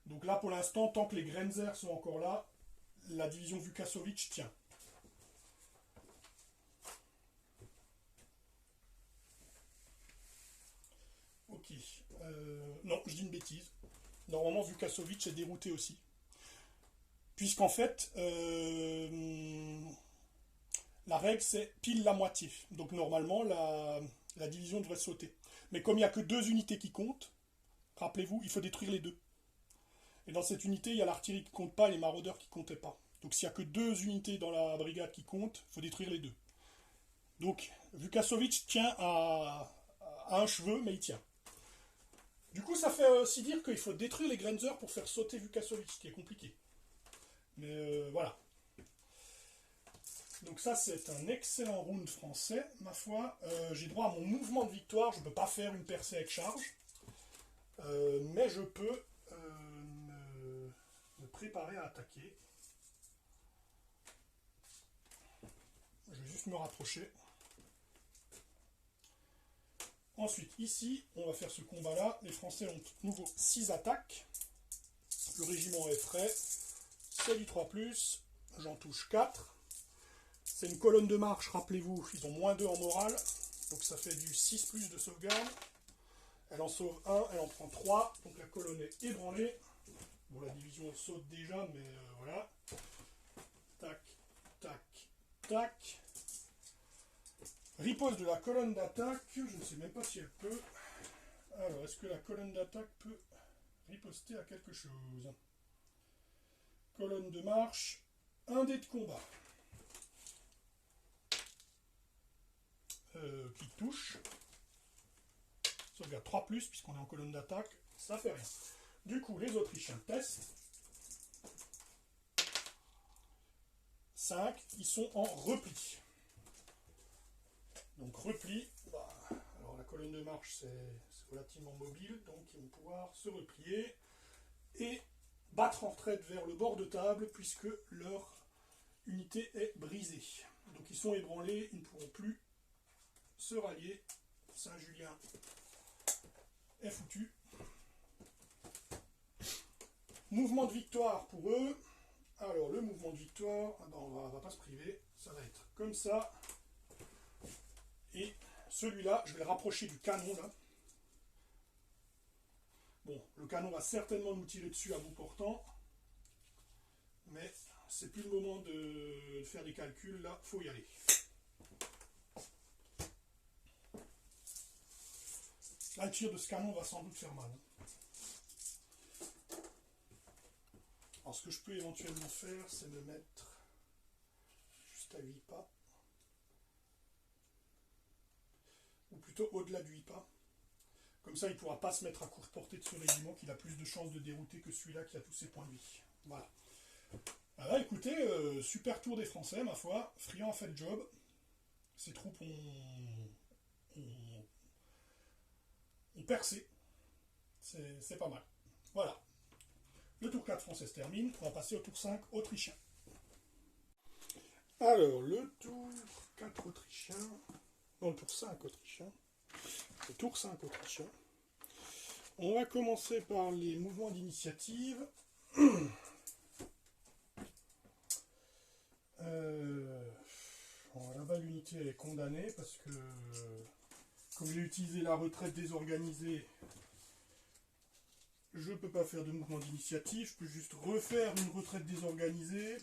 Donc là pour l'instant, tant que les Grenzer sont encore là, la division Vukasovic tient. Ok. Non, je dis une bêtise. Normalement, Vukasovic est dérouté aussi. Puisqu'en fait, la règle c'est pile la moitié. Donc normalement, la division devrait sauter. Mais comme il n'y a que 2 unités qui comptent, rappelez-vous, il faut détruire les 2. Et dans cette unité, il y a l'artillerie qui ne compte pas et les maraudeurs qui ne comptaient pas. Donc s'il n'y a que 2 unités dans la brigade qui comptent, il faut détruire les 2. Donc Vukasovic tient à un cheveu, mais il tient. Du coup, ça fait aussi dire qu'il faut détruire les Grenzer pour faire sauter Vukasovic, ce qui est compliqué. Mais voilà. Donc ça, c'est un excellent round français, ma foi. J'ai droit à mon mouvement de victoire. Je ne peux pas faire une percée avec charge. Mais je peux me préparer à attaquer. Je vais juste me rapprocher. Ensuite, ici, on va faire ce combat-là. Les Français ont de nouveau 6 attaques. Le régiment est frais. C'est du 3+. J'en touche 4. C'est une colonne de marche, rappelez-vous. Ils ont moins 2 en morale. Donc ça fait du 6+ de sauvegarde. Elle en sauve 1, elle en prend 3. Donc la colonne est ébranlée. Bon, la division saute déjà, mais voilà. Tac, tac, tac. Riposte de la colonne d'attaque. Je ne sais même pas si elle peut. Alors, est-ce que la colonne d'attaque peut riposter à quelque chose? Colonne de marche. 1 dé de combat. Qui touche. Sauvegarde 3+, puisqu'on est en colonne d'attaque. Ça fait rien. Du coup, les Autrichiens testent. 5. Ils sont en repli. Donc repli, alors la colonne de marche c'est relativement mobile, donc ils vont pouvoir se replier et battre en retraite vers le bord de table puisque leur unité est brisée. Donc ils sont ébranlés, ils ne pourront plus se rallier. Saint-Julien est foutu. Mouvement de victoire pour eux. Alors le mouvement de victoire, on va pas se priver, ça va être comme ça. Et celui-là, je vais le rapprocher du canon là. Bon, le canon va certainement nous tirer dessus à bout portant. Mais c'est plus le moment de faire des calculs, là, faut y aller. Là, le tir de ce canon va sans doute faire mal. Alors, ce que je peux éventuellement faire, c'est me mettre juste à 8 pas. Ou plutôt au-delà de 8 pas. Comme ça, il ne pourra pas se mettre à courte portée de ce régiment, qu'il a plus de chances de dérouter que celui-là qui a tous ses points de vie. Voilà. Alors, écoutez, super tour des Français, ma foi. Friand a fait le job. Ces troupes ont percé. C'est pas mal. Voilà. Le tour 4 français se termine. On va passer au tour 5 autrichien. Alors, le tour 4 autrichien. Non, le tour 5 autrichien. Le tour 5 autrichien. On va commencer par les mouvements d'initiative. Là-bas, l'unité elle est condamnée parce que, comme j'ai utilisé la retraite désorganisée, je ne peux pas faire de mouvement d'initiative. Je peux juste refaire une retraite désorganisée.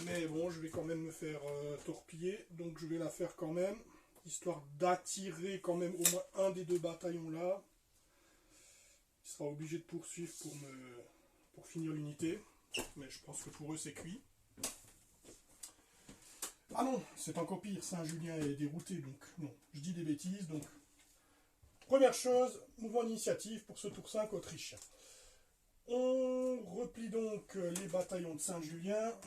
Mais bon, je vais quand même me faire torpiller, donc je vais la faire quand même, histoire d'attirer quand même au moins un des deux bataillons là. Il sera obligé de poursuivre pour finir l'unité, mais je pense que pour eux c'est cuit. Ah non, c'est encore pire, Saint-Julien est dérouté, donc non, je dis des bêtises. Donc, première chose, mouvement d'initiative pour ce tour 5 autrichien. On replie donc les bataillons de Saint-Julien,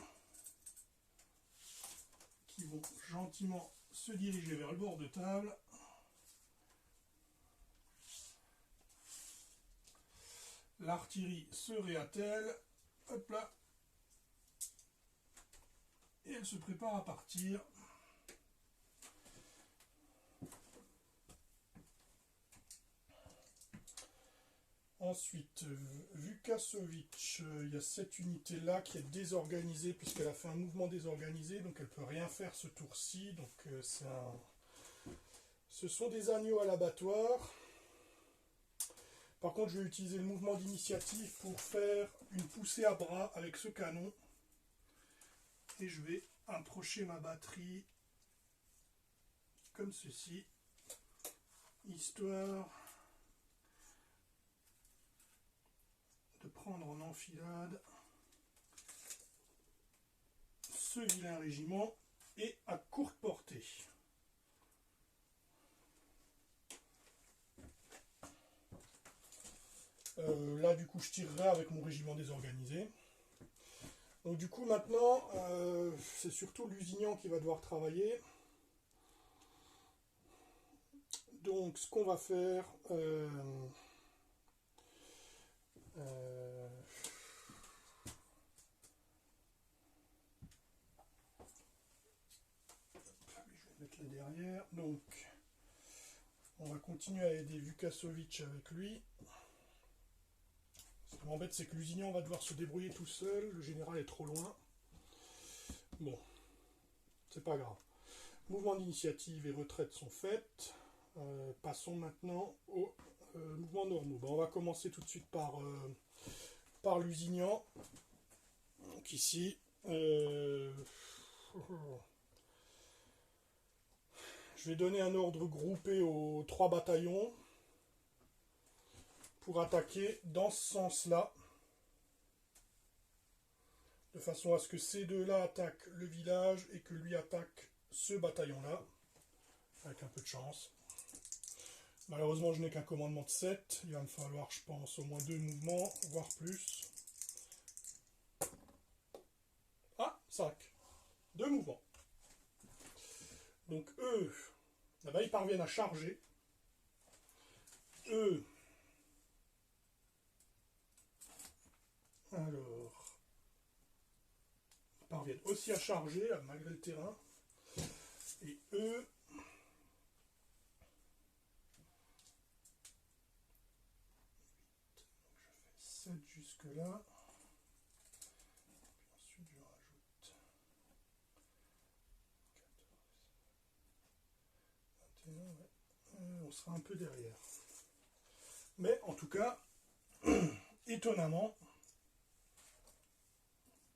qui vont gentiment se diriger vers le bord de table. L'artillerie se réattelle. Hop là. Et elle se prépare à partir. Ensuite, Vukasovic, il y a cette unité-là qui est désorganisée puisqu'elle a fait un mouvement désorganisé, donc elle ne peut rien faire ce tour-ci. Donc ce sont des agneaux à l'abattoir. Par contre, je vais utiliser le mouvement d'initiative pour faire une poussée à bras avec ce canon. Et je vais approcher ma batterie comme ceci, histoire de prendre en enfilade ce vilain régiment et à courte portée. Là du coup je tirerai avec mon régiment désorganisé. Donc du coup maintenant c'est surtout Lusignan qui va devoir travailler. Donc ce qu'on va faire, je vais mettre là derrière. Donc on va continuer à aider Vukasovic avec lui. Ce qui m'embête, c'est que Lusignan va devoir se débrouiller tout seul. Le général est trop loin. Bon, c'est pas grave. Mouvement d'initiative et retraite sont faites. Passons maintenant aux mouvements normaux. Bon, on va commencer tout de suite par Lusignan. Donc ici, je vais donner un ordre groupé aux 3 bataillons pour attaquer dans ce sens-là, de façon à ce que ces deux-là attaquent le village et que lui attaque ce bataillon-là, avec un peu de chance. Malheureusement, je n'ai qu'un commandement de 7, il va me falloir, je pense, au moins 2 mouvements, voire plus. Ah, 5. 2 mouvements. Donc eux, là-bas, ils parviennent à charger. Eux, alors, ils parviennent aussi à charger, malgré le terrain. Et eux... Je fais 7 jusque là. Puis ensuite je rajoute 14, 21, ouais. On sera un peu derrière. Mais en tout cas, étonnamment,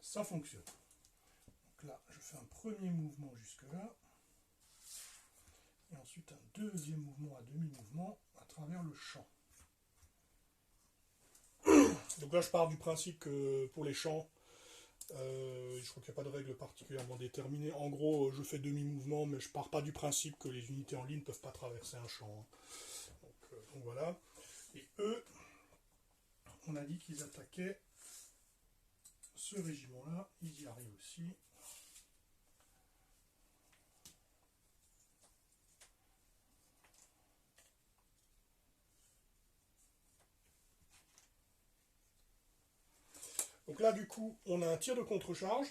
ça fonctionne. Donc là, je fais un premier mouvement jusque là. Et ensuite un deuxième mouvement à demi-mouvement à travers le champ. Donc là, je pars du principe que pour les champs, je crois qu'il n'y a pas de règle particulièrement déterminée. En gros, je fais demi-mouvement, mais je pars pas du principe que les unités en ligne ne peuvent pas traverser un champ. Donc voilà. Et eux, on a dit qu'ils attaquaient ce régiment-là. Ils y arrivent aussi. Donc là, du coup, on a un tir de contre-charge,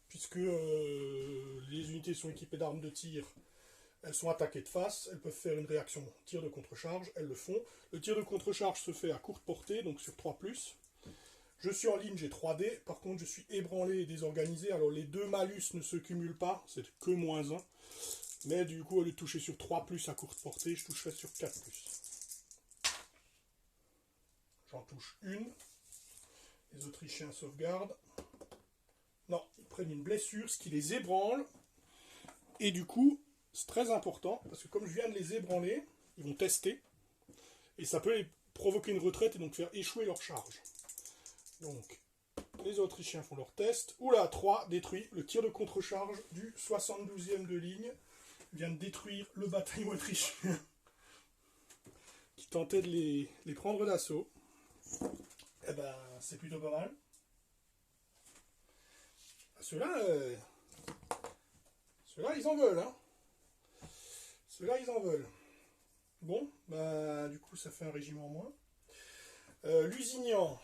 puisque les unités sont équipées d'armes de tir, elles sont attaquées de face, elles peuvent faire une réaction tir de contre-charge, elles le font. Le tir de contre-charge se fait à courte portée, donc sur 3+. Je suis en ligne, j'ai 3D, par contre je suis ébranlé et désorganisé, alors les deux malus ne se cumulent pas, c'est que -1. Mais du coup, au lieu de toucher sur 3+ à courte portée, je toucherai sur 4+. J'en touche une. Les Autrichiens sauvegardent. Non, ils prennent une blessure, ce qui les ébranle. Et du coup, c'est très important, parce que comme je viens de les ébranler, ils vont tester. Et ça peut provoquer une retraite et donc faire échouer leur charge. Donc, les Autrichiens font leur test. Oula, 3 détruit. Le tir de contre-charge du 72e de ligne vient de détruire le bataillon autrichien qui tentait de les prendre d'assaut. Eh ben, c'est plutôt pas mal. Ceux-là, ils en veulent, hein. Ceux-là, ils en veulent. Bon, bah, du coup, ça fait un régiment en moins. Lusignan,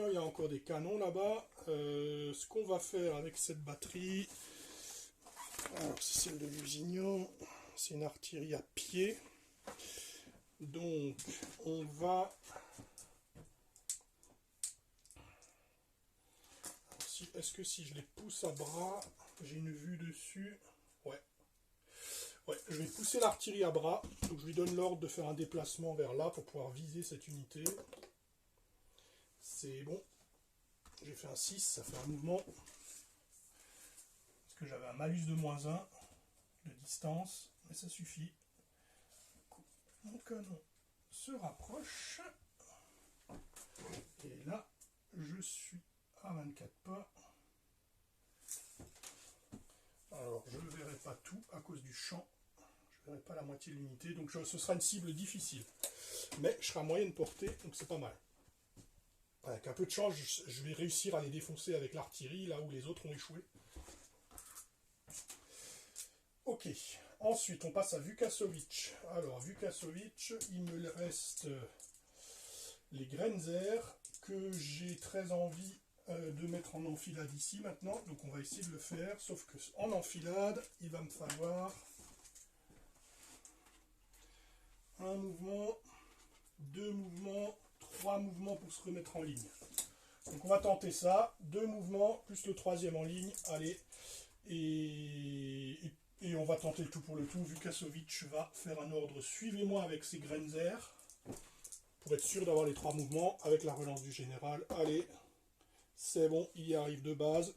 il y a encore des canons là-bas. Ce qu'on va faire avec cette batterie, alors c'est celle de Lusignan, c'est une artillerie à pied. Donc, on va... Est-ce que si je les pousse à bras, j'ai une vue dessus? Ouais. Ouais, je vais pousser l'artillerie à bras. Donc je lui donne l'ordre de faire un déplacement vers là pour pouvoir viser cette unité. C'est bon. J'ai fait un 6, ça fait un mouvement. Parce que j'avais un malus de -1 de distance, mais ça suffit. Mon canon se rapproche. Et là, je suis à 24 pas. Alors, je ne verrai pas tout à cause du champ. Je ne verrai pas la moitié de l'unité. Donc, ce sera une cible difficile. Mais je serai à moyenne portée, donc c'est pas mal. Avec un peu de chance, je vais réussir à les défoncer avec l'artillerie, là où les autres ont échoué. Ok. Ensuite, on passe à Vukasovic. Alors, Vukasovic, il me reste les Grenzer, que j'ai très envie de mettre en enfilade ici maintenant. Donc, on va essayer de le faire. Sauf que en enfilade, il va me falloir un mouvement, 2 mouvements, 3 mouvements pour se remettre en ligne. Donc on va tenter ça, 2 mouvements plus le 3e en ligne, allez, et on va tenter le tout pour le tout. Vukasovic va faire un ordre, suivez-moi avec ses Grenzer, pour être sûr d'avoir les 3 mouvements, avec la relance du général, allez, c'est bon, il y arrive de base,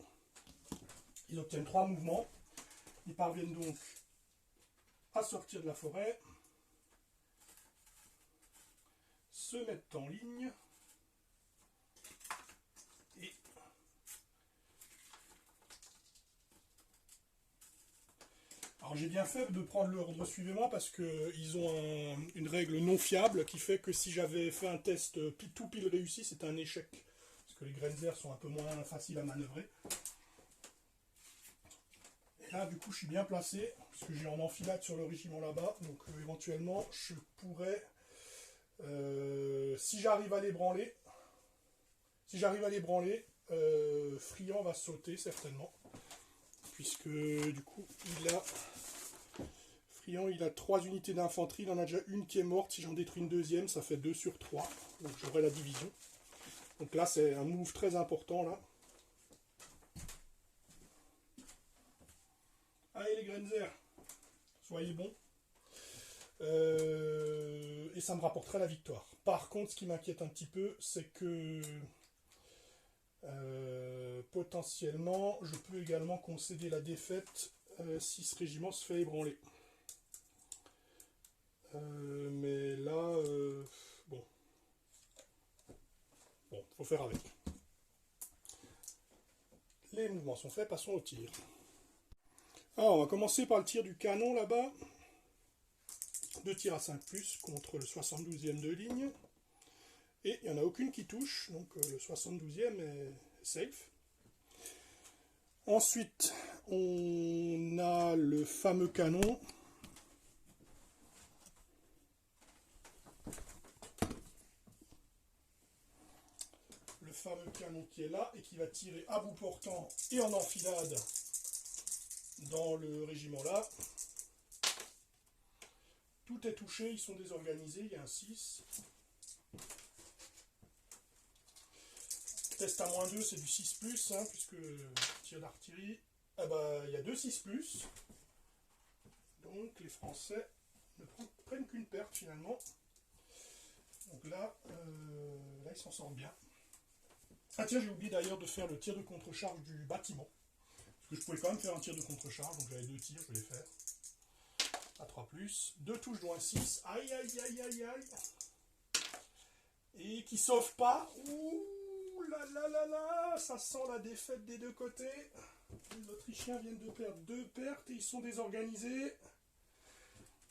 ils obtiennent 3 mouvements, ils parviennent donc à sortir de la forêt, se mettent en ligne, et alors j'ai bien fait de prendre l'ordre suivez-moi parce qu'ils ont une règle non fiable qui fait que si j'avais fait un test tout pile réussi, c'est un échec. Parce que les Grenzer sont un peu moins faciles à manœuvrer. Et là, du coup, je suis bien placé, parce que j'ai en enfilade sur le régiment là-bas. Donc éventuellement, je pourrais... si j'arrive à les branler, Friand va sauter certainement. puisque du coup, Friand, il a 3 unités d'infanterie, il en a déjà une qui est morte, si j'en détruis une deuxième, ça fait 2 sur 3, donc j'aurai la division. Donc là, c'est un move très important, là. Allez les Grenzer, soyez bons. Et ça me rapportera la victoire. Par contre, ce qui m'inquiète un petit peu, c'est que potentiellement, je peux également concéder la défaite si ce régiment se fait ébranler. Mais là, bon, faut faire avec. Les mouvements sont faits, passons au tir. Alors, on va commencer par le tir du canon là-bas. 2 tirs à 5+, contre le 72e de ligne. Et il n'y en a aucune qui touche, donc le 72e est safe. Ensuite, on a le fameux canon. Le fameux canon qui est là et qui va tirer à bout portant et en enfilade dans le régiment là. Tout est touché, ils sont désorganisés, il y a un 6. Test à -2, c'est du 6+, hein, puisque tir d'artillerie, il y a 2 6+. Donc les Français ne prennent qu'une perte finalement. Donc là ils s'en sortent bien. Ah tiens, j'ai oublié d'ailleurs de faire le tir de contre-charge du bâtiment. Parce que je pouvais quand même faire un tir de contre-charge, donc j'avais 2 tirs, je vais les faire. À 3+, 2 touches dont un 6. Aïe aïe aïe aïe aïe. Et qui sauve pas. Ouh là là là là. Ça sent la défaite des deux côtés. Les Autrichiens viennent de perdre 2 pertes et ils sont désorganisés.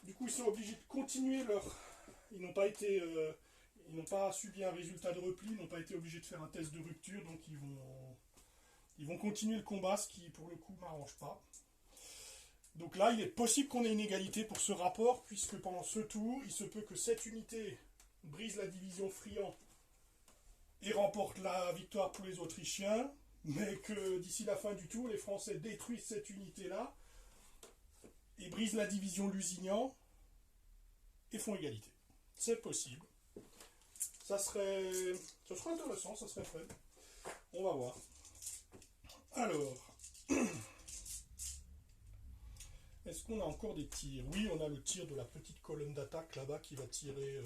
Du coup, ils sont obligés de continuer leur... Ils n'ont pas subi un résultat de repli, ils n'ont pas été obligés de faire un test de rupture, donc ils vont continuer le combat, ce qui pour le coup m'arrange pas. Donc là, il est possible qu'on ait une égalité pour ce rapport, puisque pendant ce tour, il se peut que cette unité brise la division Friand et remporte la victoire pour les Autrichiens, mais que d'ici la fin du tour, les Français détruisent cette unité-là et brisent la division Lusignan et font égalité. C'est possible. Ça serait intéressant, ça serait fun. On va voir. Alors, est-ce qu'on a encore des tirs? Oui, on a le tir de la petite colonne d'attaque là-bas qui va tirer.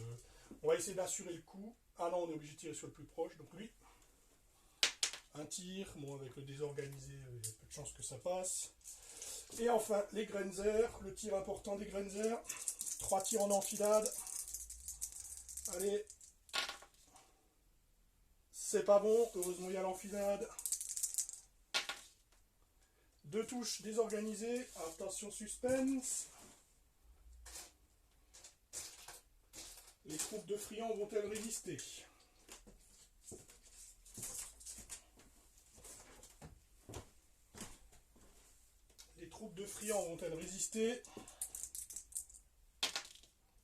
On va essayer d'assurer le coup. Ah non, on est obligé de tirer sur le plus proche, donc lui. Un tir, bon, avec le désorganisé, il y a peu de chances que ça passe. Et enfin, les Grenzer, le tir important des Grenzer. 3 tirs en enfilade. Allez. C'est pas bon, heureusement il y a l'enfilade. 2 touches désorganisées. Attention, suspense. Les troupes de Friand vont-elles résister? Les troupes de Friand vont-elles résister?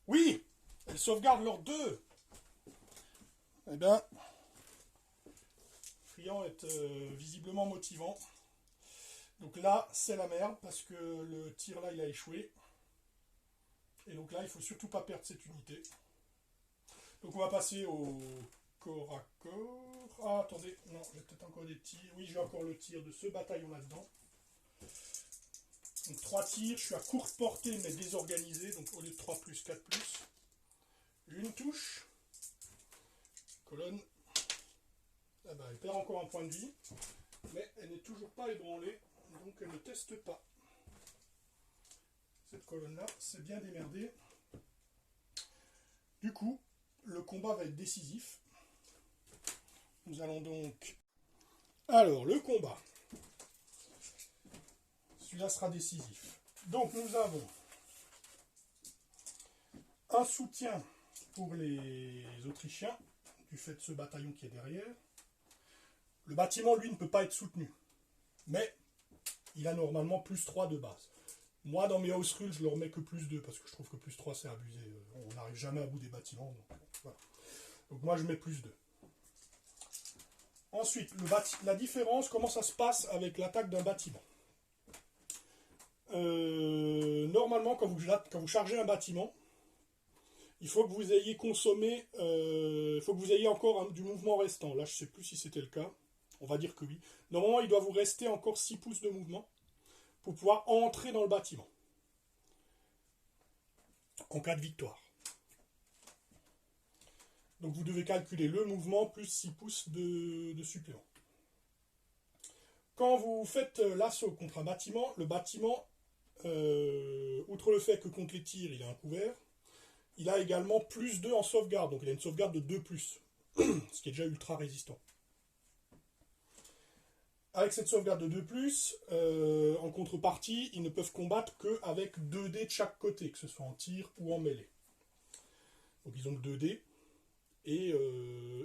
Oui! Elles sauvegardent leurs 2. Eh bien, Friand est visiblement motivant. Donc là, c'est la merde, parce que le tir là, il a échoué. Et donc là, il ne faut surtout pas perdre cette unité. Donc on va passer au corps à corps. Ah, attendez, non, j'ai peut-être encore des tirs. Oui, j'ai encore le tir de ce bataillon là-dedans. Donc 3 tirs, je suis à courte portée, mais désorganisé. Donc au lieu de 3+, 4+. Une touche. Colonne. Ah ben, elle perd encore un point de vie. Mais elle n'est toujours pas ébranlée. Donc elle ne teste pas. Cette colonne-là, c'est bien démerdé. Du coup, le combat va être décisif. Nous allons donc... Alors, le combat. Celui-là sera décisif. Donc nous avons un soutien pour les Autrichiens, du fait de ce bataillon qui est derrière. Le bâtiment, lui, ne peut pas être soutenu. Mais il a normalement +3 de base. Moi, dans mes house rules, je leur mets que +2, parce que je trouve que +3, c'est abusé. On n'arrive jamais à bout des bâtiments. Donc, voilà. Donc moi, je mets +2. Ensuite, la différence, comment ça se passe avec l'attaque d'un bâtiment? normalement, quand vous chargez un bâtiment, il faut que vous ayez consommé, il faut que vous ayez encore du mouvement restant. Là, je ne sais plus si c'était le cas. On va dire que oui. Normalement, il doit vous rester encore 6 pouces de mouvement pour pouvoir entrer dans le bâtiment en cas de victoire. Donc vous devez calculer le mouvement plus 6 pouces de supplément. Quand vous faites l'assaut contre un bâtiment, le bâtiment, outre le fait que contre les tirs, il a un couvert, il a également plus 2 en sauvegarde. Donc il a une sauvegarde de 2+, ce qui est déjà ultra résistant. Avec cette sauvegarde de 2+, en contrepartie, ils ne peuvent combattre qu'avec 2 dés de chaque côté, que ce soit en tir ou en mêlée. Donc ils ont que 2 dés, et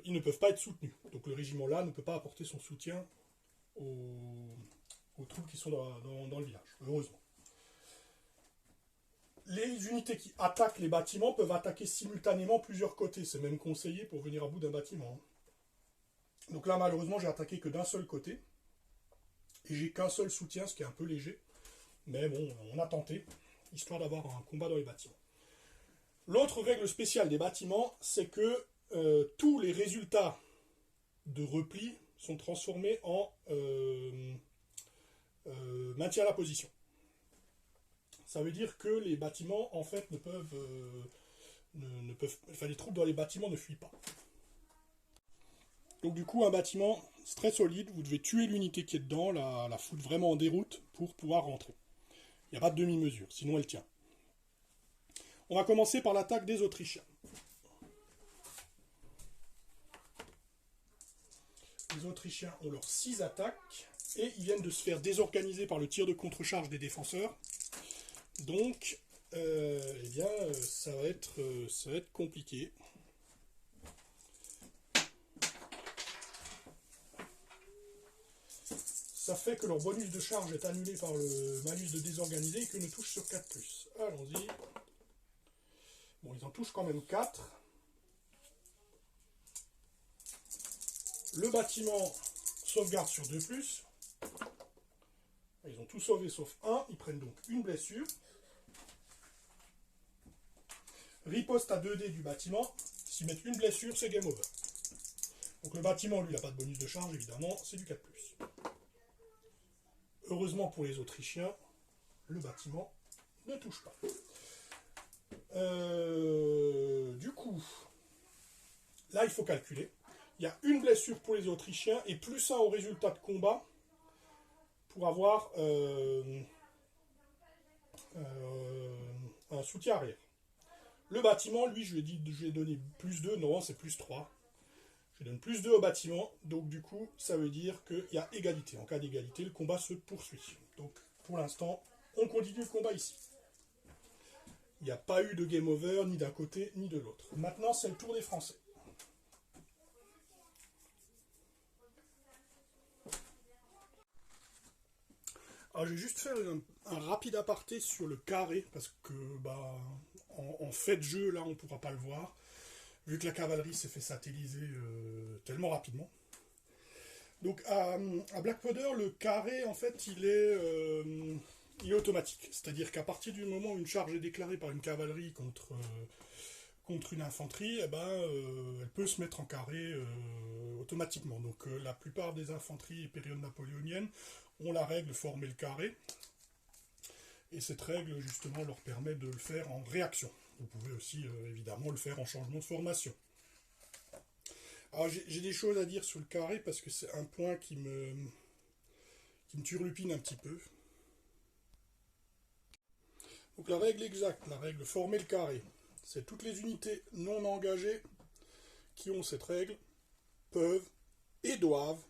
ils ne peuvent pas être soutenus. Donc le régiment là ne peut pas apporter son soutien aux troupes qui sont dans le village, heureusement. Les unités qui attaquent les bâtiments peuvent attaquer simultanément plusieurs côtés, c'est même conseillé pour venir à bout d'un bâtiment. Donc là malheureusement j'ai attaqué que d'un seul côté, et j'ai qu'un seul soutien, ce qui est un peu léger, mais bon, on a tenté, histoire d'avoir un combat dans les bâtiments. L'autre règle spéciale des bâtiments, c'est que tous les résultats de repli sont transformés en maintien à la position. Ça veut dire que les bâtiments, en fait, les troupes dans les bâtiments ne fuient pas. Donc du coup, un bâtiment, c'est très solide, vous devez tuer l'unité qui est dedans, la foutre vraiment en déroute pour pouvoir rentrer. Il n'y a pas de demi-mesure, sinon elle tient. On va commencer par l'attaque des Autrichiens. Les Autrichiens ont leurs 6 attaques et ils viennent de se faire désorganiser par le tir de contre-charge des défenseurs. Donc, eh bien, ça va être compliqué. Ça fait que leur bonus de charge est annulé par le malus de désorganiser et que ne touche sur 4+. Allons-y. Bon, ils en touchent quand même 4. Le bâtiment sauvegarde sur 2+. Ils ont tout sauvé sauf 1. Ils prennent donc une blessure. Riposte à 2 dés du bâtiment. S'ils mettent une blessure, c'est game over. Donc le bâtiment, lui, n'a pas de bonus de charge, évidemment. C'est du 4+. Heureusement pour les Autrichiens, le bâtiment ne touche pas. Du coup, là, il faut calculer. Il y a une blessure pour les Autrichiens et plus 1 au résultat de combat pour avoir un soutien arrière. Le bâtiment, lui, je lui ai donné plus 2, non, c'est plus 3. Je donne plus 2 au bâtiment, donc du coup, ça veut dire qu'il y a égalité. En cas d'égalité, le combat se poursuit. Donc, pour l'instant, on continue le combat ici. Il n'y a pas eu de game over, ni d'un côté, ni de l'autre. Maintenant, c'est le tour des Français. Alors, je vais juste faire un rapide aparté sur le carré, parce que, en fait de jeu, là, on ne pourra pas le voir, vu que la cavalerie s'est fait satelliser tellement rapidement. Donc à Black Powder, le carré, en fait, il est automatique. C'est-à-dire qu'à partir du moment où une charge est déclarée par une cavalerie contre une infanterie, elle peut se mettre en carré automatiquement. Donc la plupart des infanteries période napoléonienne ont la règle former le carré. Et cette règle, justement, leur permet de le faire en réaction. Vous pouvez aussi, évidemment, le faire en changement de formation. Alors, j'ai des choses à dire sur le carré, parce que c'est un point qui me turlupine un petit peu. Donc la règle exacte, la règle former le carré, c'est toutes les unités non engagées qui ont cette règle peuvent et doivent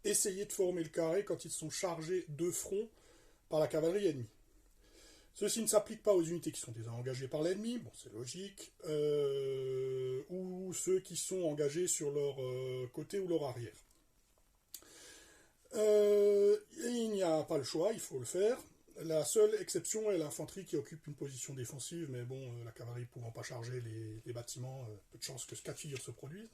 essayer de former le carré quand ils sont chargés de front par la cavalerie ennemie. Ceci ne s'applique pas aux unités qui sont déjà engagées par l'ennemi, bon c'est logique, ou ceux qui sont engagés sur leur côté ou leur arrière. Il n'y a pas le choix, il faut le faire. La seule exception est l'infanterie qui occupe une position défensive, mais bon, la cavalerie ne pouvant pas charger les bâtiments, peu de chance que ce cas de figure se produise.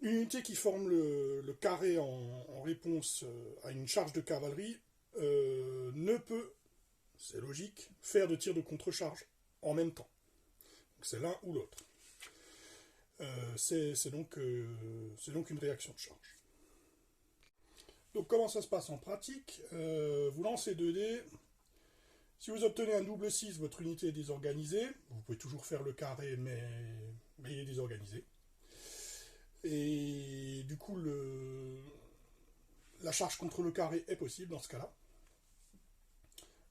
Une unité qui forme le carré en réponse à une charge de cavalerie ne peut, c'est logique, faire de tir de contre-charge en même temps. C'est l'un ou l'autre. C'est donc une réaction de charge. Donc comment ça se passe en pratique? Vous lancez 2 dés. Si vous obtenez un double 6, votre unité est désorganisée. Vous pouvez toujours faire le carré, mais il est désorganisé. Et du coup, la charge contre le carré est possible dans ce cas-là.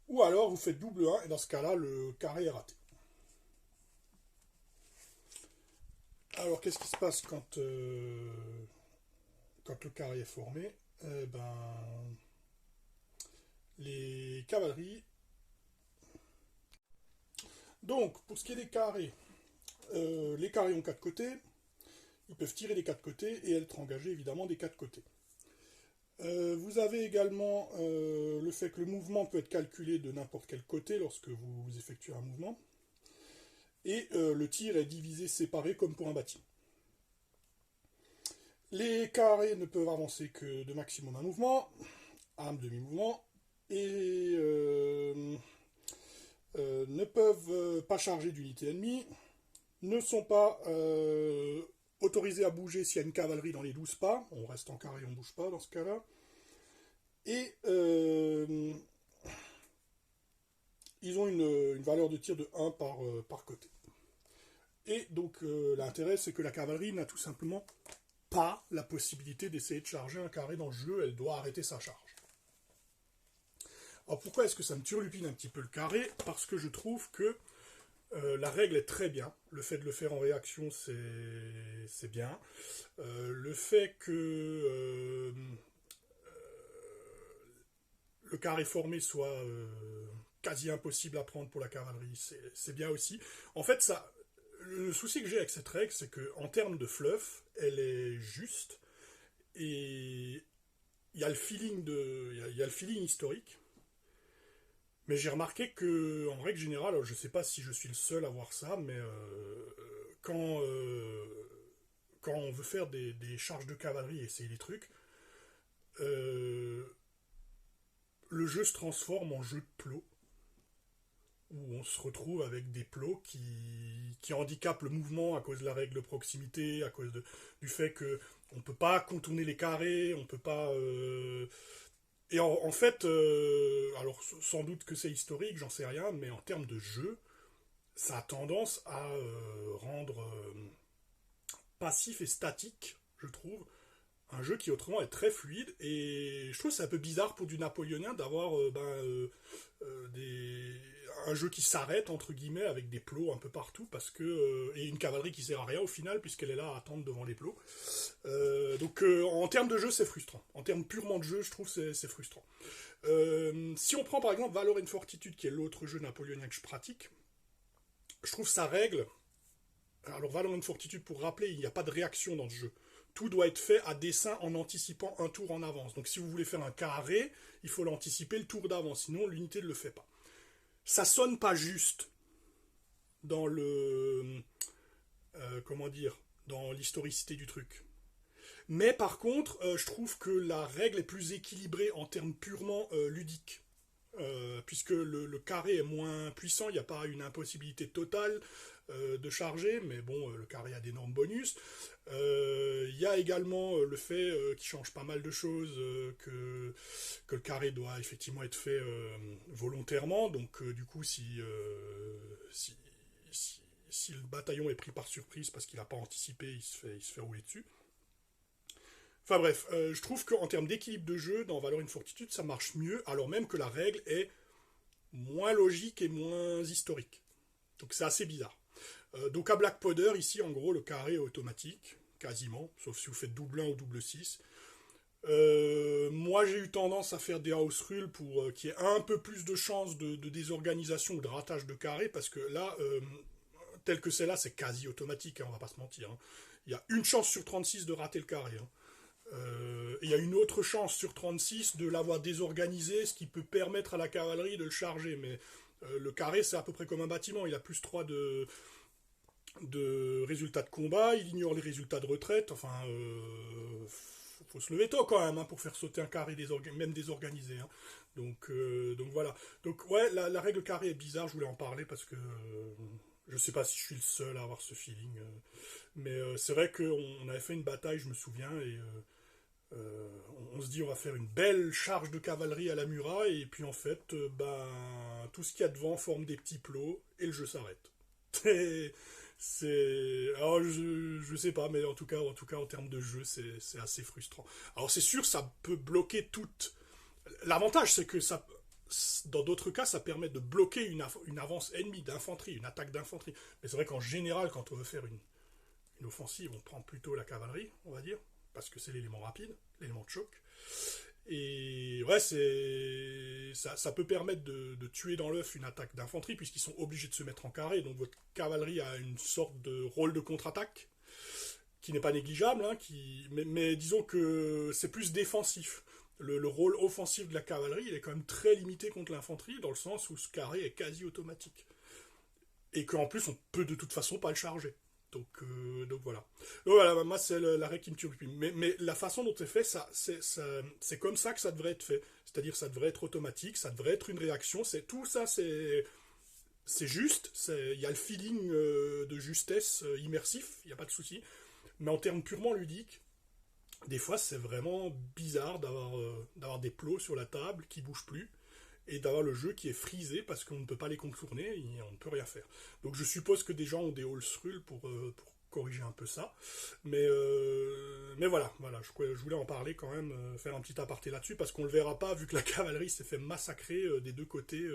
Ou alors vous faites double 1 et dans ce cas-là, le carré est raté. Alors qu'est-ce qui se passe quand le carré est formé? Les cavaleries. Donc, pour ce qui est des carrés, les carrés ont 4 côtés. Ils peuvent tirer des 4 côtés et être engagés évidemment des 4 côtés. Vous avez également le fait que le mouvement peut être calculé de n'importe quel côté lorsque vous effectuez un mouvement. Et le tir est divisé, séparé comme pour un bâtiment. Les carrés ne peuvent avancer que de maximum un mouvement, un demi-mouvement, et ne peuvent pas charger d'unité ennemie, ne sont pas autorisés à bouger s'il y a une cavalerie dans les 12 pas, on reste en carré, on ne bouge pas dans ce cas-là, et ils ont une valeur de tir de 1 par côté. Et donc l'intérêt c'est que la cavalerie n'a tout simplement pas la possibilité d'essayer de charger un carré dans le jeu, elle doit arrêter sa charge. Alors pourquoi est-ce que ça me turlupine un petit peu le carré? Parce que je trouve que la règle est très bien. Le fait de le faire en réaction, c'est bien. Le fait que le carré formé soit quasi impossible à prendre pour la cavalerie, c'est bien aussi. En fait, le souci que j'ai avec cette règle, c'est qu'en termes de fluff, elle est juste. Et il y a le feeling historique. Mais j'ai remarqué que, en règle générale, je ne sais pas si je suis le seul à voir ça, mais quand, quand on veut faire des charges de cavalerie et essayer des trucs, euh, le jeu se transforme en jeu de plots, où on se retrouve avec des plots qui handicapent le mouvement à cause de la règle de proximité, à cause du fait que on peut pas contourner les carrés, on peut pas. Et en fait, alors sans doute que c'est historique, j'en sais rien, mais en termes de jeu, ça a tendance à rendre passif et statique, je trouve, un jeu qui autrement est très fluide. Et je trouve que c'est un peu bizarre pour du napoléonien d'avoir un jeu qui s'arrête entre guillemets avec des plots un peu partout parce que et une cavalerie qui sert à rien au final puisqu'elle est là à attendre devant les plots. Donc en termes de jeu c'est frustrant. En termes purement de jeu je trouve c'est frustrant. Si on prend par exemple Valor and Fortitude qui est l'autre jeu napoléonien que je pratique, je trouve sa règle. Alors Valor and Fortitude pour rappeler il n'y a pas de réaction dans ce jeu. Tout doit être fait à dessein en anticipant un tour en avance. Donc si vous voulez faire un carré, il faut l'anticiper le tour d'avance, sinon l'unité ne le fait pas. Ça sonne pas juste dans le comment dire dans l'historicité du truc. Mais par contre, je trouve que la règle est plus équilibrée en termes purement ludiques. Puisque le carré est moins puissant, il n'y a pas une impossibilité totale de charger, mais bon, le carré a d'énormes bonus. Il y a également le fait qui change pas mal de choses, que le carré doit effectivement être fait volontairement, donc du coup si le bataillon est pris par surprise parce qu'il n'a pas anticipé, il se fait rouler dessus. Enfin bref, je trouve qu'en termes d'équilibre de jeu, dans Valor in Fortitude, ça marche mieux, alors même que la règle est moins logique et moins historique. Donc c'est assez bizarre. Donc à Black Powder, ici, en gros, le carré est automatique, quasiment, sauf si vous faites double 1 ou double 6. Moi, j'ai eu tendance à faire des house rules pour qu'il y ait un peu plus de chances de désorganisation ou de ratage de carré, parce que là, tel que c'est là, c'est quasi automatique, hein, on va pas se mentir. Hein. Il y a une chance sur 36 de rater le carré. Hein. Il y a une autre chance sur 36 de l'avoir désorganisé, ce qui peut permettre à la cavalerie de le charger. Mais le carré, c'est à peu près comme un bâtiment. Il a plus 3 de résultats de combat, il ignore les résultats de retraite, enfin, faut se lever tôt quand même hein, pour faire sauter un carré même désorganisé. Hein. Donc voilà. Donc ouais, la règle carré est bizarre, je voulais en parler parce que je sais pas si je suis le seul à avoir ce feeling. Mais c'est vrai qu'on avait fait une bataille, je me souviens, et on se dit on va faire une belle charge de cavalerie à la muraille, et puis en fait, ben, tout ce qu'il y a devant forme des petits plots, et le jeu s'arrête. Alors je sais pas, mais en tout cas en termes de jeu, c'est assez frustrant. Alors c'est sûr, ça peut bloquer toute. L'avantage, c'est que ça, dans d'autres cas, ça permet de bloquer une avance ennemie d'infanterie, une attaque d'infanterie. Mais c'est vrai qu'en général, quand on veut faire une offensive, on prend plutôt la cavalerie, on va dire, parce que c'est l'élément rapide, l'élément de choc. Et ouais, ça peut permettre de tuer dans l'œuf une attaque d'infanterie, puisqu'ils sont obligés de se mettre en carré. Donc votre cavalerie a une sorte de rôle de contre-attaque, qui n'est pas négligeable, hein, mais disons que c'est plus défensif. Le rôle offensif de la cavalerie, il est quand même très limité contre l'infanterie, dans le sens où ce carré est quasi automatique. Et qu'en plus, on peut de toute façon pas le charger. Donc voilà. Donc voilà, moi c'est la règle qui me tue. Mais la façon dont c'est fait, c'est comme ça que ça devrait être fait. C'est-à-dire ça devrait être automatique, ça devrait être une réaction. Tout ça, c'est juste. Il y a le feeling de justesse immersif, il n'y a pas de souci. Mais en termes purement ludiques, des fois c'est vraiment bizarre d'avoir des plots sur la table qui bougent plus et d'avoir le jeu qui est frisé parce qu'on ne peut pas les contourner et on ne peut rien faire. Donc je suppose que des gens ont des Holzrull pour corriger un peu ça. Mais voilà, je voulais en parler quand même, faire un petit aparté là-dessus, parce qu'on le verra pas vu que la cavalerie s'est fait massacrer des deux côtés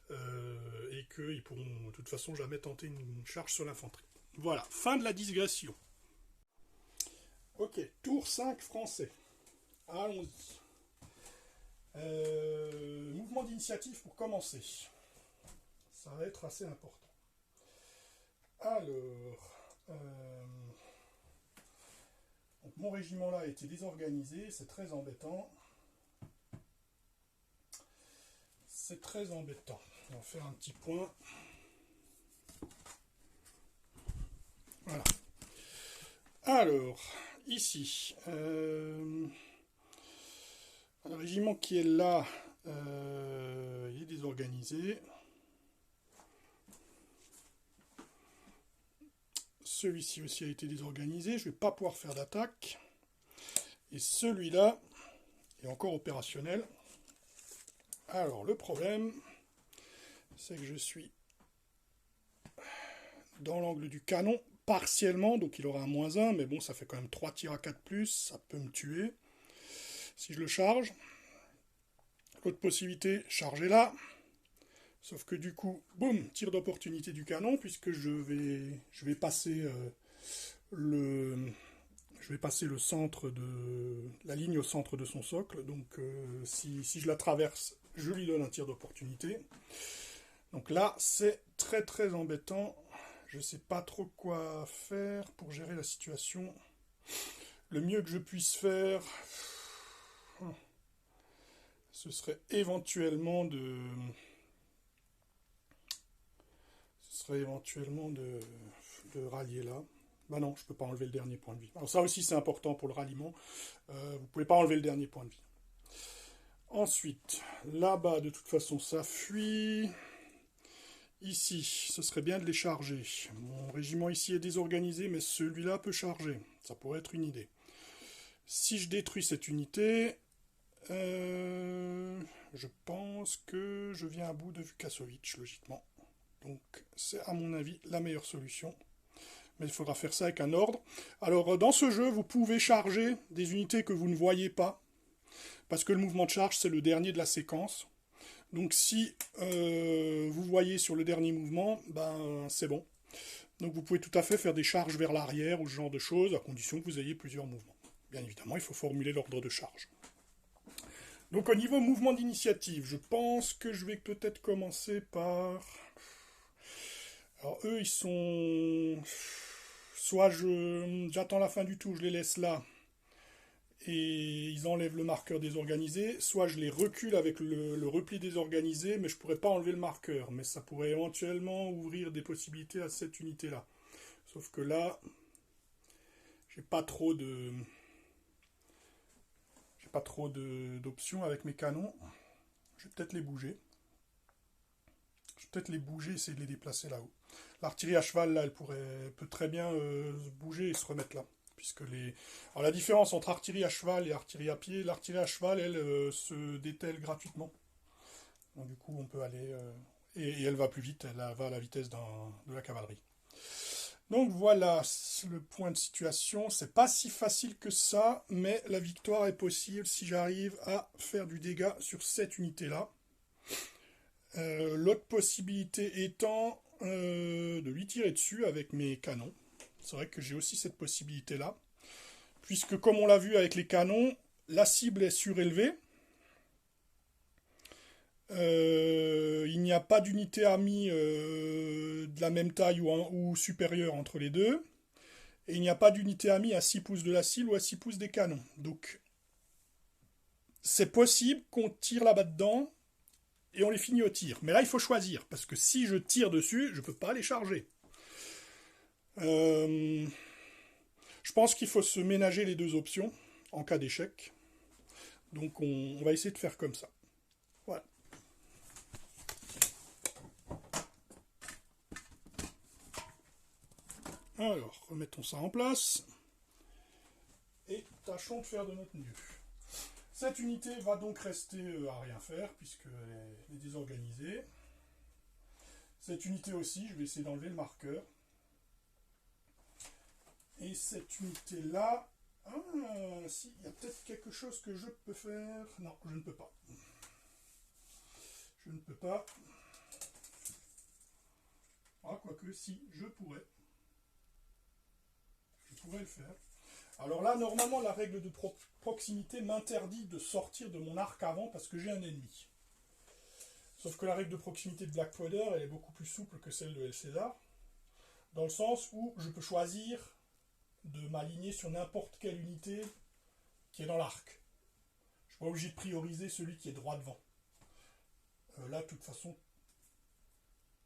et qu'ils pourront de toute façon jamais tenter une charge sur l'infanterie. Voilà, fin de la digression. Ok, tour 5 français. Allons-y. Mouvement d'initiative pour commencer. Ça va être assez important. Alors, donc mon régiment là a été désorganisé, c'est très embêtant. C'est très embêtant. On va faire un petit point. Voilà. Alors, ici, un régiment qui est là, il est désorganisé. Celui-ci aussi a été désorganisé, je ne vais pas pouvoir faire d'attaque. Et celui-là est encore opérationnel. Alors, le problème, c'est que je suis dans l'angle du canon, partiellement, donc il aura un -1, mais bon, ça fait quand même 3 tirs à 4+, ça peut me tuer. Si je le charge, l'autre possibilité, charger là. Sauf que du coup, boum, tir d'opportunité du canon, puisque je vais passer le centre la ligne au centre de son socle. Donc si je la traverse, je lui donne un tir d'opportunité. Donc là, c'est très très embêtant. Je ne sais pas trop quoi faire pour gérer la situation. Le mieux que je puisse faire, ce serait éventuellement de rallier là. Bah non, je peux pas enlever le dernier point de vie. Alors ça aussi c'est important pour le ralliement. Vous pouvez pas enlever le dernier point de vie. Ensuite, là-bas de toute façon ça fuit. Ici, ce serait bien de les charger. Mon régiment ici est désorganisé, mais celui-là peut charger. Ça pourrait être une idée. Si je détruis cette unité, je pense que je viens à bout de Vukasovic, logiquement. Donc c'est à mon avis la meilleure solution. Mais il faudra faire ça avec un ordre. Alors dans ce jeu, vous pouvez charger des unités que vous ne voyez pas. Parce que le mouvement de charge, c'est le dernier de la séquence. Donc si vous voyez sur le dernier mouvement, ben c'est bon. Donc vous pouvez tout à fait faire des charges vers l'arrière ou ce genre de choses, à condition que vous ayez plusieurs mouvements. Bien évidemment, il faut formuler l'ordre de charge. Donc au niveau mouvement d'initiative, je pense que je vais peut-être commencer par... Alors eux, ils sont... Soit j'attends la fin du tour, je les laisse là, et ils enlèvent le marqueur désorganisé, soit je les recule avec le repli désorganisé, mais je pourrais pas enlever le marqueur, mais ça pourrait éventuellement ouvrir des possibilités à cette unité-là. Sauf que là, j'ai pas trop de... J'ai pas trop d'options avec mes canons. Je vais peut-être les bouger. Je vais peut-être les bouger, essayer de les déplacer là-haut. L'artillerie à cheval, là, peut très bien bouger et se remettre là. Puisque les... Alors la différence entre artillerie à cheval et artillerie à pied, l'artillerie à cheval, elle, se dételle gratuitement. Donc du coup, on peut aller... et elle va plus vite, elle va à la vitesse de la cavalerie. Donc voilà le point de situation. C'est pas si facile que ça, mais la victoire est possible si j'arrive à faire du dégât sur cette unité-là. L'autre possibilité étant de lui tirer dessus avec mes canons. C'est vrai que j'ai aussi cette possibilité-là. Puisque comme on l'a vu avec les canons, la cible est surélevée. Il n'y a pas d'unité amie de la même taille ou supérieure entre les deux. Et il n'y a pas d'unité amie à 6 pouces de la cible ou à 6 pouces des canons. Donc, c'est possible qu'on tire là-bas dedans et on les finit au tir. Mais là, il faut choisir. Parce que si je tire dessus, je ne peux pas les charger. Je pense qu'il faut se ménager les deux options en cas d'échec. Donc, on va essayer de faire comme ça. Voilà. Alors, remettons ça en place. Et tâchons de faire de notre mieux. Cette unité va donc rester à rien faire, puisqu'elle est désorganisée. Cette unité aussi, je vais essayer d'enlever le marqueur. Et cette unité-là... Ah, si, il y a peut-être quelque chose que je peux faire. Non, je ne peux pas. Je ne peux pas. Ah, quoique, si, je pourrais. Je pourrais le faire. Alors là, normalement, la règle de proximité m'interdit de sortir de mon arc avant parce que j'ai un ennemi. Sauf que la règle de proximité de Blackwater, elle est beaucoup plus souple que celle de El César, dans le sens où je peux choisir de m'aligner sur n'importe quelle unité qui est dans l'arc. Je ne suis pas obligé de prioriser celui qui est droit devant. Là, de toute façon,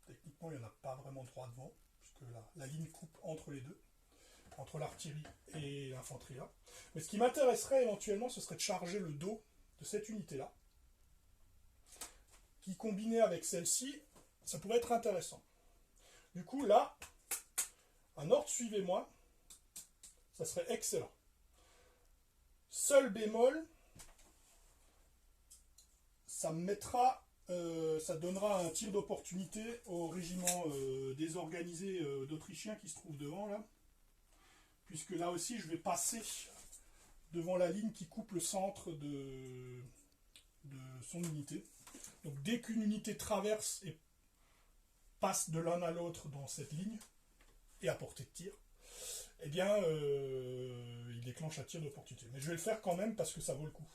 techniquement, il n'y en a pas vraiment droit devant, puisque la ligne coupe entre les deux. Entre l'artillerie et l'infanterie là. Mais ce qui m'intéresserait éventuellement, ce serait de charger le dos de cette unité-là, qui combiné avec celle-ci, ça pourrait être intéressant. Du coup, là, un ordre suivez-moi, ça serait excellent. Seul bémol, ça me mettra, ça donnera un tir d'opportunité au régiment désorganisé d'Autrichiens qui se trouve devant là. Puisque là aussi, je vais passer devant la ligne qui coupe le centre de son unité. Donc dès qu'une unité traverse et passe de l'un à l'autre dans cette ligne, et à portée de tir, eh bien, il déclenche un tir d'opportunité. Mais je vais le faire quand même parce que ça vaut le coup.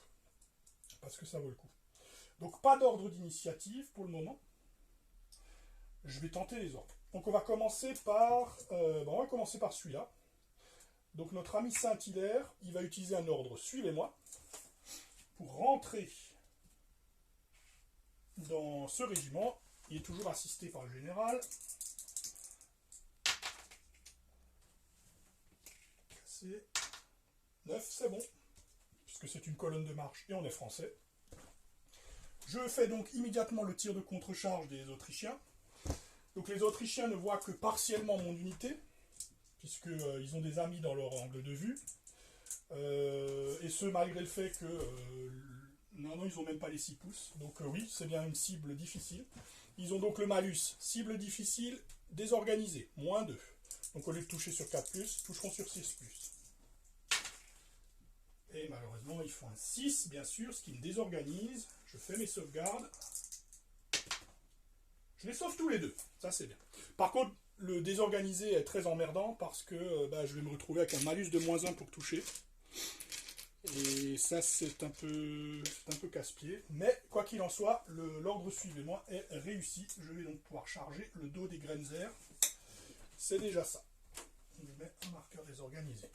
Parce que ça vaut le coup. Donc pas d'ordre d'initiative pour le moment. Je vais tenter les ordres. Donc on va commencer par celui-là. Donc notre ami Saint-Hilaire, il va utiliser un ordre suivez-moi pour rentrer dans ce régiment. Il est toujours assisté par le général. C'est 9, c'est bon, puisque c'est une colonne de marche et on est français. Je fais donc immédiatement le tir de contre-charge des Autrichiens. Donc les Autrichiens ne voient que partiellement mon unité, puisqu'ils ont des amis dans leur angle de vue, et ce malgré le fait que non, ils n'ont même pas les 6 pouces, donc oui, c'est bien une cible difficile. Ils ont donc le malus, cible difficile, désorganisée, -2. Donc au lieu de toucher sur 4+, toucheront sur 6+. Et malheureusement, ils font un 6, bien sûr, ce qui me désorganise. Je fais mes sauvegardes. Je les sauve tous les deux, ça c'est bien. Par contre, le désorganisé est très emmerdant parce que je vais me retrouver avec un malus de -1 pour toucher. Et ça, c'est un peu casse-pied. Mais quoi qu'il en soit, l'ordre suivez-moi est réussi. Je vais donc pouvoir charger le dos des Grenzer. C'est déjà ça. Je mets un marqueur désorganisé.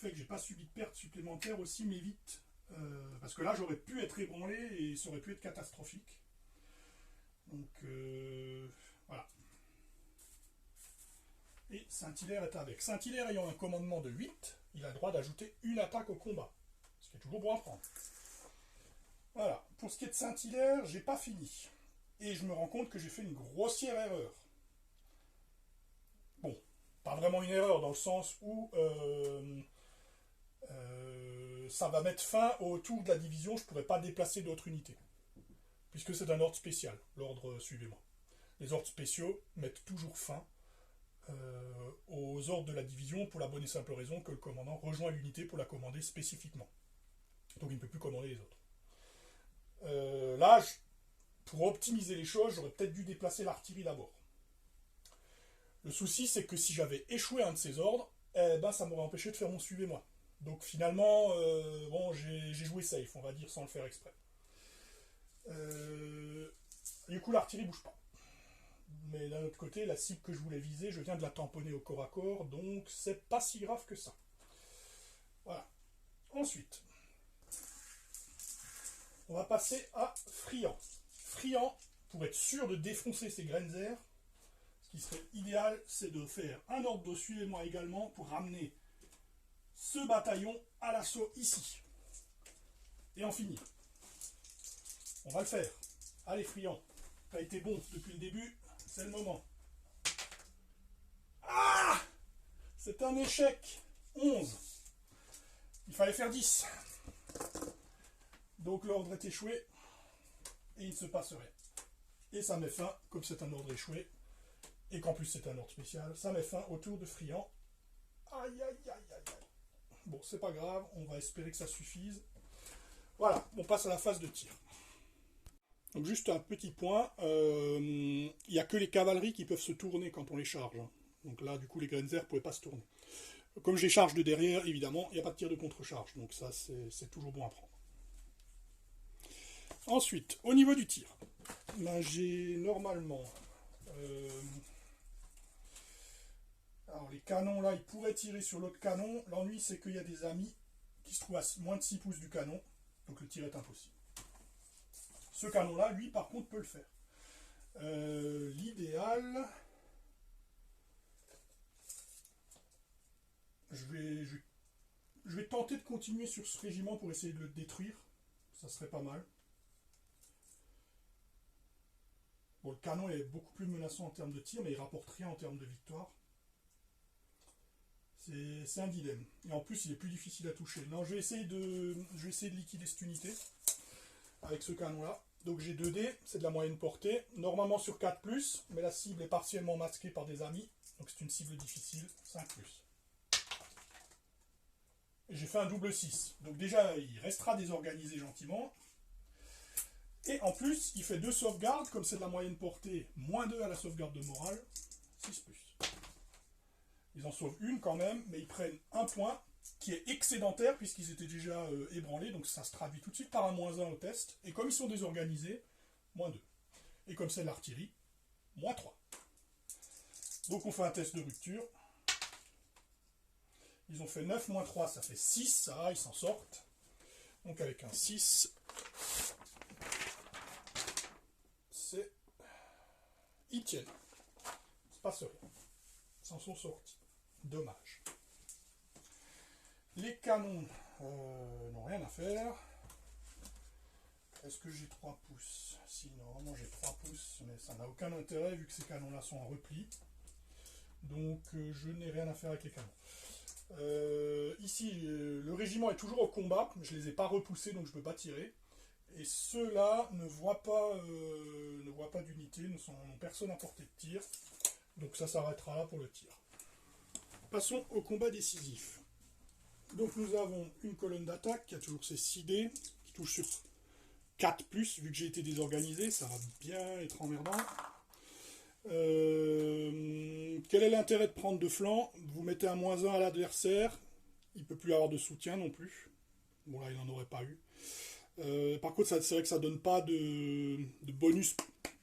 fait que j'ai pas subi de perte supplémentaire aussi m'évite. Parce que là, j'aurais pu être ébranlé et ça aurait pu être catastrophique. Donc, voilà. Et Saint-Hilaire est avec. Saint-Hilaire ayant un commandement de 8, il a le droit d'ajouter une attaque au combat. Ce qui est toujours bon à prendre. Voilà. Pour ce qui est de Saint-Hilaire, j'ai pas fini. Et je me rends compte que j'ai fait une grossière erreur. Bon, pas vraiment une erreur dans le sens où ça va mettre fin au tour de la division, je ne pourrai pas déplacer d'autres unités. Puisque c'est un ordre spécial, l'ordre suivez-moi. Les ordres spéciaux mettent toujours fin aux ordres de la division pour la bonne et simple raison que le commandant rejoint l'unité pour la commander spécifiquement. Donc il ne peut plus commander les autres. Là, pour optimiser les choses, j'aurais peut-être dû déplacer l'artillerie d'abord. Le souci, c'est que si j'avais échoué un de ces ordres, ça m'aurait empêché de faire mon suivez-moi. Donc finalement, j'ai joué safe, on va dire, sans le faire exprès. Du coup, l'artillerie bouge pas. Mais d'un autre côté, la cible que je voulais viser, je viens de la tamponner au corps à corps, donc c'est pas si grave que ça. Voilà. Ensuite, on va passer à Friand. Friand, pour être sûr de défoncer ces Grenzer, ce qui serait idéal, c'est de faire un ordre de suivez-moi également pour ramener ce bataillon à l'assaut ici. Et en finir. On va le faire. Allez, Friand, t'as été bon depuis le début, c'est le moment. Ah! C'est un échec. 11. Il fallait faire 10. Donc l'ordre est échoué et il ne se passe rien. Et ça met fin, comme c'est un ordre échoué, et qu'en plus c'est un ordre spécial, ça met fin au tour de Friand. Aïe aïe aïe aïe aïe. Bon, c'est pas grave, on va espérer que ça suffise. Voilà, on passe à la phase de tir. Donc juste un petit point, il n'y a que les cavaleries qui peuvent se tourner quand on les charge. Donc là, du coup, les Grenzer ne pouvaient pas se tourner. Comme je les charge de derrière, évidemment, il n'y a pas de tir de contre-charge. Donc ça, c'est toujours bon à prendre. Ensuite, au niveau du tir, j'ai normalement... alors les canons là, ils pourraient tirer sur l'autre canon. L'ennui, c'est qu'il y a des amis qui se trouvent à moins de 6 pouces du canon. Donc le tir est impossible. Ce canon-là, lui, par contre, peut le faire. L'idéal... Je vais tenter de continuer sur ce régiment pour essayer de le détruire. Ça serait pas mal. Bon, le canon est beaucoup plus menaçant en termes de tir, mais il rapporte rien en termes de victoire. C'est un dilemme. Et en plus, il est plus difficile à toucher. Non, je vais essayer de liquider cette unité avec ce canon-là. Donc j'ai 2 dés, c'est de la moyenne portée. Normalement sur 4+, mais la cible est partiellement masquée par des amis. Donc c'est une cible difficile, 5+. Et j'ai fait un double 6. Donc déjà, il restera désorganisé gentiment. Et en plus, il fait 2 sauvegardes, comme c'est de la moyenne portée, -2 à la sauvegarde de morale, 6+. Ils en sauvent une quand même, mais ils prennent un point qui est excédentaire puisqu'ils étaient déjà ébranlés, donc ça se traduit tout de suite par un -1 au test. Et comme ils sont désorganisés, -2. Et comme c'est l'artillerie, -3. Donc on fait un test de rupture. Ils ont fait 9 -3, ça fait 6, ça va, ils s'en sortent. Donc avec un 6, ils tiennent. Il se passe rien. Ils s'en sont sortis. Dommage. Les canons n'ont rien à faire. Est-ce que j'ai 3 pouces? Si, normalement j'ai 3 pouces, mais ça n'a aucun intérêt vu que ces canons-là sont en repli. Donc je n'ai rien à faire avec les canons. Ici, le régiment est toujours au combat. Je ne les ai pas repoussés, donc je ne peux pas tirer. Et ceux-là ne voient pas d'unité, n'ont personne à portée de tir. Donc ça s'arrêtera là pour le tir. Passons au combat décisif. Donc nous avons une colonne d'attaque qui a toujours ses 6 dés, qui touche sur 4+, vu que j'ai été désorganisé, ça va bien être emmerdant. Quel est l'intérêt de prendre de flanc? Vous mettez un -1 à l'adversaire, il ne peut plus avoir de soutien non plus. Bon là il n'en aurait pas eu. Par contre c'est vrai que ça ne donne pas de bonus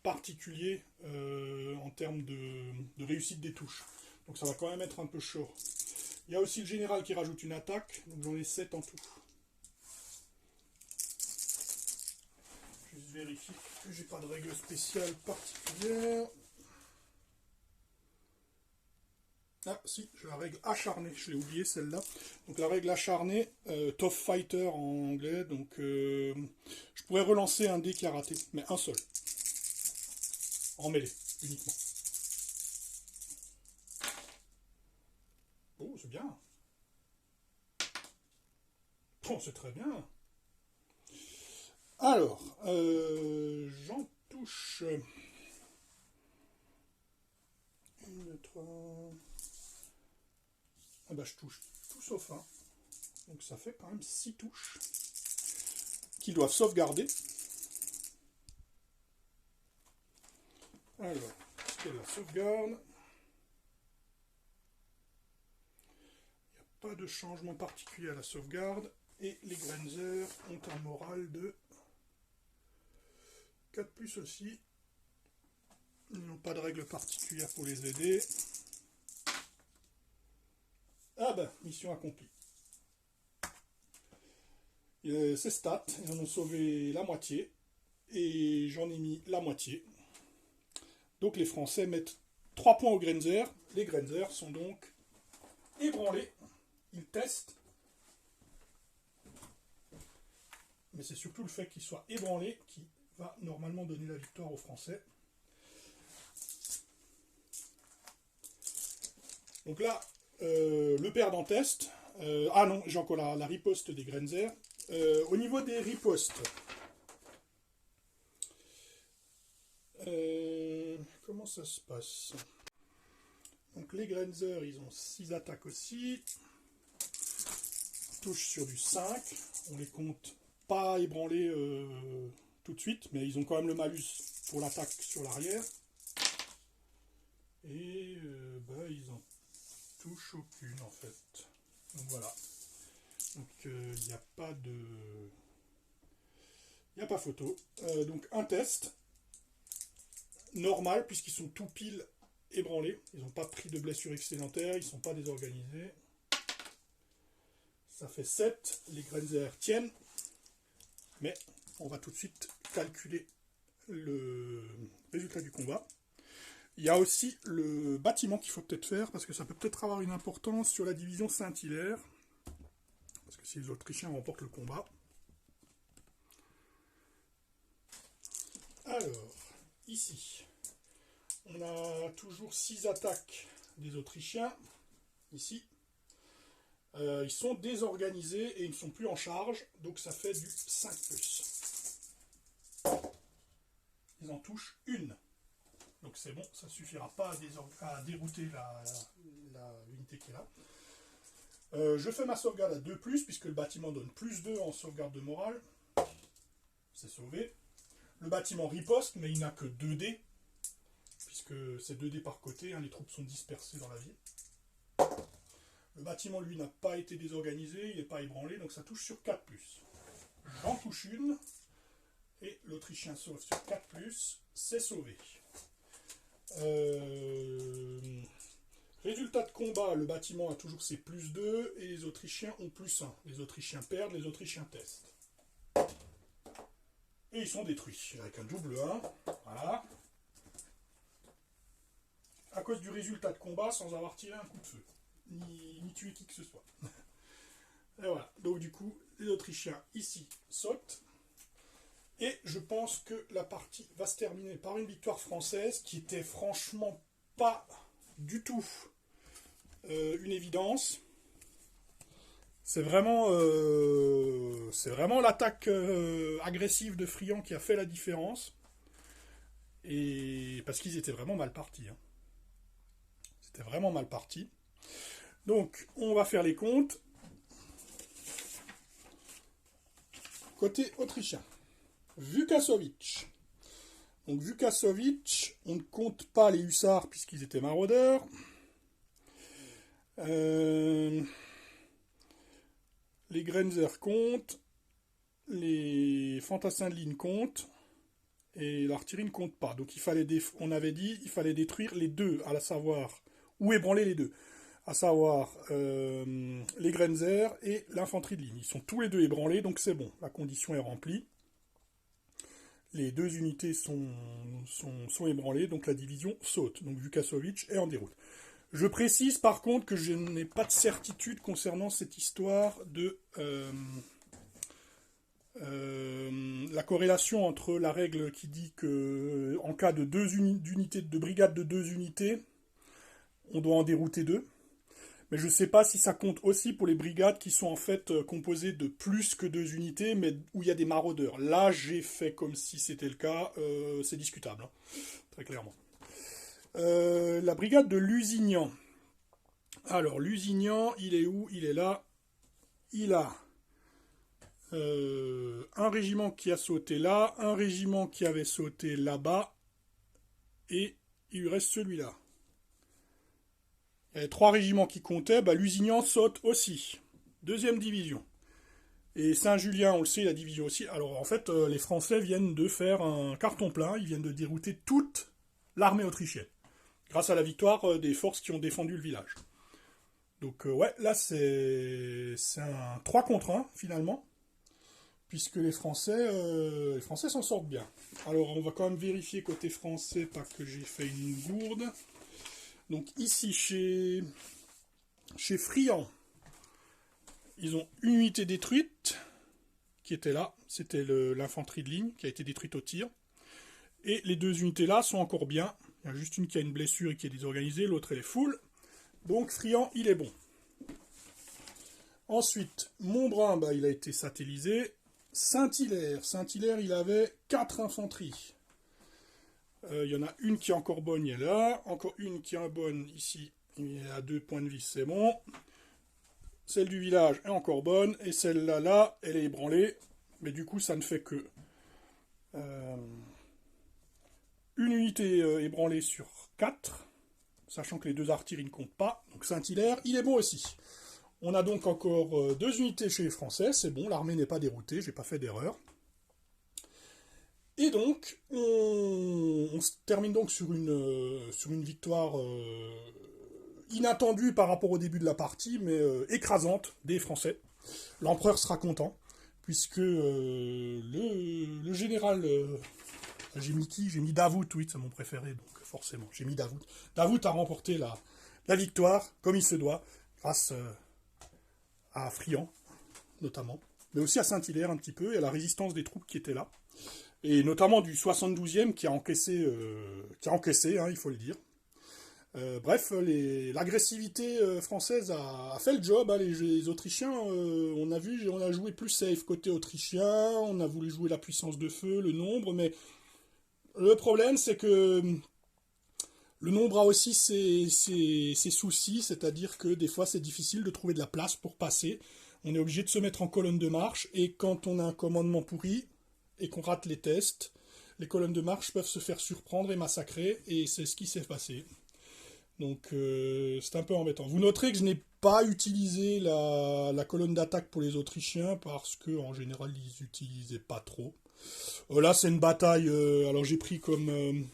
particulier en termes de réussite des touches. Donc ça va quand même être un peu chaud. Il y a aussi le général qui rajoute une attaque, donc j'en ai 7 en tout. Juste vérifier que j'ai pas de règle spéciale particulière. Ah si, j'ai la règle acharnée, je l'ai oublié celle-là. Donc la règle acharnée, Tough Fighter en anglais, donc je pourrais relancer un dé qui a raté, mais un seul. En mêlée, uniquement. Oh, c'est bien. Oh, c'est très bien. Alors, j'en touche. 1, 2, 3. Ah bah, je touche tout sauf un. Donc ça fait quand même 6 touches. Qu'ils doivent sauvegarder. Alors, est-ce qu'il y a la sauvegarde? Il n'y a pas de changement particulier à la sauvegarde. Et les Grenzer ont un moral de 4+ aussi. Ils n'ont pas de règle particulière pour les aider. Ah ben, mission accomplie. Ces stats, ils en ont sauvé la moitié. Et j'en ai mis la moitié. Donc les Français mettent 3 points aux Grenzer. Les Grenzer sont donc ébranlés. Ils testent. Mais c'est surtout le fait qu'ils soient ébranlés qui va normalement donner la victoire aux Français. Donc là, le perdant test. Ah non, j'ai encore la riposte des Grenzer. Au niveau des ripostes, comment ça se passe? Donc les Grenzer, ils ont 6 attaques aussi. Touche sur du 5. On les compte pas ébranlés tout de suite, mais ils ont quand même le malus pour l'attaque sur l'arrière. Et bah, ils en touchent aucune en fait. Donc voilà. Donc il n'y a pas de... Il n'y a pas photo. Donc un test normal, puisqu'ils sont tout pile ébranlés. Ils n'ont pas pris de blessures excédentaires, ils ne sont pas désorganisés. Ça fait 7. Les Grenzer tiennent. Mais on va tout de suite calculer le résultat du combat. Il y a aussi le bâtiment qu'il faut peut-être faire, parce que ça peut peut-être avoir une importance sur la division Saint-Hilaire. Parce que si les Autrichiens remportent le combat. Alors, ici, on a toujours 6 attaques des Autrichiens. Ici. Ils sont désorganisés et ils ne sont plus en charge, donc ça fait du 5+. Ils en touchent une. Donc c'est bon, ça ne suffira pas à dérouter l'unité qui est là. Je fais ma sauvegarde à 2+, puisque le bâtiment donne +2 en sauvegarde de morale. C'est sauvé. Le bâtiment riposte, mais il n'a que 2 dés, puisque c'est 2 dés par côté, hein, les troupes sont dispersées dans la ville. Le bâtiment, lui, n'a pas été désorganisé, il n'est pas ébranlé, donc ça touche sur 4+. J'en touche une, et l'Autrichien sauve sur 4+, c'est sauvé. Résultat de combat, le bâtiment a toujours ses +2, et les Autrichiens ont +1. Les Autrichiens perdent, les Autrichiens testent. Et ils sont détruits, avec un double 1, voilà. À cause du résultat de combat, sans avoir tiré un coup de feu. Ni tuer qui que ce soit. Et voilà. Donc du coup, les Autrichiens ici sautent. Et je pense que la partie va se terminer par une victoire française qui était franchement pas du tout une évidence. C'est vraiment l'attaque agressive de Friant qui a fait la différence. Et parce qu'ils étaient vraiment mal partis. Hein. C'était vraiment mal parti. Donc, on va faire les comptes. Côté autrichien. Vukasovic. Donc, Vukasovic, on ne compte pas les hussards puisqu'ils étaient maraudeurs. Les Grenzer comptent. Les fantassins de ligne comptent. Et l'artillerie ne compte pas. Donc, on avait dit il fallait détruire les deux, à la savoir, ou ébranler les deux. à savoir les Grenzer et l'infanterie de ligne. Ils sont tous les deux ébranlés, donc c'est bon, la condition est remplie. Les deux unités sont ébranlées, donc la division saute. Donc Vukasovic est en déroute. Je précise par contre que je n'ai pas de certitude concernant cette histoire de la corrélation entre la règle qui dit que en cas de de brigade de deux unités, on doit en dérouter deux. Mais je ne sais pas si ça compte aussi pour les brigades qui sont en fait composées de plus que deux unités, mais où il y a des maraudeurs. Là, j'ai fait comme si c'était le cas. C'est discutable, hein, très clairement. La brigade de Lusignan. Alors, Lusignan, il est où? Il est là. Il a un régiment qui a sauté là, un régiment qui avait sauté là-bas, et il lui reste celui-là. Il y avait trois régiments qui comptaient, bah, Lusignan saute aussi. Deuxième division. Et Saint-Julien, on le sait, la division aussi. Alors en fait, les Français viennent de faire un carton plein, ils viennent de dérouter toute l'armée autrichienne, grâce à la victoire des forces qui ont défendu le village. Donc ouais, là c'est un 3 contre 1 finalement, puisque les Français s'en sortent bien. Alors on va quand même vérifier côté français, pas que j'ai fait une gourde. Donc ici chez Friant, ils ont une unité détruite qui était là, c'était l'infanterie de ligne qui a été détruite au tir. Et les deux unités là sont encore bien. Il y a juste une qui a une blessure et qui est désorganisée, l'autre elle est full. Donc Friant, il est bon. Ensuite, Montbrun, bah, il a été satellisé. Saint-Hilaire, il avait 4 infanteries. Il y en a une qui est encore bonne, il est là. Encore une qui est bonne ici, il est à 2 points de vie, c'est bon. Celle du village est encore bonne. Et celle-là, là, elle est ébranlée. Mais du coup, ça ne fait que une unité ébranlée sur 4. Sachant que les deux artilleries ne comptent pas. Donc Saint-Hilaire, il est bon aussi. On a donc encore 2 unités chez les Français. C'est bon, l'armée n'est pas déroutée, j'ai pas fait d'erreur. Et donc, on se termine donc sur une victoire inattendue par rapport au début de la partie, mais écrasante des Français. L'empereur sera content, puisque le général... j'ai mis qui? J'ai mis Davout, oui, c'est mon préféré, donc forcément, j'ai mis Davout. Davout a remporté la victoire, comme il se doit, grâce à Friant, notamment, mais aussi à Saint-Hilaire un petit peu, et à la résistance des troupes qui étaient là. Et notamment du 72e qui a encaissé, hein, il faut le dire. Bref, l'agressivité française a fait le job. Hein, les Autrichiens, on a joué plus safe côté autrichien, on a voulu jouer la puissance de feu, le nombre, mais le problème c'est que le nombre a aussi ses soucis, c'est-à-dire que des fois c'est difficile de trouver de la place pour passer. On est obligé de se mettre en colonne de marche, et quand on a un commandement pourri, et qu'on rate les tests, les colonnes de marche peuvent se faire surprendre et massacrer, et c'est ce qui s'est passé. Donc c'est un peu embêtant. Vous noterez que je n'ai pas utilisé la colonne d'attaque pour les Autrichiens, parce que en général ils n'utilisaient pas trop. Là c'est une bataille, alors j'ai pris comme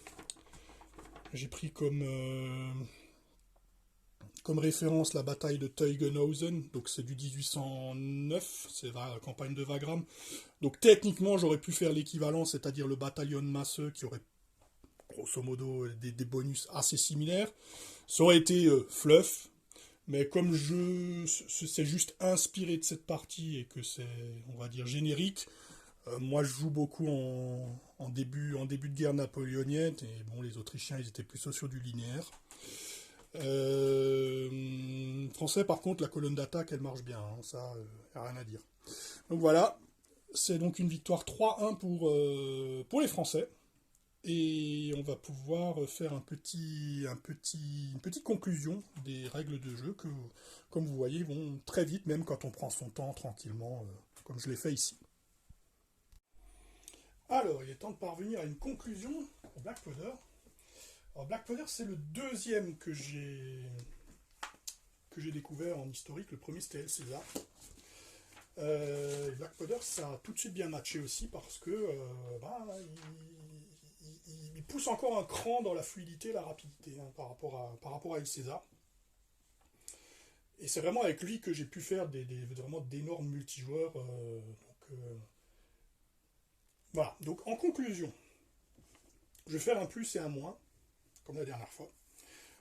référence la bataille de Teugenhausen, donc c'est du 1809, c'est la campagne de Wagram. Donc techniquement j'aurais pu faire l'équivalent, c'est-à-dire le bataillon de Masseux qui aurait grosso modo des bonus assez similaires. Ça aurait été fluff, mais comme c'est juste inspiré de cette partie et que c'est, on va dire, générique, moi je joue beaucoup en début de guerre napoléonienne, et bon, les Autrichiens ils étaient plus sur du linéaire. Français, par contre, la colonne d'attaque, elle marche bien, hein, ça, y a rien à dire. Donc voilà, c'est donc une victoire 3-1 pour les Français. Et on va pouvoir faire une petite conclusion des règles de jeu que, comme vous voyez, vont très vite, même quand on prend son temps tranquillement, comme je l'ai fait ici. Alors, il est temps de parvenir à une conclusion au Black Powder. Alors, Black Powder, c'est le deuxième que j'ai découvert en historique. Le premier, c'était El César. Black Powder, ça a tout de suite bien matché aussi, parce que il pousse encore un cran dans la fluidité et la rapidité, hein, par rapport à El César. Et c'est vraiment avec lui que j'ai pu faire vraiment d'énormes multijoueurs. Voilà. Donc en conclusion, je vais faire un plus et un moins, comme la dernière fois.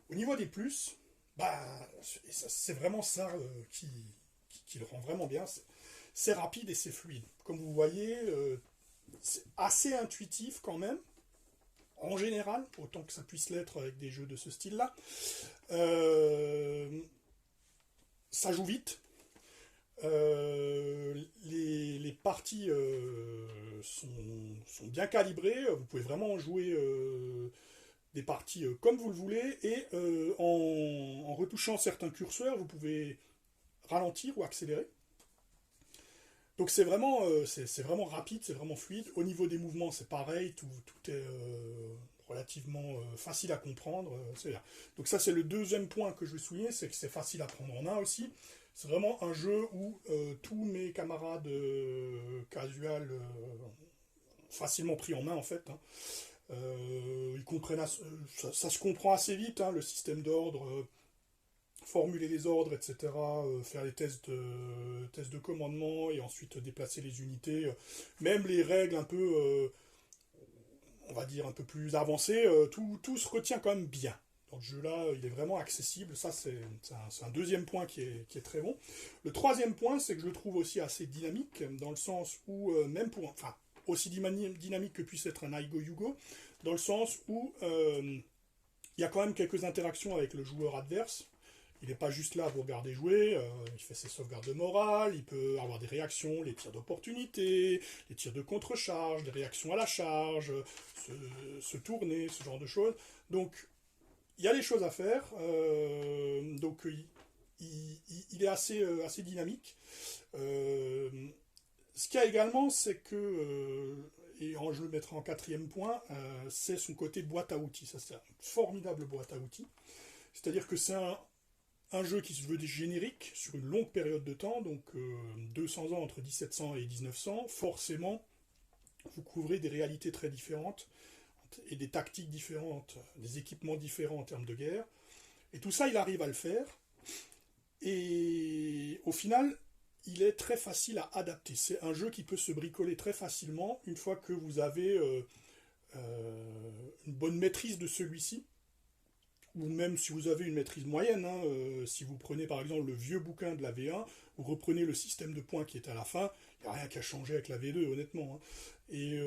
Au niveau des plus, bah, c'est vraiment ça qui le rend vraiment bien. C'est rapide et c'est fluide. Comme vous voyez, c'est assez intuitif quand même, en général, autant que ça puisse l'être avec des jeux de ce style-là. Ça joue vite. Les parties sont bien calibrées. Vous pouvez vraiment jouer des parties comme vous le voulez. Et en retouchant certains curseurs, vous pouvez ralentir ou accélérer. Donc c'est vraiment rapide, c'est vraiment fluide. Au niveau des mouvements, c'est pareil, tout est relativement facile à comprendre. C'est bien. Donc ça, c'est le deuxième point que je veux souligner, c'est que c'est facile à prendre en main aussi. C'est vraiment un jeu où tous mes camarades casual facilement pris en main en fait. Hein. Ils comprennent, ça se comprend assez vite, hein, le système d'ordre. Formuler les ordres, etc., faire les tests de commandement et ensuite déplacer les unités. Même les règles un peu, on va dire, un peu plus avancées, tout se retient quand même bien. Dans ce jeu-là, il est vraiment accessible. Ça, c'est un deuxième point qui est très bon. Le troisième point, c'est que je le trouve aussi assez dynamique, dans le sens où, même pour... Enfin, aussi dynamique que puisse être un Aigo Yugo, dans le sens où il y a quand même quelques interactions avec le joueur adverse. Il n'est pas juste là pour regarder jouer, il fait ses sauvegardes de morale, il peut avoir des réactions, les tirs d'opportunité, les tirs de contre-charge, des réactions à la charge, se tourner, ce genre de choses. Donc, il y a des choses à faire, donc il est assez dynamique. Ce qu'il y a également, c'est que, et je le mettrai en quatrième point, c'est son côté boîte à outils. Ça, c'est une formidable boîte à outils. C'est-à-dire que c'est un jeu qui se veut générique sur une longue période de temps, donc 200 ans entre 1700 et 1900, forcément, vous couvrez des réalités très différentes et des tactiques différentes, des équipements différents en termes de guerre. Et tout ça, il arrive à le faire. Et au final, il est très facile à adapter. C'est un jeu qui peut se bricoler très facilement une fois que vous avez une bonne maîtrise de celui-ci. Ou même si vous avez une maîtrise moyenne, hein, si vous prenez par exemple le vieux bouquin de la V1, vous reprenez le système de points qui est à la fin, il n'y a rien qu'à changer avec la V2, honnêtement. Hein. Et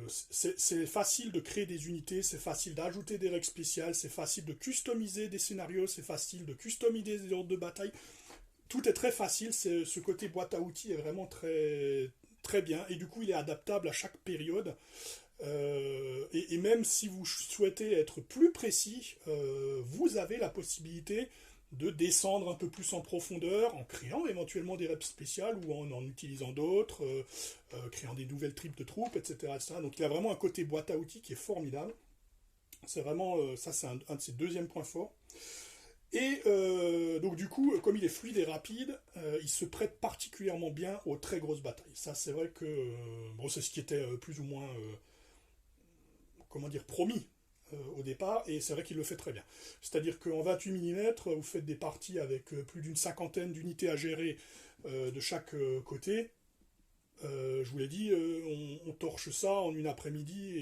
c'est facile de créer des unités, c'est facile d'ajouter des règles spéciales, c'est facile de customiser des scénarios, c'est facile de customiser des ordres de bataille. Tout est très facile, ce côté boîte à outils est vraiment très, très bien, et du coup il est adaptable à chaque période. Et même si vous souhaitez être plus précis, vous avez la possibilité de descendre un peu plus en profondeur en créant éventuellement des reps spéciales ou en utilisant d'autres, créant des nouvelles tripes de troupes, etc., etc. Donc il y a vraiment un côté boîte à outils qui est formidable. C'est vraiment, ça c'est un de ses deuxièmes points forts. Et donc du coup, comme il est fluide et rapide, il se prête particulièrement bien aux très grosses batailles. Ça c'est vrai que bon, c'est ce qui était plus ou moins comment dire, promis au départ, et c'est vrai qu'il le fait très bien. C'est-à-dire qu'en 28 mm, vous faites des parties avec plus d'une cinquantaine d'unités à gérer de chaque côté. Je vous l'ai dit, on torche ça en une après-midi,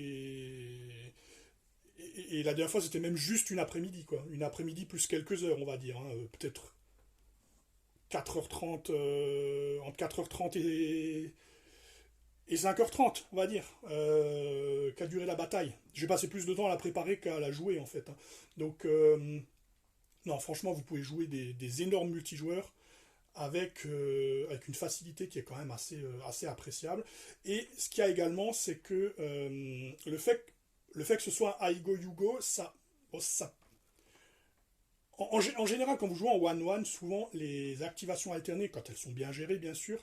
et la dernière fois c'était même juste une après-midi, quoi. Une après-midi plus quelques heures, on va dire. Hein. Peut-être 4h30, entre 4h30 et 5h30, on va dire, qu'a duré la bataille. J'ai passé plus de temps à la préparer qu'à la jouer, en fait. Hein. Donc, non, franchement, vous pouvez jouer des énormes multijoueurs avec une facilité qui est quand même assez appréciable. Et ce qu'il y a également, c'est que le fait que ce soit un Aigo Yugo, ça en général, quand vous jouez en 1-1, souvent les activations alternées, quand elles sont bien gérées, bien sûr,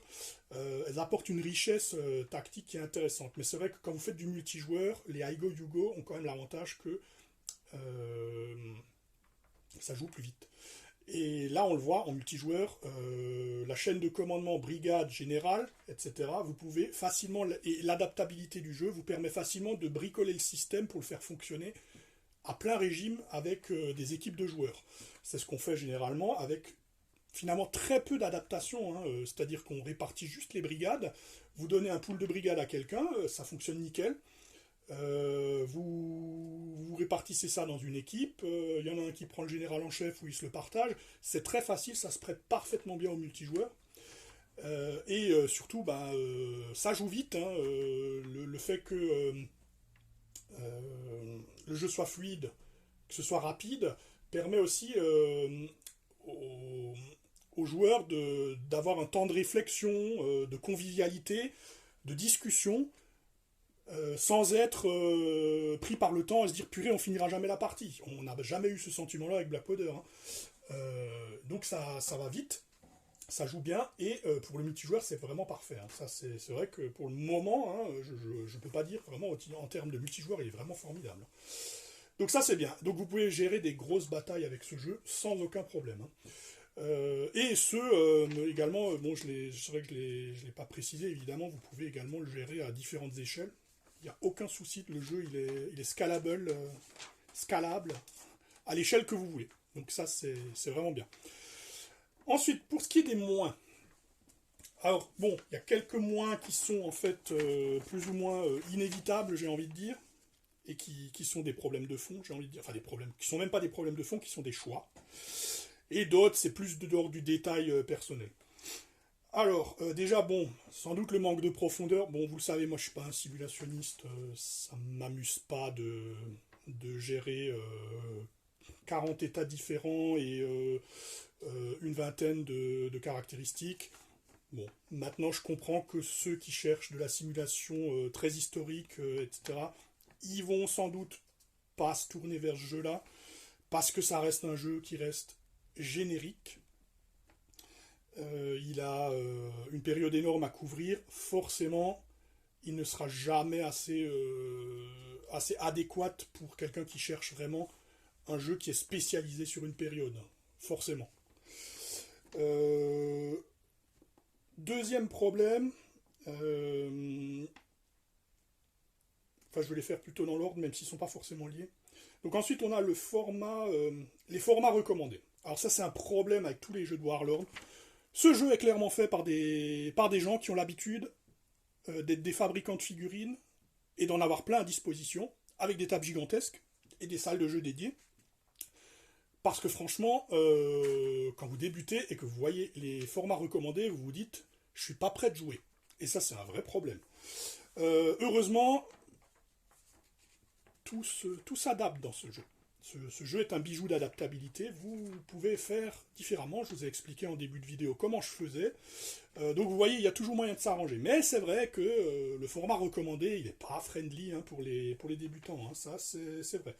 elles apportent une richesse tactique qui est intéressante. Mais c'est vrai que quand vous faites du multijoueur, les Aigo Yugo ont quand même l'avantage que ça joue plus vite. Et là, on le voit en multijoueur, la chaîne de commandement, brigade, générale, etc., vous pouvez facilement, et l'adaptabilité du jeu vous permet facilement de bricoler le système pour le faire fonctionner à plein régime avec des équipes de joueurs. C'est ce qu'on fait généralement avec finalement très peu d'adaptation, hein, c'est-à-dire qu'on répartit juste les brigades, vous donnez un pool de brigades à quelqu'un, ça fonctionne nickel. Vous répartissez ça dans une équipe, il y en a un qui prend le général en chef ou il se le partage, c'est très facile, ça se prête parfaitement bien au multijoueur. Surtout, bah, ça joue vite, hein, le fait que le jeu soit fluide, que ce soit rapide, permet aussi aux, aux joueurs d'avoir un temps de réflexion, de convivialité, de discussion, sans être pris par le temps et se dire purée, on finira jamais la partie. On n'a jamais eu ce sentiment-là avec Black Powder, hein. Donc ça va vite, ça joue bien, et pour le multijoueur, c'est vraiment parfait, hein. Ça, c'est vrai que pour le moment, hein, je peux pas dire vraiment en termes de multijoueur, il est vraiment formidable. Donc ça, c'est bien. Donc vous pouvez gérer des grosses batailles avec ce jeu sans aucun problème, hein. Également, bon, c'est vrai que je l'ai pas précisé, évidemment, vous pouvez également le gérer à différentes échelles. Il n'y a aucun souci, le jeu il est scalable, scalable à l'échelle que vous voulez. Donc ça, c'est vraiment bien. Ensuite, pour ce qui est des moins, alors bon, il y a quelques moins qui sont en fait plus ou moins inévitables, j'ai envie de dire, et qui sont des problèmes de fond, j'ai envie de dire, enfin des problèmes, qui sont même pas des problèmes de fond, qui sont des choix. Et d'autres, c'est plus de l'ordre du détail personnel. Alors, déjà, bon, sans doute le manque de profondeur. Bon, vous le savez, moi je suis pas un simulationniste, ça ne m'amuse pas de gérer 40 états différents et une vingtaine de caractéristiques. Bon, maintenant je comprends que ceux qui cherchent de la simulation très historique, etc., ils vont sans doute pas se tourner vers ce jeu-là, parce que ça reste un jeu qui reste générique. Il a une période énorme à couvrir. Forcément, il ne sera jamais assez adéquat pour quelqu'un qui cherche vraiment un jeu qui est spécialisé sur une période. Forcément. Deuxième problème, enfin je vais les faire plutôt dans l'ordre, même s'ils ne sont pas forcément liés. Donc ensuite on a le format, les formats recommandés. Alors ça c'est un problème avec tous les jeux de Warlord. Ce jeu est clairement fait par des gens qui ont l'habitude d'être des fabricants de figurines et d'en avoir plein à disposition, avec des tables gigantesques et des salles de jeux dédiées. Parce que franchement, quand vous débutez et que vous voyez les formats recommandés, vous vous dites « je suis pas prêt de jouer ». Et ça, c'est un vrai problème. Heureusement, tout s'adapte dans ce jeu. Ce jeu est un bijou d'adaptabilité. Vous pouvez faire différemment. Je vous ai expliqué en début de vidéo comment je faisais. Donc vous voyez, il y a toujours moyen de s'arranger. Mais c'est vrai que le format recommandé, il n'est pas friendly, hein, pour les débutants, hein. Ça, c'est vrai.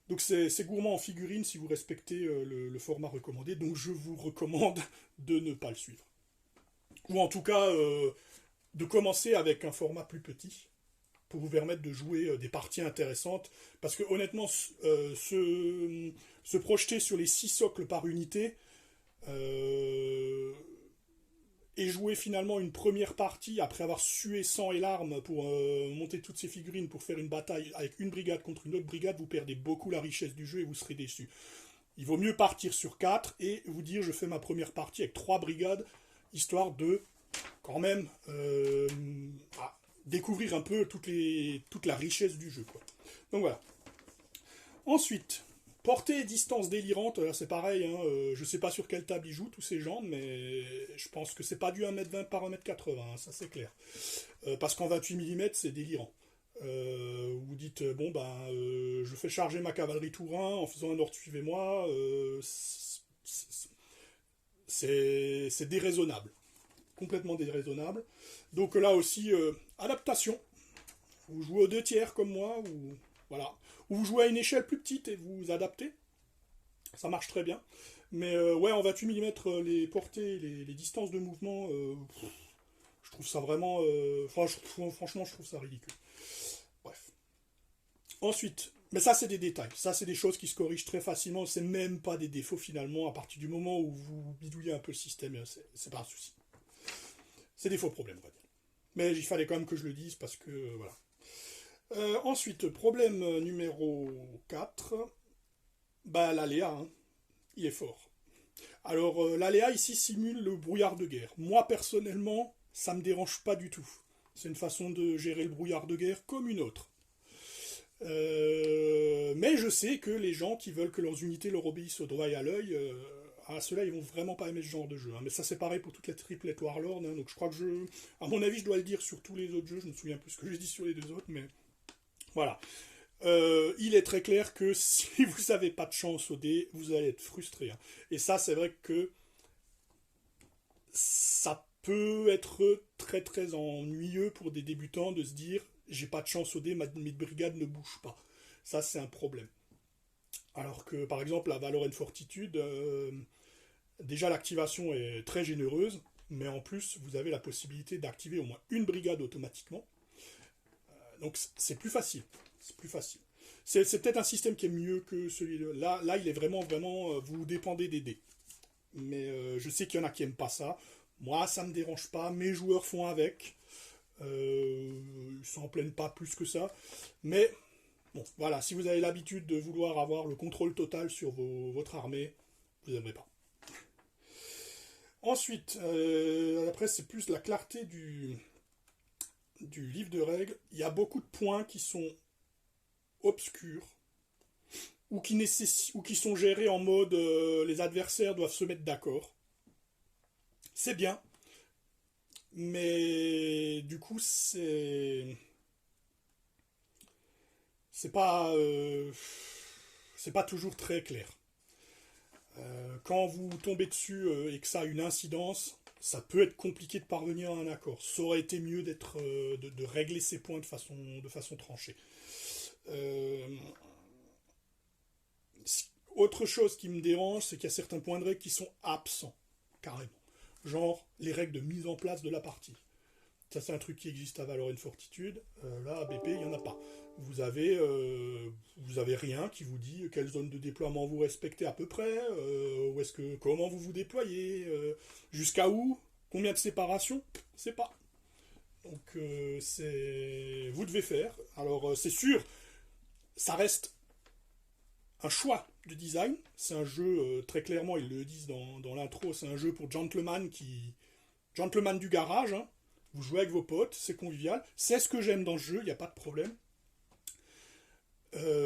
Donc c'est gourmand en figurines si vous respectez le format recommandé. Donc je vous recommande de ne pas le suivre. Ou en tout cas, de commencer avec un format plus petit, pour vous permettre de jouer des parties intéressantes. Parce que honnêtement, se projeter sur les 6 socles par unité, et jouer finalement une première partie après avoir sué sang et larmes pour monter toutes ces figurines pour faire une bataille avec une brigade contre une autre brigade, vous perdez beaucoup la richesse du jeu et vous serez déçu. Il vaut mieux partir sur 4 et vous dire je fais ma première partie avec 3 brigades, histoire de quand même découvrir un peu toute la richesse du jeu, quoi. Donc voilà. Ensuite, portée et distance délirante, là c'est pareil, hein, je sais pas sur quelle table ils jouent tous ces gens, mais je pense que c'est pas du 1m20 par 1m80, hein, ça c'est clair. Parce qu'en 28 mm c'est délirant. Vous dites, bon ben, je fais charger ma cavalerie Tourin en faisant un ordre suivez-moi, c'est déraisonnable. Complètement déraisonnable. Donc là aussi, adaptation. Vous jouez aux 2/3 comme moi, ou voilà. Ou vous jouez à une échelle plus petite et vous adaptez. Ça marche très bien. Mais ouais, en 28 mm, les portées, les distances de mouvement, je trouve ça vraiment... franchement, je trouve ça ridicule. Bref. Ensuite, mais ça c'est des détails. Ça c'est des choses qui se corrigent très facilement. C'est même pas des défauts finalement. À partir du moment où vous bidouillez un peu le système, c'est pas un souci. C'est des faux problèmes, on va dire. Mais il fallait quand même que je le dise parce que voilà. Ensuite, problème numéro 4, bah l'aléa, hein, il est fort. Alors, l'aléa ici simule le brouillard de guerre. Moi, personnellement, ça me dérange pas du tout. C'est une façon de gérer le brouillard de guerre comme une autre. Mais je sais que les gens qui veulent que leurs unités leur obéissent au doigt et à l'œil, à ceux-là, ils vont vraiment pas aimer ce genre de jeu. Hein. Mais ça, c'est pareil pour toute la triplette Warlord. Hein. Donc je crois que à mon avis, je dois le dire sur tous les autres jeux. Je me souviens plus ce que j'ai dit sur les deux autres, mais voilà. Il est très clair que si vous n'avez pas de chance au dé, vous allez être frustré. Hein. Et ça, c'est vrai que ça peut être très très ennuyeux pour des débutants de se dire j'ai pas de chance au dé, mes brigades ne bougent pas. Ça, c'est un problème. Alors que, par exemple, la Valorant Fortitude, déjà l'activation est très généreuse, mais en plus, vous avez la possibilité d'activer au moins une brigade automatiquement. Donc, c'est plus facile. C'est plus facile. C'est peut-être un système qui est mieux que celui-là. Là, il est vraiment, vraiment, vous dépendez des dés. Mais je sais qu'il y en a qui n'aiment pas ça. Moi, ça ne me dérange pas. Mes joueurs font avec. Ils s'en plaignent pas plus que ça. Mais bon, voilà, si vous avez l'habitude de vouloir avoir le contrôle total sur votre armée, vous n'aimerez pas. Ensuite, après, c'est plus la clarté du livre de règles. Il y a beaucoup de points qui sont obscurs ou qui sont gérés en mode les adversaires doivent se mettre d'accord. C'est bien, mais du coup, c'est pas toujours très clair. Quand vous tombez dessus et que ça a une incidence, ça peut être compliqué de parvenir à un accord. Ça aurait été mieux de régler ces points de façon tranchée. Euh, Autre chose qui me dérange, c'est qu'il y a certains points de règle qui sont absents, carrément. Genre les règles de mise en place de la partie. Ça, c'est un truc qui existe à Valorant Fortitude. Là, à BP, il n'y en a pas. Vous avez rien qui vous dit quelle zone de déploiement vous respectez à peu près, comment vous vous déployez, jusqu'à où, combien de séparations, c'est pas. Donc, vous devez faire. Alors, c'est sûr, ça reste un choix de design. C'est un jeu, très clairement, ils le disent dans l'intro, c'est un jeu pour gentleman du garage. Hein. Vous jouez avec vos potes, c'est convivial. C'est ce que j'aime dans ce jeu, il n'y a pas de problème.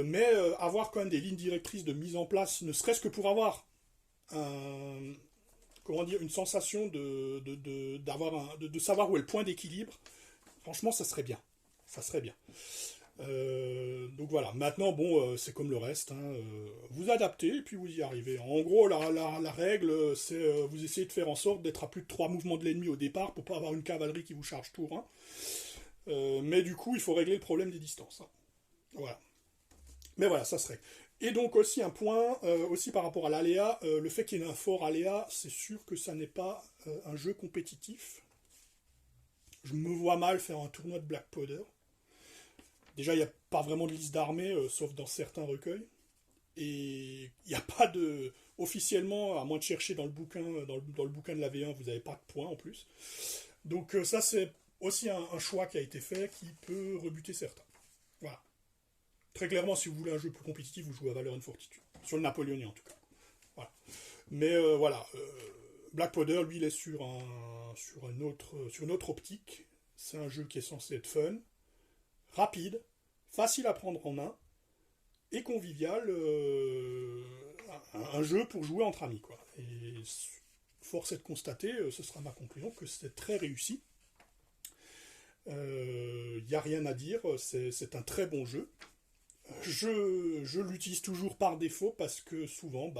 Mais avoir quand même des lignes directrices de mise en place, ne serait-ce que pour avoir une sensation de savoir où est le point d'équilibre, franchement, ça serait bien. Ça serait bien. Donc voilà, maintenant, bon, c'est comme le reste. Hein, vous adaptez et puis vous y arrivez. En gros, la règle, c'est vous essayez de faire en sorte d'être à plus de 3 mouvements de l'ennemi au départ pour pas avoir une cavalerie qui vous charge tour. Hein. Mais du coup, il faut régler le problème des distances. Hein. Voilà. Mais voilà, ça se règle. Et donc aussi un point, aussi par rapport à l'aléa, le fait qu'il y ait un fort aléa, c'est sûr que ça n'est pas un jeu compétitif. Je me vois mal faire un tournoi de Black Powder. Déjà, il n'y a pas vraiment de liste d'armées, sauf dans certains recueils. Et il n'y a pas de... Officiellement, à moins de chercher dans le bouquin, dans le bouquin de la V1, vous n'avez pas de points en plus. Donc ça, c'est aussi un choix qui a été fait qui peut rebuter certains. Voilà. Très clairement, si vous voulez un jeu plus compétitif, vous jouez à Valorant Fortitude. Sur le napoléonien, en tout cas. Voilà. Mais voilà. Black Powder, lui, il est sur une autre optique. C'est un jeu qui est censé être fun, rapide, facile à prendre en main et convivial. Un jeu pour jouer entre amis, quoi. Et force est de constater, ce sera ma conclusion, que c'est très réussi. Il n'y a rien à dire, c'est un très bon jeu. Je l'utilise toujours par défaut parce que souvent,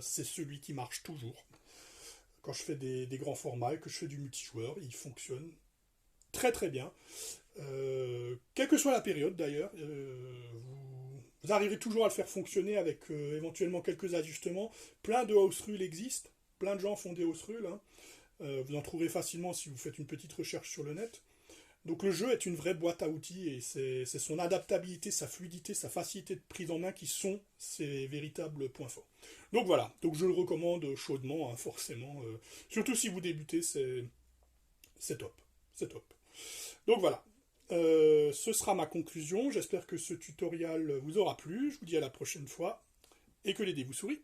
c'est celui qui marche toujours. Quand je fais des grands formats et que je fais du multijoueur, il fonctionne très très bien. Quelle que soit la période d'ailleurs, vous arrivez toujours à le faire fonctionner avec éventuellement quelques ajustements. Plein de house rules existent, plein de gens font des house rules. Hein. Vous en trouverez facilement si vous faites une petite recherche sur le net. Donc le jeu est une vraie boîte à outils et c'est son adaptabilité, sa fluidité, sa facilité de prise en main qui sont ses véritables points forts. Donc voilà, donc je le recommande chaudement, hein, forcément. Surtout si vous débutez, c'est top. C'est top. Donc voilà, ce sera ma conclusion. J'espère que ce tutoriel vous aura plu. Je vous dis à la prochaine fois et que les dés vous sourient.